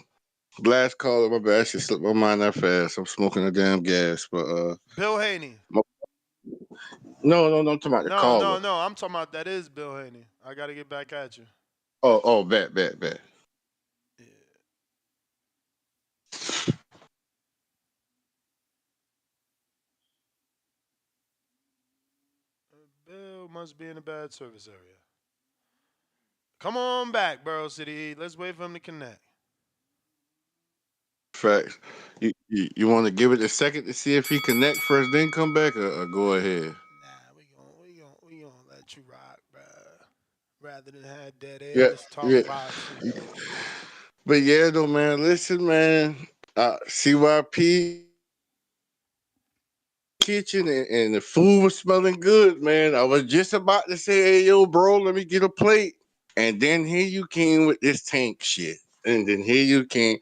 Blast caller. My bad. I should slip my mind that fast. I'm smoking a damn gas. But Bill Haney. no. I'm talking about the No, caller. no, no. I'm talking about that is Bill Haney. I got to get back at you. Oh, bet. Bill must be in a bad service area. Come on back, Borough City Eid. Let's wait for him to connect. Facts. You want to give it a second to see if he connect first, then come back, or go ahead? We gonna let you rock, bruh. Rather than have dead air, Yeah, let's talk yeah. boxing. But yeah, though, man. Listen, man. CYP kitchen and the food was smelling good, man. I was just about to say, "Hey, yo, bro, let me get a plate," and then here you came with this Tank shit, and then here you came,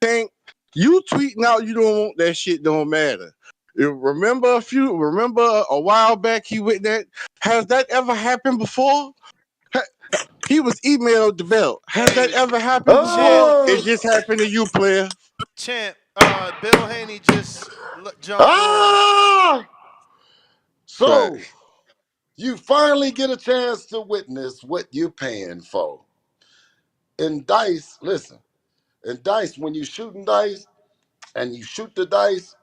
Tank. You tweeting out you don't want that shit. Don't matter. Remember a while back he went that. Has that ever happened before? He was emailed the belt. Has that Hey, ever happened champ, before? It Oh, just happened to you, player. champ. Bill Haney just jumped on. ah! So Facts. you finally get a chance to witness what you're paying for. In dice, listen, in dice, when you shooting dice and you shoot the dice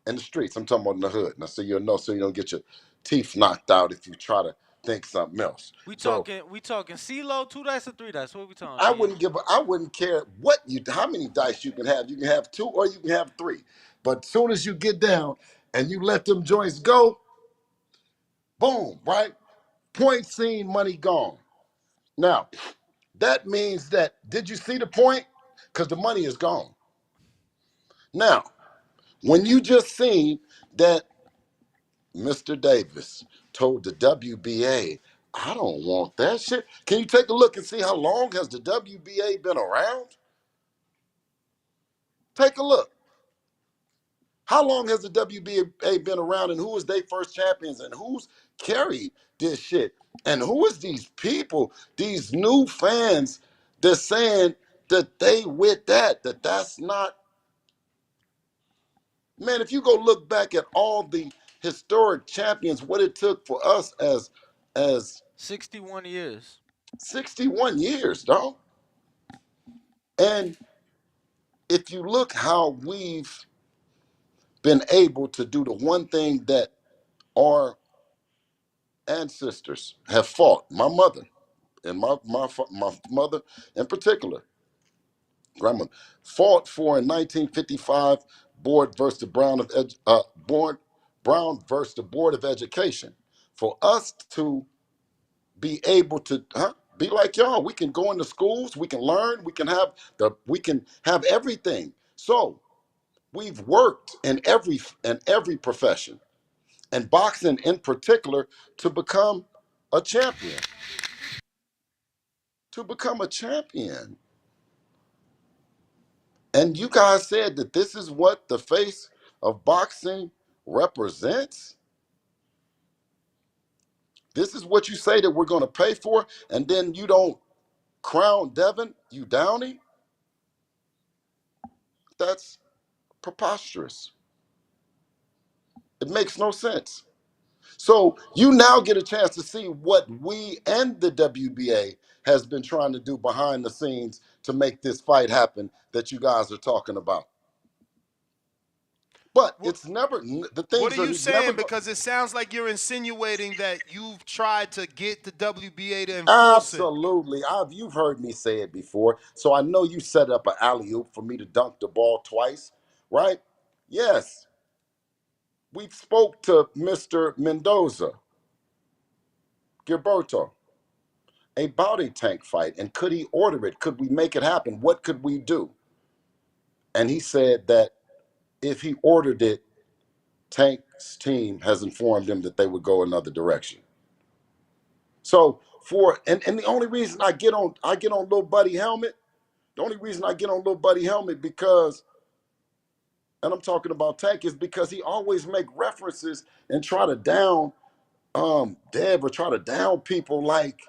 in the streets, I'm talking about in the hood. Now, so you'll know, so you don't get your teeth knocked out if you try to think something else. We So talking CeeLo, 2 dice or 3 dice? What we talking, I King? wouldn't I wouldn't care how many dice you can have. You can have two or you can have three. But as soon as you get down and you let them joints go, boom, right? Point seen, money gone. Now, that means that, did you see the point? Because the money is gone. Now, when you just seen that Mr. Davis told the WBA, I don't want that shit. Can you take a look and see how long has the WBA been around? Take a look. How long has the WBA been around, and who was their first champions, and who's carried this shit? And who is these people, these new fans that's saying that they with that's not, man, if you go look back at all the historic champions, what it took for us as 61 years. 61 years, dog. And if you look how we've been able to do the one thing that our ancestors have fought, my mother and my mother in particular, grandmother, fought for in 1955, Board versus the Brown versus the Board of Education, for us to be able to be like y'all. We can go into schools, we can learn, we can have everything. So we've worked in every profession, and boxing in particular, to become a champion. To become a champion. And you guys said that this is what the face of boxing represents. This is what you say that we're going to pay for, and then you don't crown Devin, you Downey. That's preposterous. It makes no sense. So you now get a chance to see what we and the WBA has been trying to do behind the scenes to make this fight happen that you guys are talking about. But What, it's never, the what are things are you saying? never, Because it sounds like you're insinuating that you've tried to get the WBA to enforce it. absolutely. You've heard me say it before. So I know you set up an alley oop for me to dunk the ball twice. right? Yes, we spoke to Mr. Mendoza, Gilberto, a bounty tank fight, and could he order it? Could we make it happen? What could we do? And he said that if he ordered it, Tank's team has informed him that they would go another direction. So and the only reason I get on Little Buddy helmet, the only reason I get on Little Buddy helmet because, and I'm talking about Tank, is because he always make references and try to down Dev or try to down people like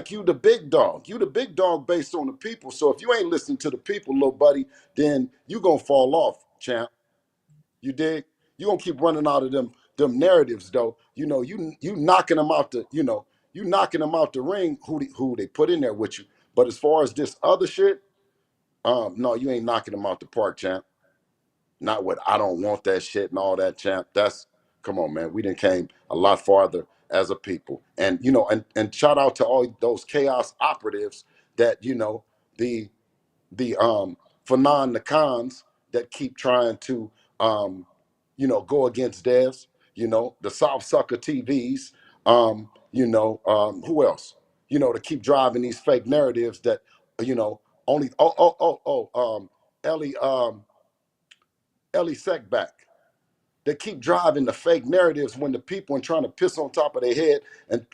you the big dog. You the big dog based on the people. So if you ain't listening to the people, Little Buddy, then you gonna fall off, champ. You dig? You gonna keep running out of them narratives though. You know, you knocking them out you knocking them out the ring who they put in there with you. But as far as this other shit, no, you ain't knocking them out the park, champ. Not what I don't want that shit and all that, champ. That's come on, man. We done came a lot farther as a people. And and shout out to all those chaos operatives that, the Fanon Nakans that keep trying to go against devs, the South Sucker TVs, who else? To keep driving these fake narratives that, only Ellie Ellie Seckback. They keep driving the fake narratives when the people and trying to piss on top of their head and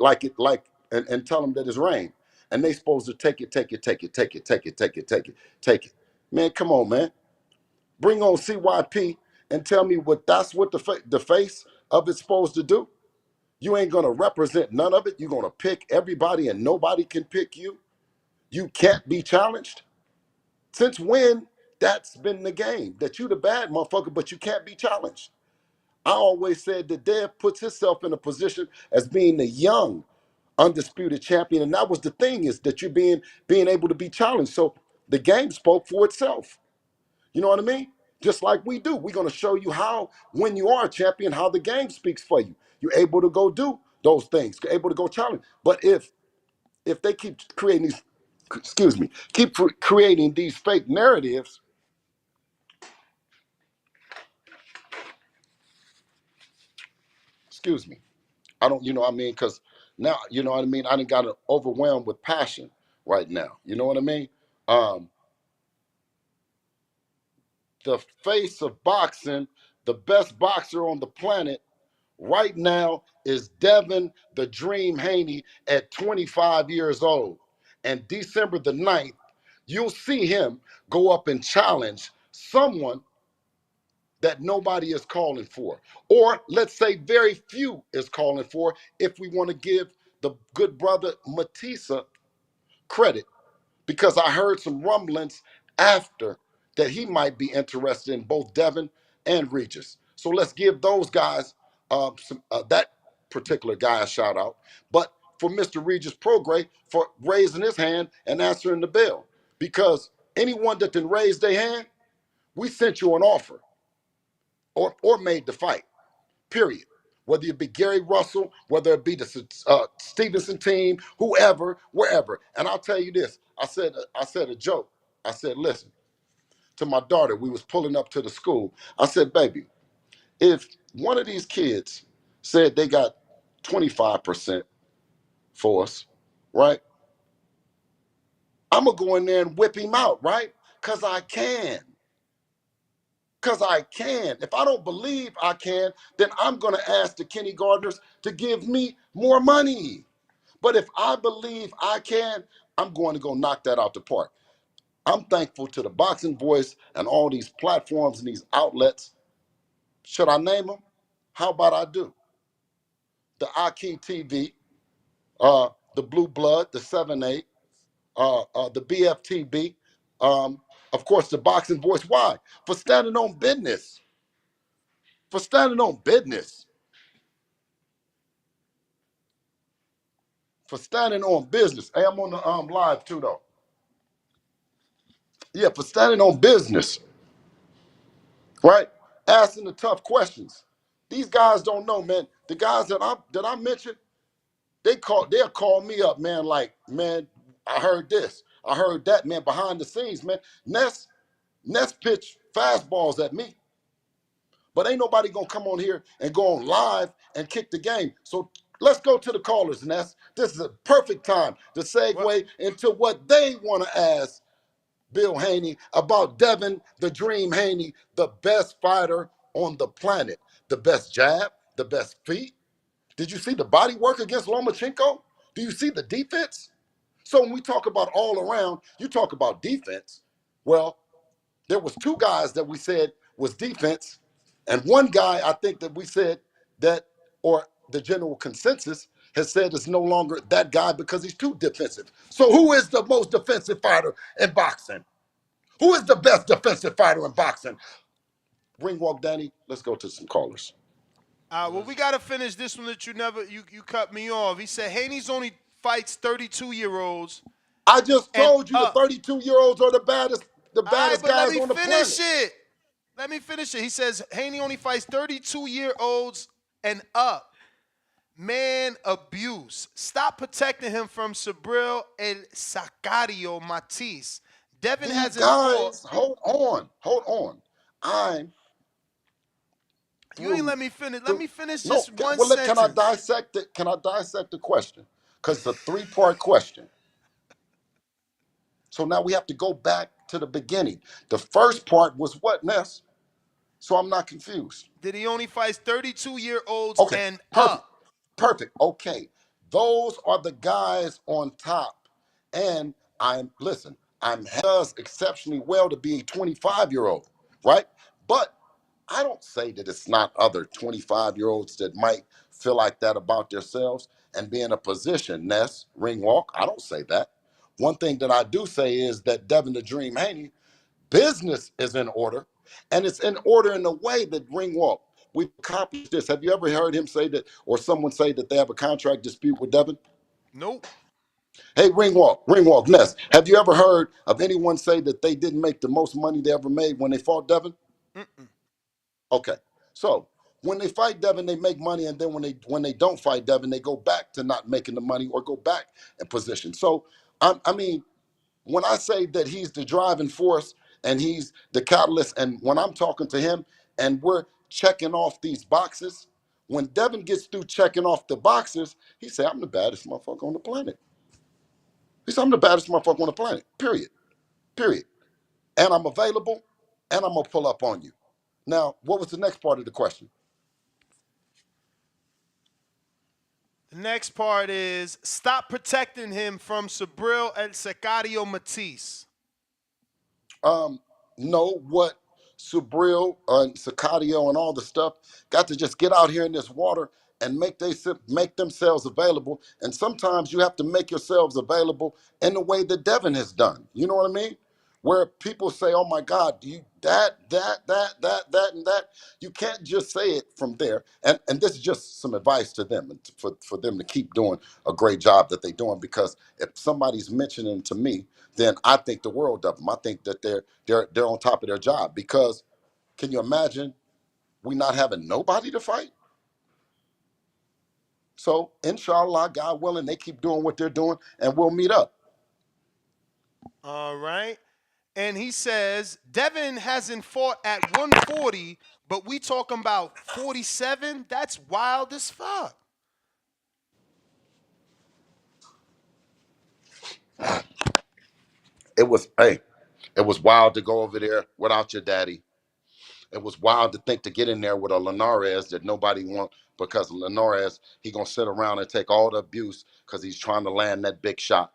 and tell them that it's rain. And they supposed to take it, take it, take it, take it, take it, take it, take it, take it. Man, come on, man. Bring on CYP and tell me that's what the face of it's supposed to do. You ain't gonna represent none of it. You're gonna pick everybody and nobody can pick you. You can't be challenged. Since when that's been the game? That you the bad motherfucker, but you can't be challenged. I always said that Dev puts himself in a position as being the young, undisputed champion. And that was the thing, is that you're being able to be challenged. So the game spoke for itself. You know what I mean? Just like we do. We're going to show you how, when you are a champion, how the game speaks for you. You're able to go do those things, you're able to go challenge. But if they keep creating these, creating these fake narratives, excuse me, I don't, because now, I done got overwhelmed with passion right now. You know what I mean? The face of boxing, the best boxer on the planet right now is Devin the Dream Haney at 25 years old. And December the 9th, you'll see him go up and challenge someone that nobody is calling for. Or let's say very few is calling for, if we want to give the good brother Matisa credit, because I heard some rumblings after that he might be interested in both Devin and Regis. So let's give those guys, that particular guy, a shout out. But for Mr. Regis Prograis for raising his hand and answering the bell, because anyone that didn't raise their hand, we sent you an offer or made the fight. Period. Whether it be Gary Russell, whether it be the Stevenson team, whoever, wherever. And I'll tell you this. I said a joke. I said, listen, to my daughter, we was pulling up to the school. I said, baby, if one of these kids said they got 25% for us, right? I'm going to go in there and whip him out, right? Because I can. Because I can. If I don't believe I can, then I'm going to ask the Kenny Gardners to give me more money. But if I believe I can, I'm going to go knock that out the park. I'm thankful to the Boxing Voice and all these platforms and these outlets. Should I name them? How about I do? The Aki TV, the Blue Blood, the 7-8, the BFTB, of course, the Boxing Voice. Why? For standing on business. For standing on business. For standing on business. Hey, I'm on the live too, though. Yeah, for standing on business, right? Asking the tough questions. These guys don't know, man. The guys that I mentioned, they'll call me up, man. Like, man, I heard this, I heard that, man. Behind the scenes, man. Ness Ness pitch fastballs at me, but ain't nobody gonna come on here and go on live and kick the game. So let's go to the callers, Ness. This is a perfect time to segue into what they want to ask Bill Haney about Devin the Dream Haney, the best fighter on the planet. The best jab, the best feet. Did you see the body work against Lomachenko? Do you see the defense? So when we talk about all around, you talk about defense. Well, there was two guys that we said was defense, and one guy I think that we said that, or the general consensus has said is no longer that guy because he's too defensive. So who is the most defensive fighter in boxing? Who is the best defensive fighter in boxing? Ring walk, Danny. Let's go to some callers. Well, we got to finish this one that you cut me off. He said Haney's only fights 32-year-olds. I just And told you the 32-year-olds are the baddest all right, but let guys me on the finish planet. it. Let me finish it. He says Haney only fights 32-year-olds and up. Man abuse. Stop protecting him from Subriel El Sacario Matias. Devin These hasn't fought. guys, hold on. You ain't let me finish. Let me finish No, just one well, can I sentence. dissect it? Can I dissect the question? Because it's a three-part question. So now we have to go back to the beginning. The first part was what, Ness? So I'm not confused. That he only fights 32-year-olds Okay, and perfect. up. Perfect. Okay. Those are the guys on top. And I'm does exceptionally well to be a 25-year-old, right? But I don't say that it's not other 25-year-olds that might feel like that about themselves and be in a position, Ness, ring walk. I don't say that. One thing that I do say is that Devin the Dream Haney, business is in order, and it's in order in a way that ring walk. We've accomplished this. Have you ever heard him say that, or someone say that they have a contract dispute with Devin? Nope. Hey, ring walk, Ness. Have you ever heard of anyone say that they didn't make the most money they ever made when they fought Devin? Mm-mm. Okay, so when they fight Devin, they make money, and then when they don't fight Devin, they go back to not making the money or go back in position. So I mean, when I say that he's the driving force and he's the catalyst, and when I'm talking to him and we're checking off these boxes, when Devin gets through checking off the boxes, he said, I'm the baddest motherfucker on the planet. He said, I'm the baddest motherfucker on the planet, period. Period. And I'm available, and I'm going to pull up on you. Now, what was the next part of the question? The next part is stop protecting him from Subriel El Sacario Matias. Know what Subriel and Sicadio and all the stuff got to just get out here in this water and make themselves available. And sometimes you have to make yourselves available in the way that Devin has done. You know what I mean? Where people say, "Oh my God, do you that, and that?" You can't just say it from there. And this is just some advice to them and for them to keep doing a great job that they're doing. Because if somebody's mentioning to me, then I think the world of them. I think that they're on top of their job. Because can you imagine we not having nobody to fight? So inshallah, God willing, they keep doing what they're doing, and we'll meet up. All right. And he says Devin hasn't fought at 140, but we talking about 47? That's wild as fuck. It was wild to go over there without your daddy. It was wild to think to get in there with a Linares that nobody want, because Linares, he gonna sit around and take all the abuse because he's trying to land that big shot.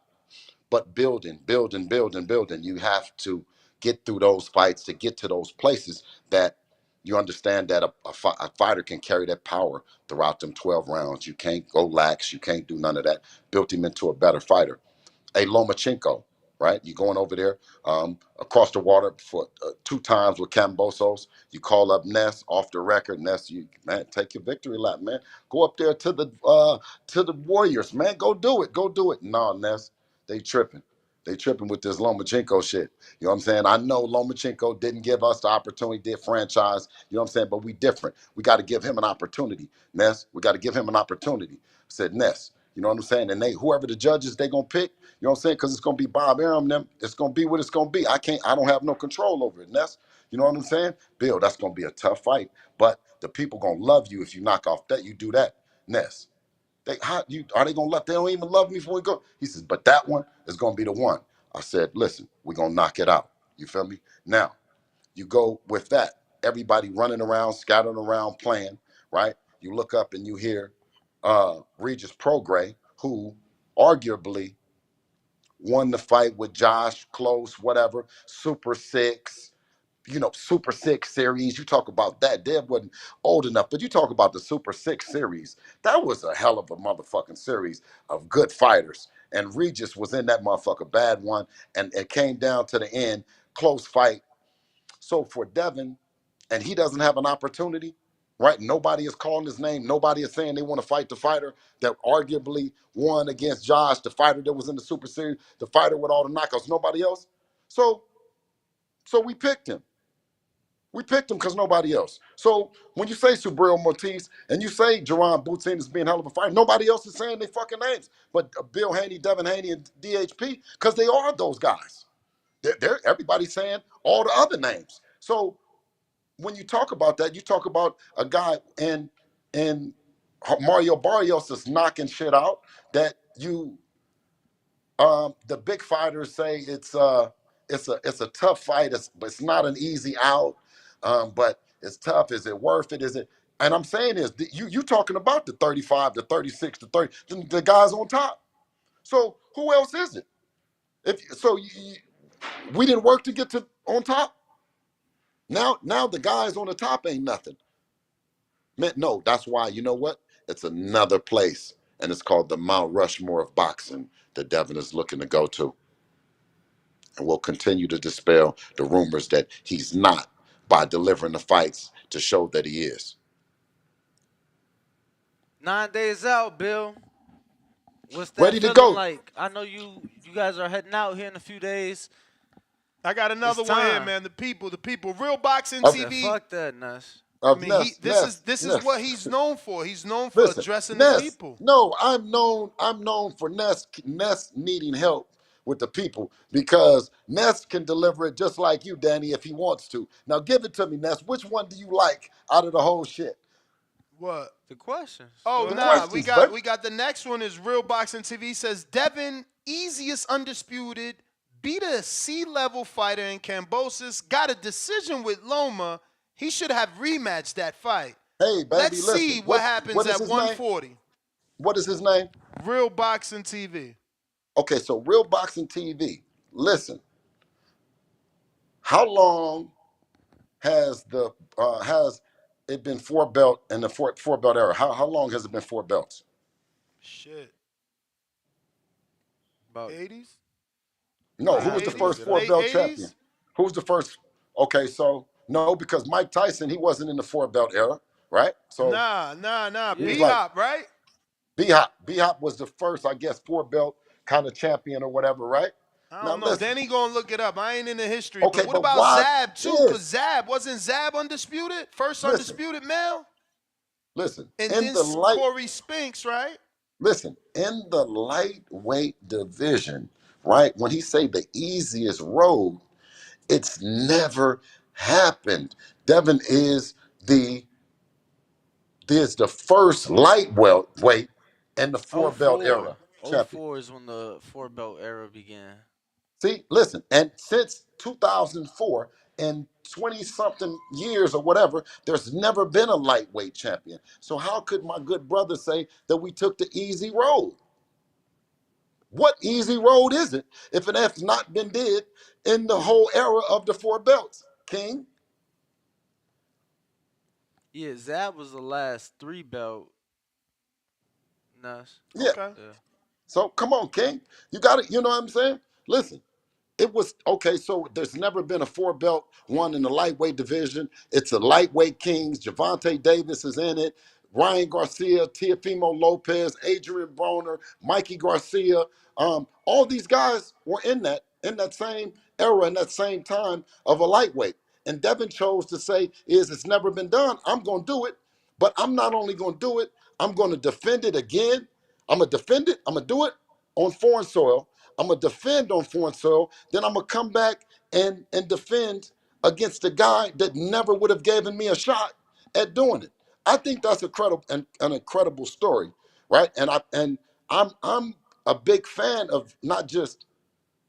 But building, you have to get through those fights to get to those places that you understand that a fighter can carry that power throughout them 12 rounds. You can't go lax. You can't do none of that. Built him into a better fighter. A Lomachenko, right? You're going over there across the water for 2 times with Cambosos. You call up Ness off the record. Ness, you man, take your victory lap, man. Go up there to the Warriors, man. Go do it. Go do it. No, Ness, they tripping. They tripping with this Lomachenko shit. You know what I'm saying? I know Lomachenko didn't give us the opportunity, did franchise. You know what I'm saying? But we different. We got to give him an opportunity, Ness. We got to give him an opportunity. I said, Ness, You know what I'm saying? And whoever the judges they gonna pick, you know what I'm saying? Because it's gonna be Bob Arum, them. It's gonna be what it's gonna be. I don't have no control over it. And that's, you know what I'm saying? Bill, that's gonna be a tough fight. But the people gonna love you if you knock off that. You do that, Ness. Are they gonna love? They don't even love me before we go. He says, but that one is gonna be the one. I said, listen, we're gonna knock it out. You feel me? Now, you go with that. Everybody running around, scattering around, playing, right? You look up and you hear Regis Prograis, who arguably won the fight with Josh, close, whatever, Super Six, Super Six series. You talk about that. Dev wasn't old enough, but you talk about the Super Six series. That was a hell of a motherfucking series of good fighters. And Regis was in that motherfucker, bad one. And it came down to the end, close fight. So for Devin, and he doesn't have an opportunity, right? Nobody is calling his name. Nobody is saying they want to fight the fighter that arguably won against Josh, the fighter that was in the Super Series, the fighter with all the knockouts. Nobody else. So we picked him. We picked him because nobody else. So when you say Subriel Matias and you say Jerron Boutin is being hell of a fighter, nobody else is saying their fucking names. But Bill Haney, Devin Haney, and DHP, because they are those guys. Everybody's saying all the other names. So when you talk about that, you talk about a guy in Mario Barrios is knocking shit out that the big fighters say it's a tough fight. It's not an easy out, but it's tough. Is it worth it? Is it? And I'm saying is you talking about the 35, the 36, the 30, the guys on top. So who else is it? We didn't work to get to on top. Now the guys on the top ain't nothing. Man, no, that's why, you know what? It's another place, and it's called the Mount Rushmore of boxing that Devin is looking to go to. And we'll continue to dispel the rumors that he's not by delivering the fights to show that he is. 9 days out, Bill. What's that Ready to feeling go. like? I know you guys are heading out here in a few days. I got another It's one here, time. man. The people. Real Boxing Of- Said, TV. fuck that, Ness. I mean, Ness, this is what he's known for. He's known for Listen, addressing the Ness, people. no, I'm known for Ness needing help with the people because Ness can deliver it just like you, Danny, if he wants to. Now give it to me, Ness. Which one do you like out of the whole shit? What? The questions. Oh, Go The ahead. we questions, baby. got the next one is Real Boxing TV says Devin, easiest undisputed, beat a C-level fighter in Cambosis, got a decision with Loma. He should have rematched that fight. Hey, baby, Let's listen. see what happens what is at his name? 140. What is his name? Real Boxing TV. Okay, so Real Boxing TV. Listen, how long has it been four belt in the four belt era? How long has it been four belts? Shit. About 80s? No, who I'll was have the to look first it four up. Late belt champion? 80s? Who's the first? Okay, so no, because Mike Tyson, he wasn't in the four belt era, right? So Nah. he was Yeah. like B-Hop, right? B-Hop. B-Hop was the first, I guess, four belt kind of champion or whatever, right? I Now don't know. listen. Danny gonna look it up. I ain't in the history. Okay, But what but about watch Zab, too? Because this. wasn't Zab undisputed? First Listen, undisputed male? listen. And In then the light Corey Spinks, right? Listen, in the lightweight division, right? When he say the easiest road, it's never happened. Devin is the first lightweight weight in the four belt era 04. champion. 04 is when the four belt era began. See, listen, and since 2004 and 20 something years or whatever, there's never been a lightweight champion. So how could my good brother say that we took the easy road? What easy road is it if it has not been did in the whole era of the four belts, King? Yeah, Zab was the last 3 belt. Ness. Yeah. Okay. Yeah. So come on, King. You got it. You know what I'm saying? Listen, it was okay. So there's never been a four belt one in the lightweight division. It's a lightweight kings. Javante Davis is in it. Ryan Garcia, Teofimo Lopez, Adrian Broner, Mikey Garcia. All these guys were in that same era, in that same time of a lightweight. And Devin chose to say, it's never been done. I'm going to do it. But I'm not only going to do it, I'm going to defend it again. I'm going to defend it. I'm going to do it on foreign soil. I'm going to defend on foreign soil. Then I'm going to come back and defend against a guy that never would have given me a shot at doing it. I think that's an incredible story, right? I'm a big fan of not just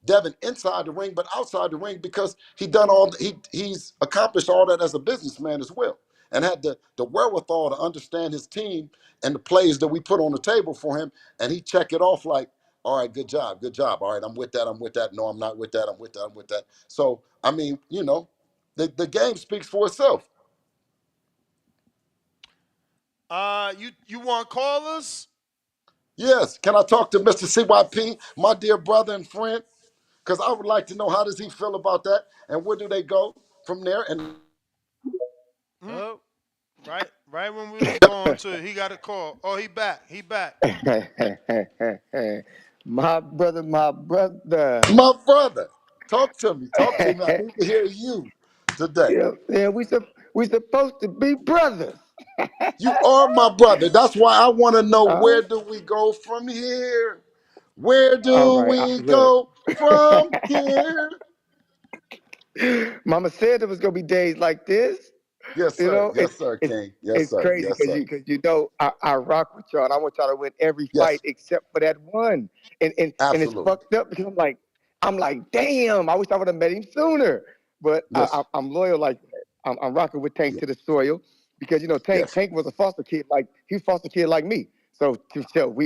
Devin inside the ring, but outside the ring because he's accomplished all that as a businessman as well, and had the wherewithal to understand his team and the plays that we put on the table for him, and he check it off like, all right, good job, good job. All right, I'm with that, I'm with that. No, I'm not with that, I'm with that, I'm with that. So I mean, the game speaks for itself. You want callers? Yes, can I talk to Mr. CYP, my dear brother and friend? Because I would like to know how does he feel about that, and where do they go from there? And Oh, right when we was going to it, he got a call. Oh, he back. He back. My brother, my brother. my brother, talk to me. Talk to me. I need to hear you today. Yeah, we supposed to be brothers. You are my brother. That's why I want to know Uh, where do we go from here? Where all do right, we look. go from here? Mama said there was gonna be days like this. Yes, You sir. know, Yes, sir, King. Yes, it's sir. crazy Yes, sir. because I rock with y'all and I want y'all to win every fight Yes, except for that one. And it's absolutely. fucked up because I'm like, damn, I wish I would have met him sooner. But Yes, I'm loyal like that. I'm rocking with Tank yes, to the soil because yes, Tank was a foster kid like me. So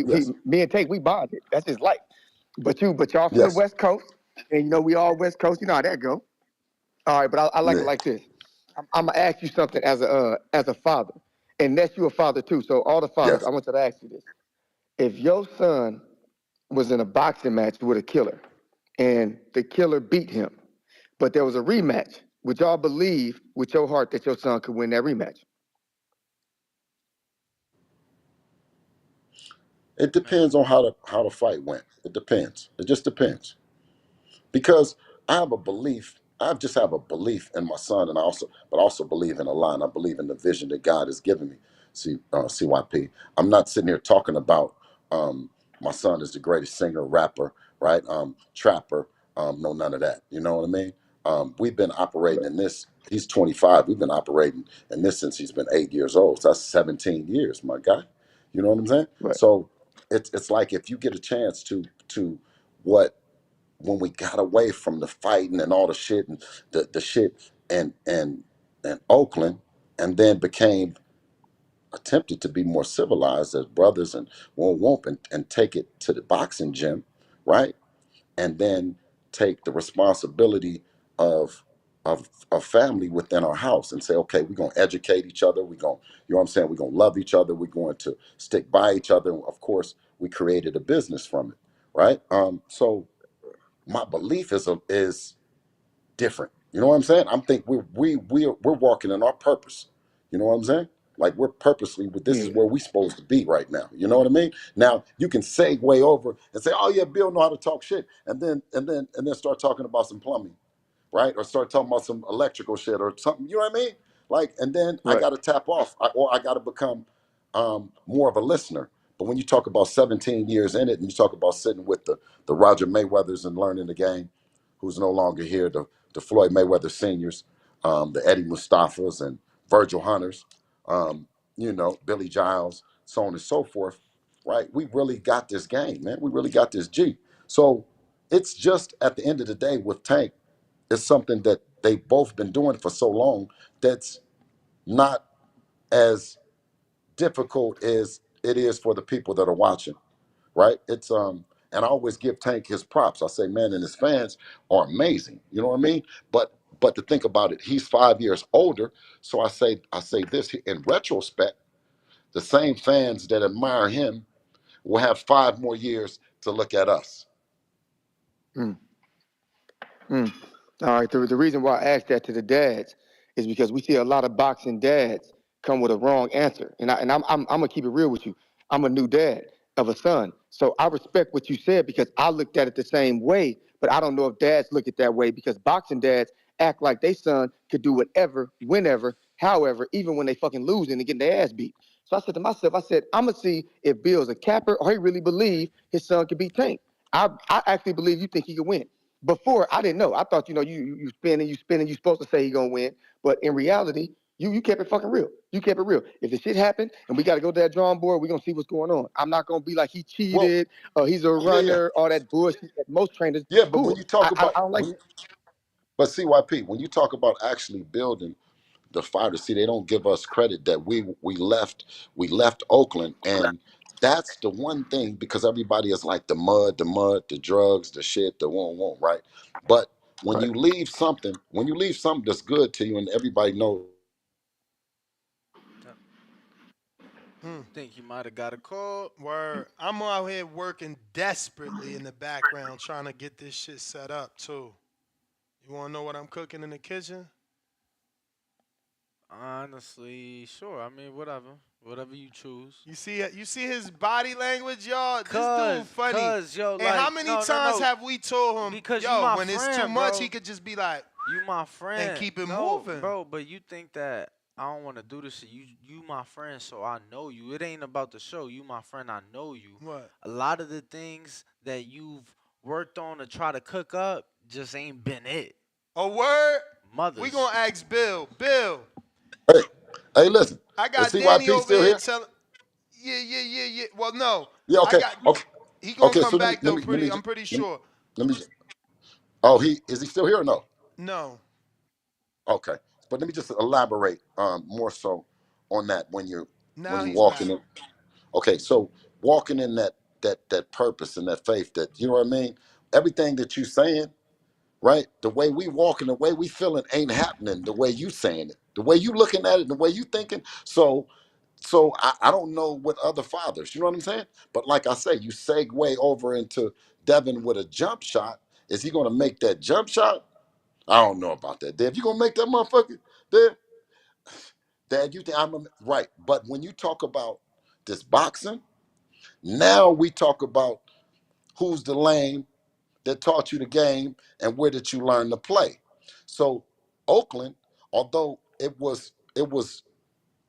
yes, me and Tank we bonded. That's his life. But y'all from the yes. West Coast and we all West Coast. You know how that go. All right, but I like it Yeah. like this. I'm gonna ask you something as a father, and that's you a father too. So all the fathers, I Yes. want you to ask you this: if your son was in a boxing match with a killer, and the killer beat him, but there was a rematch, would y'all believe with your heart that your son could win that rematch? It depends on how the fight went. It depends. It just depends. Because I have a belief. I just have a belief in my son, and I also believe in a line. I believe in the vision that God has given me. CYP. I'm not sitting here talking about my son is the greatest singer, rapper, right? Trapper. No, none of that. You know what I mean? We've been operating in this. He's 25. We've been operating in this since he's been 8 years old. So that's 17 years, my guy. You know what I'm saying? Right. So it's like if you get a chance to what when we got away from the fighting and all the shit and the shit and Oakland, and then became attempted to be more civilized as brothers and won't and take it to the boxing gym, right? And then take the responsibility of of family within our house and say, okay, we're gonna educate each other, we're gonna, you know what I'm saying, we're gonna love each other, we're going to stick by each other. And of course, we created a business from it, right? So my belief is different. You know what I'm saying? I'm think we're walking in our purpose. You know what I'm saying? Like we're purposely, but this is Yeah. where we supposed to be right now. You know what I mean? Now you can segue over and say, "Oh yeah, Bill know how to talk shit," and then start talking about some plumbing, right? Or start talking about some electrical shit or something. You know what I mean? Like, and then I Right. got to tap off, or I got to become more of a listener. But when you talk about 17 years in it, and you talk about sitting with the Roger Mayweathers and learning the game, who's no longer here, the Floyd Mayweather seniors, the Eddie Mustafas and Virgil Hunters, Billy Giles, so on and so forth, right? We really got this game, man. We really got this G. So it's just at the end of the day with Tank, it's something that they've both been doing for so long that's not as difficult as it is for the people that are watching, right? It's and I always give Tank his props. I say, man, and his fans are amazing. You know what I mean? But to think about it, he's 5 years older. So I say this in retrospect, the same fans that admire him will have 5 more years to look at us. Mm. Mm. All right. The reason why I asked that to the dads is because we see a lot of boxing dads come with a wrong answer, and I'm gonna keep it real with you. I'm a new dad of a son, so I respect what you said because I looked at it the same way, but I don't know if dads look at it that way because boxing dads act like their son could do whatever, whenever, however, even when they fucking losing and getting their ass beat. So I said to myself, I said, I'm gonna see if Bill's a capper or he really believe his son could beat Tank. I actually believe you think he could win. Before I didn't know. I thought you spinning. You supposed to say he gonna win, but in reality, you kept it fucking real. You kept it real. If the shit happened and we got to go to that drawing board, we're gonna see what's going on. I'm not gonna be like he Well, cheated or he's a yeah, yeah, runner, all that bullshit that most trainers yeah. But when pull. you talk about I don't like. when, but CYP, when you talk about actually building the fighters, see, they don't give us credit that we left Oakland, and that's the one thing because everybody is like the mud, the drugs, the shit, the won't, right? But Right. when you leave something that's good to you, and everybody knows. Hmm. Think you might have got a call. Word. I'm out here working desperately in the background trying to get this shit set up too. You want to know what I'm cooking in the kitchen? Honestly, sure. I mean, whatever. Whatever you choose. You see his body language, y'all. This dude Cause, funny. cause, yo, And how like, many no, no, times no. have we told him, Because you yo, my when it's too friend, much, he bro. could just be like, You my and friend. keep it No, moving. bro, but you think that I don't want to do this shit. You my friend, so I know you. It ain't about the show. You my friend, I know you. What? A lot of the things that you've worked on to try to cook up just ain't been it. A word? We Mothers. gonna ask Bill. Bill, Hey, hey, listen, I is got Danny CYP over still here here? telling. Yeah. Well, no, Yeah, I okay, got. okay, He gonna okay. come So let me back let though. me let me I'm just pretty let me, sure. let me just, oh, he is he still here or no? No. Okay, but let me just elaborate more so on that when Now you he's walking back. in. Okay, so walking in that purpose and that faith, that you know what I mean. Everything that you saying, right? The way we walking, the way we feeling ain't happening the way you saying it, the way you looking at it, the way you thinking. So I don't know what other fathers, you know what I'm saying? But like I say, you segue over into Devin with a jump shot. Is he gonna make that jump shot? I don't know about that. Dad, you gonna make that motherfucker? Dad, you think right? But when you talk about this boxing, now we talk about who's the lame that taught you the game and where did you learn to play. So Oakland, although it was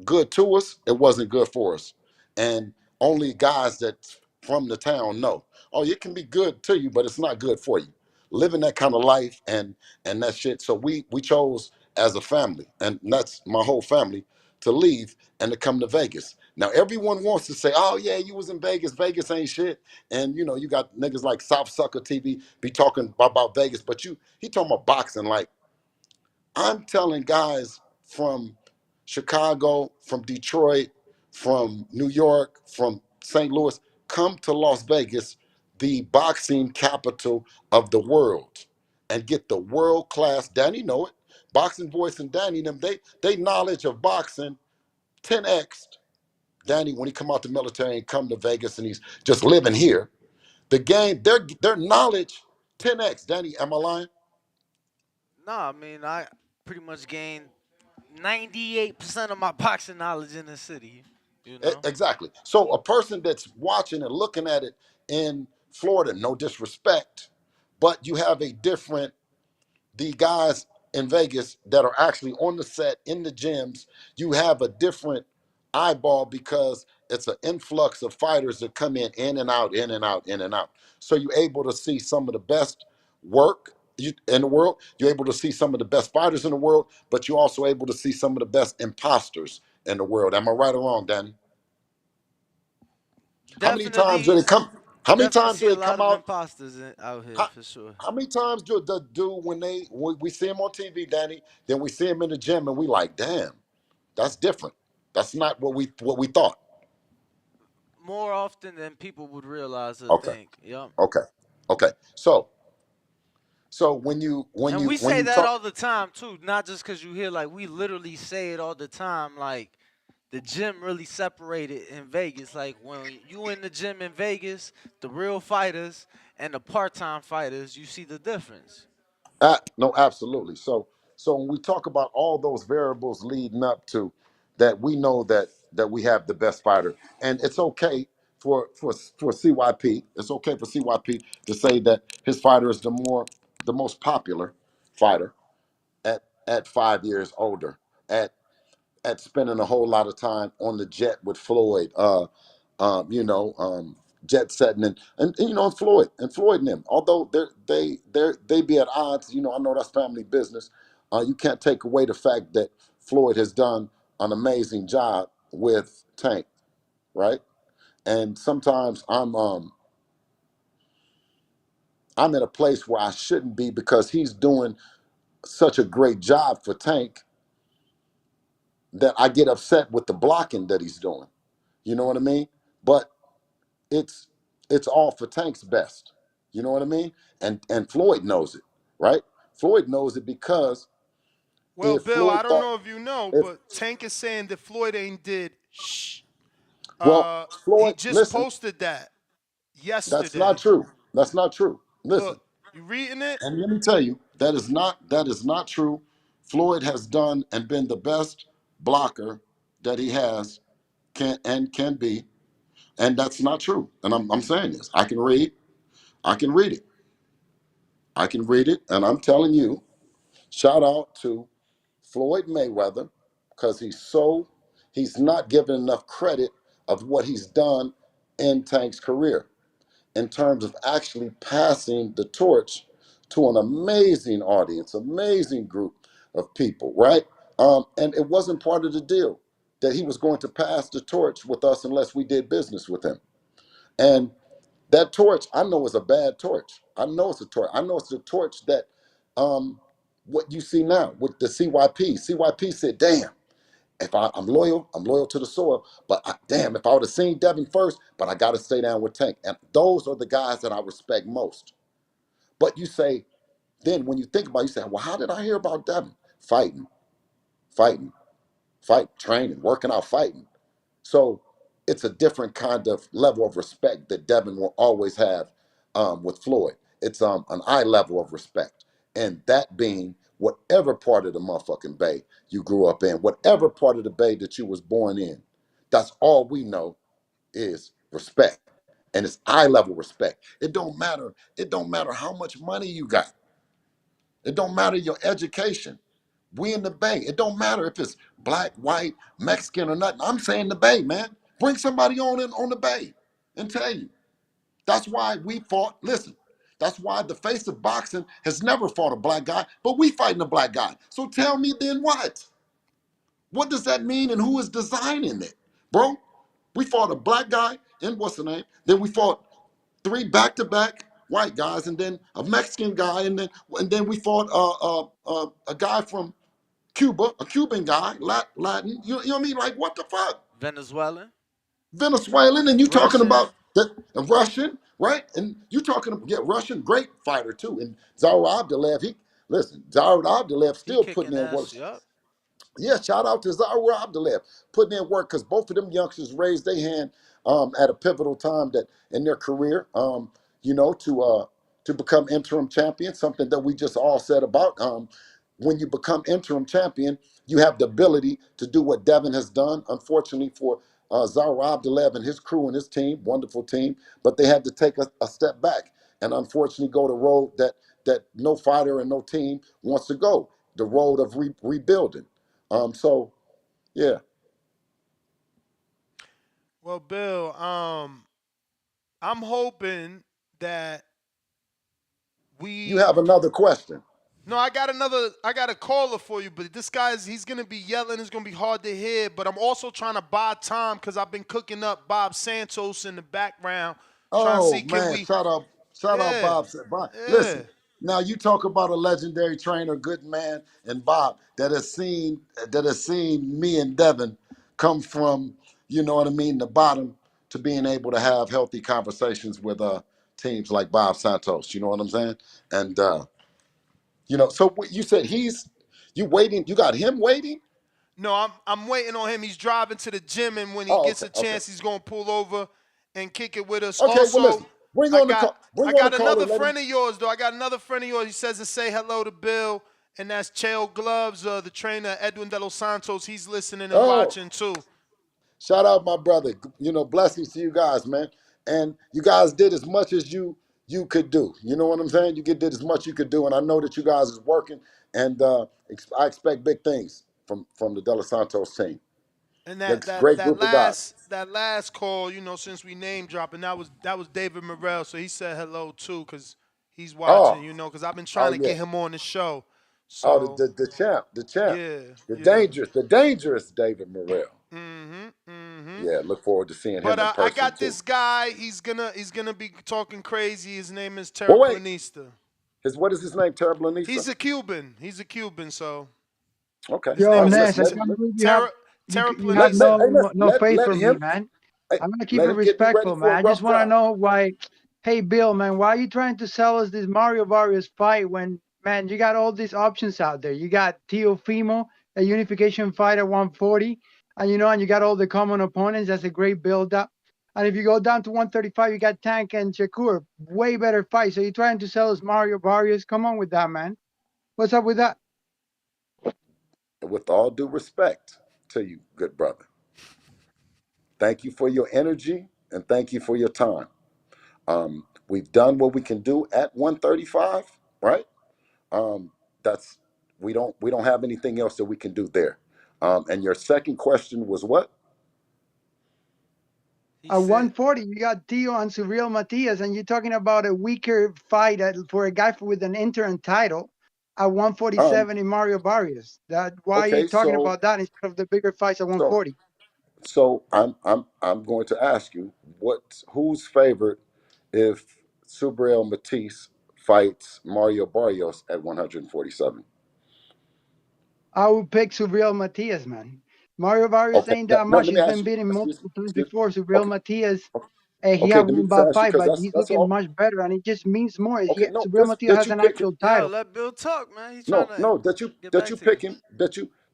good to us, it wasn't good for us. And only guys that from the town know. Oh, it can be good to you, but it's not good for you. Living that kind of life and that shit. So we chose as a family, and that's my whole family, to leave and to come to Vegas. Now everyone wants to say, "Oh yeah, you was in Vegas. Vegas ain't shit." And you got niggas like South Sucker TV be talking about Vegas, but he talking about boxing like I'm telling guys from Chicago, from Detroit, from New York, from St. Louis, come to Las Vegas, the boxing capital of the world, and get the world class. Danny know it. Boxing voice and Danny them they knowledge of boxing 10x. Danny when he come out the military and come to Vegas and he's just living here. The game their knowledge 10x. Danny, am I lying? No, I mean I pretty much gained 98% of my boxing knowledge in the city. You know. Exactly. So a person that's watching and looking at it in Florida, no disrespect, but you have a different, the guys in Vegas that are actually on the set in the gyms, you have a different eyeball because it's an influx of fighters that come in and out, in and out, in and out. So you're able to see some of the best work in the world. You're able to see some of the best fighters in the world, but you're also able to see some of the best imposters in the world. Am I right or wrong, Danny? How many times did Definitely, it come? How many definitely times see did a it lot come of out? imposters out here How, for sure. how many times do the dude when we see him on TV, Danny, then we see him in the gym and we like, damn, that's different. That's not what we thought. More often than people would realize or Okay, think. Yep. okay, okay. So when you when And you we when say you that talk, all the time too, not just because you hear, like, we literally say it all the time. Like, the gym really separated in Vegas. Like, when you in the gym in Vegas, the real fighters and the part-time fighters, you see the difference. no, absolutely. So when we talk about all those variables leading up to that, we know that we have the best fighter, and it's okay for CYP. It's okay for CYP to say that his fighter is the most popular fighter at 5 years older. At at spending a whole lot of time on the jet with Floyd, jet setting and Floyd and them. Although they be at odds, I know that's family business. You can't take away the fact that Floyd has done an amazing job with Tank, right? And sometimes I'm in a place where I shouldn't be because he's doing such a great job for Tank that I get upset with the blocking that he's doing. You know what I mean? But it's all for Tank's best. You know what I mean? And Floyd knows it, right? Floyd knows it because Well, if Bill, Floyd I don't thought know if you know, if but Tank is saying that Floyd ain't did shh. well, He Floyd, just listen, posted that that's not yesterday. true. That's not true. Look, Listen, you reading it? and let me tell you, that is not true. Floyd has done and been the best blocker that he has can be, and that's not true. And I'm saying this. I can read it. I can read it, and I'm telling you, shout out to Floyd Mayweather because he's not given enough credit of what he's done in Tank's career in terms of actually passing the torch to an amazing audience, amazing group of people, right? And it wasn't part of the deal that he was going to pass the torch with us unless we did business with him. And that torch, I know is a bad torch. I know it's a torch. I know it's the torch that what you see now with the CYP. CYP said, damn, if I'm loyal to the soil. But damn, if I would have seen Devin first, but I got to stay down with Tank. And those are the guys that I respect most. But you say, then when you think about it, you say, well, how did I hear about Devin? Fighting, fighting, training, working out, fighting. So it's a different kind of level of respect that Devin will always have with Floyd. It's an eye level of respect. And that being whatever part of the motherfucking Bay you grew up in, whatever part of the Bay that you was born in, that's all we know is respect. And it's eye level respect. It don't matter how much money you got. It don't matter your education. We in the Bay. It don't matter if it's black, white, Mexican, or nothing. I'm saying the Bay, man. Bring somebody on the Bay and tell you. That's why we fought. Listen, that's why the face of boxing has never fought a black guy, but we fighting a black guy. So tell me then what? What does that mean and who is designing it? Bro, we fought a black guy in what's the name? Then we fought 3 back-to-back white guys, and then a Mexican guy, and then we fought a guy from Cuba, a Cuban guy, Latin. You know what I mean? Like, what the fuck? Venezuelan, Venezuelan, and you talking Russian. about a Russian, right? And you talking, yeah, Russian, great fighter too. And Zaur Abdulaev, Zaur Abdulaev He still putting kicking in work. ass. Yup. Yeah, shout out to Zaur Abdulaev putting in work because both of them youngsters raised their hand at a pivotal time that in their career, to become interim champion. Something that we just all said about. When you become interim champion, you have the ability to do what Devin has done. Unfortunately for Zaur Abdulaev and his crew and his team, wonderful team, but they had to take a step back and unfortunately go the road that no fighter and no team wants to go, the road of rebuilding. So yeah, Well, Bill, I'm hoping that you we. have another question. No, I got a caller for you, but this guy's he's gonna be yelling. It's gonna be hard to hear. But I'm also trying to buy time because I've been cooking up Bob Santos in the background, trying to see Oh can man, we. shout out Yeah, Bob. Bob. yeah. Listen, now you talk about a legendary trainer, good man, and Bob that has seen me and Devin come from, you know what I mean, the bottom to being able to have healthy conversations with teams like Bob Santos. You know what I'm saying? And so what you said you waiting, you got him waiting? No, I'm waiting on him. He's driving to the gym, and when he Oh, gets okay, a okay. chance, he's gonna pull over and kick it with us. Okay, well Also, listen, bring I on the got call, bring I on the got caller, another let him. friend of yours though. I got another friend of yours. He says to say hello to Bill, and that's Chael Gloves, the trainer Edwin De Los Santos. He's listening and Oh, watching too. shout out my brother. Blessings to you guys, man. And you guys did as much as you could do. You know what I'm saying? You did as much you could do, and I know that you guys is working, and I expect big things from the De Los Santos team. And That's a great group of guys. that last call, since we name dropping, that was David Morrell, so he said hello too, cause he's watching, Oh, cause I've been trying oh to yeah. get him on the show. Oh, So the champ, yeah, yeah. the dangerous David Morrell. Mm-hmm. Yeah, look forward to seeing But him in I person got too. this guy. He's gonna be talking crazy. His name is Well, wait, Terraplanista. what is his name? Terrible Anissa? He's a Cuban. So Okay, his Yo, all name right. is Ness, I Ter- can't believe Terra you have Let Terraplanista. hey, no faith let for me, him man. hey, I'm gonna keep let it him get me ready respectful, for man. a I just rough want to ride. know why. Hey, Bill, man, why are you trying to sell us this Mario Barrios fight when, man, you got all these options out there? You got Teofimo, a unification fight at 140, and and you got all the common opponents. That's a great build-up. And if you go down to 135, you got Tank and Shakur, way better fight. So you're trying to sell us Mario Barrios? Come on with that, man. What's up with that? With all due respect to you, good brother, thank you for your energy and thank you for your time. We've done what we can do at 135, right? Um, that's we don't have anything else that we can do there. And your second question was what? He At said, 140, you got Tio and Subriel Matias, and you're talking about a weaker fight for a guy with an interim title at Um, 147 in Mario Barrios. Why are you okay, talking so about that instead of the bigger fights at so 140? so I'm going to ask you who's favorite if Subriel Matias fights Mario Barrios at 147. I would pick Subriel Matias, man. Mario Barrios Okay, ain't that now much. let me He's been beaten excuse multiple times excuse before. Subriel okay, Matias, he okay, had let me one just bad ask you fight, because but that's he's that's looking all. much better, and it just means more. Okay, no, Subriel Matias that has you an pick him. actual "Yo, title let Bill talk, man. He's trying No, to no, get back to you."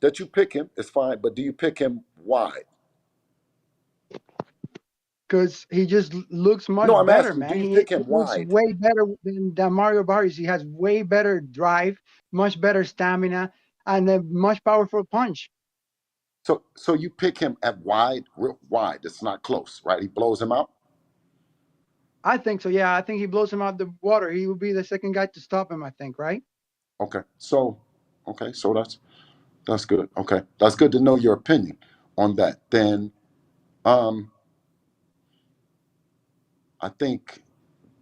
that you pick him is fine, but do you pick him why? because he just looks much No, I'm better, asking you, do man. you He pick him looks wide? way better than Mario Barrios. He has way better drive, much better stamina, and a much powerful punch. So you pick him at wide, real wide. It's not close, right? He blows him out. I think so. Yeah, I think he blows him out the water. He will be the second guy to stop him. I think, right? Okay, so that's good. Okay, that's good to know your opinion on that. Then um, I think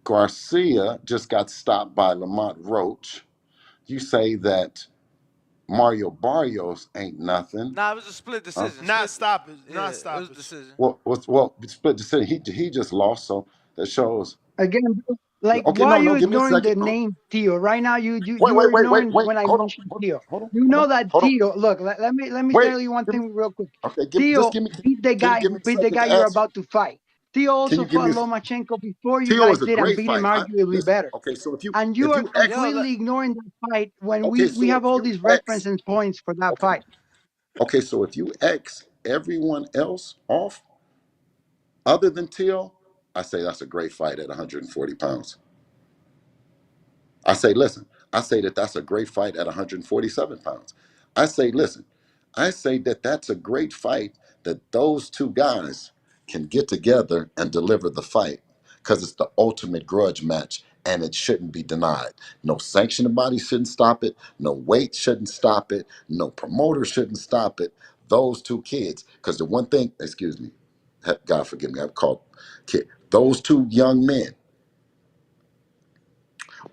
Garcia just got stopped by Lamont Roach. You say that Mario Barrios ain't nothing. Nah, it was a split Huh? decision. Not stoppers. Yeah, Not it was a stoppers. decision. Well, split decision. He just lost, so that shows. Again, like Okay, why are no, you no, give me a ignoring second. the name Tio right now? Wait, You're wait, wait, wait, ignoring wait. when I Hold on, mentioned hold on, Tio. hold on, You hold on, know that hold on. Tio. Look, let me Wait, tell you one give me. thing real quick. Okay, just Tio give me. beat the Can you guy give who me a beat the second guy to you're answer? about to fight. Tio Can also you give fought me? Lomachenko before you Tio guys is a did and great beat him fighter. arguably Listen, better. okay, so And you if are you X, Yo, completely ignoring that fight when okay, we so if have all you these X, reference and points for that okay, fight. okay, so if you X everyone else off other than Tio, I say that's a great fight at 140 pounds. I say, listen, I say that that's a great fight at 147 pounds. I say, listen, I say that that's a great fight that those two guys can get together and deliver the fight because it's the ultimate grudge match and it shouldn't be denied. No sanctioning body shouldn't stop it. No weight shouldn't stop it. No promoter shouldn't stop it. Those two kids, because the one thing, excuse me, God forgive me, I've called kid. Those two young men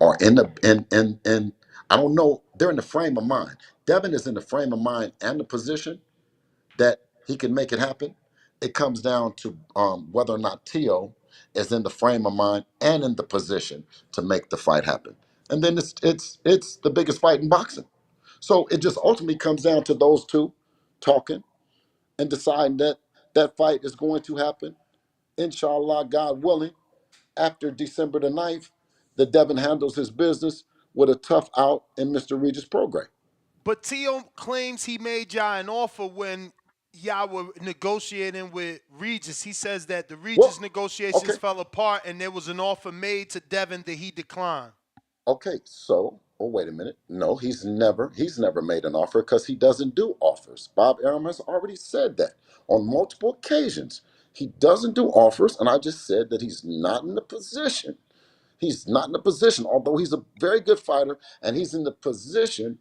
or in the in I don't know, they're in the frame of mind. Devin is in the frame of mind and the position that he can make it happen. It comes down to whether or not Tio is in the frame of mind and in the position to make the fight happen. And then it's the biggest fight in boxing. So it just ultimately comes down to those two talking and deciding that that fight is going to happen. Inshallah, God willing, after December the 9th, that Devin handles his business with a tough out in Mr. Regis Prograis. But Tio claims he made y'all an offer when y'all were negotiating with Regis. He says that the Regis Well, okay, negotiations fell apart and there was an offer made to Devin that he declined. okay, so, oh, wait a minute. No, he's never made an offer because he doesn't do offers. Bob Arum has already said that on multiple occasions. He doesn't do offers, and I just said that he's not in the position. He's not in the position, although he's a very good fighter, and he's in the position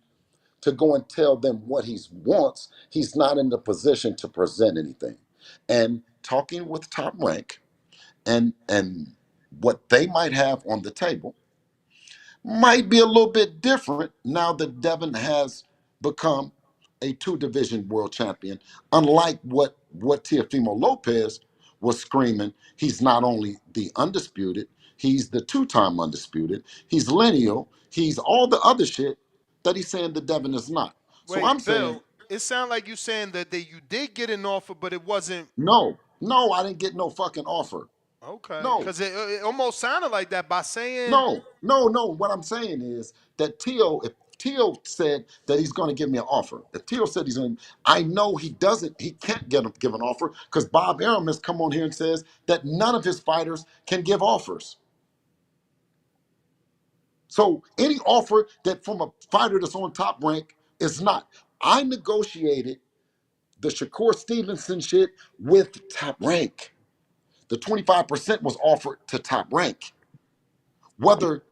to go and tell them what he wants, he's not in the position to present anything. And talking with Top Rank and what they might have on the table might be a little bit different now that Devin has become a two-division world champion. Unlike what Teofimo Lopez was screaming, he's not only the undisputed, he's the two-time undisputed, he's lineal, he's all the other shit that he's saying that Devin is not. So I'm Wait, saying, Bill, it sounds like you saying that you did get an offer, but it wasn't no, I didn't get no fucking offer. okay. No, Because it almost sounded like that by saying, no. What I'm saying is that if Tio said that he's going to give me an offer, if Tio said he's going to, I know he can't give an offer because Bob Arum has come on here and says that none of his fighters can give offers. So any offer that from a fighter that's on Top Rank is not. I negotiated the Shakur Stevenson shit with Top Rank. The 25% was offered to Top Rank. Whether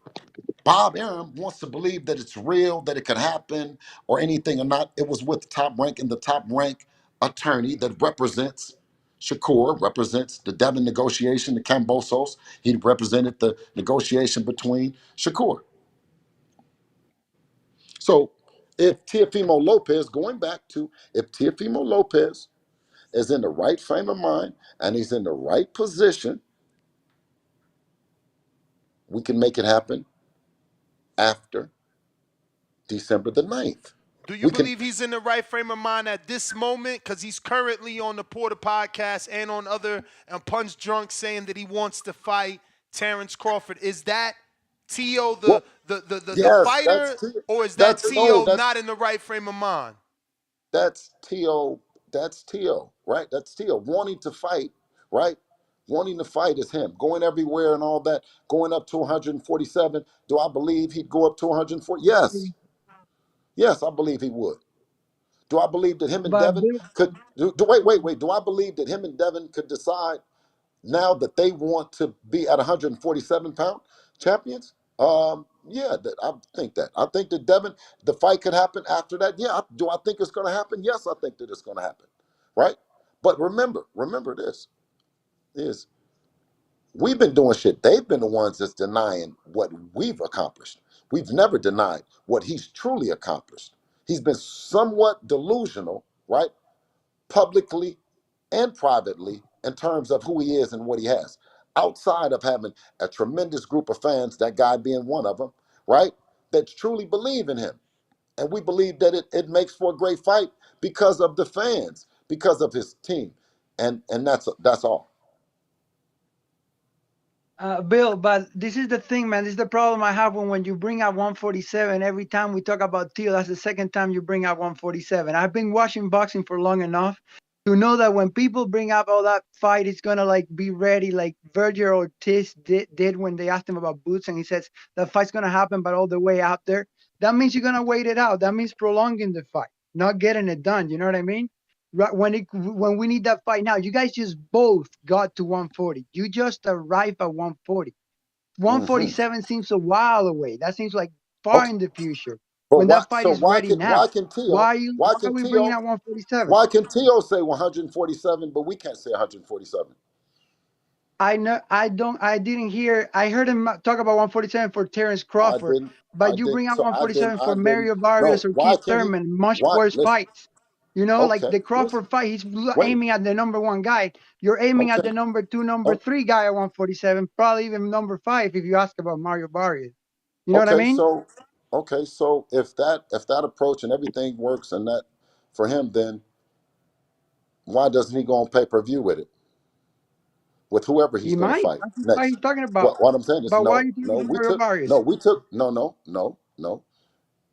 Bob Arum wants to believe that it's real, that it could happen, or anything or not, it was with Top Rank, and the Top Rank attorney that represents Shakur, represents the Devin negotiation, the Cambosos. He represented the negotiation between Shakur. So if Teofimo Lopez, going back to if Teofimo Lopez is in the right frame of mind and he's in the right position, we can make it happen after December the 9th. do you We can. believe he's in the right frame of mind at this moment? Because he's currently on the Porter podcast and on other Punch Drunk saying that he wants to fight Terrence Crawford. Is that T.O. Well, the yes, fighter, or is that that's no, T.O. not in the right frame of mind? that's T.O. That's T.O. Right? That's T.O. wanting to fight, right? Wanting to fight is him. Going everywhere and all that, going up to 147. Do I believe he'd go up to 140? Yes. Yes, I believe he would. Do I believe that him and But Devin could wait. Do I believe that him and Devin could decide now that they want to be at 147-pound champions? Yeah, I think that. I think that Devin, the fight could happen after that. Yeah, do I think it's going to happen? Yes, I think that it's going to happen, right? But remember this is we've been doing shit. They've been the ones that's denying what we've accomplished. We've never denied what he's truly accomplished. He's been somewhat delusional, right? Publicly and privately in terms of who he is and what he has. Outside of having a tremendous group of fans, that guy being one of them, right? That truly believe in him. And we believe that it makes for a great fight because of the fans, because of his team. And that's all. Bill, but this is the thing, man. This is the problem I have when you bring out 147. Every time we talk about Teal, that's the second time you bring out 147. I've been watching boxing for long enough to know that when people bring up all that fight, it's gonna like be ready, like Virgil Ortiz did when they asked him about Boots, and he says that fight's gonna happen, but all the way out there. That means you're gonna wait it out. That means prolonging the fight, not getting it done. You know what I mean? Right when we need that fight now, you guys just both got to 140. You just arrived at 140. Mm-hmm. 147 seems a while away. That seems like far Okay. in the future. But When that fight is ready now, why can why Tio are you? why Why are can we bringing Tio out 147? why can Tio say 147 but we can't say 147? I know. I don't. I didn't hear. I heard him talk about 147 for Terrence Crawford, I but you didn't bring out so 147 for I didn't Mario Barrios no. or Why Keith can he Thurman, much why worse listen, fights. You know, like okay, the listen, Crawford fight, he's wait, aiming at the number one guy. You're aiming at okay. the number two, number Oh, three guy at 147, probably even number five if you ask about Mario Barrios. You know what I okay, mean? so if that approach and everything works and that for him, then why doesn't he go on pay-per-view with whoever he's He gonna might. fight That's why next? he's talking about. What I'm saying is But why are you talking about Mario Barrios? we took no.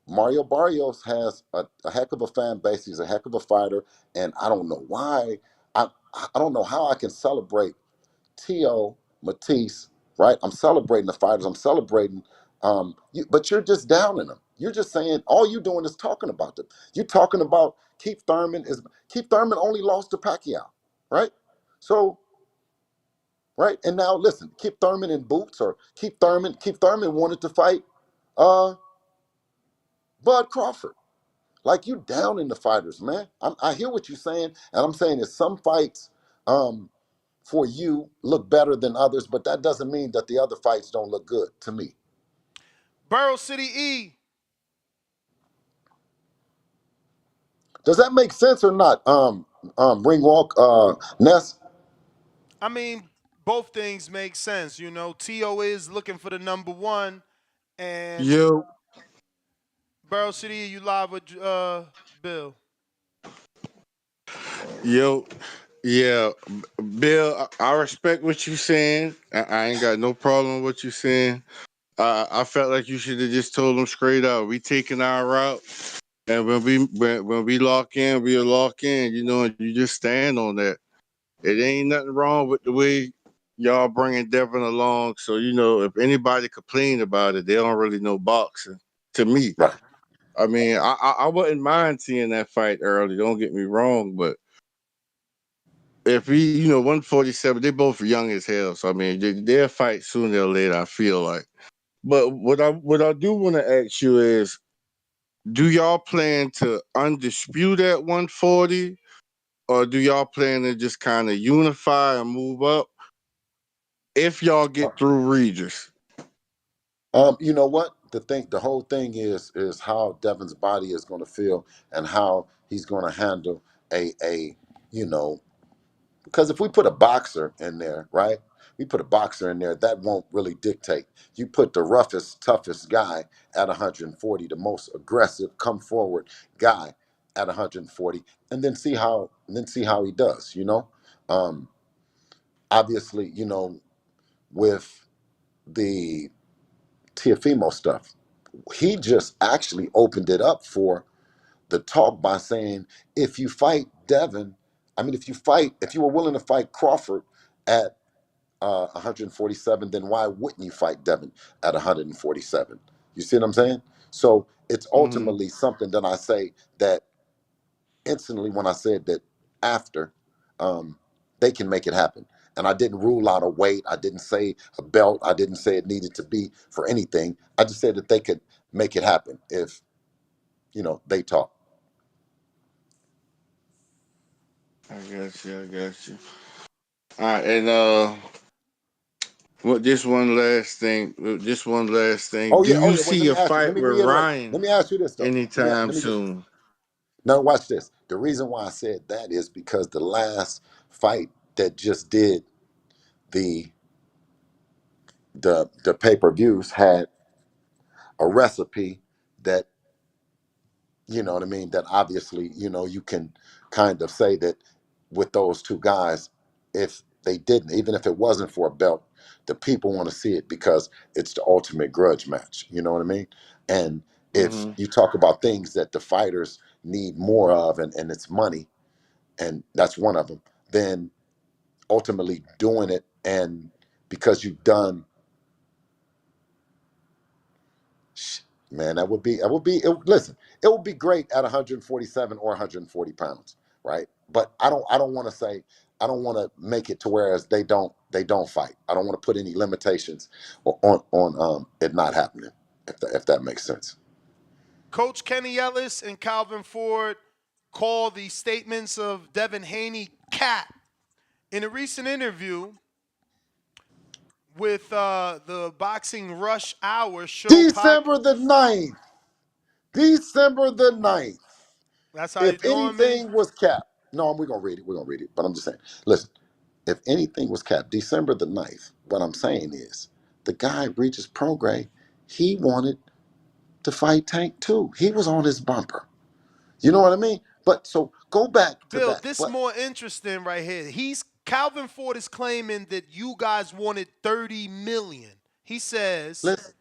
Mario Barrios has a heck of a fan base. He's a heck of a fighter, and I don't know why. I don't know how I can celebrate T.O. Matisse, right? I'm celebrating the fighters. I'm celebrating, but you're just downing them. You're just saying all you're doing is talking about them. You're talking about Keith Thurman only lost to Pacquiao, right? So right, and now listen, Keith Thurman in boots or Keith Thurman wanted to fight uh, Bud Crawford. Like you down in the fighters, man. I hear what you're saying, and I'm saying that some fights for you look better than others, but that doesn't mean that the other fights don't look good to me. Borough City E. Does that make sense or not? Ringwalk, Ness. I mean, both things make sense. You know, T.O. is looking for the number one, and Yo, Borough City, you live with Bill. yo, yeah, Bill. I respect what you saying. I ain't got no problem with what you saying. I felt like you should have just told them straight out. We taking our route, and when we lock in, we'll lock in. You know, and you just stand on that. It ain't nothing wrong with the way y'all bringing Devin along. So you know, if anybody complain about it, they don't really know boxing. To me, Right. I mean, I wouldn't mind seeing that fight early. Don't get me wrong, but if we, 147, they both young as hell. So I mean, they'll fight sooner or later. I feel like. But what I do want to ask you is, do y'all plan to undispute at 140, or do y'all plan to just kind of unify and move up if y'all get through Regis? You know what? The whole thing is how Devin's body is going to feel and how he's going to handle a you know because if we put a boxer in there, right? We put a boxer in there that won't really dictate. You put the roughest, toughest guy at 140, the most aggressive, come forward guy at 140, and then see how he does. Um, Obviously, with the Tiafimo stuff. He just actually opened it up for the talk by saying, if you fight Devin, if you were willing to fight Crawford at 147, then why wouldn't you fight Devin at 147? You see what I'm saying? So it's Mm-hmm. ultimately something that I say that instantly when I said that after, they can make it happen. And I didn't rule out a weight. I didn't say a belt. I didn't say it needed to be for anything. I just said that they could make it happen if, they talk. I got you. I got you. All right, and what? Just one last thing. Just one last thing. Oh Do yeah, oh you yeah. Wait, see a let fight me with reiterate. Ryan Let me ask you this though. anytime Let me just soon? now watch this. The reason why I said that is because the last fight that just did the the pay-per-views had a recipe that what I mean, that obviously, you can kind of say that with those two guys, if they didn't, even if it wasn't for a belt, the people want to see it because it's the ultimate grudge match. You know what I mean? And if Mm-hmm. you talk about things that the fighters need more of, and it's money, and that's one of them, then ultimately doing it, and because you've done, man, listen, it would be great at 147 or 140 pounds, right? But I don't want to say, I don't want to make it to whereas they don't fight. I don't want to put any limitations on it not happening, if that makes sense. Coach Kenny Ellis and Calvin Ford call the statements of Devin Haney cap. In a recent interview with the Boxing Rush Hour show December the 9th. December the 9th. That's how you If doing me? anything was capped, no, we're gonna read it. We're gonna read it. But I'm just saying, listen, if anything was capped, December the 9th, what I'm saying is the guy Regis Prograis, he wanted to fight Tank too. He was on his bumper. You know what I mean? But so go back to Bill, that. this But more interesting right here. Calvin Ford is claiming that you guys wanted 30 million. He says, listen,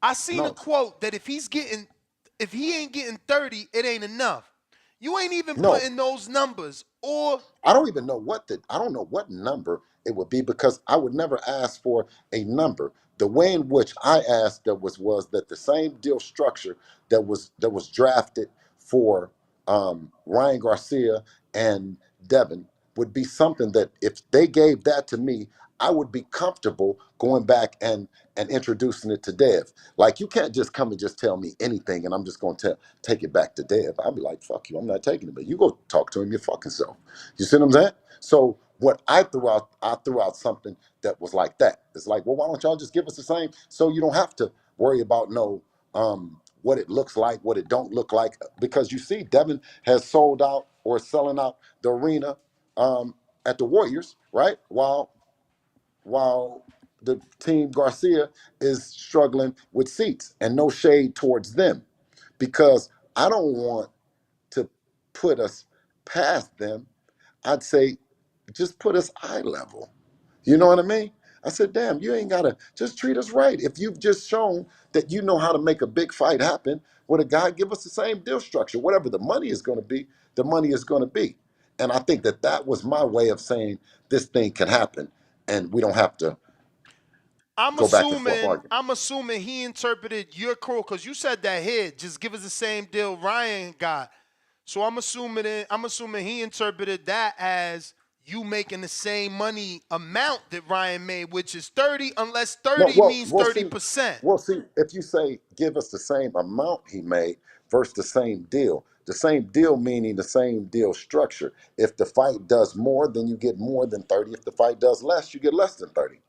I seen a no, quote that if he ain't getting 30, it ain't enough. You ain't even no. putting those numbers. Or I don't know what number it would be because I would never ask for a number. The way in which I asked that was that the same deal structure that was drafted for Ryan Garcia and Devin, would be something that if they gave that to me, I would be comfortable going back and introducing it to Dev. Like you can't just come and just tell me anything and I'm just gonna take it back to Dev. I'll be like, fuck you, I'm not taking it. But you go talk to him your fucking self. You see what I'm saying? So what I threw out something that was like that. It's like, well, why don't y'all just give us the same so you don't have to worry about what it looks like, what it don't look like. Because you see, Devin has sold out or selling out the arena at the Warriors, right? While the team Garcia is struggling with seats, and no shade towards them, because I don't want to put us past them. I'd say just put us eye level. You know what I mean? I said, damn, you ain't gotta just treat us right. If you've just shown that you know how to make a big fight happen with a guy, give us the same deal structure. Whatever the money is gonna be, the money is gonna be. And I think that that was my way of saying this thing can happen, and we don't have to I'm go back and forth assuming arguing. I'm assuming he interpreted your quote because you said that here. Just give us the same deal Ryan got. So I'm assuming he interpreted that as you making the same money amount that Ryan made, which is 30, unless No, 30 well, means we'll see. 30%. We'll see. If you say give us the same amount he made versus the same deal meaning the same deal structure. If the fight does more, then you get more than 30. If the fight does less, you get less than 30.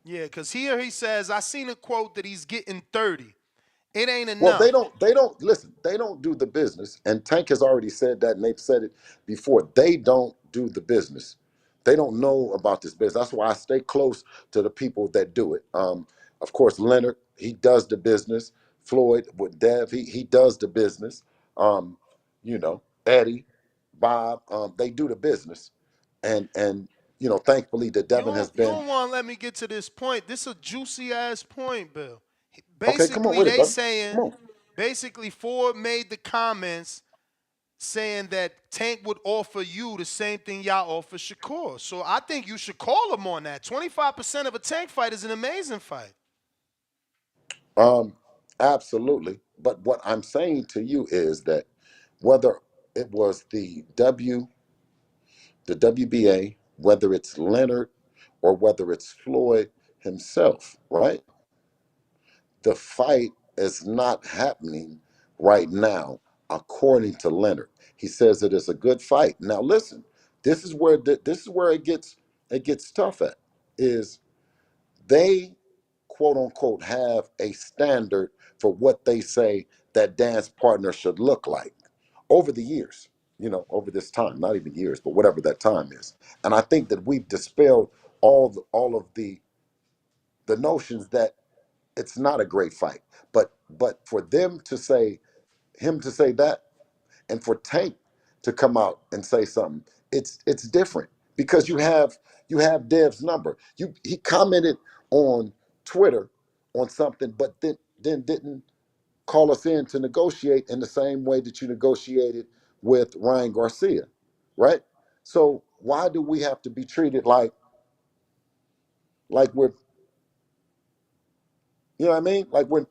Yeah, because here he says, I seen a quote that he's getting 30. It ain't Well, enough. they don't listen, they don't do the business. And Tank has already said that, and they've said it before. They don't do the business. They don't know about this business. That's why I stay close to the people that do it. Of course, Leonard, he does the business. Floyd with Dev, he does the business. Um, Eddie, Bob, they do the business. And thankfully that You Devin has don't you been don't want to let me get to this point. This is a juicy ass point, Bill. okay, come on Basically, with it, they brother. saying, Come on. basically Ford made the comments saying that Tank would offer you the same thing y'all offer Shakur. So I think you should call him on that. 25% of a Tank fight is an amazing fight. Um, Absolutely. But what I'm saying to you is that whether it was the WBA, whether it's Leonard or whether it's Floyd himself, right? The fight is not happening right now, according to Leonard. He says it is a good fight. Now listen, this is where it gets tough at. Is they quote unquote have a standard for what they say that dance partner should look like over the years, over this time, not even years, but whatever that time is. And I think that we've dispelled all of the notions that it's not a great fight. But for him to say that, and for Tank to come out and say something, it's different because you have Dev's number. He commented on Twitter on something, but then didn't call us in to negotiate in the same way that you negotiated with Ryan Garcia, right? So why do we have to be treated like we're, what I mean? Like we're,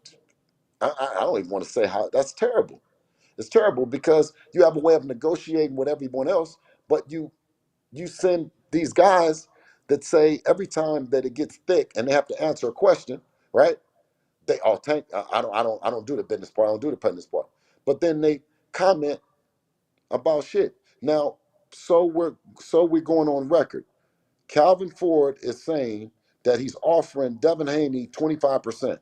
I don't even want to say how that's terrible. It's terrible because you have a way of negotiating with everyone else, but you send these guys that say every time that it gets thick and they have to answer a question, right? They all tank. I don't do the business part. I don't do the business part. But then they comment about shit. Now, so we're going on record. Calvin Ford is saying that he's offering Devin Haney 25%.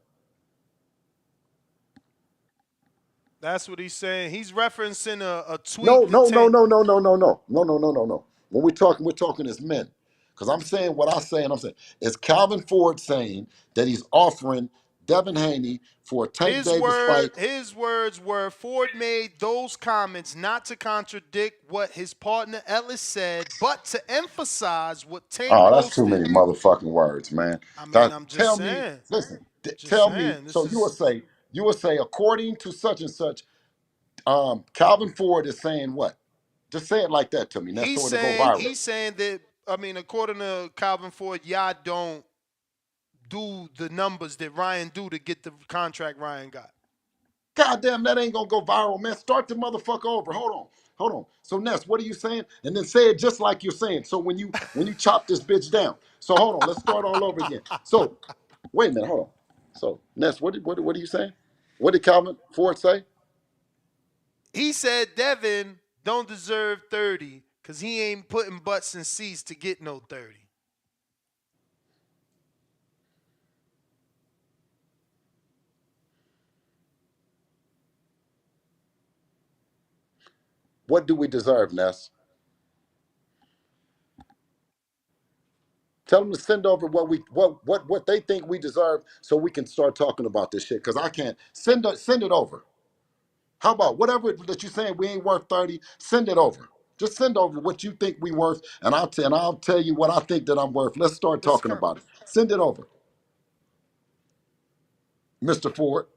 That's what he's saying. He's referencing a No, tweet that no, no, Tank. no, no, no, no, no, no, no, no, no, no. When we're talking as men. Because I'm saying what I say, and I'm saying is Calvin Ford saying that he's offering Devin Haney for a Tank Davis fight. His words were Ford made those comments not to contradict what his partner Ellis said, but to emphasize what Tank Oh, that's too posted. many motherfucking words, man. I mean, That, I'm just tell me, saying. listen, Just tell me. saying. This So is you will say, according to such and such, Calvin Ford is saying what? Just say it like that to me, now he's so it'll go saying viral. he's saying that I mean, according to Calvin Ford, y'all don't do the numbers that Ryan do to get the contract Ryan got. Goddamn, that ain't gonna go viral, man. Start the motherfucker over. Hold on. So Ness, what are you saying? And then say it just like you're saying. So when you chop this bitch down. So hold on, let's start all over again. So wait a minute, hold on. So Ness, what are you saying? What did Calvin Ford say? He said Devin don't deserve 30 because he ain't putting butts in seats to get no 30. What do we deserve, Ness? Tell them to send over what they think we deserve so we can start talking about this shit. Cause I can't send it over. How about whatever that you're saying we ain't worth 30, send it over. Just send over what you think we worth, and I'll tell you what I think that I'm worth. Let's start It's talking kind. about it. Send it over, Mr. Ford.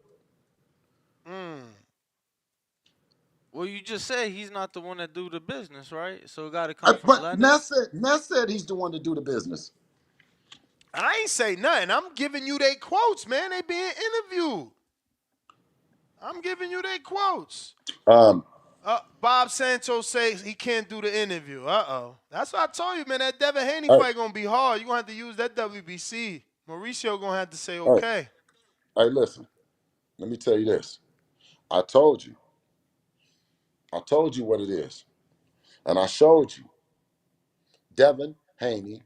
Well, you just said he's not the one that do the business, right? So it got to come from But Leonard. Ness said he's the one to do the business. I ain't say nothing. I'm giving you they quotes, man. They being interviewed. I'm giving you their quotes. Um, Bob Santos says he can't do the interview. That's what I told you, man. That Devin Haney all right, fight gonna be hard. You gonna have to use that WBC. Mauricio gonna have to say all right, okay. all right. Listen, let me tell you this. I told you. I told you what it is, and I showed you. Devin Haney.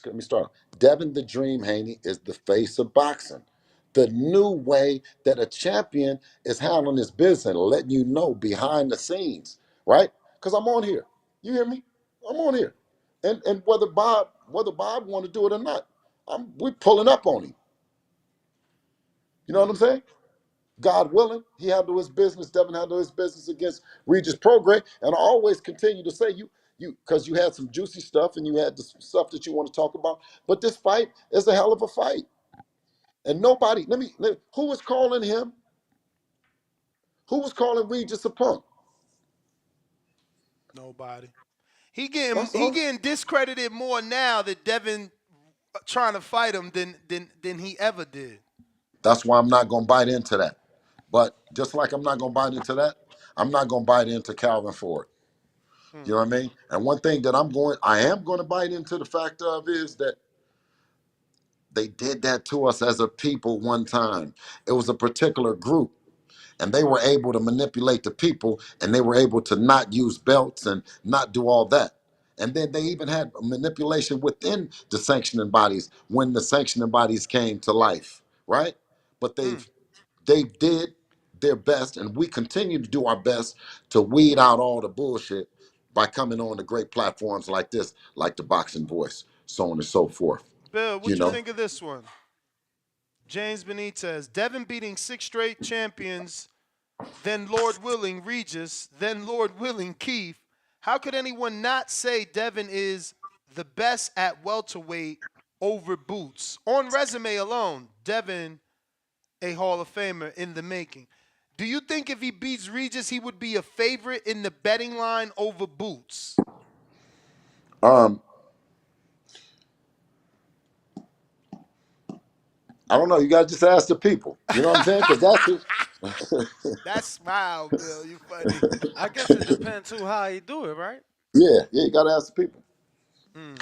Let me start. Devin the Dream Haney is the face of boxing. The new way that a champion is handling his business and letting you know behind the scenes, right? Because I'm on here. You hear me? I'm on here. And whether Bob want to do it or not, we pulling up on him. You know what I'm saying? God willing, he handled his business. Devin handled his business against Regis Prograis, and I always continue to say you because you had some juicy stuff and you had the stuff that you want to talk about. But this fight is a hell of a fight, and nobody. Who was calling him? Who was calling Regis a punk? Nobody. He getting That's he all. getting discredited more now that Devin trying to fight him than he ever did. That's why I'm not gonna bite into that. But just like I'm not gonna bite into that, I'm not gonna bite into Calvin Ford. You know what I mean? And one thing that I am going to bite into the fact of is that they did that to us as a people one time. It was a particular group, and they were able to manipulate the people, and they were able to not use belts and not do all that. And then they even had manipulation within the sanctioning bodies when the sanctioning bodies came to life, right? But they did their best, and we continue to do our best to weed out all the bullshit by coming on to great platforms like this, like the Boxing Voice, so on and so forth. Bill, You what you know, think of this one? James Benitez, Devin beating 6 straight champions, then Lord willing Regis, then Lord willing Keith. How could anyone not say Devin is the best at welterweight over Boots? On resume alone, Devin a Hall of Famer in the making. Do you think if he beats Regis, he would be a favorite in the betting line over Boots? um, I don't know. You got to just ask the people. You know what I'm saying? Because that's who. That smile, Bill, you funny. I guess it depends who how he do it, right? Yeah, you got to ask the people. Mm.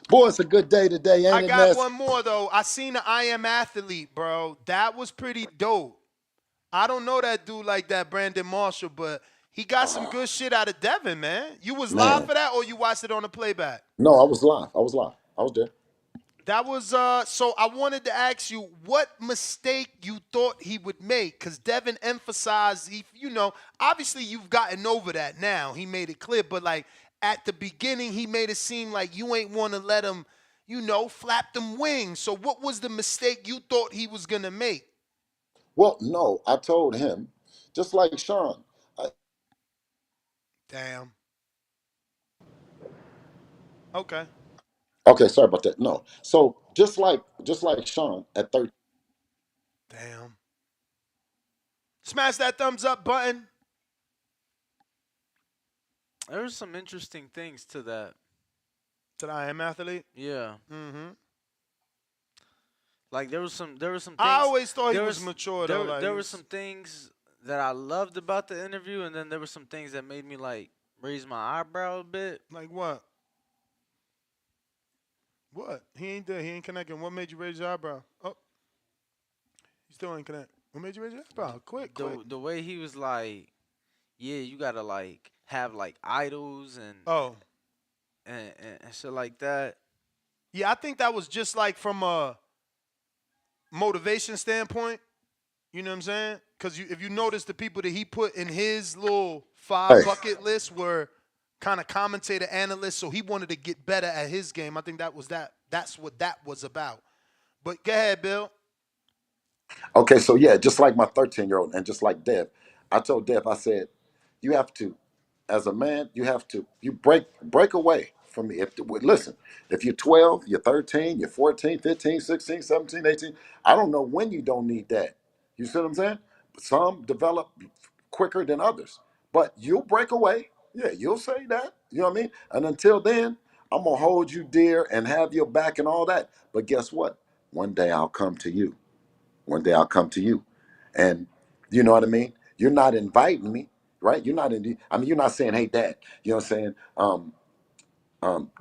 Boy, it's a good day today, I ain't it, got Ness? one more though. I seen the I Am Athlete, bro. That was pretty dope. I don't know that dude like that, Brandon Marshall, but he got some good shit out of Devin, man. You was live Man, for that, or you watched it on the playback? no, I was live. I was live. I was there. That was so I wanted to ask you what mistake you thought he would make, because Devin emphasized obviously you've gotten over that now. He made it clear, but like at the beginning he made it seem like you ain't want to let him, flap them wings. So what was the mistake you thought he was gonna make? Well, no, I told him, just like Sean. Damn. Okay. Okay, sorry about that. No, so just like Sean at 13. Damn. Smash that thumbs up button. There's some interesting things to that. That I am athlete. Yeah. Mm-hmm. Like there was some I things always thought he there was was mature though. there Like there he were was some things that I loved about the interview, and then there were some things that made me like raise my eyebrow a bit. like what? What? He ain't there. He ain't connecting. What made you raise your eyebrow? Oh, he still ain't connect. What made you raise your eyebrow? Quick, quick. The way he was like, yeah, you gotta like have like idols Oh, and shit like that. yeah. I think that was just like from a motivation standpoint. You know what I'm saying? Because if you notice, the people that he put in his little Hey, 5 bucket list were kind of commentator analysts, so he wanted to get better at his game. I think that was that. That's what that was about. But go ahead, Bill. okay, so yeah, just like my 13-year-old and just like Dev, I told Dev, I said, you have to, as a man, you break away from me. Listen, if you're 12, you're 13, you're 14, 15, 16, 17, 18, I don't know when you don't need that. You see what I'm saying? Some develop quicker than others, but you'll break away. Yeah, you'll say that. You know what I mean? And until then, I'm gonna hold you dear and have your back and all that. But guess what? One day I'll come to you. One day I'll come to you. And you know what I mean? You're not inviting me, right? You're not I mean, you're not saying, hey, dad, you know what I'm saying?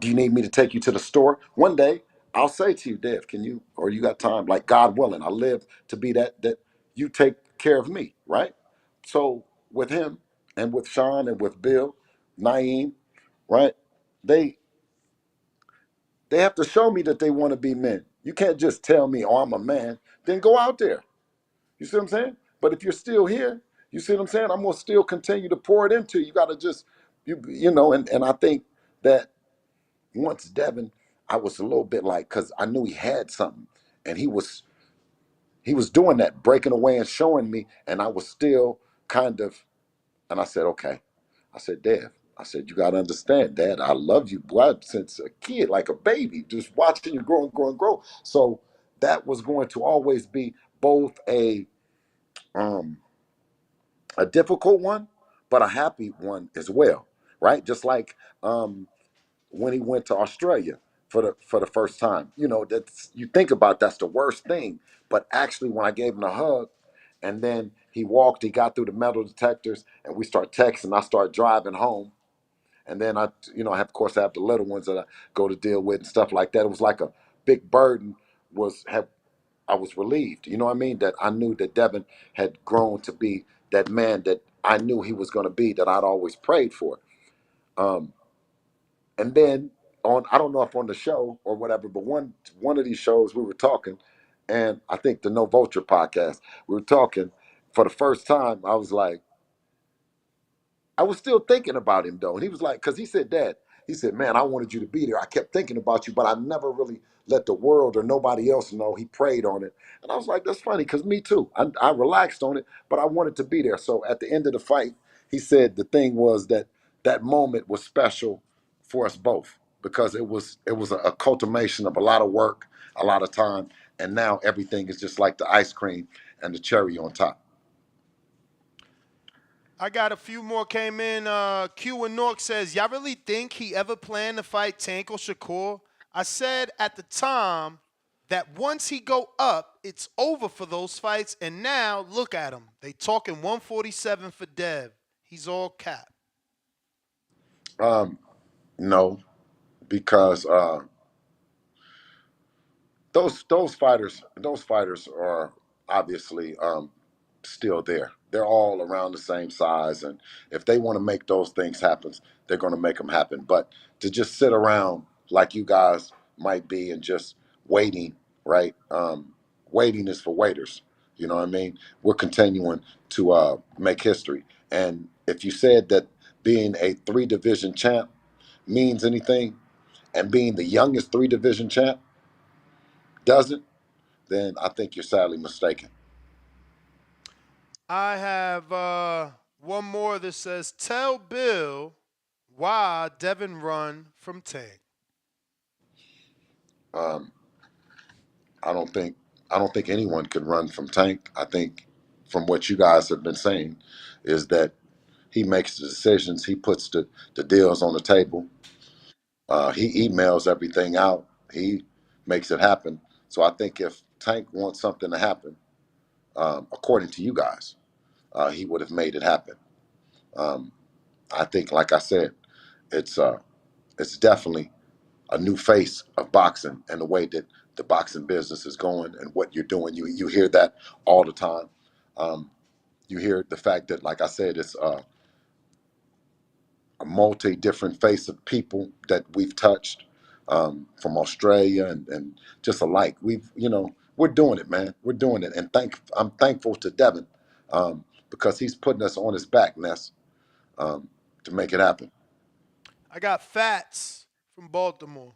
Do you need me to take you to the store? One day I'll say to you, Dev, can you, or you got time, like God willing, I live to be that you take care of me, right? So with him and with Sean and with Bill, Naeem, right? They they have to show me that they want to be men. You can't just tell me, oh, I'm a man. Then go out there. You see what I'm saying? But if you're still here, you see what I'm saying? I'm gonna still continue to pour it into you. You gotta just you know, and I think that once Devin, I was a little bit like, cause I knew he had something. And he was doing that, breaking away and showing me, and I was still kind of, and I said, okay. I said, Dev, I said, you gotta understand, Dad, I loved you, boy, since a kid, like a baby, just watching you grow and grow and grow. So that was going to always be both um a difficult one, but a happy one as well, right? Just like when he went to Australia for the first time. You know, that's you think about that's the worst thing, but actually when I gave him a hug, and then he walked, he got through the metal detectors, and we start texting. I start driving home, and then I have, of course, I have the little ones that I go to deal with and stuff like that. It was like a big burden was have I was relieved. You know what I mean? That I knew that Devin had grown to be that man that I knew he was going to be, that I'd always prayed for. Um, and then I don't know if on the show or whatever, but one of these shows we were talking, and I think the No Vulture podcast, we were talking for the first time. I was like, I was still thinking about him though. And he was like, because he said, Dad, he said, man, I wanted you to be there. I kept thinking about you, but I never really let the world or nobody else know. He prayed on it. And I was like, that's funny, because me too. I relaxed on it, but I wanted to be there. So at the end of the fight, he said the thing was that that moment was special for us both, because it was a culmination of a lot of work, a lot of time, and now everything is just like the ice cream and the cherry on top. I got a few more came in. Q and Nork says, y'all really think he ever planned to fight Tank or Shakur? I said at the time that once he go up, it's over for those fights. And now look at him. They talking 147 for Dev. He's all cap. No, because those fighters are obviously still there. They're all around the same size, and if they want to make those things happen, they're going to make them happen. But to just sit around like you guys might be and just waiting, right? Waiting is for waiters. You know what I mean? We're continuing to make history. And if you said that being a three-division champ means anything, and being the youngest three-division champ doesn't, then I think you're sadly mistaken. I have one more that says, tell Bill why Devin run from Tank. Um, I don't think I don't think anyone could run from Tank. I think from what you guys have been saying is that he makes the decisions, he puts the deals on the table, he emails everything out, he makes it happen. So I think Tank wants something to happen, according to you guys, he would have made it happen. Um, I think, like I said, it's it's definitely a new face of boxing and the way that the boxing business is going and what you're doing. You hear that all the time. Um, you hear the fact that, like I said, it's a multi different face of people that we've touched, from Australia and just alike. We're doing it, man. We're doing it, and I'm thankful to Devin, because he's putting us on his back, Ness, to make it happen. I got Fats from Baltimore.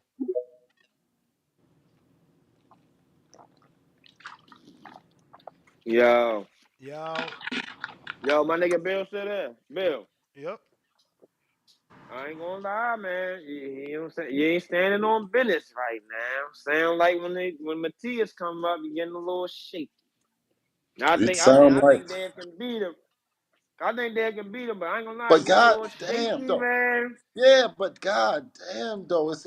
Yo, Yo. yo, my nigga Bill still there. Bill, Yep. I ain't gonna lie, man. You know what I'm saying? You ain't standing on business right now. Sound like when Matias come up, you getting a little shaky. I You think I think sound I like, think Dad can beat him. I think Dad can beat him, but I ain't gonna lie, but you getting a God little damn shaky, though. man. Yeah, but God damn though, it's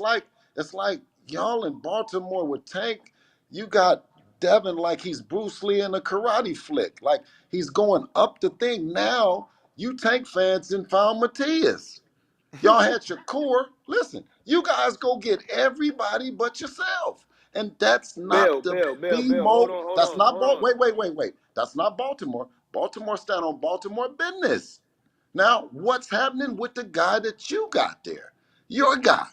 like y'all in Baltimore with Tank. You got Devin like he's Bruce Lee in a karate flick. Like he's going up the thing. Now you Tank fans and found Matias. Y'all had Shakur. Listen, you guys go get everybody but yourself. And that's not the Bill. Hold BMO. on, hold That's on, not hold on. wait. That's not Baltimore. Baltimore stand on Baltimore business. Now, what's happening with the guy that you got there? Your guy.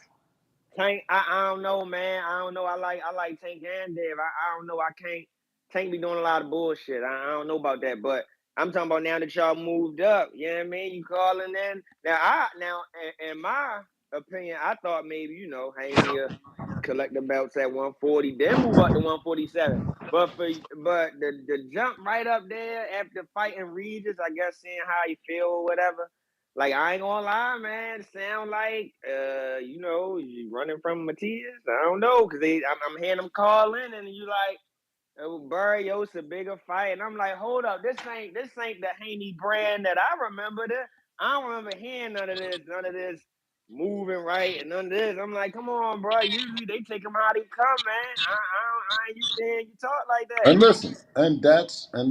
Tank, I don't know, man. I don't know. I like Tank and Dave. I don't know. I can't. Tank be doing a lot of bullshit. I don't know about that, but I'm talking about now that y'all moved up. You know what I mean? You calling in now. In my opinion, I thought maybe Haney collect the belts at 140, then move up to 147. But the jump right up there after fighting Regis, I guess seeing how he feel or whatever. Like, I ain't gonna lie, man. It sound like you running from Matias. I don't know, cause I'm hearing them call in, and you like, oh, Barrios a bigger fight, and I'm like, hold up, this ain't the Haney brand that I remember. I don't remember hearing none of this moving right and none of this. I'm like, come on, bro. Usually they take them how they come, man. I ain't used to hearing you talk like that. And listen, and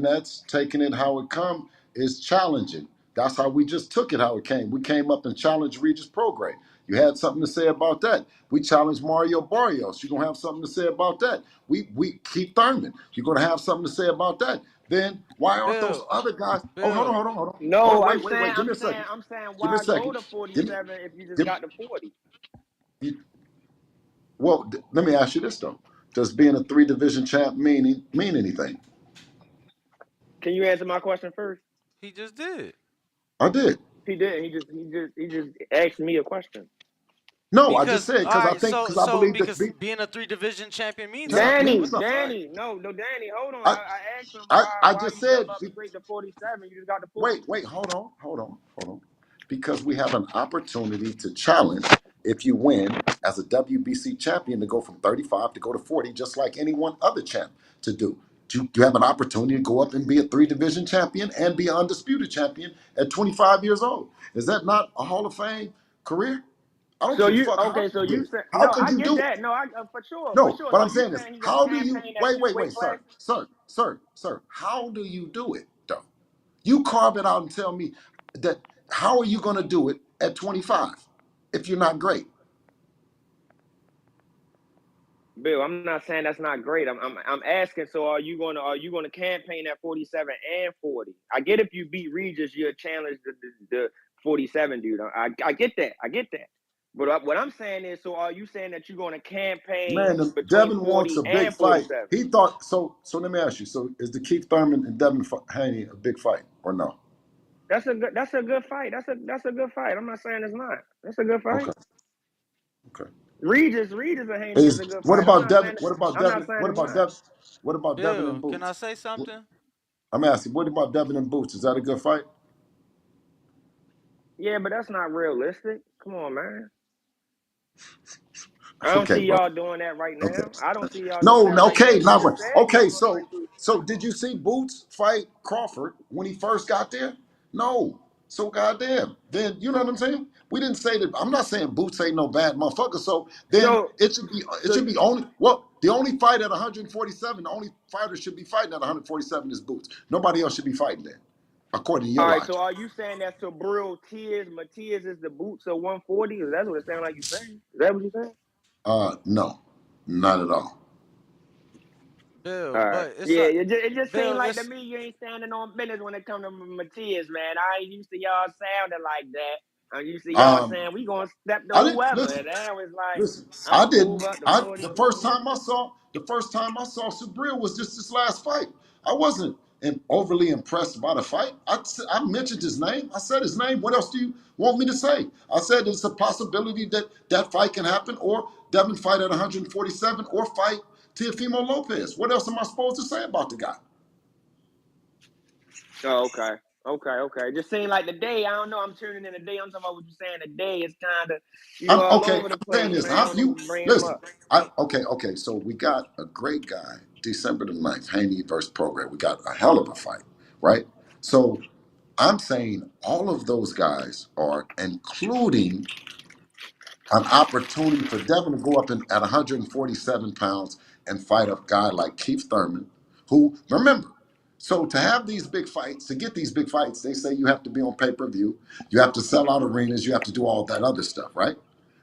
that's taking it how it come is challenging. That's how we just took it how it came. We came up and challenged Regis Prograis. You had something to say about that. We challenged Mario Barrios. You're gonna have something to say about that. We keep Thurman. You're gonna have something to say about that. Then why aren't those Bill, other guys? Oh, hold on, Bill, hold on, hold on. Hold on, No, I'm wait. saying, Give me a second. Give me a why go second. to Give me, 47 if you just give me. got to 40? Well, let me ask you this though: does being a three division champ mean anything? Can you answer my question first? he just did. I did. He did. He just asked me a question. No, I just Because said all because I right, think so because I so believe that. because being a three division champion means Can I something. finish Danny, What the something? fuck? Danny, no, Danny, hold on. I I asked him I, why I why just you jump said up straight to 47. You just got to 40. wait, hold on. Because we have an opportunity to challenge if you win as a WBC champion to go from 35 to go to 40, just like any one other champ to do. You have an opportunity to go up and be a three division champion and be an undisputed champion at 25 years old. Is that not a Hall of Fame career? I don't So give a you fuck how okay? So you did you it. said How no. could I you get do it? that. No, I for sure, for No, sure. what So I'm you saying is, saying he's a how do you campaign at wait, two wait, weight wait, sir, classes? sir. How do you do it though? You carve it out and tell me that how are you going to do it at 25 if you're not great? Bill, I'm not saying that's not great. I'm asking. So are you gonna campaign at 47 and 40? I get if you beat Regis, you'll challenge the 47 dude. I get that. I get that. But what I'm saying is, so are you saying that you're gonna campaign Man, between Devin wants 40 a big and fight. 47? He thought so. So let me ask you. So is the Keith Thurman and Devin Haney a big fight or no? That's a good fight. That's a good fight. I'm not saying it's not. That's a good fight. Okay, okay. Regis and Haney is a good What fight. I'm about not Devin? saying What about I'm not Devin? saying What it's about not. Devin? What about Devin and Bill, can I Boots? say something? I'm asking. What about Devin and Boots? Is that a good fight? Yeah, but that's not realistic. Come on, man. I don't Okay, see bro. y'all doing that right Okay. now. I don't see y'all doing No, that no, right now. okay, You not just right. said you Okay, was gonna so fight Boots. so did you see Boots fight Crawford when he first got there? No. So goddamn, then you know what I'm saying? We didn't say that. I'm not saying Boots ain't no bad motherfucker. So then So, it should be only the only fight at 147. The only fighter should be fighting at 147 is Boots. Nobody else should be fighting that, according to your all right. So logic. are you saying that Subriel Matias is the Boots of 140? Is that what it sounds like you saying? Is that what you saying? No, not at all. Bill, All right. but it's Yeah, a it just seemed Bill. like to It's me you ain't standing on business when it comes to Matias, man. I ain't used to y'all sounding like that. I'm used to y'all Um, saying we gonna step to I didn't whoever, and listen. now it's like Listen, I'm I gonna didn't. move up to I 40. the first time I saw Subriel was just this last fight. I wasn't overly impressed by the fight. I mentioned his name. I said his name. What else do you want me to say? I said it's a possibility that that fight can happen, or Devin fight at 147, or fight Teofimo Lopez. What else am I supposed to say about the guy? Oh, okay. It just seemed like the day. I don't know. I'm tuning in the day. I'm talking about what you're saying. The day is kind of you I'm all okay. over the I'm saying place, this. man. I don't know You what bring him listen. up. Okay. So we got a great guy, December the 9th, Haney versus Prograis. We got a hell of a fight, right? So I'm saying all of those guys are including an opportunity for Devin to go up at 147 pounds and fight a guy like Keith Thurman, who, remember, so to have these big fights, to get these big fights, they say you have to be on pay-per-view, you have to sell out arenas, you have to do all that other stuff, right?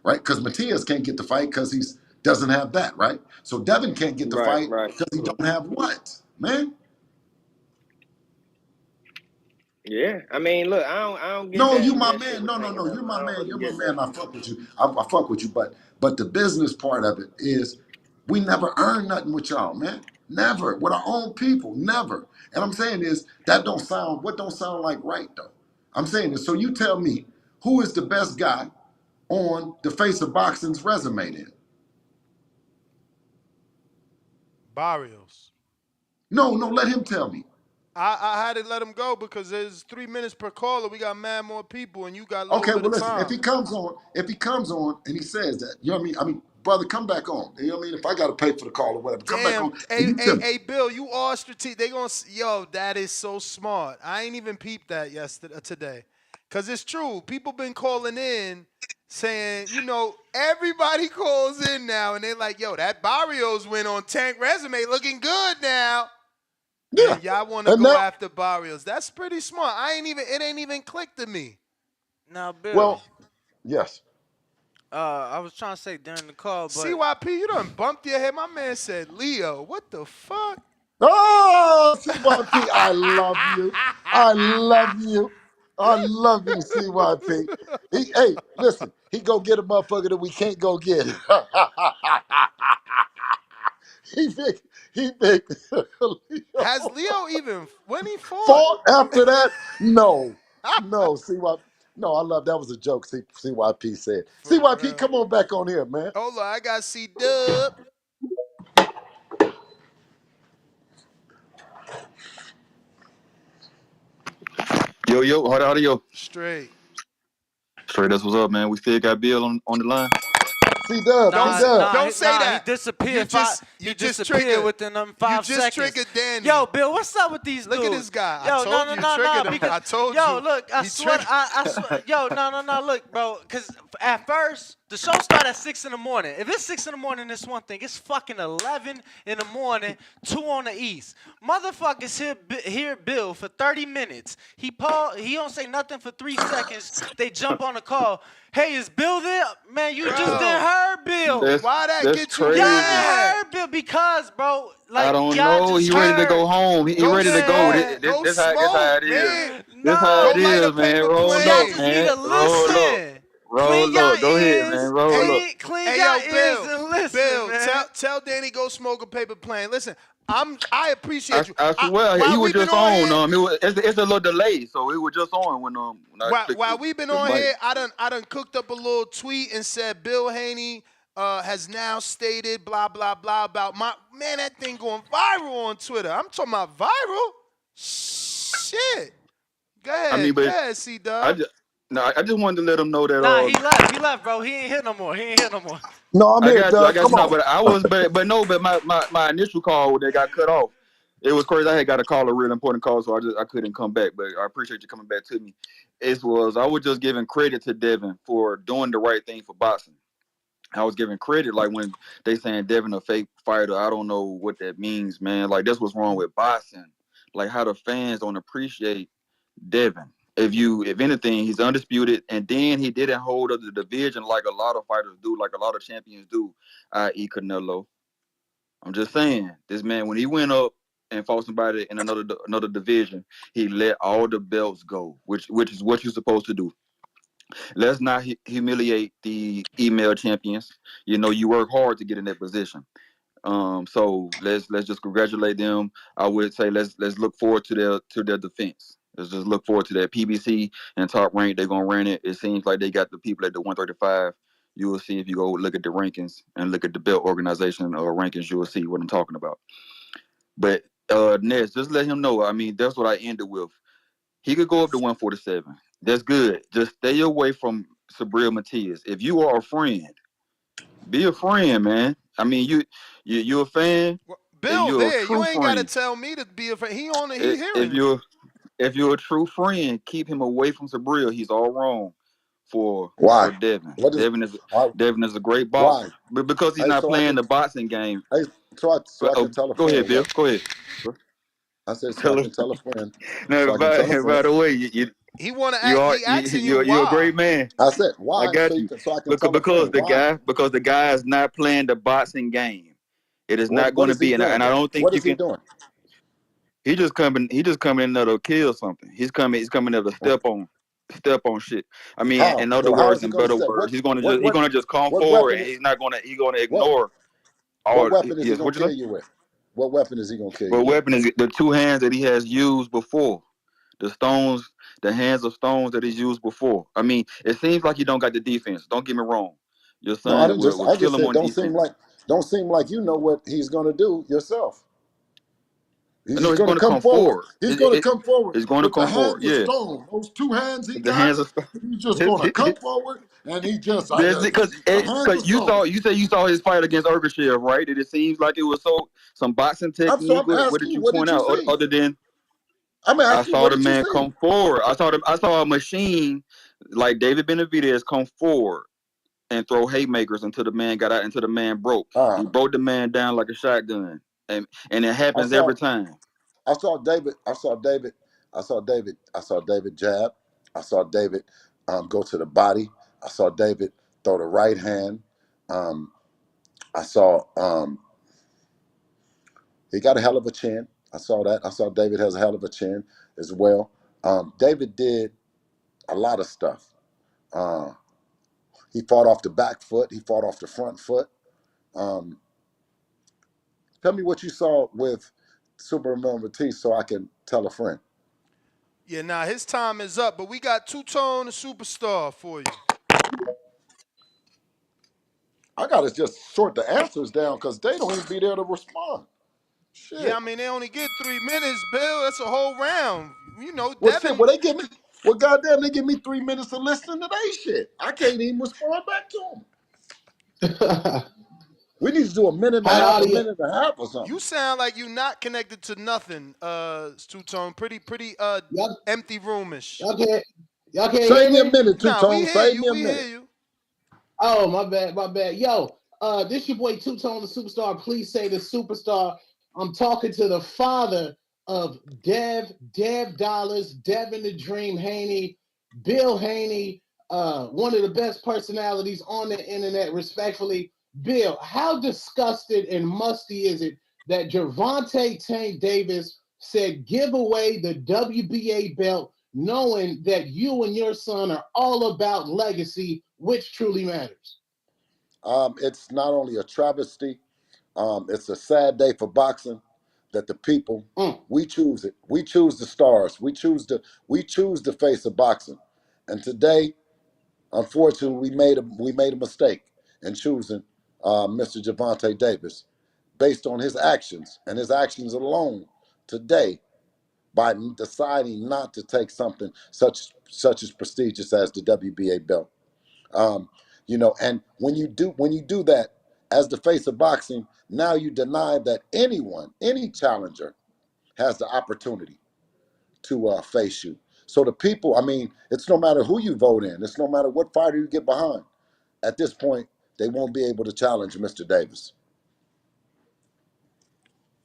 Right? Because Matias can't get the fight because he doesn't have that, right? So Devin can't get the Right, fight right. because he don't have what, man? Yeah. I mean, look, I don't get No, you that my shit man. with No. taking You're them. my I don't man. really You're my get that. man. I fuck with you. I fuck with you. But the business part of it is we never earn nothing with y'all, man. Never. With our own people. Never. And I'm saying is that don't sound like right though. I'm saying is so you tell me who is the best guy on the face of boxing's resume then? Barrios. No, let him tell me. I had to let him go because there's 3 minutes per caller. We got mad more people, and you got a little Okay, bit well of listen, time. if he comes on and he says that, you know what I mean? I mean, brother, come back on. You know what I mean? If I gotta pay for the call or whatever, come back Damn, on and you tell me. hey, Bill, you are strategic. They gonna, yo, that is so smart. I ain't even peeped that yesterday, today, cause it's true. People been calling in saying, everybody calls in now, and they're like, yo, that Barrios win on Tank resume looking good now, Yeah. and y'all want to And go now, after Barrios. That's pretty smart. It ain't even clicked to me. now, Bill. well, yes. I was trying to say during the call, but CYP, you done bumped your head. My man said Leo. What the fuck? Oh, CYP, I love you. I love you. I love you, CYP. Hey, listen, he go get a motherfucker that we can't go get. he big, he big. Has Leo even when he fought? Fought after that? No, CYP. No, I love that was a joke. CYP said. For CYP, real. come on back on here, man. Hold on, I got C Dub Yo, how are you? straight. Straight, that's what's up, man. We still got Bill on the line. C Dub, Don't C nah, Dub. don't say he that. You disappeared. just He you just disappeared triggered. within them You 5 just seconds. triggered Danny. Yo, Bill, what's up with these Look at dudes? this guy. I Yo, no, told no, you no, no, triggered him. because I told yo, you. look, I He swear, triggered. I swear, yo, no, look, bro, because at first the show started at 6 in the morning. If it's 6 in the morning, it's one thing. It's fucking 11 in the morning, 2 on the east. Motherfuckers hear Bill for 30 minutes. He don't say nothing for 3 seconds. They jump on the call. Hey, is Bill there? Man, you just didn't Bro, hear Bill. why that That's get you Y'all didn't crazy. mad? hear Bill because, bro, I like, don't y'all know. just He ready to heard. go home. He Go ready to go. smoke. This, this, Go this how this how smoke, it is. man. This how No. Go it light a is, man. paper Roll Y'all up, plane. just need man. to Roll up. listen. Clean Roll y'all up. Go ahead, man. ears. Roll up. Clean Hey, y'all yo, ears and listen, Bill, man. tell Danny go smoke a paper plane. Listen, I I, appreciate you. I swear he While was we've been just on on. here, It's a little delay, so it was just on when I clicked while we've been the on mic. here, I done cooked up a little tweet and said Bill Haney has now stated blah blah blah about my man. That thing going viral on Twitter. I'm talking about viral. Shit. Go I mean, but ahead, C I Dub. just no, I just wanted to let him know that Nah, he left, bro. He ain't here no more. No, I'm I here, got you. I Dub. got Come you now, on. but I was, but no, but my initial call they got cut off. It was crazy. I had got a call, a real important call, so I couldn't come back. But I appreciate you coming back to me. I was just giving credit to Devin for doing the right thing for boxing. I was giving credit, like when they saying Devin a fake fighter. I don't know what that means, man. Like that's what's wrong with boxing. Like how the fans don't appreciate Devin. If anything, he's undisputed, and then he didn't hold up the division like a lot of fighters do, like a lot of champions do, i.e. Canelo. I'm just saying, this man when he went up and fought somebody in another division, he let all the belts go, which is what you're supposed to do. Let's not humiliate the email champions. You know, you work hard to get in that position. So let's just congratulate them. I would say let's look forward to their defense. Let's just look forward to that. PBC and Top Rank, they're gonna run it. It seems like they got the people at the 135. You will see if you go look at the rankings and look at the belt organization or rankings, you will see what I'm talking about. But Ness, just let him know. I mean, that's what I ended with. He could go up to 147. That's good. Just stay away from Subriel Matias. If you are a friend, be a friend, man. I mean, you're a fan. If Bill, you're a there, you true ain't got to friend, tell me to be a friend. He i- hearing if it. you're if you're a true friend, keep him away from Subriel. He's all wrong for Why? Devin. What is why? Devin is a great Why? boxer, but because he's Hey, not so I playing can the boxing game. hey, so But I can tell a go ahead, friend, Bill. right? Go ahead. I said so I Tell him. can tell a friend. So No, I can tell a by friend. the way, He want to you act. are He asking you you're a why. great man. I said I why? got you. So I can tell a Because friend why. the guy is not playing the boxing game. It is not What going to is he be, doing and I then? don't think What you is he can. doing? He just coming in there to kill something. He's coming there to step on shit. I mean, How? in other But how words, is he in going to better step? words, What he's what gonna just come what forward, weapon? and he's gonna What ignore what all. weapon is he Yes, going what to you say? kill you with? What weapon is he going to kill But you with? weapon is the two hands that he has used before. The stones, the hands of stones that he's used before. I mean, it seems like you don't got the defense. Don't get me wrong. Your No, I son didn't will just. I kill just him said on defense. don't seem like you know what he's going to do yourself. He's No, just he's going to going to come come forward. forward. He's going to come forward It's going to with the come forward. hands of Yeah, stone. Those two hands he the got. hands of He's just going to come forward, and he just That's because the hands of stone. you saw his fight against Urgashev, right? And it seems like it was some boxing technique. I'm What asking did you, you what point did you out see? other than I'm I asking you, saw what the did you man see? come forward. I saw a machine like David Benavidez come forward and throw haymakers until the man got out, until the man broke. Uh, He broke the man down like a shotgun, and it I happens every saw time. I saw David. I saw David. I saw David. I saw David jab. I saw David go to the body. I saw David throw the right hand. Um, I saw he got a hell of a chin. I saw that. I saw David has a hell of a chin as well. David did a lot of stuff. Uh, he fought off the back foot. He fought off the front foot. Um, tell me what you saw with Subriel Matias so I can tell a friend. Yeah, nah, his time is up, but we got Two-Tone, the superstar, for you. I gotta just short the answers down because they don't even be there to respond. Yeah, I Shit. mean, they only get 3 minutes, Bill. That's a whole round. You know, Well, shit. Devin. Well, they give me. Well, goddamn, they give me 3 minutes to listen to their shit. I can't even respond back to them. We need to do a minute and a Hi, half, audience. or something. You sound like you not connected to nothing, Two-Tone. Pretty Y'all, empty roomish. y'all can't, y'all can't Save hear me a me? minute, Two Nah, we Tone. hear Save you. me a We hear minute. you. Oh, my bad, my bad. Yo, this your boy Two Tone, the superstar. Please say the superstar. I'm talking to the father of Dev Dollars, Devin the Dream Haney, Bill Haney, one of the best personalities on the internet, respectfully. Bill, how disgusted and musty is it that Gervonta Tank Davis said give away the WBA belt, knowing that you and your son are all about legacy, which truly matters? It's not only a travesty. It's a sad day for boxing. That the people we choose it. We choose the stars. We choose the face of boxing. And today, unfortunately, we made a mistake in choosing Mr. Gervonta Davis based on his actions and his actions alone today by deciding not to take something such as prestigious as the WBA belt. Um, and when you do that as the face of boxing, now you deny that any challenger has the opportunity to face you. So the people, I mean, it's no matter who you vote in, it's no matter what fighter you get behind. At this point, they won't be able to challenge Mr. Davis.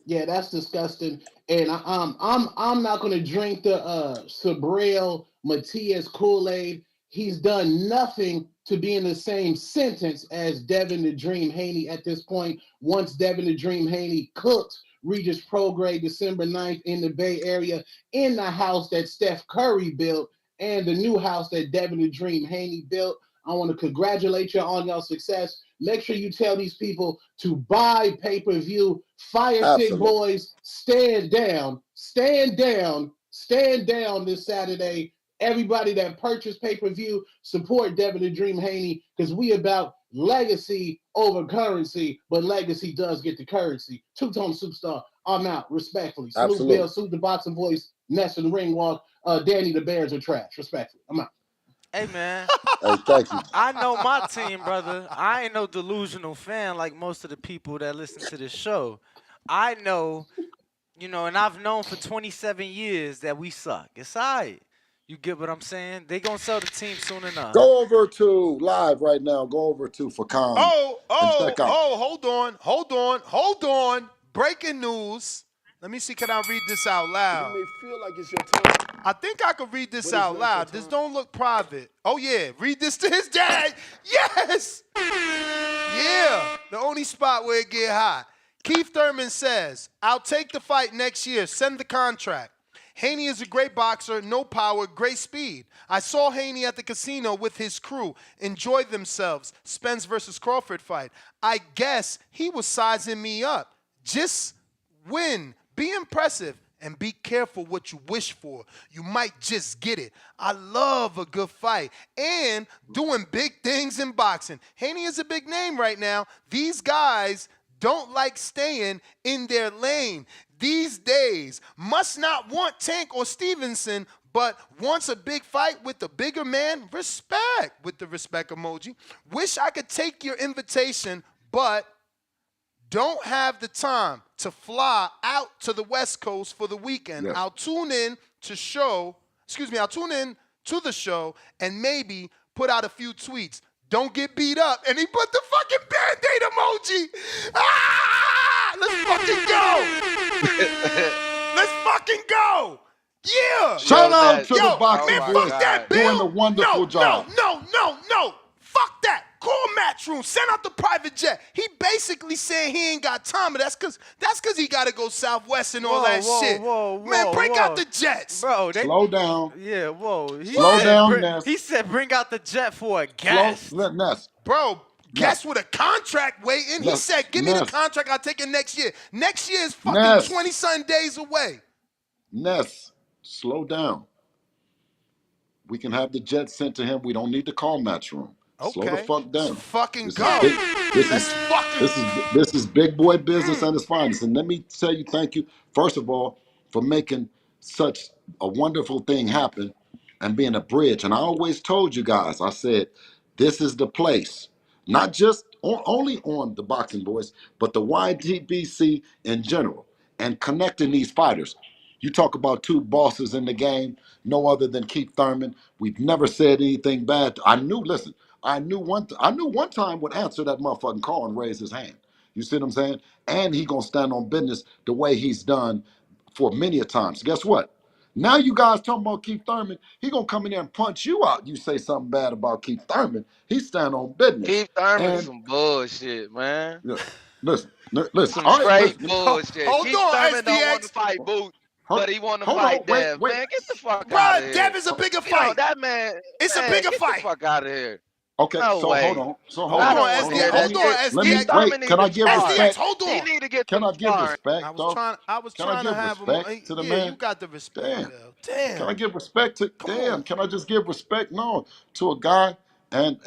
Yeah, that's disgusting. And I'm not gonna drink the Subriel Matias Kool-Aid. He's done nothing to be in the same sentence as Devin the Dream Haney at this point. Once Devin the Dream Haney cooked Regis Prograis December 9th in the Bay Area in the house that Steph Curry built and the new house that Devin the Dream Haney built. I want to congratulate you on your success. Make sure you tell these people to buy pay-per-view. Fire Stick Absolutely. Boys, stand down, stand down, stand down this Saturday. Everybody that purchased pay-per-view, support Devin the Dream Haney because we about legacy over currency, but legacy does get the currency. Two-tone superstar, I'm out, respectfully. Salute Bill, Absolutely. salute the boxing voice, Ness and Ring Walk, Danny the Bears are trash, respectfully. I'm out. Hey, man. Hey, thank you. I know my team, brother. I ain't no delusional fan like most of the people that listen to this show. I know, and I've known for 27 years that we suck. It's all right. You get what I'm saying? They gonna sell the team soon enough. Go over to live right now. Go over to Facom and check out. Hold on. Breaking news. Let me see, can I read this out loud? You may feel like it's your time. I think I could read this But it's out not loud. your This don't look private. Oh, yeah. Read this to his dad. Yes. Yeah. The only spot where it get hot. Keith Thurman says, I'll take the fight next year. Send the contract. Haney is a great boxer, no power, great speed. I saw Haney at the casino with his crew. Enjoyed themselves. Spence versus Crawford fight. I guess he was sizing me up. Just win. Be impressive. And be careful what you wish for. You might just get it. I love a good fight and doing big things in boxing. Haney is a big name right now. These guys don't like staying in their lane these days. Must not want Tank or Stevenson, but wants a big fight with the bigger man. Respect with the respect emoji. Wish I could take your invitation, but don't have the time to fly out to the West Coast for the weekend. Yes. I'll tune in to the show and maybe put out a few tweets. Don't get beat up. And he put the fucking Band-Aid emoji. Ah! Let's fucking go. Let's fucking go. Yeah. Shout out to the Yo, boxing man, boys fuck that, Bill. doing a wonderful job. No. Fuck that. Call match room. Send out the private jet. He basically saying he ain't got time, but that's cause he gotta go Southwest and all that shit. Man, break out the jets. Bro, Slow down. Yeah, whoa. Slow down, Ness. He said bring out the jet for a guest. Ness. Bro, guest with a contract waiting. He said, give me the contract, I'll take it next year. Next year is fucking 20-something days away. Ness, slow down. We can have the jet sent to him. We don't need to call match room. Okay. Slow the fuck down. Let's fucking go. This is big boy business at its finest. And let me tell you, thank you, first of all, for making such a wonderful thing happen and being a bridge. And I always told you guys, I said, this is the place. Not just only on the Boxing Boys, but the YTBC in general. And connecting these fighters. You talk about two bosses in the game, no other than Keith Thurman. We've never said anything bad. I knew one time would answer that motherfucking call and raise his hand. You see what I'm saying? And he gonna stand on business the way he's done for many a times. Guess what? Now you guys talking about Keith Thurman, he gonna come in there and punch you out. You say something bad about Keith Thurman, he stand on business. Keith Thurman is some bullshit, man. Listen. Some straight bullshit. Hold Keith on, Thurman don't SDX. want to fight Boots, but he want to fight Dev. Wait. Man, get the fuck Bro, out of here. Dev is a bigger fight. That man. It's a bigger fight. Get the fuck out of here. Okay, No so way. hold on. I don't want to hear that shit. Keith Thurman needs Can I to give spar. respect? Hold on. He need to get Can I some give sparring. respect, I was Can I trying give to have respect him. to the Yeah, man? you got the respect, Bill. Damn. Can I give respect to Can I just give respect to a guy and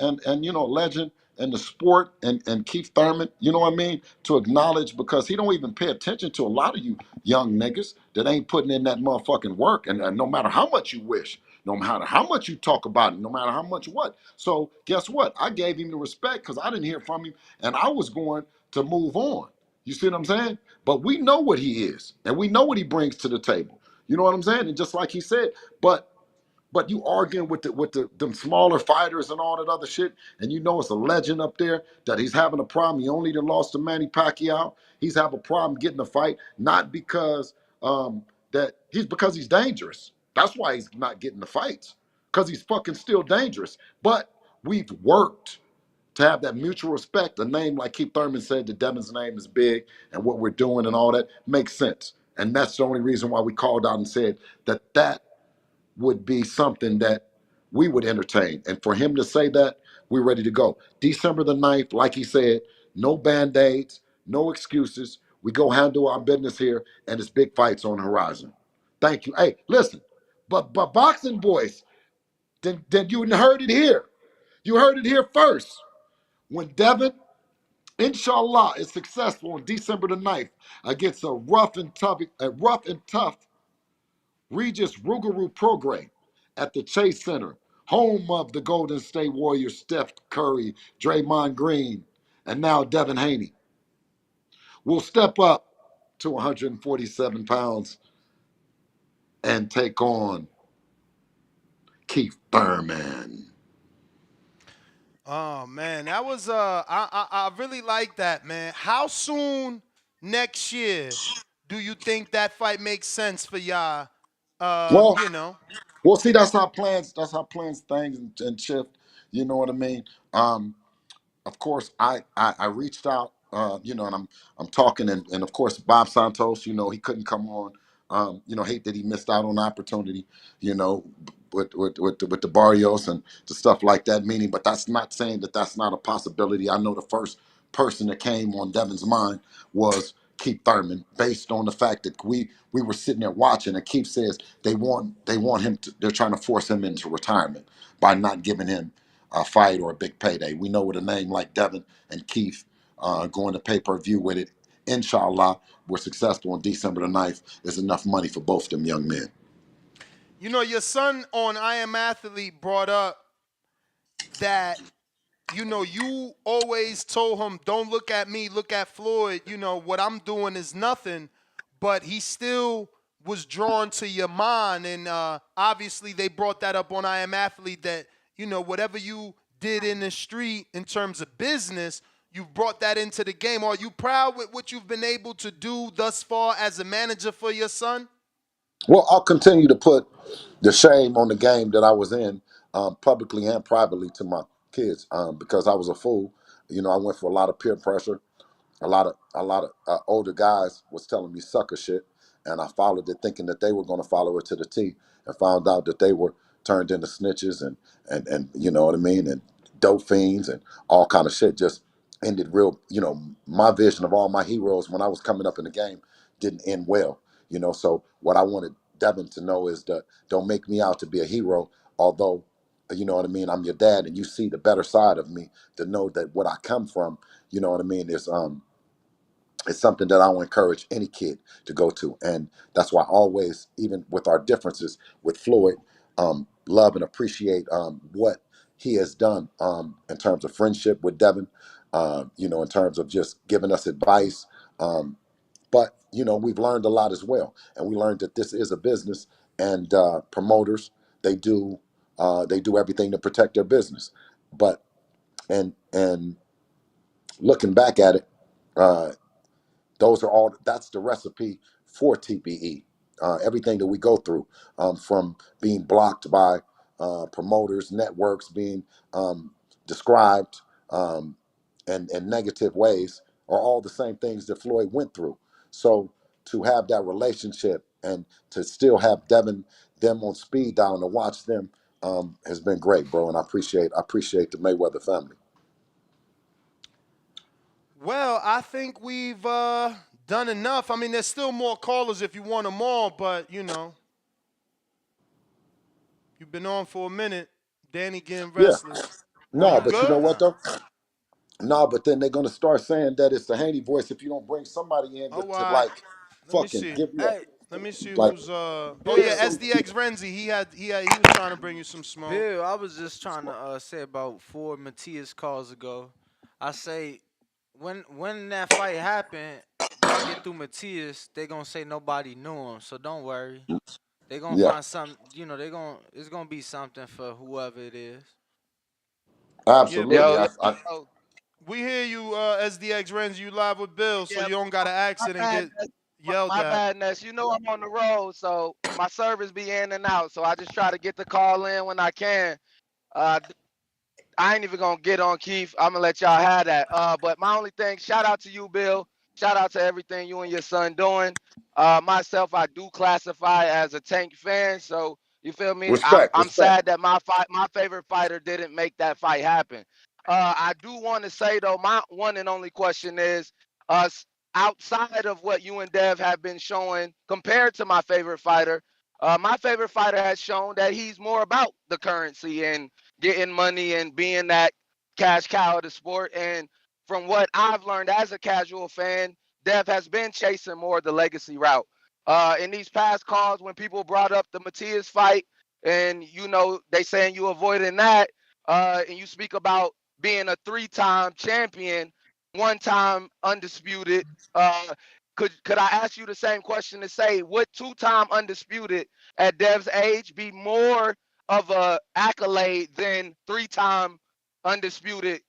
legend in the sport and Keith Thurman, you know what I mean? To acknowledge, because he don't even pay attention to a lot of you young niggas that ain't putting in that motherfucking work, and no matter how much you wish, no matter how much you talk about it, no matter how much what. So guess what? I gave him the respect because I didn't hear from him and I was going to move on. You see what I'm saying? But we know what he is, and we know what he brings to the table. You know what I'm saying? And just like he said, but you arguing with the them smaller fighters and all that other shit, and you know it's a legend up there that he's having a problem. He only done lost to Manny Pacquiao. He's having a problem getting a fight, not because because he's dangerous. That's why he's not getting the fights, because he's fucking still dangerous. But we've worked to have that mutual respect. A name like Keith Thurman said, that Devin's name is big, and what we're doing and all that makes sense. And that's the only reason why we called out and said that would be something that we would entertain. And for him to say that, we're ready to go. December the 9th, like he said, no band-aids, no excuses. We go handle our business here, and it's big fights on the horizon. Thank you. Hey, listen, but boxing boys, then you heard it here. You heard it here first. When Devin, inshallah, is successful on December the 9th against a rough and tough Regis Rougarou Prograis at the Chase Center, home of the Golden State Warriors, Steph Curry, Draymond Green, and now Devin Haney, will step up to 147 pounds and take on Keith Thurman. Oh man, that was I really like that, man. How soon next year do you think that fight makes sense for y'all? Well, You know. we'll see. That's how plans things and shift. You know what I mean? Of course, I reached out, and I'm talking, and of course Bob Santos, he couldn't come on. Hate that he missed out on the opportunity, you know, with the Barrios and the stuff like that. Meaning, but that's not saying that that's not a possibility. I know the first person that came on Devin's mind was Keith Thurman, based on the fact that we were sitting there watching, and Keith says they want him to, they're trying to force him into retirement by not giving him a fight or a big payday. We know with a name like Devin and Keith going to pay-per-view with it, inshallah, we're successful on December the 9th. There's enough money for both them young men. You know, your son on I Am Athlete brought up that, you always told him, don't look at me, look at Floyd. What I'm doing is nothing. But he still was drawn to your mind. And obviously they brought that up on I Am Athlete that, whatever you did in the street in terms of business, you've brought that into the game. Are you proud with what you've been able to do thus far as a manager for your son? Well, I'll continue to put the shame on the game that I was in, publicly and privately, to my kids, because I was a fool. I went for a lot of peer pressure. A lot of older guys was telling me sucker shit, and I followed it thinking that they were going to follow it to the T, and found out that they were turned into snitches and you know what I mean, and dope fiends and all kind of shit. Just ended real. My vision of all my heroes when I was coming up in the game didn't end well. So what I wanted Devin to know is that don't make me out to be a hero, although, you know what I mean, I'm your dad and you see the better side of me, to know that what I come from, you know what I mean, is it's something that I will encourage any kid to go to. And that's why I always, even with our differences with Floyd, love and appreciate what he has done in terms of friendship with Devin, in terms of just giving us advice. But, we've learned a lot as well. And we learned that this is a business, and promoters, they do everything to protect their business. But, and looking back at it, uh, that's the recipe for TPE. Everything that we go through, from being blocked by promoters, networks, being described in negative ways, are all the same things that Floyd went through. So to have that relationship and to still have them on speed dial and watch them has been great, bro. And I appreciate the Mayweather family. Well, I think we've done enough. I mean, there's still more callers if you want them all, but you've been on for a minute. Danny getting Yeah. restless. No, You but you know good? what though? No, but then they're gonna start saying that it's the Haney voice if you don't bring somebody in Oh, to like let me fucking see. give you a Hey, Let me see like who's Oh pick yeah, Bill, some. SDX Renzi. He was trying to bring you some smoke. Bill, I was just trying to say about 4 Matias calls ago. I say when that fight happened, get through Matias, they gonna say nobody knew him. So don't worry. They gonna Yeah, find some. It's gonna be something for whoever it is. Yeah, absolutely. Yo, I yo, we hear you, SDX Renz. You live with Bill, so yeah, you don't got to my accent and bad. get yelled My at. badness. You know I'm on the road, so my service be in and out. So I just try to get the call in when I can. Uh, I ain't even gonna get on Keith. I'm gonna let y'all have that. But my only thing, shout out to you, Bill. Shout out to everything you and your son doing. Myself, I do classify as a Tank fan, so you feel me? I'm respect, I'm respect. sad that my favorite fighter didn't make that fight happen. I do want to say though, my one and only question is, outside of what you and Dev have been showing compared to my favorite fighter has shown that he's more about the currency and getting money and being that cash cow of the sport. And from what I've learned as a casual fan, Dev has been chasing more the legacy route. In these past calls, when people brought up the Matias fight, and they saying you avoiding that, and you speak about being a three-time champion, one-time undisputed. Uh, could I ask you the same question to say, would two-time undisputed at Dev's age be more of a accolade than three-time undisputed?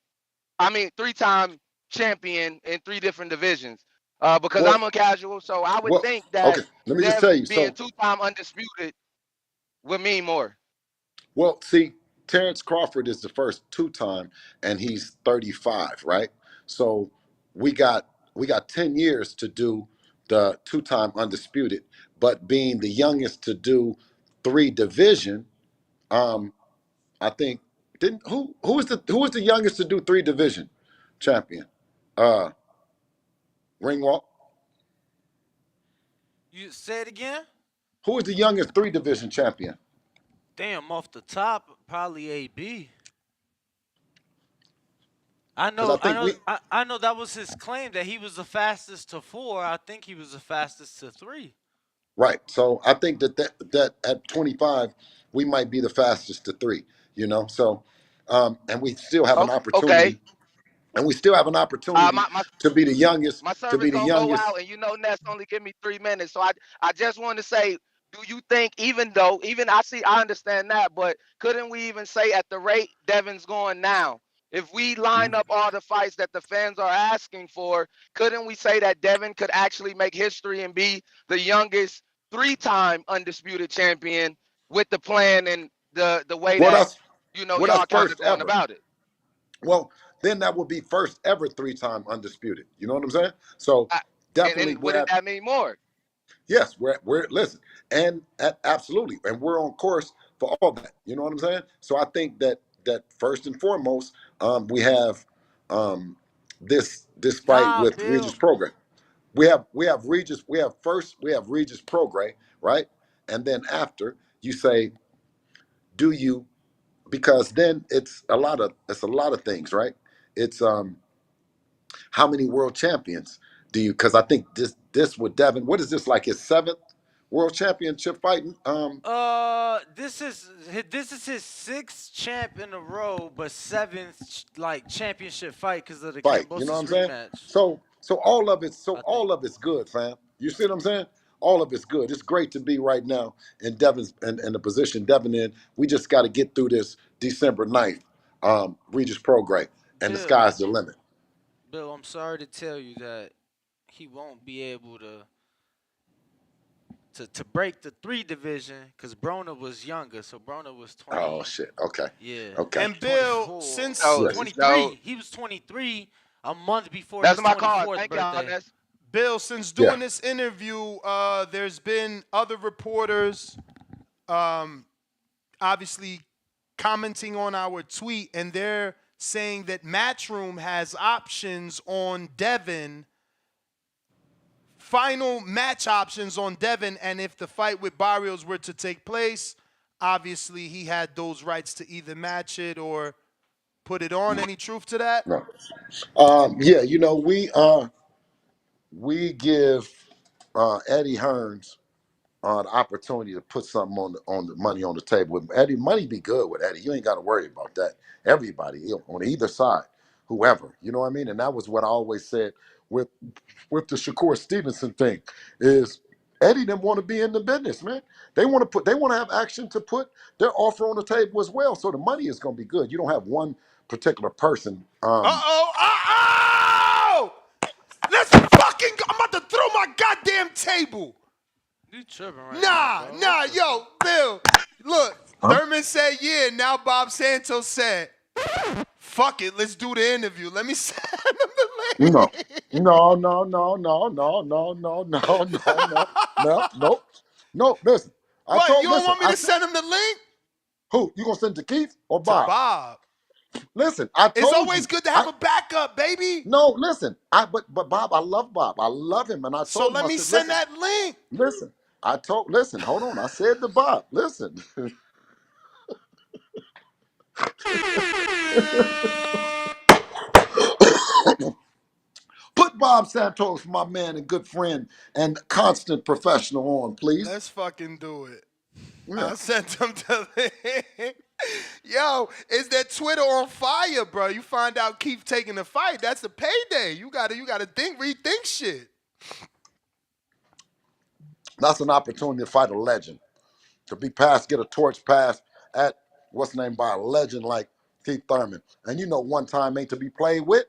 I mean, three-time champion in three different divisions. Because Well, I'm a casual, so I would well, think that okay. Let me just Dev tell you. being So, two-time undisputed would mean more. well, see, Terrence Crawford is the first two-time, and he's 35, right? So we got 10 years to do the two-time undisputed, but being the youngest to do three division, um, I think didn't who was the youngest to do three division champion? Uh, Ringwalk. You say it again? Who was the youngest three division champion? Damn, off the top, probably AB. I Because I know, I think know, we I know that was his claim that he was the fastest to four. I think he was the fastest to three. right. So I think that at 25 we might be the fastest to three. So and we still have an Okay. opportunity, and we still have an opportunity My to be the youngest. my To service be the gonna go youngest. out, and Ness only give me 3 minutes. So I just want to say, do you think, even I understand that, but couldn't we even say at the rate Devin's going now, if we line up all the fights that the fans are asking for, couldn't we say that Devin could actually make history and be the youngest three-time undisputed champion with the plan and the way Well, that that's y'all kind of first going ever. about it? Well, then that would be first ever three-time undisputed. You know what I'm saying? So I, and, definitely and we wouldn't have. that mean more? Yes, we're listen, and absolutely, and we're on course for all that. You know what I'm saying? So I think that first and foremost, we have this fight Nah, with Regis Bill. Prograis. We have Regis. We have Regis Prograis, right? And then after you say, do you? Because then it's a lot of things, right? It's how many world champions do you? Because I think this with Devin, what is this, like his seventh world championship fighting? This is his sixth champ in a row, but seventh like championship fight because of the Fight. You know what Cambosis I'm saying? rematch. So all of it, I think. good, fam. You see what I'm saying? All of it's good. It's great to be right now in Devin's in the position Devin in. We just got to get through this December 9th, Regis Prograis, and the Bill, sky's the limit. Bill, I'm sorry to tell you that he won't be able to break the three division because Brona was younger, so Brona was Oh 20. shit. Okay. Yeah, Okay. And Bill, 24. since So, Yes. 23. He was 23 a month before that's his my call. 24th Thank y'all, birthday. Ness. Bill, since Yeah. doing this interview, there's been other reporters, obviously commenting on our tweet, and they're saying that Matchroom has options on Devin, final match options on Devin, and if the fight with Barrios were to take place, obviously he had those rights to either match it or put it on. Any truth to that? No. Yeah. We give Eddie Hearns the opportunity to put something on the money on the table with Eddie. Money be good with Eddie. You ain't got to worry about that. Everybody on either side. whoever. You know what I mean? And that was what I always said with the Shakur Stevenson thing is Eddie didn't want to be in the business, man. They want to have action to put their offer on the table as well. So the money is going to be good. You don't have one particular person. Let's fucking go. I'm about to throw my goddamn table. You tripping right now, bro. Nah, yo, Bill. Look, Thurman said yeah. Now Bob Santos said, fuck it, let's do the interview. Let me send him the link. No. Listen, What? You don't want me to send him the link? Who? You gonna send it to Keith or Bob? To Bob. Listen, I told you. It's always good to have a backup, baby. No, listen. But Bob, I love Bob. I love him, and I told So him. let me send that link. Listen, listen, hold on. I said to Bob, listen. Put Bob Santos, my man and good friend and constant professional, on, please. Let's fucking do it. Yeah. I sent him to Yo, is that Twitter on fire, bro? You find out Keith taking the fight. That's the payday. You gotta rethink shit. That's an opportunity to fight a legend. To be passed, get a torch passed at what's named by a legend like Keith Thurman. And you know one time ain't to be played with.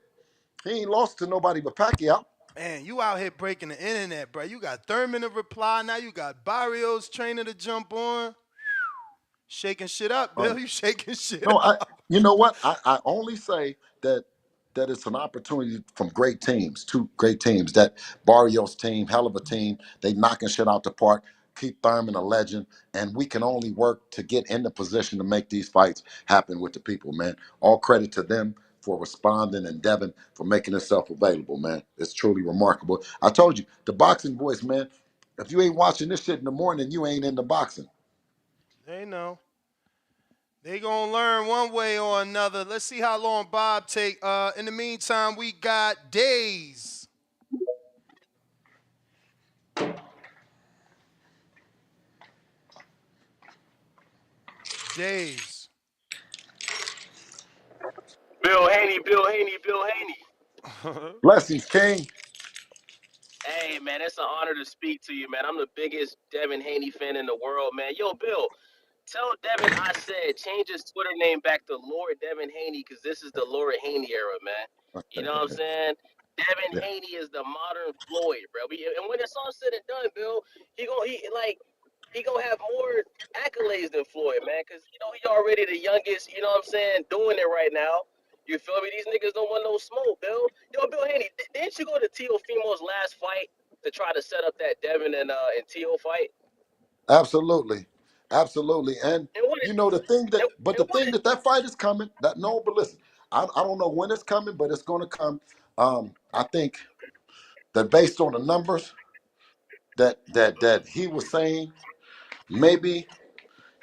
He ain't lost to nobody but Pacquiao. Man, you out here breaking the internet, bro. You got Thurman to reply. Now you got Barrios trainer to jump on. Shaking shit up, Bill. You shaking shit up. You know what? I only say that it's an opportunity from great teams, two great teams. That Barrios team, hell of a team. They knocking shit out the park. Keith Thurman, a legend, and we can only work to get in the position to make these fights happen with the people, man. All credit to them for responding and Devin for making himself available, man. It's truly remarkable. I told you, the boxing boys, man, if you ain't watching this shit in the morning, you ain't into boxing. They know. They gonna learn one way or another. Let's see how long Bob take. In the meantime, we got Days. Days. Bill Haney. Blessings, King. Hey, man, it's an honor to speak to you, man. I'm the biggest Devin Haney fan in the world, man. Yo, Bill, tell Devin I said change his Twitter name back to Lord Devin Haney because this is the Lord Haney era, man. You know what I'm saying? Devin Yeah. Haney is the modern Floyd, bro. And when it's all said and done, Bill, he gonna have more accolades than Floyd, man, because he already the youngest. You know what I'm saying? Doing it right now. You feel me? These niggas don't want no smoke, Bill. Yo, Bill Haney, didn't you go to Teofimo's last fight to try to set up that Devin and Teo fight? Absolutely. And And what? you know the thing that, but And the thing that fight is coming. But listen, I don't know when it's coming, but it's going to come. I think that based on the numbers that he was saying, maybe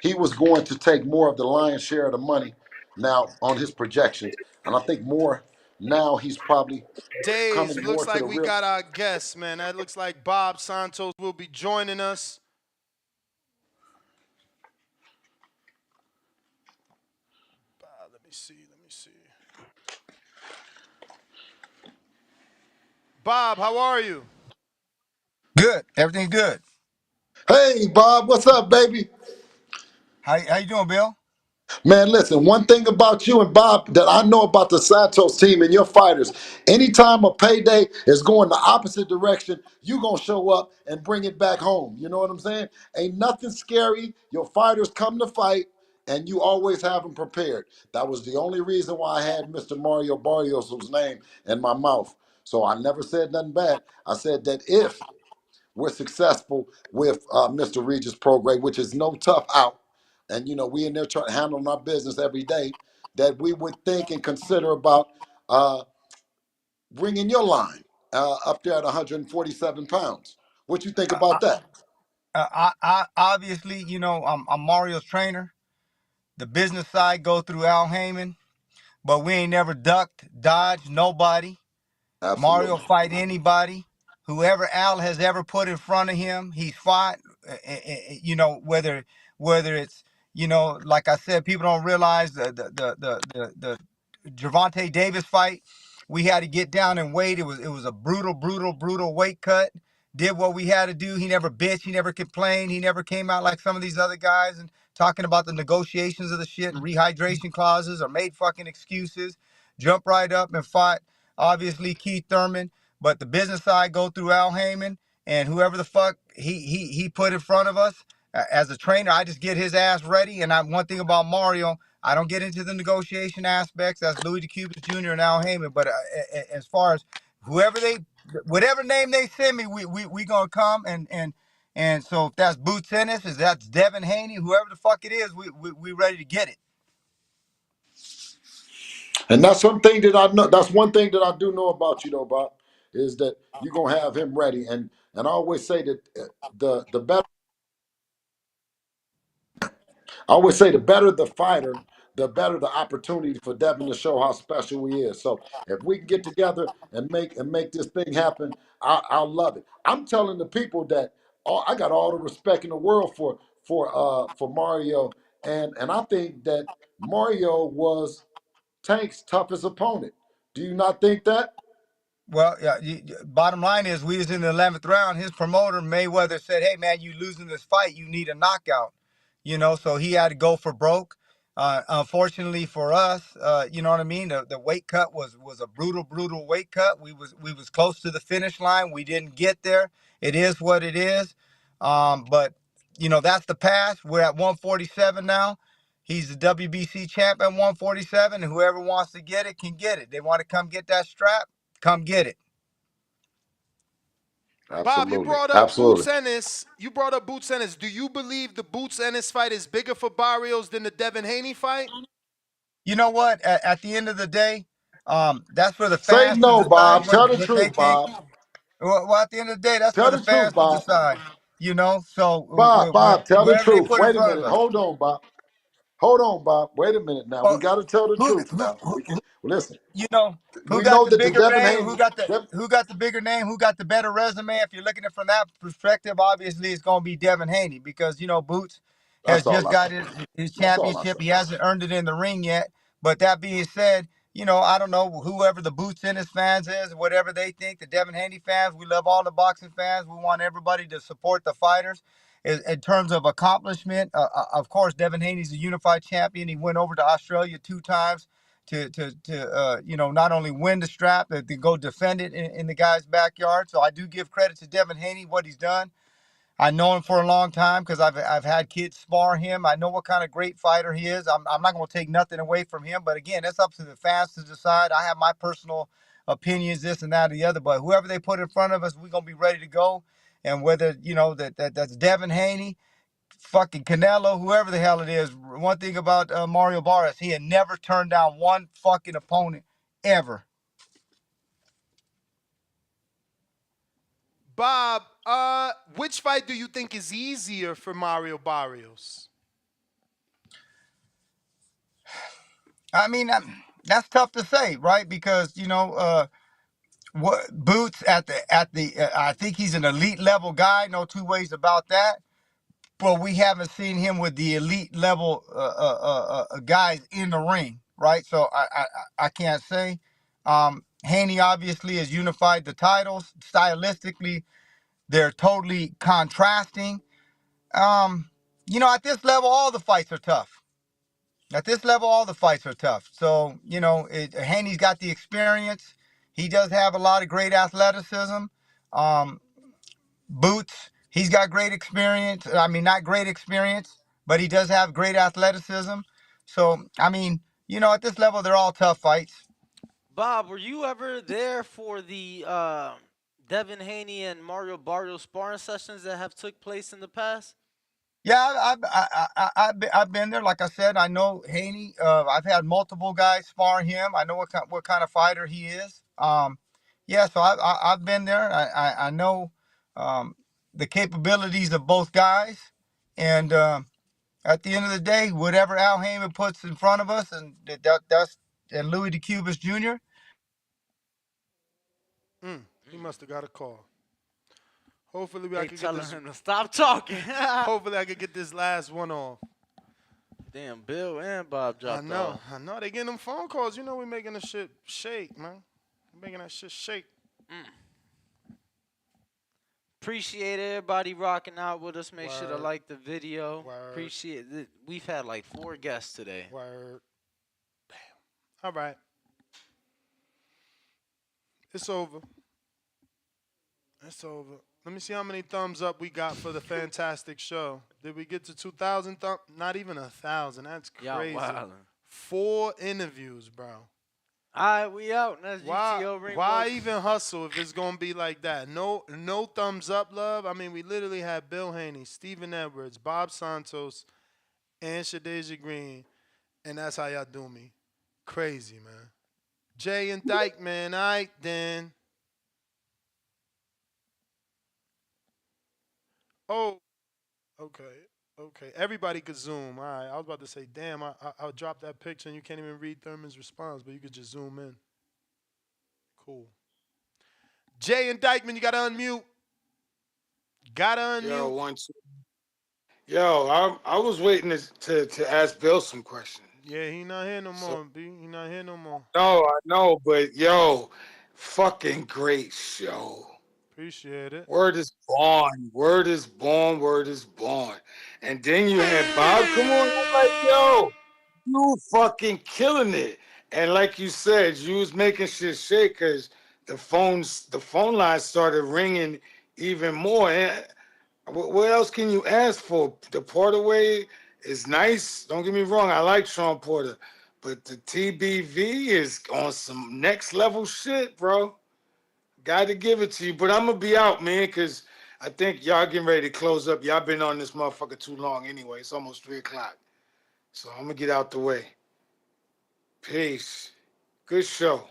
he was going to take more of the lion's share of the money now on his projections, and I think more now he's probably Days. coming more Looks to the like we real. got our guest, man. That looks like Bob Santos will be joining us. Let me see. Bob, how are you? Good. Everything's good. Hey, Bob, what's up, baby? How you doing, Bill? Man, listen, one thing about you and Bob that I know about the Santos team and your fighters, anytime a payday is going the opposite direction, you going to show up and bring it back home. You know what I'm saying? Ain't nothing scary. Your fighters come to fight, and you always have them prepared. That was the only reason why I had Mr. Mario Barrios' name in my mouth. So I never said nothing bad. I said that if we're successful with Mr. Regis Prograis, which is no tough out, and we in there trying to handle our business every day, that we would think and consider about bringing your line up there at 147 pounds. What you think about that? I obviously, I'm Mario's trainer. The business side go through Al Heyman, but we ain't never ducked, dodged nobody. Mario Absolutely. fight anybody. Whoever Al has ever put in front of him, he's fought. Whether it's like I said, people don't realize the Gervonta Davis fight, we had to get down and weight. It was a brutal weight cut. Did what we had to do. He never bitched. He never complained. He never came out like some of these other guys and talking about the negotiations of the shit and rehydration clauses or made fucking excuses. Jump right up and fought. Obviously Keith Thurman, but the business side go through Al Heyman and whoever the fuck he put in front of us. As a trainer, I just get his ass ready. And one thing about Mario, I don't get into the negotiation aspects. That's Louis DeCubas Jr. and Al Heyman. But as far as whoever whatever name they send me, we gonna come and so if that's Boots Ennis, if that's Devin Haney, whoever the fuck it is, we ready to get it. And that's one thing that I know. That's one thing that I do know about you, though, Bob, is that you're gonna have him ready. And I always say that the better. I always say the better the fighter, the better the opportunity for Devin to show how special he is. So if we can get together and make this thing happen, I'll love it. I'm telling the people that I got all the respect in the world for Mario, and I think that Mario was Tank's toughest opponent. Do you not think that? Well, yeah. Bottom line is, we was in the 11th round. His promoter Mayweather said, "Hey, man, you losing this fight? You need a knockout." So he had to go for broke. Unfortunately for us, you know what I mean. The weight cut was a brutal weight cut. We was close to the finish line. We didn't get there. It is what it is. But that's the past. We're at 147 now. He's the WBC champ at 147, and whoever wants to get it can get it. They want to come get that strap. Come get it. Bob, you Absolutely, brought up Boots absolutely. Ennis. You brought up Boots Ennis. Do you believe the Boots Ennis fight is bigger for Barrios than the Devin Haney fight? You know what? At the end of the day, that's for the Say fans to no, decide Bob. Tell the what they truth, think. Bob. Well, at the end of the day, that's Tell for the the truth, fans to Bob. decide. So Bob, tell the wherever they truth. put in Wait a front minute. of us. Hold on, Bob. Hold on, Bob. Wait a minute now. We Well, got to tell the who, truth who, now. who, Listen. you know, who We got know the that the bigger Devin name? Haney. Who got the bigger name? Who got the better resume? If you're looking at it from that perspective, obviously it's going to be Devin Haney because Boots has That's all just I got say. his That's all I championship. say. He hasn't earned it in the ring yet. But that being said, I don't know whoever the Boots Ennis fans is, whatever they think. The Devin Haney fans, we love all the boxing fans. We want everybody to support the fighters. In terms of accomplishment, of course, Devin Haney's a unified champion. He went over to Australia 2 times to not only win the strap, but to go defend it in the guy's backyard. So I do give credit to Devin Haney what he's done. I know him for a long time because I've had kids spar him. I know what kind of great fighter he is. I'm not going to take nothing away from him, but again, it's up to the fans to decide. I have my personal opinions, this and that or the other, but whoever they put in front of us, we're gonna be ready to go. And whether that's Devin Haney, fucking Canelo, whoever the hell it is. One thing about Mario Barras, he had never turned down one fucking opponent ever. Bob, which fight do you think is easier for Mario Barrios? I mean, that's tough to say, right? Because what Boots I think he's an elite level guy. No two ways about that. But we haven't seen him with the elite level guys in the ring, right? So I can't say. Haney obviously has unified the titles. Stylistically, they're totally contrasting. At this level, all the fights are tough. At this level, all the fights are tough. So, Haney's got the experience. He does have a lot of great athleticism. Um, Boots, he's got great experience. I mean, not great experience, but he does have great athleticism. So, I mean, at this level, they're all tough fights. Bob, were you ever there for the Devin Haney and Mario Barrios sparring sessions that have took place in the past? Yeah, I've been there. Like I said, I know Haney. I've had multiple guys spar him. I know what kind of fighter he is. Yeah, so I've been there. I know the capabilities of both guys, and at the end of the day, whatever Al Heyman puts in front of us, and that's and Louis DeCubas Jr. He must have got a call. Hopefully I They could get telling this. him to stop talking. Hopefully I could get this last one off. Damn, Bill and Bob dropped off. I know. They getting them phone calls. You know we making the shit shake, man. We making that shit shake. Appreciate everybody rocking out with us. Make sure to Word. like the video. Word. Appreciate it. We've had like 4 guests today. Word. Damn. All right. It's over. It's over. Let me see how many thumbs up we got for the fantastic show. Did we get to 2,000 thumbs? Not even 1,000. That's crazy. Y'all wildin'. 4 interviews, bro. All right, we out. That's GTO Ring. Why even hustle if it's gonna be like that? No thumbs up, love. I mean, we literally had Bill Haney, Stephen Edwards, Bob Santos, and Shadja Green, and that's how y'all do me. Crazy, man. Jay and Dyke, man. All right, then. Oh, okay. Everybody could zoom. All right. I was about to say, damn, I'll drop that picture and you can't even read Thurman's response, but you could just zoom in. Cool. Jay and Dykeman, you gotta unmute. Gotta unmute. Yo, 1, 2. Yo, I was waiting to ask Bill some questions. Yeah, he not here no more, B. He not here no more. No, I know, but yo, fucking great show. Appreciate it. Word is born. Word is born. Word is born. And then you had Bob come on. I'm like, yo, you fucking killing it. And like you said, you was making shit shake because the phone line started ringing even more. And what else can you ask for? The Porter way is nice. Don't get me wrong. I like Sean Porter. But the TBV is on some next level shit, bro. Got to give it to you. But I'm going to be out, man, because I think y'all getting ready to close up. Y'all been on this motherfucker too long anyway. It's almost 3 o'clock. So I'm going to get out the way. Peace. Good show.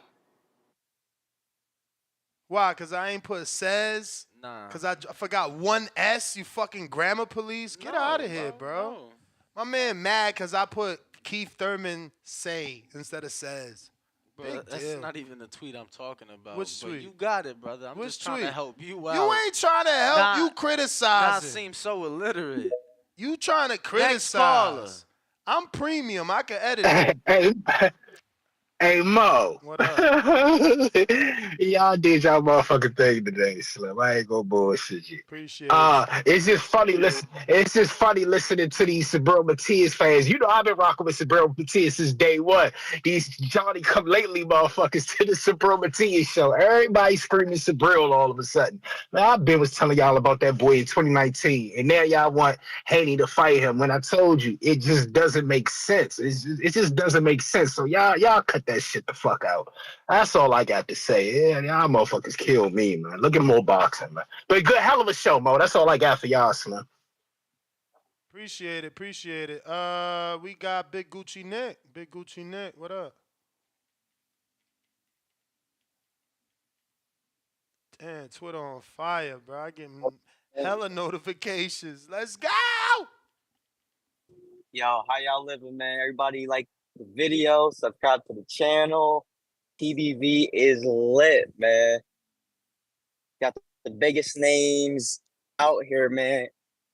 Why? Because I ain't put says? Nah. Because I forgot one S, you fucking grammar police? Get out of here, bro. No. My man mad because I put Keith Thurman say instead of says. Bro, that's not even the tweet I'm talking about. Which tweet? You got it, brother. I'm just trying to help you out. You ain't trying to help. You criticizing. I seem so illiterate. You trying to criticize. Next caller. I'm premium. I can edit it. Hey Mo. What up? Y'all did y'all motherfucking thing today, Slim. I ain't gonna bullshit you. Appreciate it. It's just funny listening to these Subriel Matias fans. You know I've been rocking with Subriel Matias since day one. These Johnny come lately motherfuckers to the Subriel Matias show. Everybody screaming Subriel all of a sudden. Man, I've was telling y'all about that boy in 2019, and now y'all want Haney to fight him. When I told you, it just doesn't make sense. It just doesn't make sense. So y'all cut that shit the fuck out. That's all I got to say. Yeah, y'all motherfuckers kill me, man. Look at more boxing, man. But good, hell of a show, Mo. That's all I got for y'all, Slim. Appreciate it. We got Big Gucci Nick. Big Gucci Nick, what up? Damn, Twitter on fire, bro. I get hella notifications. Let's go! Yo, how y'all living, man? Everybody like the video, subscribe to the channel. TBV is lit, man. Got the biggest names out here, man.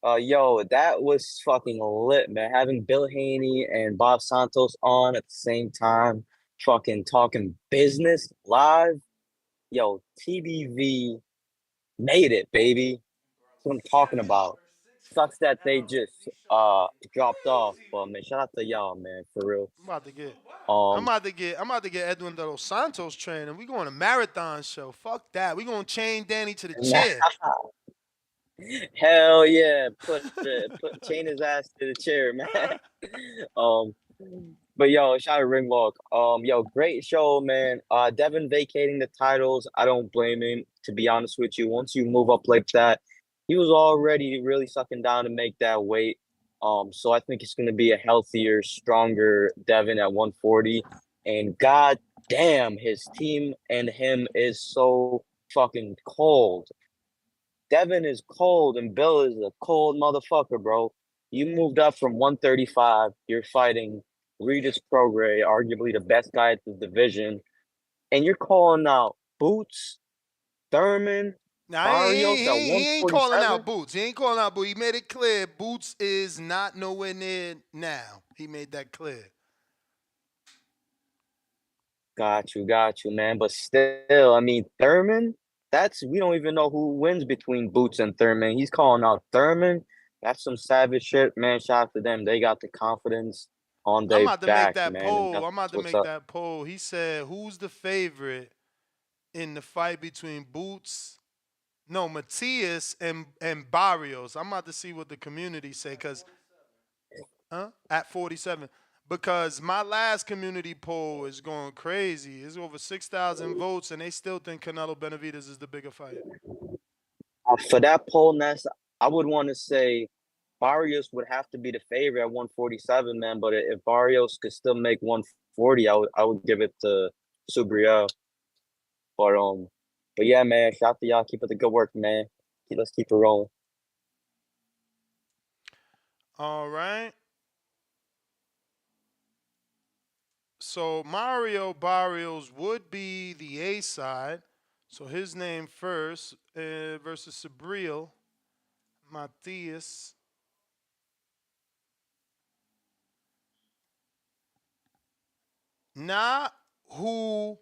Yo, that was fucking lit, man. Having Bill Haney and Bob Santos on at the same time, fucking talking business live. Yo, TBV made it, baby. That's what I'm talking about. Sucks that they just dropped off, but man, shout out to y'all, man, for real. I'm about to get Edwin de los Santos training. We going to marathon show. Fuck that. We gonna chain Danny to the chair. Hell yeah, chain his ass to the chair, man. But yo, shout out to Ringwalk. Yo, great show, man. Devin vacating the titles. I don't blame him, to be honest with you. Once you move up like that, he was already really sucking down to make that weight. So I think it's gonna be a healthier, stronger Devin at 140. And god damn, his team and him is so fucking cold. Devin is cold and Bill is a cold motherfucker, bro. You moved up from 135. You're fighting Regis Prograis, arguably the best guy at the division. And you're calling out Boots, Thurman. Now Barrios at he ain't calling out 147. Boots. He ain't calling out Boots. He made it clear Boots is not nowhere near now. He made that clear. Got you, man. But still, I mean, Thurman, we don't even know who wins between Boots and Thurman. He's calling out Thurman. That's some savage shit, man. Shout out to them. They got the confidence on I'm their about to make back, that man, and poll. that's I'm about to what's make up. that poll. He said, who's the favorite in the fight between Boots? No, Matias and Barrios. I'm about to see what the community say, cause at 47. Because my last community poll is going crazy. It's over 6,000 votes, and they still think Canelo Benavidez is the bigger fight. For that poll, Ness, I would want to say Barrios would have to be the favorite at 147, man. But if Barrios could still make 140, I would give it to Subriel. But but yeah, man, shout out to y'all. Keep up the good work, man. Let's keep it rolling. All right. So Mario Barrios would be the A side. So his name first versus Subriel Matias. Not who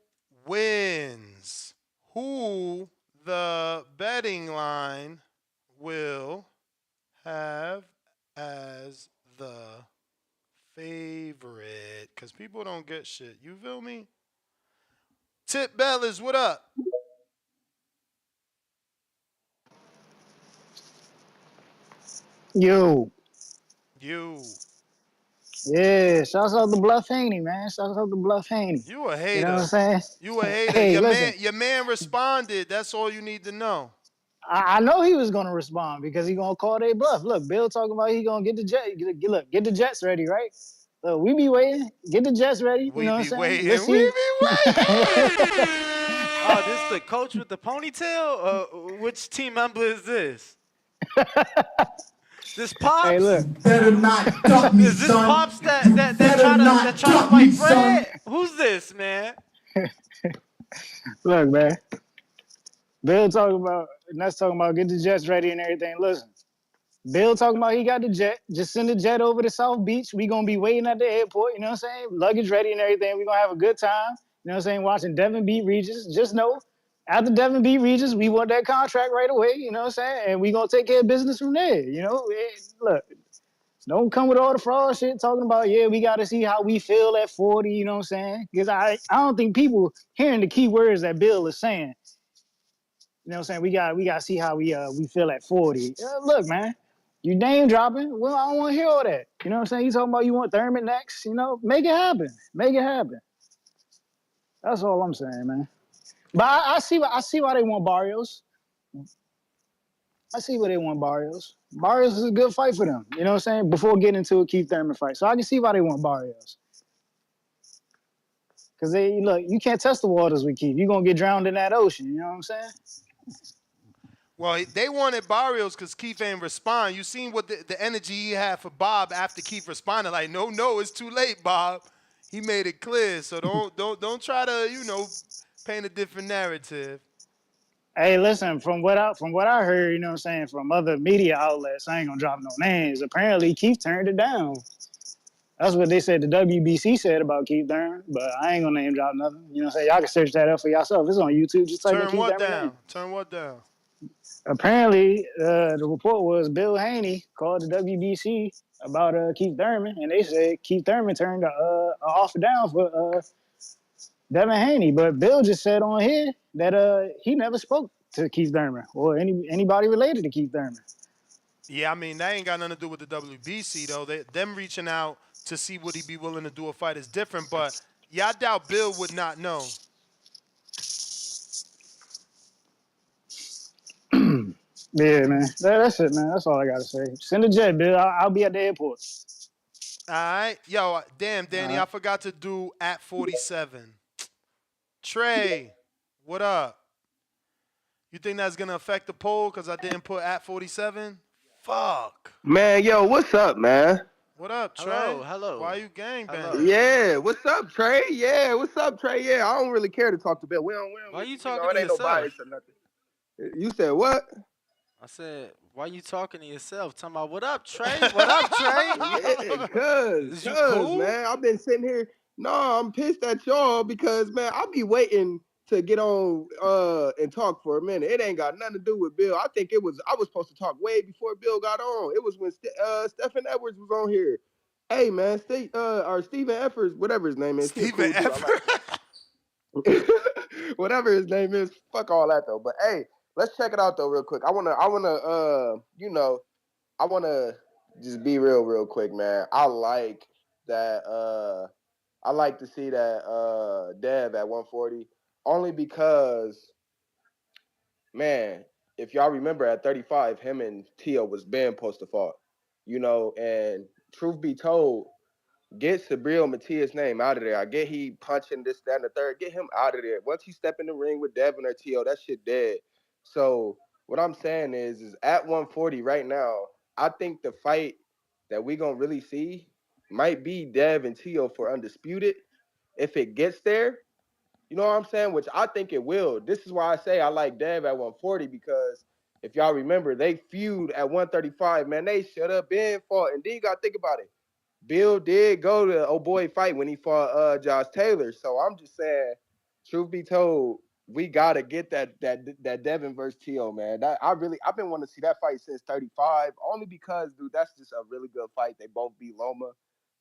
wins. Who the betting line will have as the favorite. Because people don't get shit. You feel me? Tip Bellas, what up? Yo, You. yeah, shouts out to Bluff Haney, man. Shouts out to Bluff Haney. You a You know what I'm hater. saying? You a hater. Hey, Your listen, man responded. That's all you need to know. I know he was gonna respond because he gonna call their bluff. Look, Bill talking about he gonna get the jet. Look, get the Jets ready, right? Look, we be waiting. Get the Jets ready. You We know what I'm be saying? waiting. Let's We see. be waiting. Oh, this the coach with the ponytail? Which team member is this? This Hey, Pops? look, Better not duck me, Is this son. Pops You that better not try to duck me, fight son. Fred? Who's this, man? look, man. Bill talking about, and that's talking about get the Jets ready and everything. Listen, Bill talking about he got the jet. Just send the jet over to South Beach. We gonna be waiting at the airport. You know what I'm saying? Luggage ready and everything. We gonna have a good time. You know what I'm saying? Watching Devin beat Regis. Just know, after Devin beat Regis, we want that contract right away. You know what I'm saying? And we gonna take care of business from there. You know, look, don't come with all the fraud shit talking about, yeah, we got to see how we feel at 40, you know what I'm saying? Because I don't think people hearing the key words that Bill is saying, you know what I'm saying? We got to see how we feel at 40. Look, man, you name dropping. Well, I don't want to hear all that. You know what I'm saying? You talking about you want Thurman next, you know? Make it happen. Make it happen. That's all I'm saying, man. But I see why they want Barrios. I see why they want Barrios. Barrios is a good fight for them. You know what I'm saying? Before getting into a Keith Thurman fight. So I can see why they want Barrios. Because they look, you can't test the waters with Keith. You're gonna get drowned in that ocean. You know what I'm saying? Well, they wanted Barrios because Keith ain't respond. You seen what the energy he had for Bob after Keith responded. Like, no, it's too late, Bob. He made it clear. So don't try to paint a different narrative. Hey, listen, from what I heard, you know what I'm saying, from other media outlets, I ain't gonna drop no names. Apparently Keith turned it down. That's what they said the WBC said about Keith Thurman, but I ain't gonna name drop nothing. You know what I'm saying? Y'all can search that up for yourself. It's on YouTube. Just type in Turn Keith what Thurman name. down? Turn what down? Apparently, the report was Bill Haney called the WBC about Keith Thurman, and they said Keith Thurman turned an offer down for Devin Haney. But Bill just said on here that he never spoke to Keith Thurman or anybody related to Keith Thurman. Yeah, I mean, that ain't got nothing to do with the WBC, though. Them reaching out to see would he be willing to do a fight is different, but yeah, I doubt Bill would not know. Yeah, man. That's it, man. That's all I gotta say. Send a jet, Bill. I'll be at the airport. All right. Yo, damn, All Danny, right. I forgot to do at 47. Trey, what up? You think that's going to affect the poll because I didn't put at 47? Fuck. Man, yo, what's up, man? What up, Hello, Trey? Why hello, you gangbanging? hello. Yeah, what's up, Trey? Yeah, what's up, Trey? Yeah, I don't really care to talk to Bill. We don't Why you you know, talking it to ain't no yourself? bias or nothing. You said what? I said, why you talking to yourself? Talking about what up, Trey? What up, Trey? Yeah, Is you cuz, cool? man. I've been sitting here. No, I'm pissed at y'all because man, I be waiting to get on and talk for a minute. It ain't got nothing to do with Bill. I think I was supposed to talk way before Bill got on. It was when Stephen Edwards was on here. Hey man, or Stephen Effers, whatever his name is. He a Steven cool dude. I like Efford. him. Whatever his name is, fuck all that though. But hey, let's check it out though, real quick. I wanna just be real quick, man. I like that. I like to see that Dev at 140 only because, man, if y'all remember at 35, him and Tio was been supposed to fought, and truth be told, get Subriel Matias' name out of there. I get he punching this, that, and the third. Get him out of there. Once he step in the ring with Devin or Tio, that shit dead. So what I'm saying is at 140 right now, I think the fight that we gonna really see might be Dev and Tio for undisputed. If it gets there, you know what I'm saying? Which I think it will. This is why I say I like Dev at 140 because if y'all remember, they feud at 135. Man, they shut up and fought. And then you gotta think about it. Bill did go to oh boy fight when he fought Josh Taylor. So I'm just saying, truth be told, we gotta get that Devin versus Tio, man. I've been wanting to see that fight since 35, only because dude, that's just a really good fight. They both beat Loma.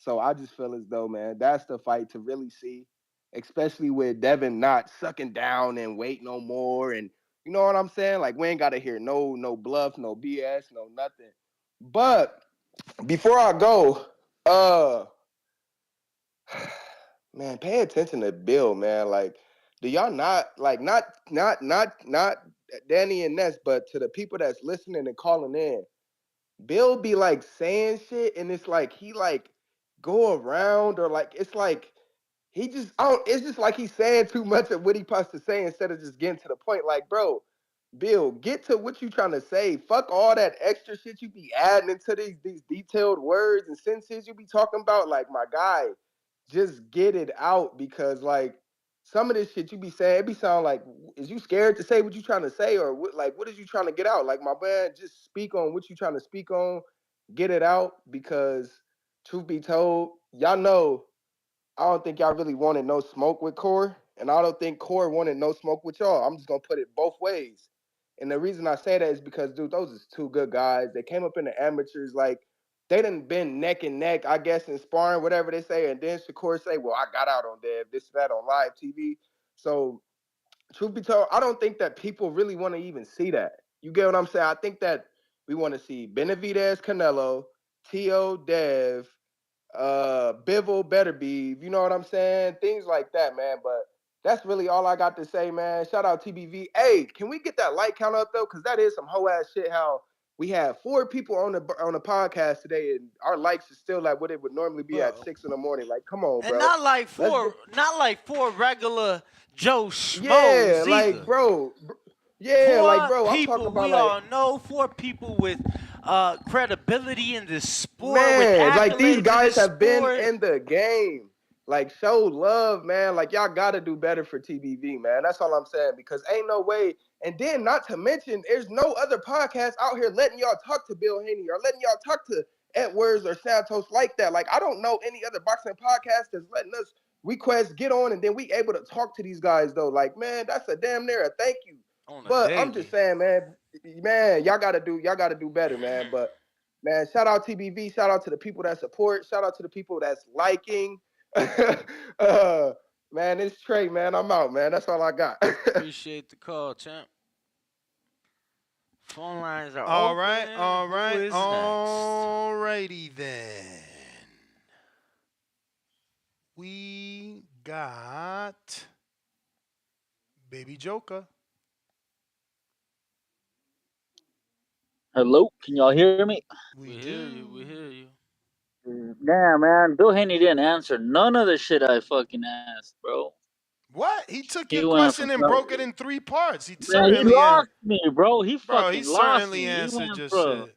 So I just feel as though, man, that's the fight to really see, especially with Devin not sucking down and wait no more. And you know what I'm saying? Like we ain't gotta hear no bluff, no BS, no nothing. But before I go, uh, man, pay attention to Bill, man. Like, do y'all not Danny and Ness, but to the people that's listening and calling in, Bill be like saying shit, and it's like he like go around or like it's like he just I don't. It's just like he's saying too much of what he supposed to say instead of just getting to the point. Like, bro, Bill, get to what you trying to say. Fuck all that extra shit you be adding into these detailed words and sentences you be talking about. Like, my guy, just get it out because like some of this shit you be saying, it be sound like is you scared to say what you trying to say or what is you trying to get out? Like, my man, just speak on what you trying to speak on, get it out because truth be told, y'all know I don't think y'all really wanted no smoke with Core, and I don't think Core wanted no smoke with y'all. I'm just gonna put it both ways. And the reason I say that is because, dude, those is two good guys. They came up in the amateurs, like they done been neck and neck, I guess, in sparring, whatever they say. And then Shakur say, "Well, I got out on Dev, this that on live TV." So, truth be told, I don't think that people really want to even see that. You get what I'm saying? I think that we want to see Benavidez, Canelo, T.O. Dev, Bivol better be, you know what I'm saying? Things like that, man. But that's really all I got to say, man. Shout out TBV. Hey, can we get that like count up though? Because that is some hoe ass shit. How we have 4 people on the podcast today, and our likes is still like what it would normally be at Bro. 6 in the morning. Like, come on, And bro. Let's get not like four regular Joe yeah, Schmoes like either. bro. Yeah, like Four bro. I'm talking people about we like all know, 4 people with credibility in this sport, with man, like these accolades in guys this have been sport. in the game. Like show love, man. Like y'all gotta do better for TBV, man. That's all I'm saying because ain't no way. And then not to mention, there's no other podcast out here letting y'all talk to Bill Haney or letting y'all talk to Edwards or Santos like that. Like I don't know any other boxing podcast that's letting us request get on and then we able to talk to these guys though. Like man, that's a damn near a thank you. On a But I'm just daily. saying, man, y'all gotta do better, man. But man, shout out TBV. Shout out to the people that support. Shout out to the people that's liking. Man, it's Trey, man. I'm out, man. That's all I got. Appreciate the call, champ. Phone lines are All open. right, all Who right, is next? all righty then. We got Baby Joker. Hello, can y'all hear me? We We hear do. you. We hear you. Yeah, man. Bill Haney didn't answer none of the shit I fucking asked, bro. What? He took He your went from question and broke it in 3 parts. He man, he certainly lost me, bro. He bro, he fucking lost certainly me. He answered went your from shit.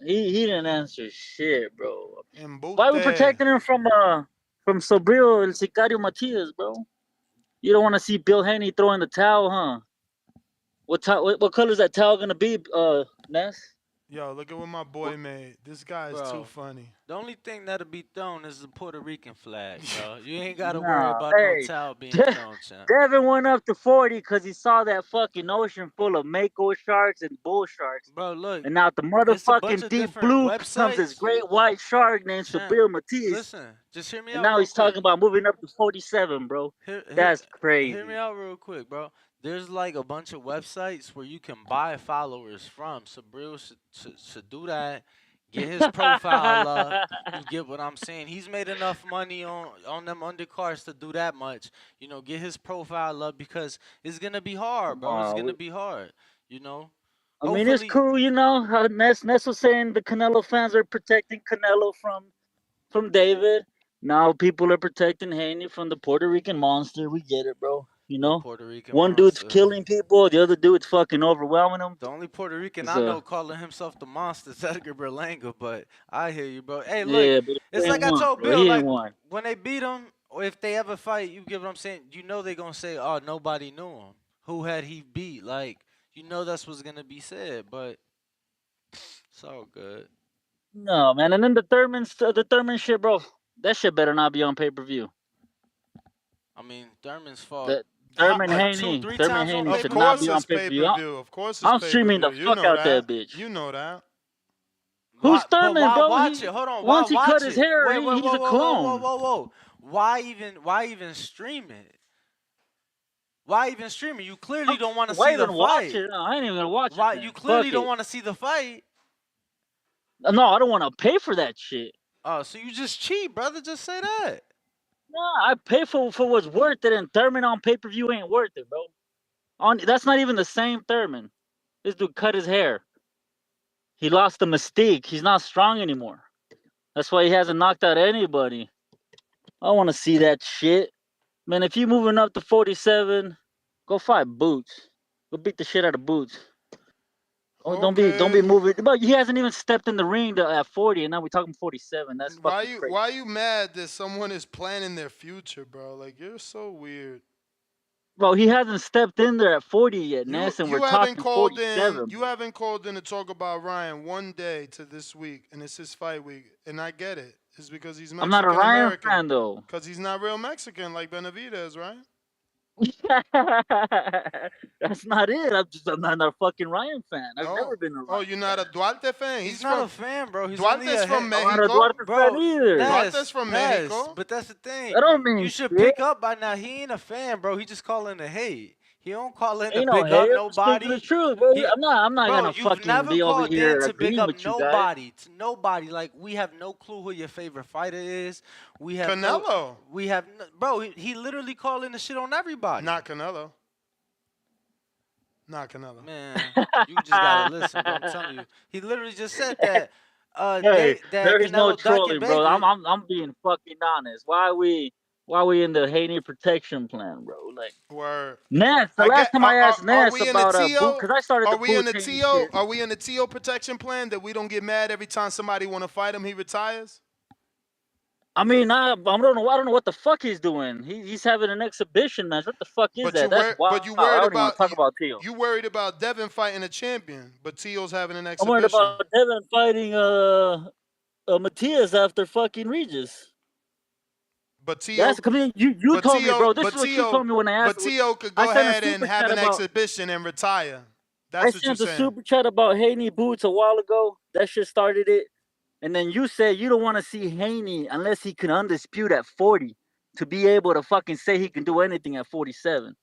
he didn't answer shit, bro. Why are we Embute. protecting him from Subriel El Sicario Matias, bro? You don't want to see Bill Haney throwing the towel, huh? What color is that towel gonna be, Ness? Yo, look at what my boy made. This guy is too Bro, funny. the only thing that'll be thrown is the Puerto Rican flag, bro. You ain't gotta worry Nah, about no hey, towel being De- thrown, champ. Devin went up to 40 because he saw that fucking ocean full of mako sharks and bull sharks. Bro, look, And out the it's a bunch motherfucking of deep different blue comes this websites. great white shark named Champ, Subriel Matias. listen, just hear me And out now real he's quick. talking about moving up to 47, bro. Hear, hear, That's hear me crazy. out real quick, bro. There's like a bunch of websites where you can buy followers from. Sabril should do that. Get his profile up. You get what I'm saying? He's made enough money on them undercards to do that much. You know, get his profile up because it's gonna be hard, bro. It's gonna Wow. be hard. You know. I mean, it's Hopefully, cool, you know. How Ness was saying the Canelo fans are protecting Canelo from David. Now people are protecting Haney from the Puerto Rican monster. We get it, bro. You the know, Puerto Rican one dude's monster. killing people, the other dude's fucking overwhelming them. The only Puerto Rican It's I know calling himself the monster is Edgar Berlanga, but I hear you, bro. Hey, look, yeah, but it's he like ain't I one, told bro. Bill, He ain't like one. when they beat him, or if they ever fight, you get what I'm saying? You know they gonna say, oh, nobody knew him. Who had he beat? Like, you know that's what's gonna be said, but it's all good. No, man. And then the Thurman shit, bro. That shit better not be on pay per view. I mean, Thurman's fought The How, Thurman what two, Haney, three Thurman times on Haney pay of should per not course be view? on it's pay per pay view. per view. Of course it's I'm pay per streaming view. the You fuck know out that that. bitch. You know that. Who's Why? But Thurman, why bro? watch He it? Hold on. Why once he cut watch his it? hair, Wait, wait, he's whoa, a whoa, whoa, whoa, clone. whoa, whoa. Why even stream it? Why even stream it? You clearly don't want to Why see the even watch fight. it? No, I ain't even gonna watch it Why you then. clearly Fuck don't it. want to see the fight. No, I don't want to pay for that shit. Oh, so you just cheat, brother. Just say that. Nah, I pay for what's worth it, and Thurman on pay per view ain't worth it, bro. That's not even the same Thurman. This dude cut his hair. He lost the mystique. He's not strong anymore. That's why he hasn't knocked out anybody. I want to see that shit, man. If you moving up to 47, go fight Boots. Go beat the shit out of Boots. Oh, don't be Okay. moving. But he hasn't even stepped in the ring at 40, and now we're talking 47. That's Why fucking you crazy. why you mad that someone is planning their future, bro? Like you're so weird. Bro, he hasn't stepped in there at 40 yet, You Ness, and we're you haven't talking called in 47, you bro. haven't called in to talk about Ryan one day to this week, and it's his fight week, and I get it. It's because he's I'm not a Mexican Ryan American, fan though. because he's not real Mexican like Benavidez, right? That's not it. I'm not a fucking Ryan fan. I've Oh, never been a oh, Ryan you're not a fan. Duarte fan. He's He's not from a fan, bro. He's only Duarte's a from head. I'm not a Mexico. Duarte fan Bro, either. Duarte's Ness, from Ness. Mexico. But that's the thing. That don't You mean should shit. pick up by now. He ain't a fan, bro. He just calling to hate. He don't call in to Ain't no big hate. up I'm speaking the nobody. truth, bro. He, I'm not bro, gonna you've fucking never be over called in here to big agreeing up with you guys. nobody. To nobody. Like we have no clue who your favorite fighter is. We have no. Canelo, We have no, bro. He literally calling the shit on everybody. not Canelo, not Canelo. Man, you just gotta listen, bro. I'm telling you. He literally just said that. Hey, That there is no Canelo ducking trolling, bro. I'm David. I'm I'm being fucking honest. Why we in the Haney protection plan, bro? Like Word. Ness. The I last get. time I asked Are Ness we in the about a boot, TO? because I started Are the we in boot the Haney TO? shit. Are we in the TO protection plan that we don't get mad every time somebody want to fight him? He retires. I mean, I don't know what the fuck he's doing. He's having an exhibition match. What the fuck is But that? That's wild. you I worried don't even want about to talk about Tio. you worried about Devin fighting a champion, but Tio's having an I'm worried exhibition. about Devin fighting Matias after fucking Regis. But Tio, That's, I mean, you told me, bro. This but is what you told me when I asked. Tio could I go sent a ahead and super have chat an about. exhibition and retire. I That's what you're sent a saying. super chat about Haney boots a while ago. That shit started it. And then you said you don't want to see Haney unless he can undispute at 40 to be able to fucking say he can do anything at 47.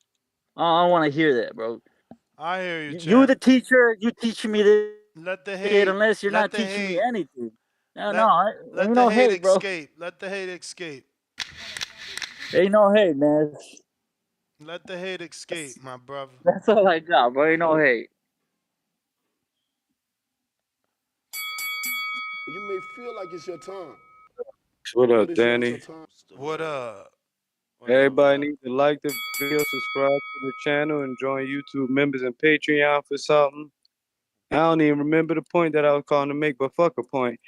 I don't want to hear that, bro. I hear you, You champ. the teacher. You teaching me this Let the shit hate, unless you're let not the teaching me hate, anything. No, let ain't let the no hate hate, bro. escape. Let the hate escape. Ain't no hate, man. Let the hate escape, my brother. That's all I got, bro. Ain't no hate. You may feel like it's your time, What but up, it's not Danny? your time. What's the What word? up? What up? What Everybody up? needs to like the video, subscribe to the channel, and join YouTube members and Patreon for something. I don't even remember the point that I was calling to make, but fuck a point.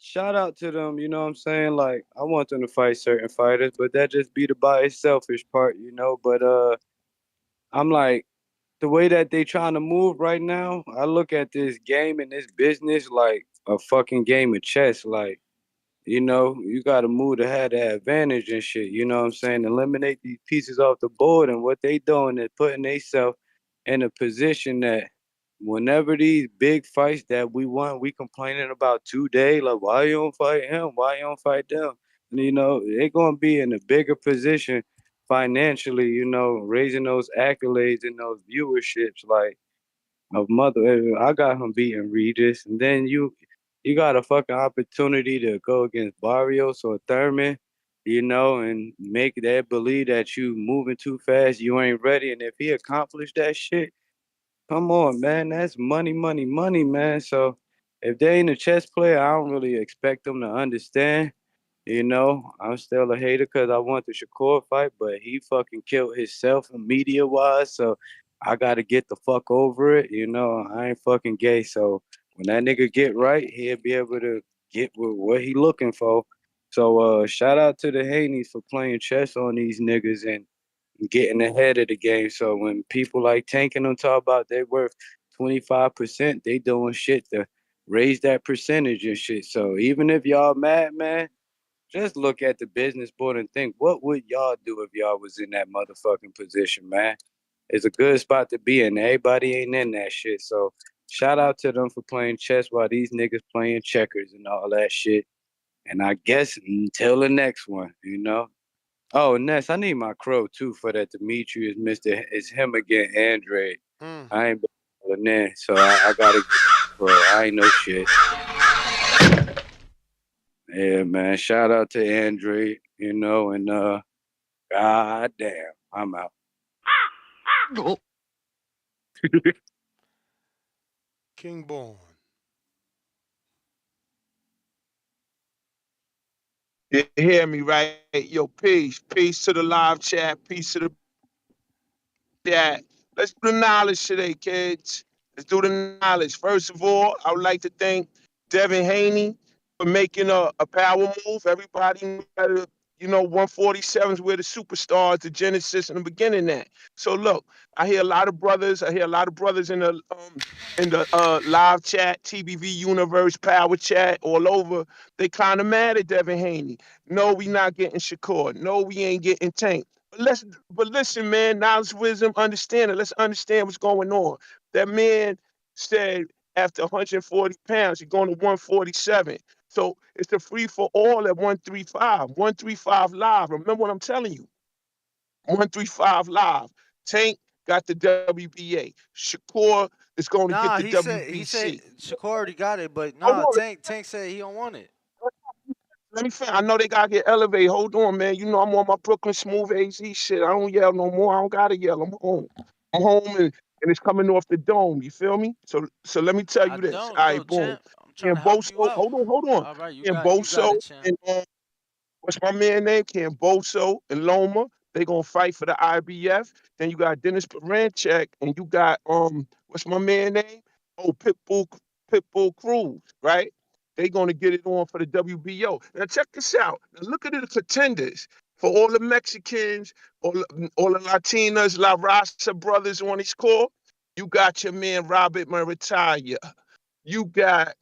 Shout out to them, you know what I'm saying? Like, I want them to fight certain fighters, but that just be the biased, selfish part, you know. But I'm like, the way that they trying to move right now, I look at this game and this business like a fucking game of chess. Like, you got to move to have that advantage and shit. You know what I'm saying? Eliminate these pieces off the board, and what they doing is putting themselves in a position that whenever these big fights that we want, we complaining about today, like why you don't fight him? Why you don't fight them? And, they're gonna be in a bigger position financially. Raising those accolades and those viewerships, like of mother. I got him beating Regis, and then you got a fucking opportunity to go against Barrios or Thurman, and make that believe that you moving too fast, you ain't ready. And if he accomplished that shit, come on, man, that's money, money, money, man. So if they ain't a chess player, I don't really expect them to understand. I'm still a hater because I want the Shakur fight, but he fucking killed himself media wise. So I got to get the fuck over it. I ain't fucking gay. So when that nigga get right, he'll be able to get what he looking for. So shout out to the Haneys for playing chess on these niggas and getting ahead of the game. So when people like tanking them talk about they worth 25%, they doing shit to raise that percentage and shit. So even if y'all mad, man, just look at the business board and think, what would y'all do if y'all was in that motherfucking position, man? It's a good spot to be in. Everybody ain't in that shit. So shout out to them for playing chess while these niggas playing checkers and all that shit. And I guess until the next one. Oh, Ness, I need my crow too for that Demetrius Mr. It's him again, Andrade. Mm. I ain't been there, so I gotta get bro. I ain't no shit. Yeah, man. Shout out to Andre, and god damn, I'm out. King Born. You hear me, right? Yo, peace. Peace to the live chat. Peace to the chat. Let's do the knowledge today, kids. Let's do the knowledge. First of all, I would like to thank Devin Haney for making a power move. Everybody knew that, 147s where the superstars, the Genesis in the beginning that. So look, I hear a lot of brothers. I hear a lot of brothers in the live chat, TBV Universe, Power Chat, all over. They kind of mad at Devin Haney. No, we not getting Shakur. No, we ain't getting Tank. But listen, man, knowledge, wisdom, understanding. Let's understand what's going on. That man said after 140 pounds, you're going to 147. So it's a free for all at 135. 135 live. Remember what I'm telling you. 135 live. Tank got the WBA. Shakur is going to get Nah, the he said WBC. Shakur already got it, but Hold nah, on. Tank said he don't want it. Let me finish. I know they gotta get elevated. Hold on, man. I'm on my Brooklyn smooth AZ shit. I don't yell no more. I don't gotta yell. I'm home. I'm home and it's coming off the dome. You feel me? So let me tell I you this. don't All know, right, boom. champ. I'm trying And to help you Boso, out. hold on. All right, And you got Boso it, champ. and what's my man name? Boso and Loma. They gonna fight for the IBF. Then you got Dennis Paranchek and you got what's my man name? Oh, Pitbull Cruz, right? They gonna get it on for the WBO. Now check this out. Now look at the contenders for all the Mexicans, all the Latinas, La Raza brothers on his court. You got your man Robert Maritaya. You got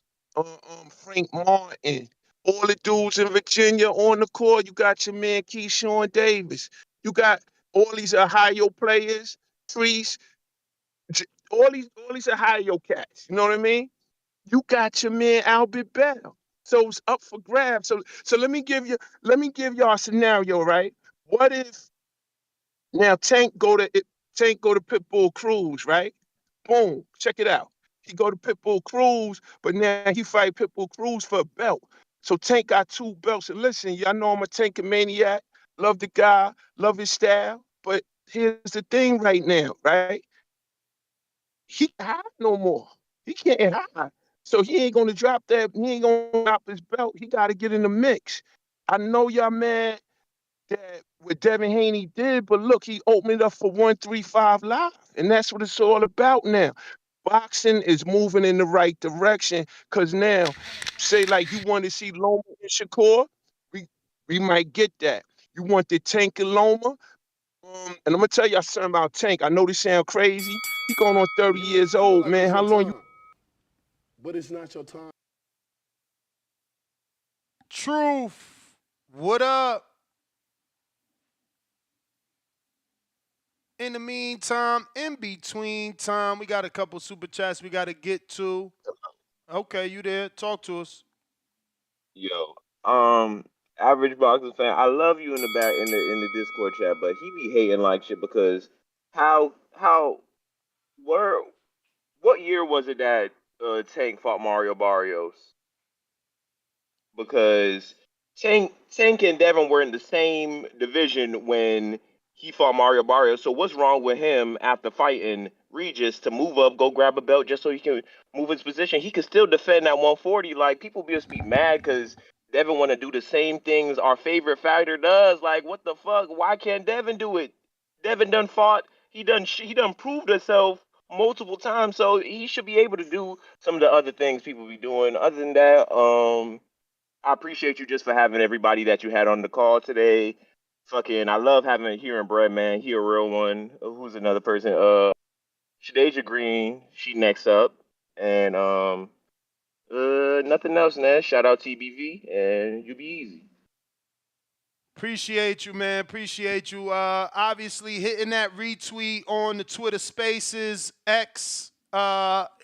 Frank Martin. All the dudes in Virginia on the court. You got your man Keyshawn Davis. You got all these Ohio players, Trees, all these Ohio cats. You know what I mean? You got your man Albert Bell. So it's up for grabs. So let me give y'all a scenario, right? What if now Tank go to Pitbull Cruz, right? Boom, check it out. He go to Pitbull Cruz, but now he fight Pitbull Cruz for a belt. So Tank got two belts. And listen, y'all know I'm a Tank maniac. Love the guy, love his style. But here's the thing right now, right? He can't hide no more. He can't hide. So he ain't gonna drop that. He ain't gonna drop his belt. He got to get in the mix. I know y'all mad that what Devin Haney did, but look, he opened it up for 135 Live, and that's what it's all about now. Boxing is moving in the right direction because now, say like you want to see Loma and Shakur, we we might get that. You want the Tank and Loma, and I'm gonna tell y'all something about Tank. I know this sound crazy. He going on 30 You may years feel old, like man. it's How your long you? time, but it's not your time. Truth. What up? In the meantime, in between time, we got a couple super chats we got to get to. Okay, you there? Talk to us. Yo, average boxing fan. I love you in the back in the Discord chat, but he be hating like shit because how where what year was it that Tank fought Mario Barrios? Because Tank and Devin were in the same division when he fought Mario Barrios. So what's wrong with him after fighting Regis to move up, go grab a belt just so he can move his position? He could still defend that 140. Like people just be mad because Devin want to do the same things our favorite fighter does. Like what the fuck? Why can't Devin do it? Devin done fought. He done proved himself multiple times. So he should be able to do some of the other things people be doing. Other than that, I appreciate you just for having everybody that you had on the call today. Fucking, I love having hearing Breadman. He a real one. Who's another person? Shadja Green. She next up, and nothing else, man. Shout out TBV, and you be easy. Appreciate you, man. Appreciate you. Obviously hitting that retweet on the Twitter Spaces, X,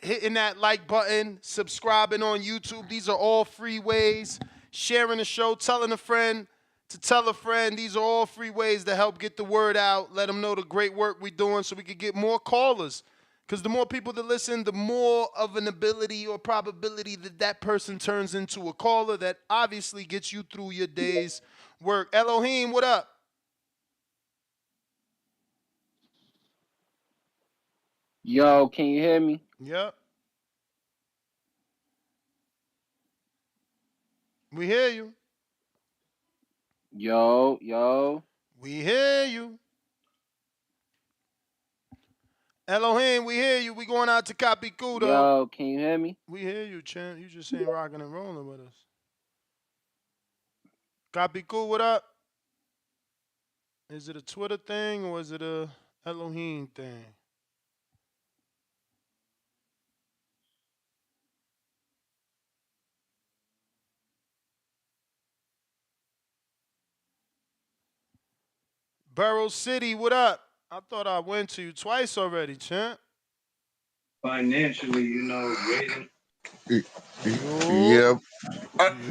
hitting that like button, subscribing on YouTube. These are all free ways. Sharing the show, telling a friend to tell a friend. These are all free ways to help get the word out. Let them know the great work we're doing so we can get more callers. Because the more people that listen, the more of an ability or probability that that person turns into a caller that obviously gets you through your day's work. Elohim, what up? Yo, can you hear me? Yep. We hear you. Yo. We hear you. Elohim, we hear you. We going out to Capicúa. Yo, can you hear me? We hear you, champ. You just ain't rocking and rolling with us. Capicú, what up? Is it a Twitter thing or is it a Elohim thing? Burrow City, what up? I thought I went to you twice already, champ. Financially, waiting. Yo. Yeah, yeah, Yo.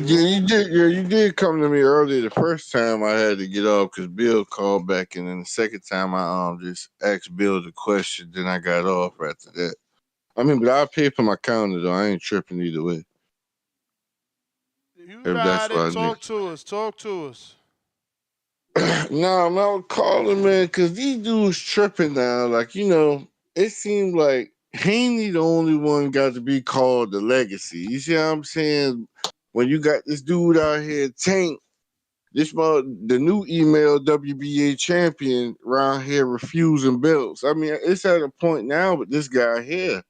you did. Yeah, you did come to me earlier. The first time I had to get off because Bill called back, and then the second time I just asked Bill the question. Then I got off after that. I mean, but I paid for my counter though. I ain't tripping either way. You If that's got it. what I need. Talk to us. Talk to us. Nah, I'm not calling, man, because these dudes tripping now. Like, it seemed like Haney the only one got to be called the legacy. You see what I'm saying? When you got this dude out here, Tank, the new email WBA champion around here refusing belts. I mean, it's at a point now with this guy here.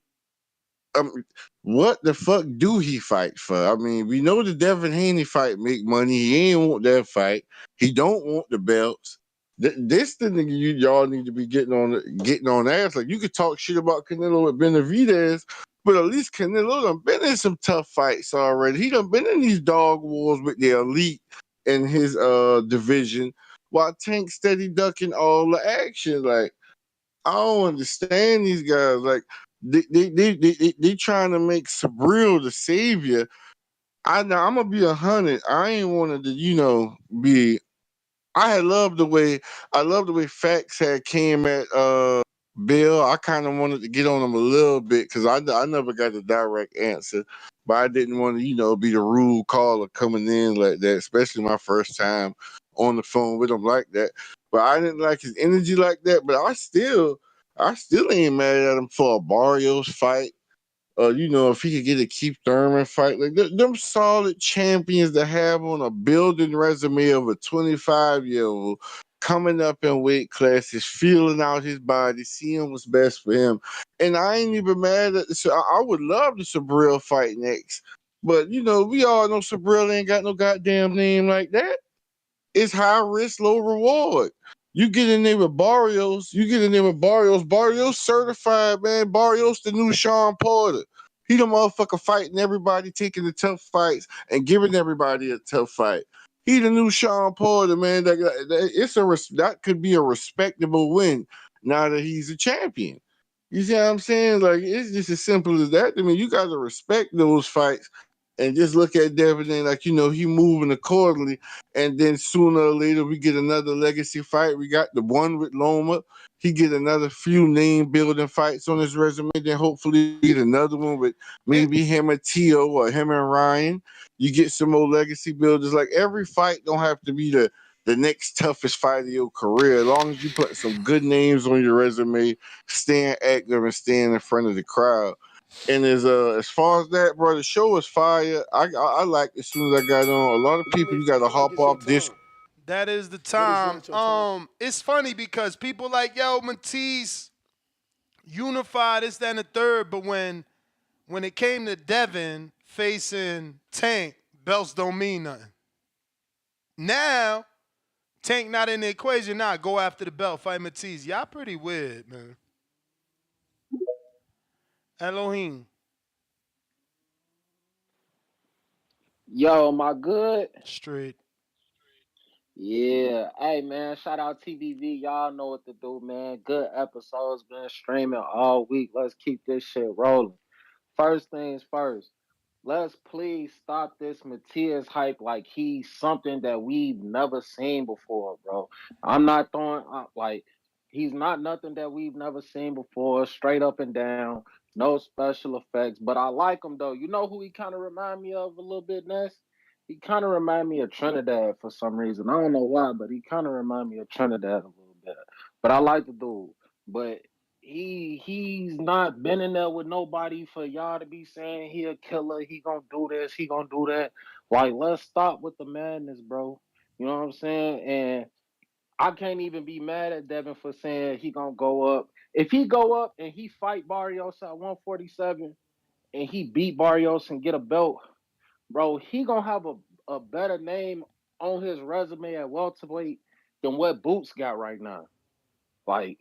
What the fuck do he fight for? I mean, we know the Devin Haney fight make money. He ain't want that fight. He don't want the belts. This the nigga y'all need to be getting on ass. Like you could talk shit about Canelo with Benavidez, but at least Canelo done been in some tough fights already. He done been in these dog wars with the elite in his division, while Tank steady ducking all the action. Like I don't understand these guys. Like they trying to make Subriel the savior. I'm gonna be 100. I ain't wanted to, be. I love the way Facts had came at Bill. I kind of wanted to get on him a little bit because I never got a direct answer, but I didn't want to, be the rude caller coming in like that, especially my first time on the phone with him like that. But I didn't like his energy like that. But I still ain't mad at him for a Barrios fight. If he could get a Keith Thurman fight, like them solid champions to have on a building resume of a 25-year-old coming up in weight classes, feeling out his body, seeing what's best for him. And I ain't even mad at this. I would love the Subriel fight next. But, we all know Subriel ain't got no goddamn name like that. It's high risk, low reward. You get in there with Barrios. You get in there with Barrios. Barrios certified, man. Barrios the new Sean Porter. He the motherfucker fighting everybody, taking the tough fights and giving everybody a tough fight. He the new Sean Porter, man. That could be a respectable win now that he's a champion. You see what I'm saying? Like, it's just as simple as that. I mean, you got to respect those fights and just look at Devin and, like, he moving accordingly. And then sooner or later, we get another legacy fight. We got the one with Loma. He get another few name-building fights on his resume. Then hopefully get another one with maybe him and Tio or him and Ryan. You get some more legacy builders. Like, every fight don't have to be the next toughest fight of your career. As long as you put some good names on your resume, staying active and staying in front of the crowd. And as far as that, bro, the show is fire. I liked it as soon as I got on. A lot of You people may you got to feel like hop it's your off this. time, That is the but it's time. not your time. It's funny because people like, yo, Matisse, unified, this, that, and the third, but when it came to Devin facing Tank, belts don't mean nothing. Now, Tank not in the equation. Now, go after the belt, fight Matisse. Y'all pretty weird, man. Elohim, Yo, am I good? straight. Yeah. Hey, man, shout out TBV. Y'all know what to do, man. Good episodes been streaming all week. Let's keep this shit rolling. First things first. Let's please stop this Matias hype like he's something that we've never seen before, bro. I'm not throwing like he's not nothing that we've never seen before, straight up and down, no special effects. But I like him though. You know who he kind of remind me of a little bit, Ness? He kind of remind me of Trinidad for some reason. I don't know why, but he kind of remind me of Trinidad a little bit. But I like the dude. But he's not been in there with nobody for y'all to be saying he a killer, he gonna do this, he gonna do that. Like, let's stop with the madness, bro. You know what I'm saying? And I can't even be mad at Devin for saying he gonna go up. If he go up and he fight Barrios at 147 and he beat Barrios and get a belt, bro, he gonna have a better name on his resume at welterweight than what Boots got right now. Like,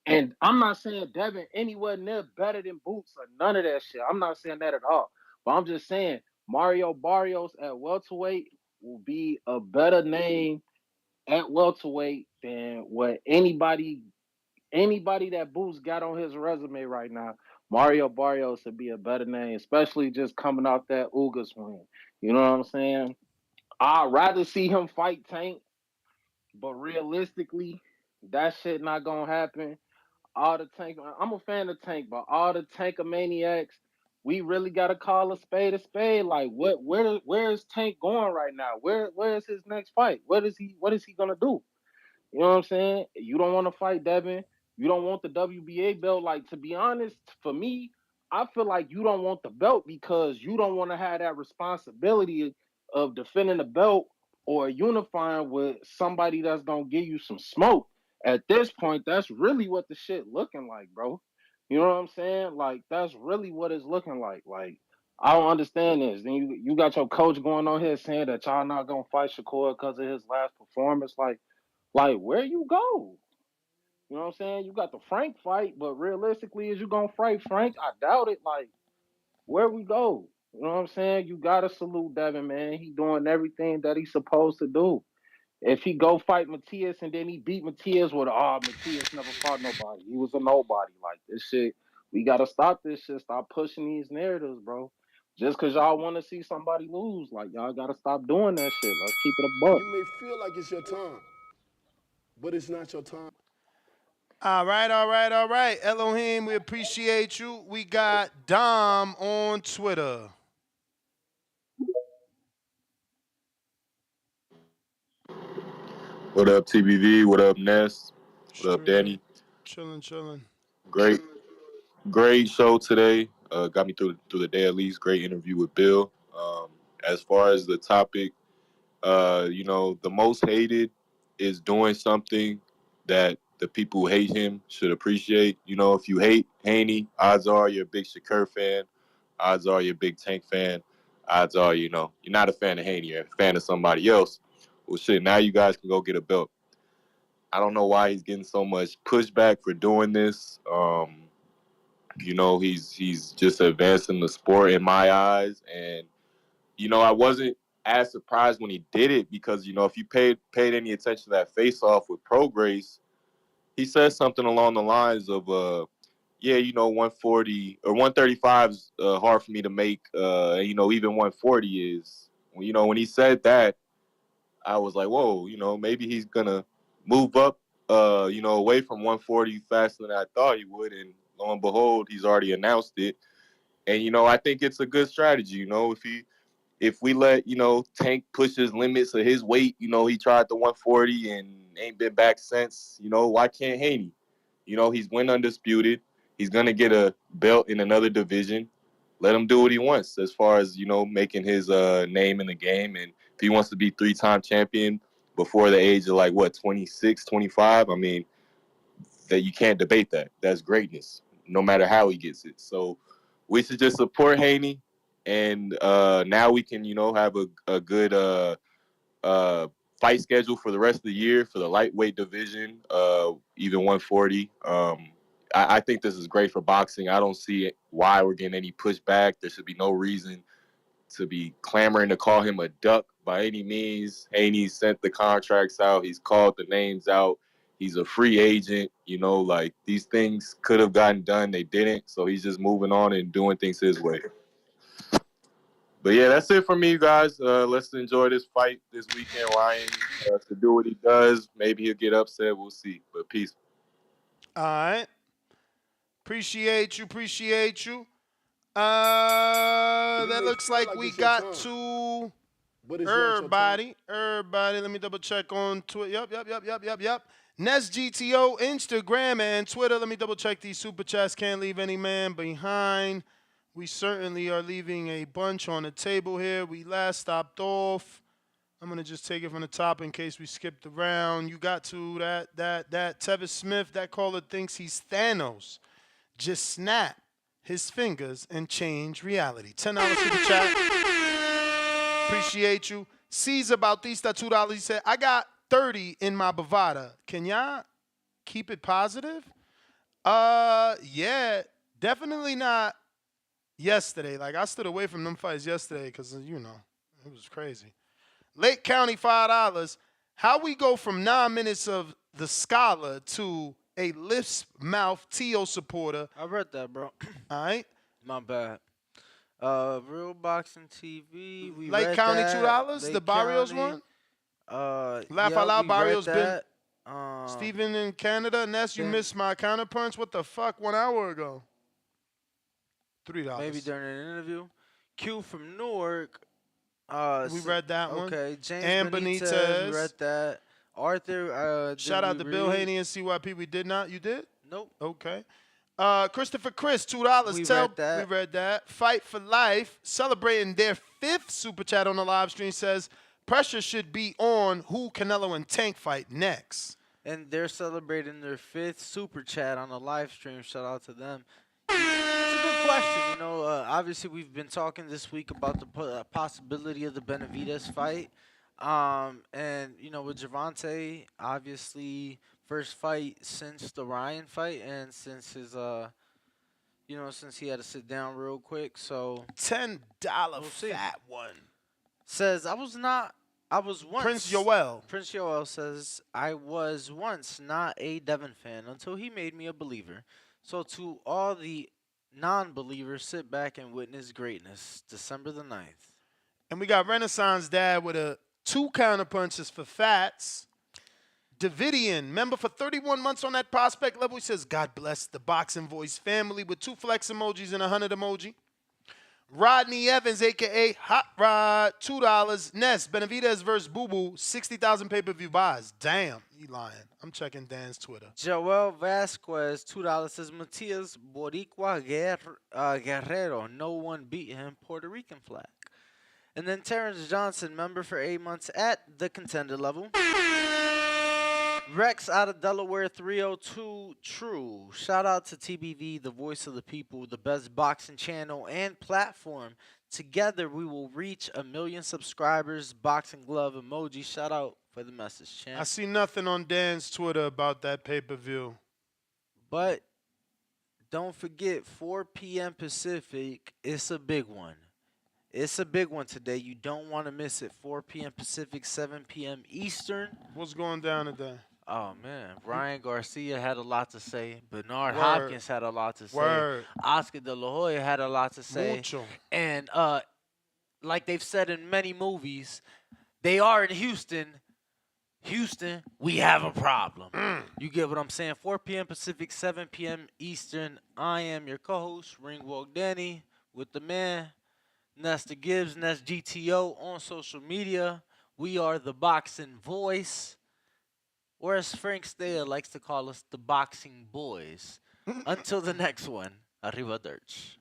and I'm not saying Devin anywhere near better than Boots or none of that shit. I'm not saying that at all. But I'm just saying Mario Barrios at welterweight will be a better name at welterweight than what anybody that Boots got on his resume right now. Mario Barrios would be a better name, especially just coming off that Ugas win. You know what I'm saying? I'd rather see him fight Tank, but realistically, that shit not gonna happen. All the tank. I'm a fan of Tank, but all the Tankomaniacs, we really gotta call a spade a spade. Like, where is Tank going right now? Where is his next fight? What is he gonna do? You know what I'm saying? You don't want to fight Devin. You don't want the WBA belt. Like, to be honest, for me, I feel like you don't want the belt because you don't want to have that responsibility of defending the belt or unifying with somebody that's gonna give you some smoke. At this point, that's really what the shit looking like, bro. You know what I'm saying? Like, that's really what it's looking like. Like, I don't understand this. Then you got your coach going on here saying that y'all not gonna fight Shakur because of his last performance. Like, where you go? You know what I'm saying? You got the Frank fight, but realistically, is you gonna fight Frank? I doubt it. Like, where we go? You know what I'm saying? You gotta salute Devin, man. He doing everything that he's supposed to do. If he go fight Matias and then he beat Matias with, oh, Matias never fought nobody. He was a nobody. Like, this shit, we gotta stop this shit. Stop pushing these narratives, bro. Just cause y'all want to see somebody lose, like, y'all gotta stop doing that shit. Let's keep it a buck. You may feel like it's your time, but it's not your time. All right, all right, all right. Elohim, we appreciate you. We got Dom on Twitter. What up, TBV? What up, Ness? What up, Straight. Danny? Chilling, chilling. Great, great show today. Got me through the day at least. Great interview with Bill. As far as the topic, the most hated is doing something that the people who hate him should appreciate. You know, if you hate Haney, odds are you're a big Shakur fan. Odds are you're a big Tank fan. Odds are, you're not a fan of Haney. You're a fan of somebody else. Well, shit, now you guys can go get a belt. I don't know why he's getting so much pushback for doing this. You know, he's just advancing the sport in my eyes, and you know, I wasn't as surprised when he did it because you know, if you paid any attention to that face off with Prograis, he said something along the lines of, yeah, you know, 140 or 135 is hard for me to make. You know, even 140 is. You know, when he said that, I was like, whoa, you know, maybe he's gonna move up, you know, away from 140 faster than I thought he would. And lo and behold, he's already announced it. And you know, I think it's a good strategy. You know, if we let, you know, Tank push his limits of his weight, you know, he tried the 140 and ain't been back since. You know, why can't Haney? You know, he's win undisputed. He's gonna get a belt in another division. Let him do what he wants as far as, you know, making his name in the game. And if he wants to be 3-time champion before the age of like what, 26, 25, I mean, that you can't debate that. That's greatness, no matter how he gets it. So we should just support Haney, and now we can, you know, have a good uh, fight schedule for the rest of the year for the lightweight division, even 140. I think this is great for boxing. I don't see why we're getting any pushback. There should be no reason to be clamoring to call him a duck by any means. Haney sent the contracts out. He's called the names out. He's a free agent. You know, like these things could have gotten done. They didn't. So he's just moving on and doing things his way. But yeah, that's it for me, guys. Let's enjoy this fight this weekend. Ryan to do what he does. Maybe he'll get upset. We'll see. But peace. All right. Appreciate you. Appreciate you. But it That may looks feel like like we it's your got turn, to but it's not your turn. everybody. Let me double check on Twitter. Yep. Nest GTO, Instagram, and Twitter. Let me double check these super chats. Can't leave any man behind. We certainly are leaving a bunch on the table here. We last stopped off. I'm gonna just take it from the top in case we skipped around. You got to that Tevis Smith. That caller thinks he's Thanos. Just snap his fingers and change reality. $10 super chat. Appreciate you. Caesar Bautista, $2. He said, I got 30 in my Bovada. Can y'all keep it positive? Yeah, definitely not yesterday. Like, I stood away from them fights yesterday because, you know, it was crazy. Lake County, $5. How we go from 9 minutes of the scholar to a lips mouth Tio supporter. I read that, bro. All right. My bad. Real Boxing TV. We Lake read County, that. $2. The Lake Barrios County. one. Laugh Yeah, out loud. we read Barrios been that. Steven in Canada. Ness, you missed my counterpunch. What the fuck? 1 hour ago. $3. Maybe during an interview. Q from Newark. We read that one. Okay, James and Benitez. We read that. Arthur. Shout out to Bill Haney and CYP. We did not. You did? Nope. Okay. Christopher Chris, $2. We read that. We read that. Fight for Life, celebrating their 5th super chat on the live stream, says pressure should be on who Canelo and Tank fight next. And they're celebrating their 5th super chat on the live stream. Shout out to them. It's a good question. You know, obviously we've been talking this week about the possibility of the Benavidez fight. And, you know, with Gervonta, obviously first fight since the Ryan fight and since his, you know, since he had to sit down real quick. So $10 fat one. Says, I was once. Prince Yoel. Prince Yoel says, I was once not a Devin fan until he made me a believer. So to all the non-believers, sit back and witness greatness. December the 9th. And we got Renaissance Dad with 2 counterpunches for Fats. Davidian, member for 31 months on that prospect level. He says, God bless the Boxing Voice family with 2 flex emojis and a 100 emoji. Rodney Evans, a.k.a. Hot Rod, $2. Ness, Benavidez versus Boo Boo, 60,000 pay-per-view buys. Damn, you lying. I'm checking Dan's Twitter. Joel Vasquez, $2, says Matias Boricua Guerrero. No one beat him. Puerto Rican flag. And then Terrence Johnson, member for 8 months at the contender level. Rex out of Delaware, 302 True. Shout out to TBV, the voice of the people, the best boxing channel and platform. Together, we will reach 1 million subscribers. Boxing glove emoji. Shout out for the message, I champ. see nothing on Dan's Twitter about that pay-per-view. But don't forget, 4 p.m. Pacific. It's a big one. It's a big one today. You don't want to miss it. 4 p.m. Pacific, 7 p.m. Eastern. What's going down today? Oh man, Ryan Garcia had a lot to say. Bernard Word. Hopkins had a lot to say. Word. Oscar De La Hoya had a lot to say. Mucho. And like they've said in many movies, they are in Houston. Houston, we have a problem. You get what I'm saying? 4 p.m. Pacific, 7 p.m. Eastern. I am your co-host, Ringwalk Danny, with the man, Nesta Gibbs, Nest GTO on social media. We are the Boxing Voice, or as Frank Steyer likes to call us, the Boxing Boys. Until the next one, arrivederci.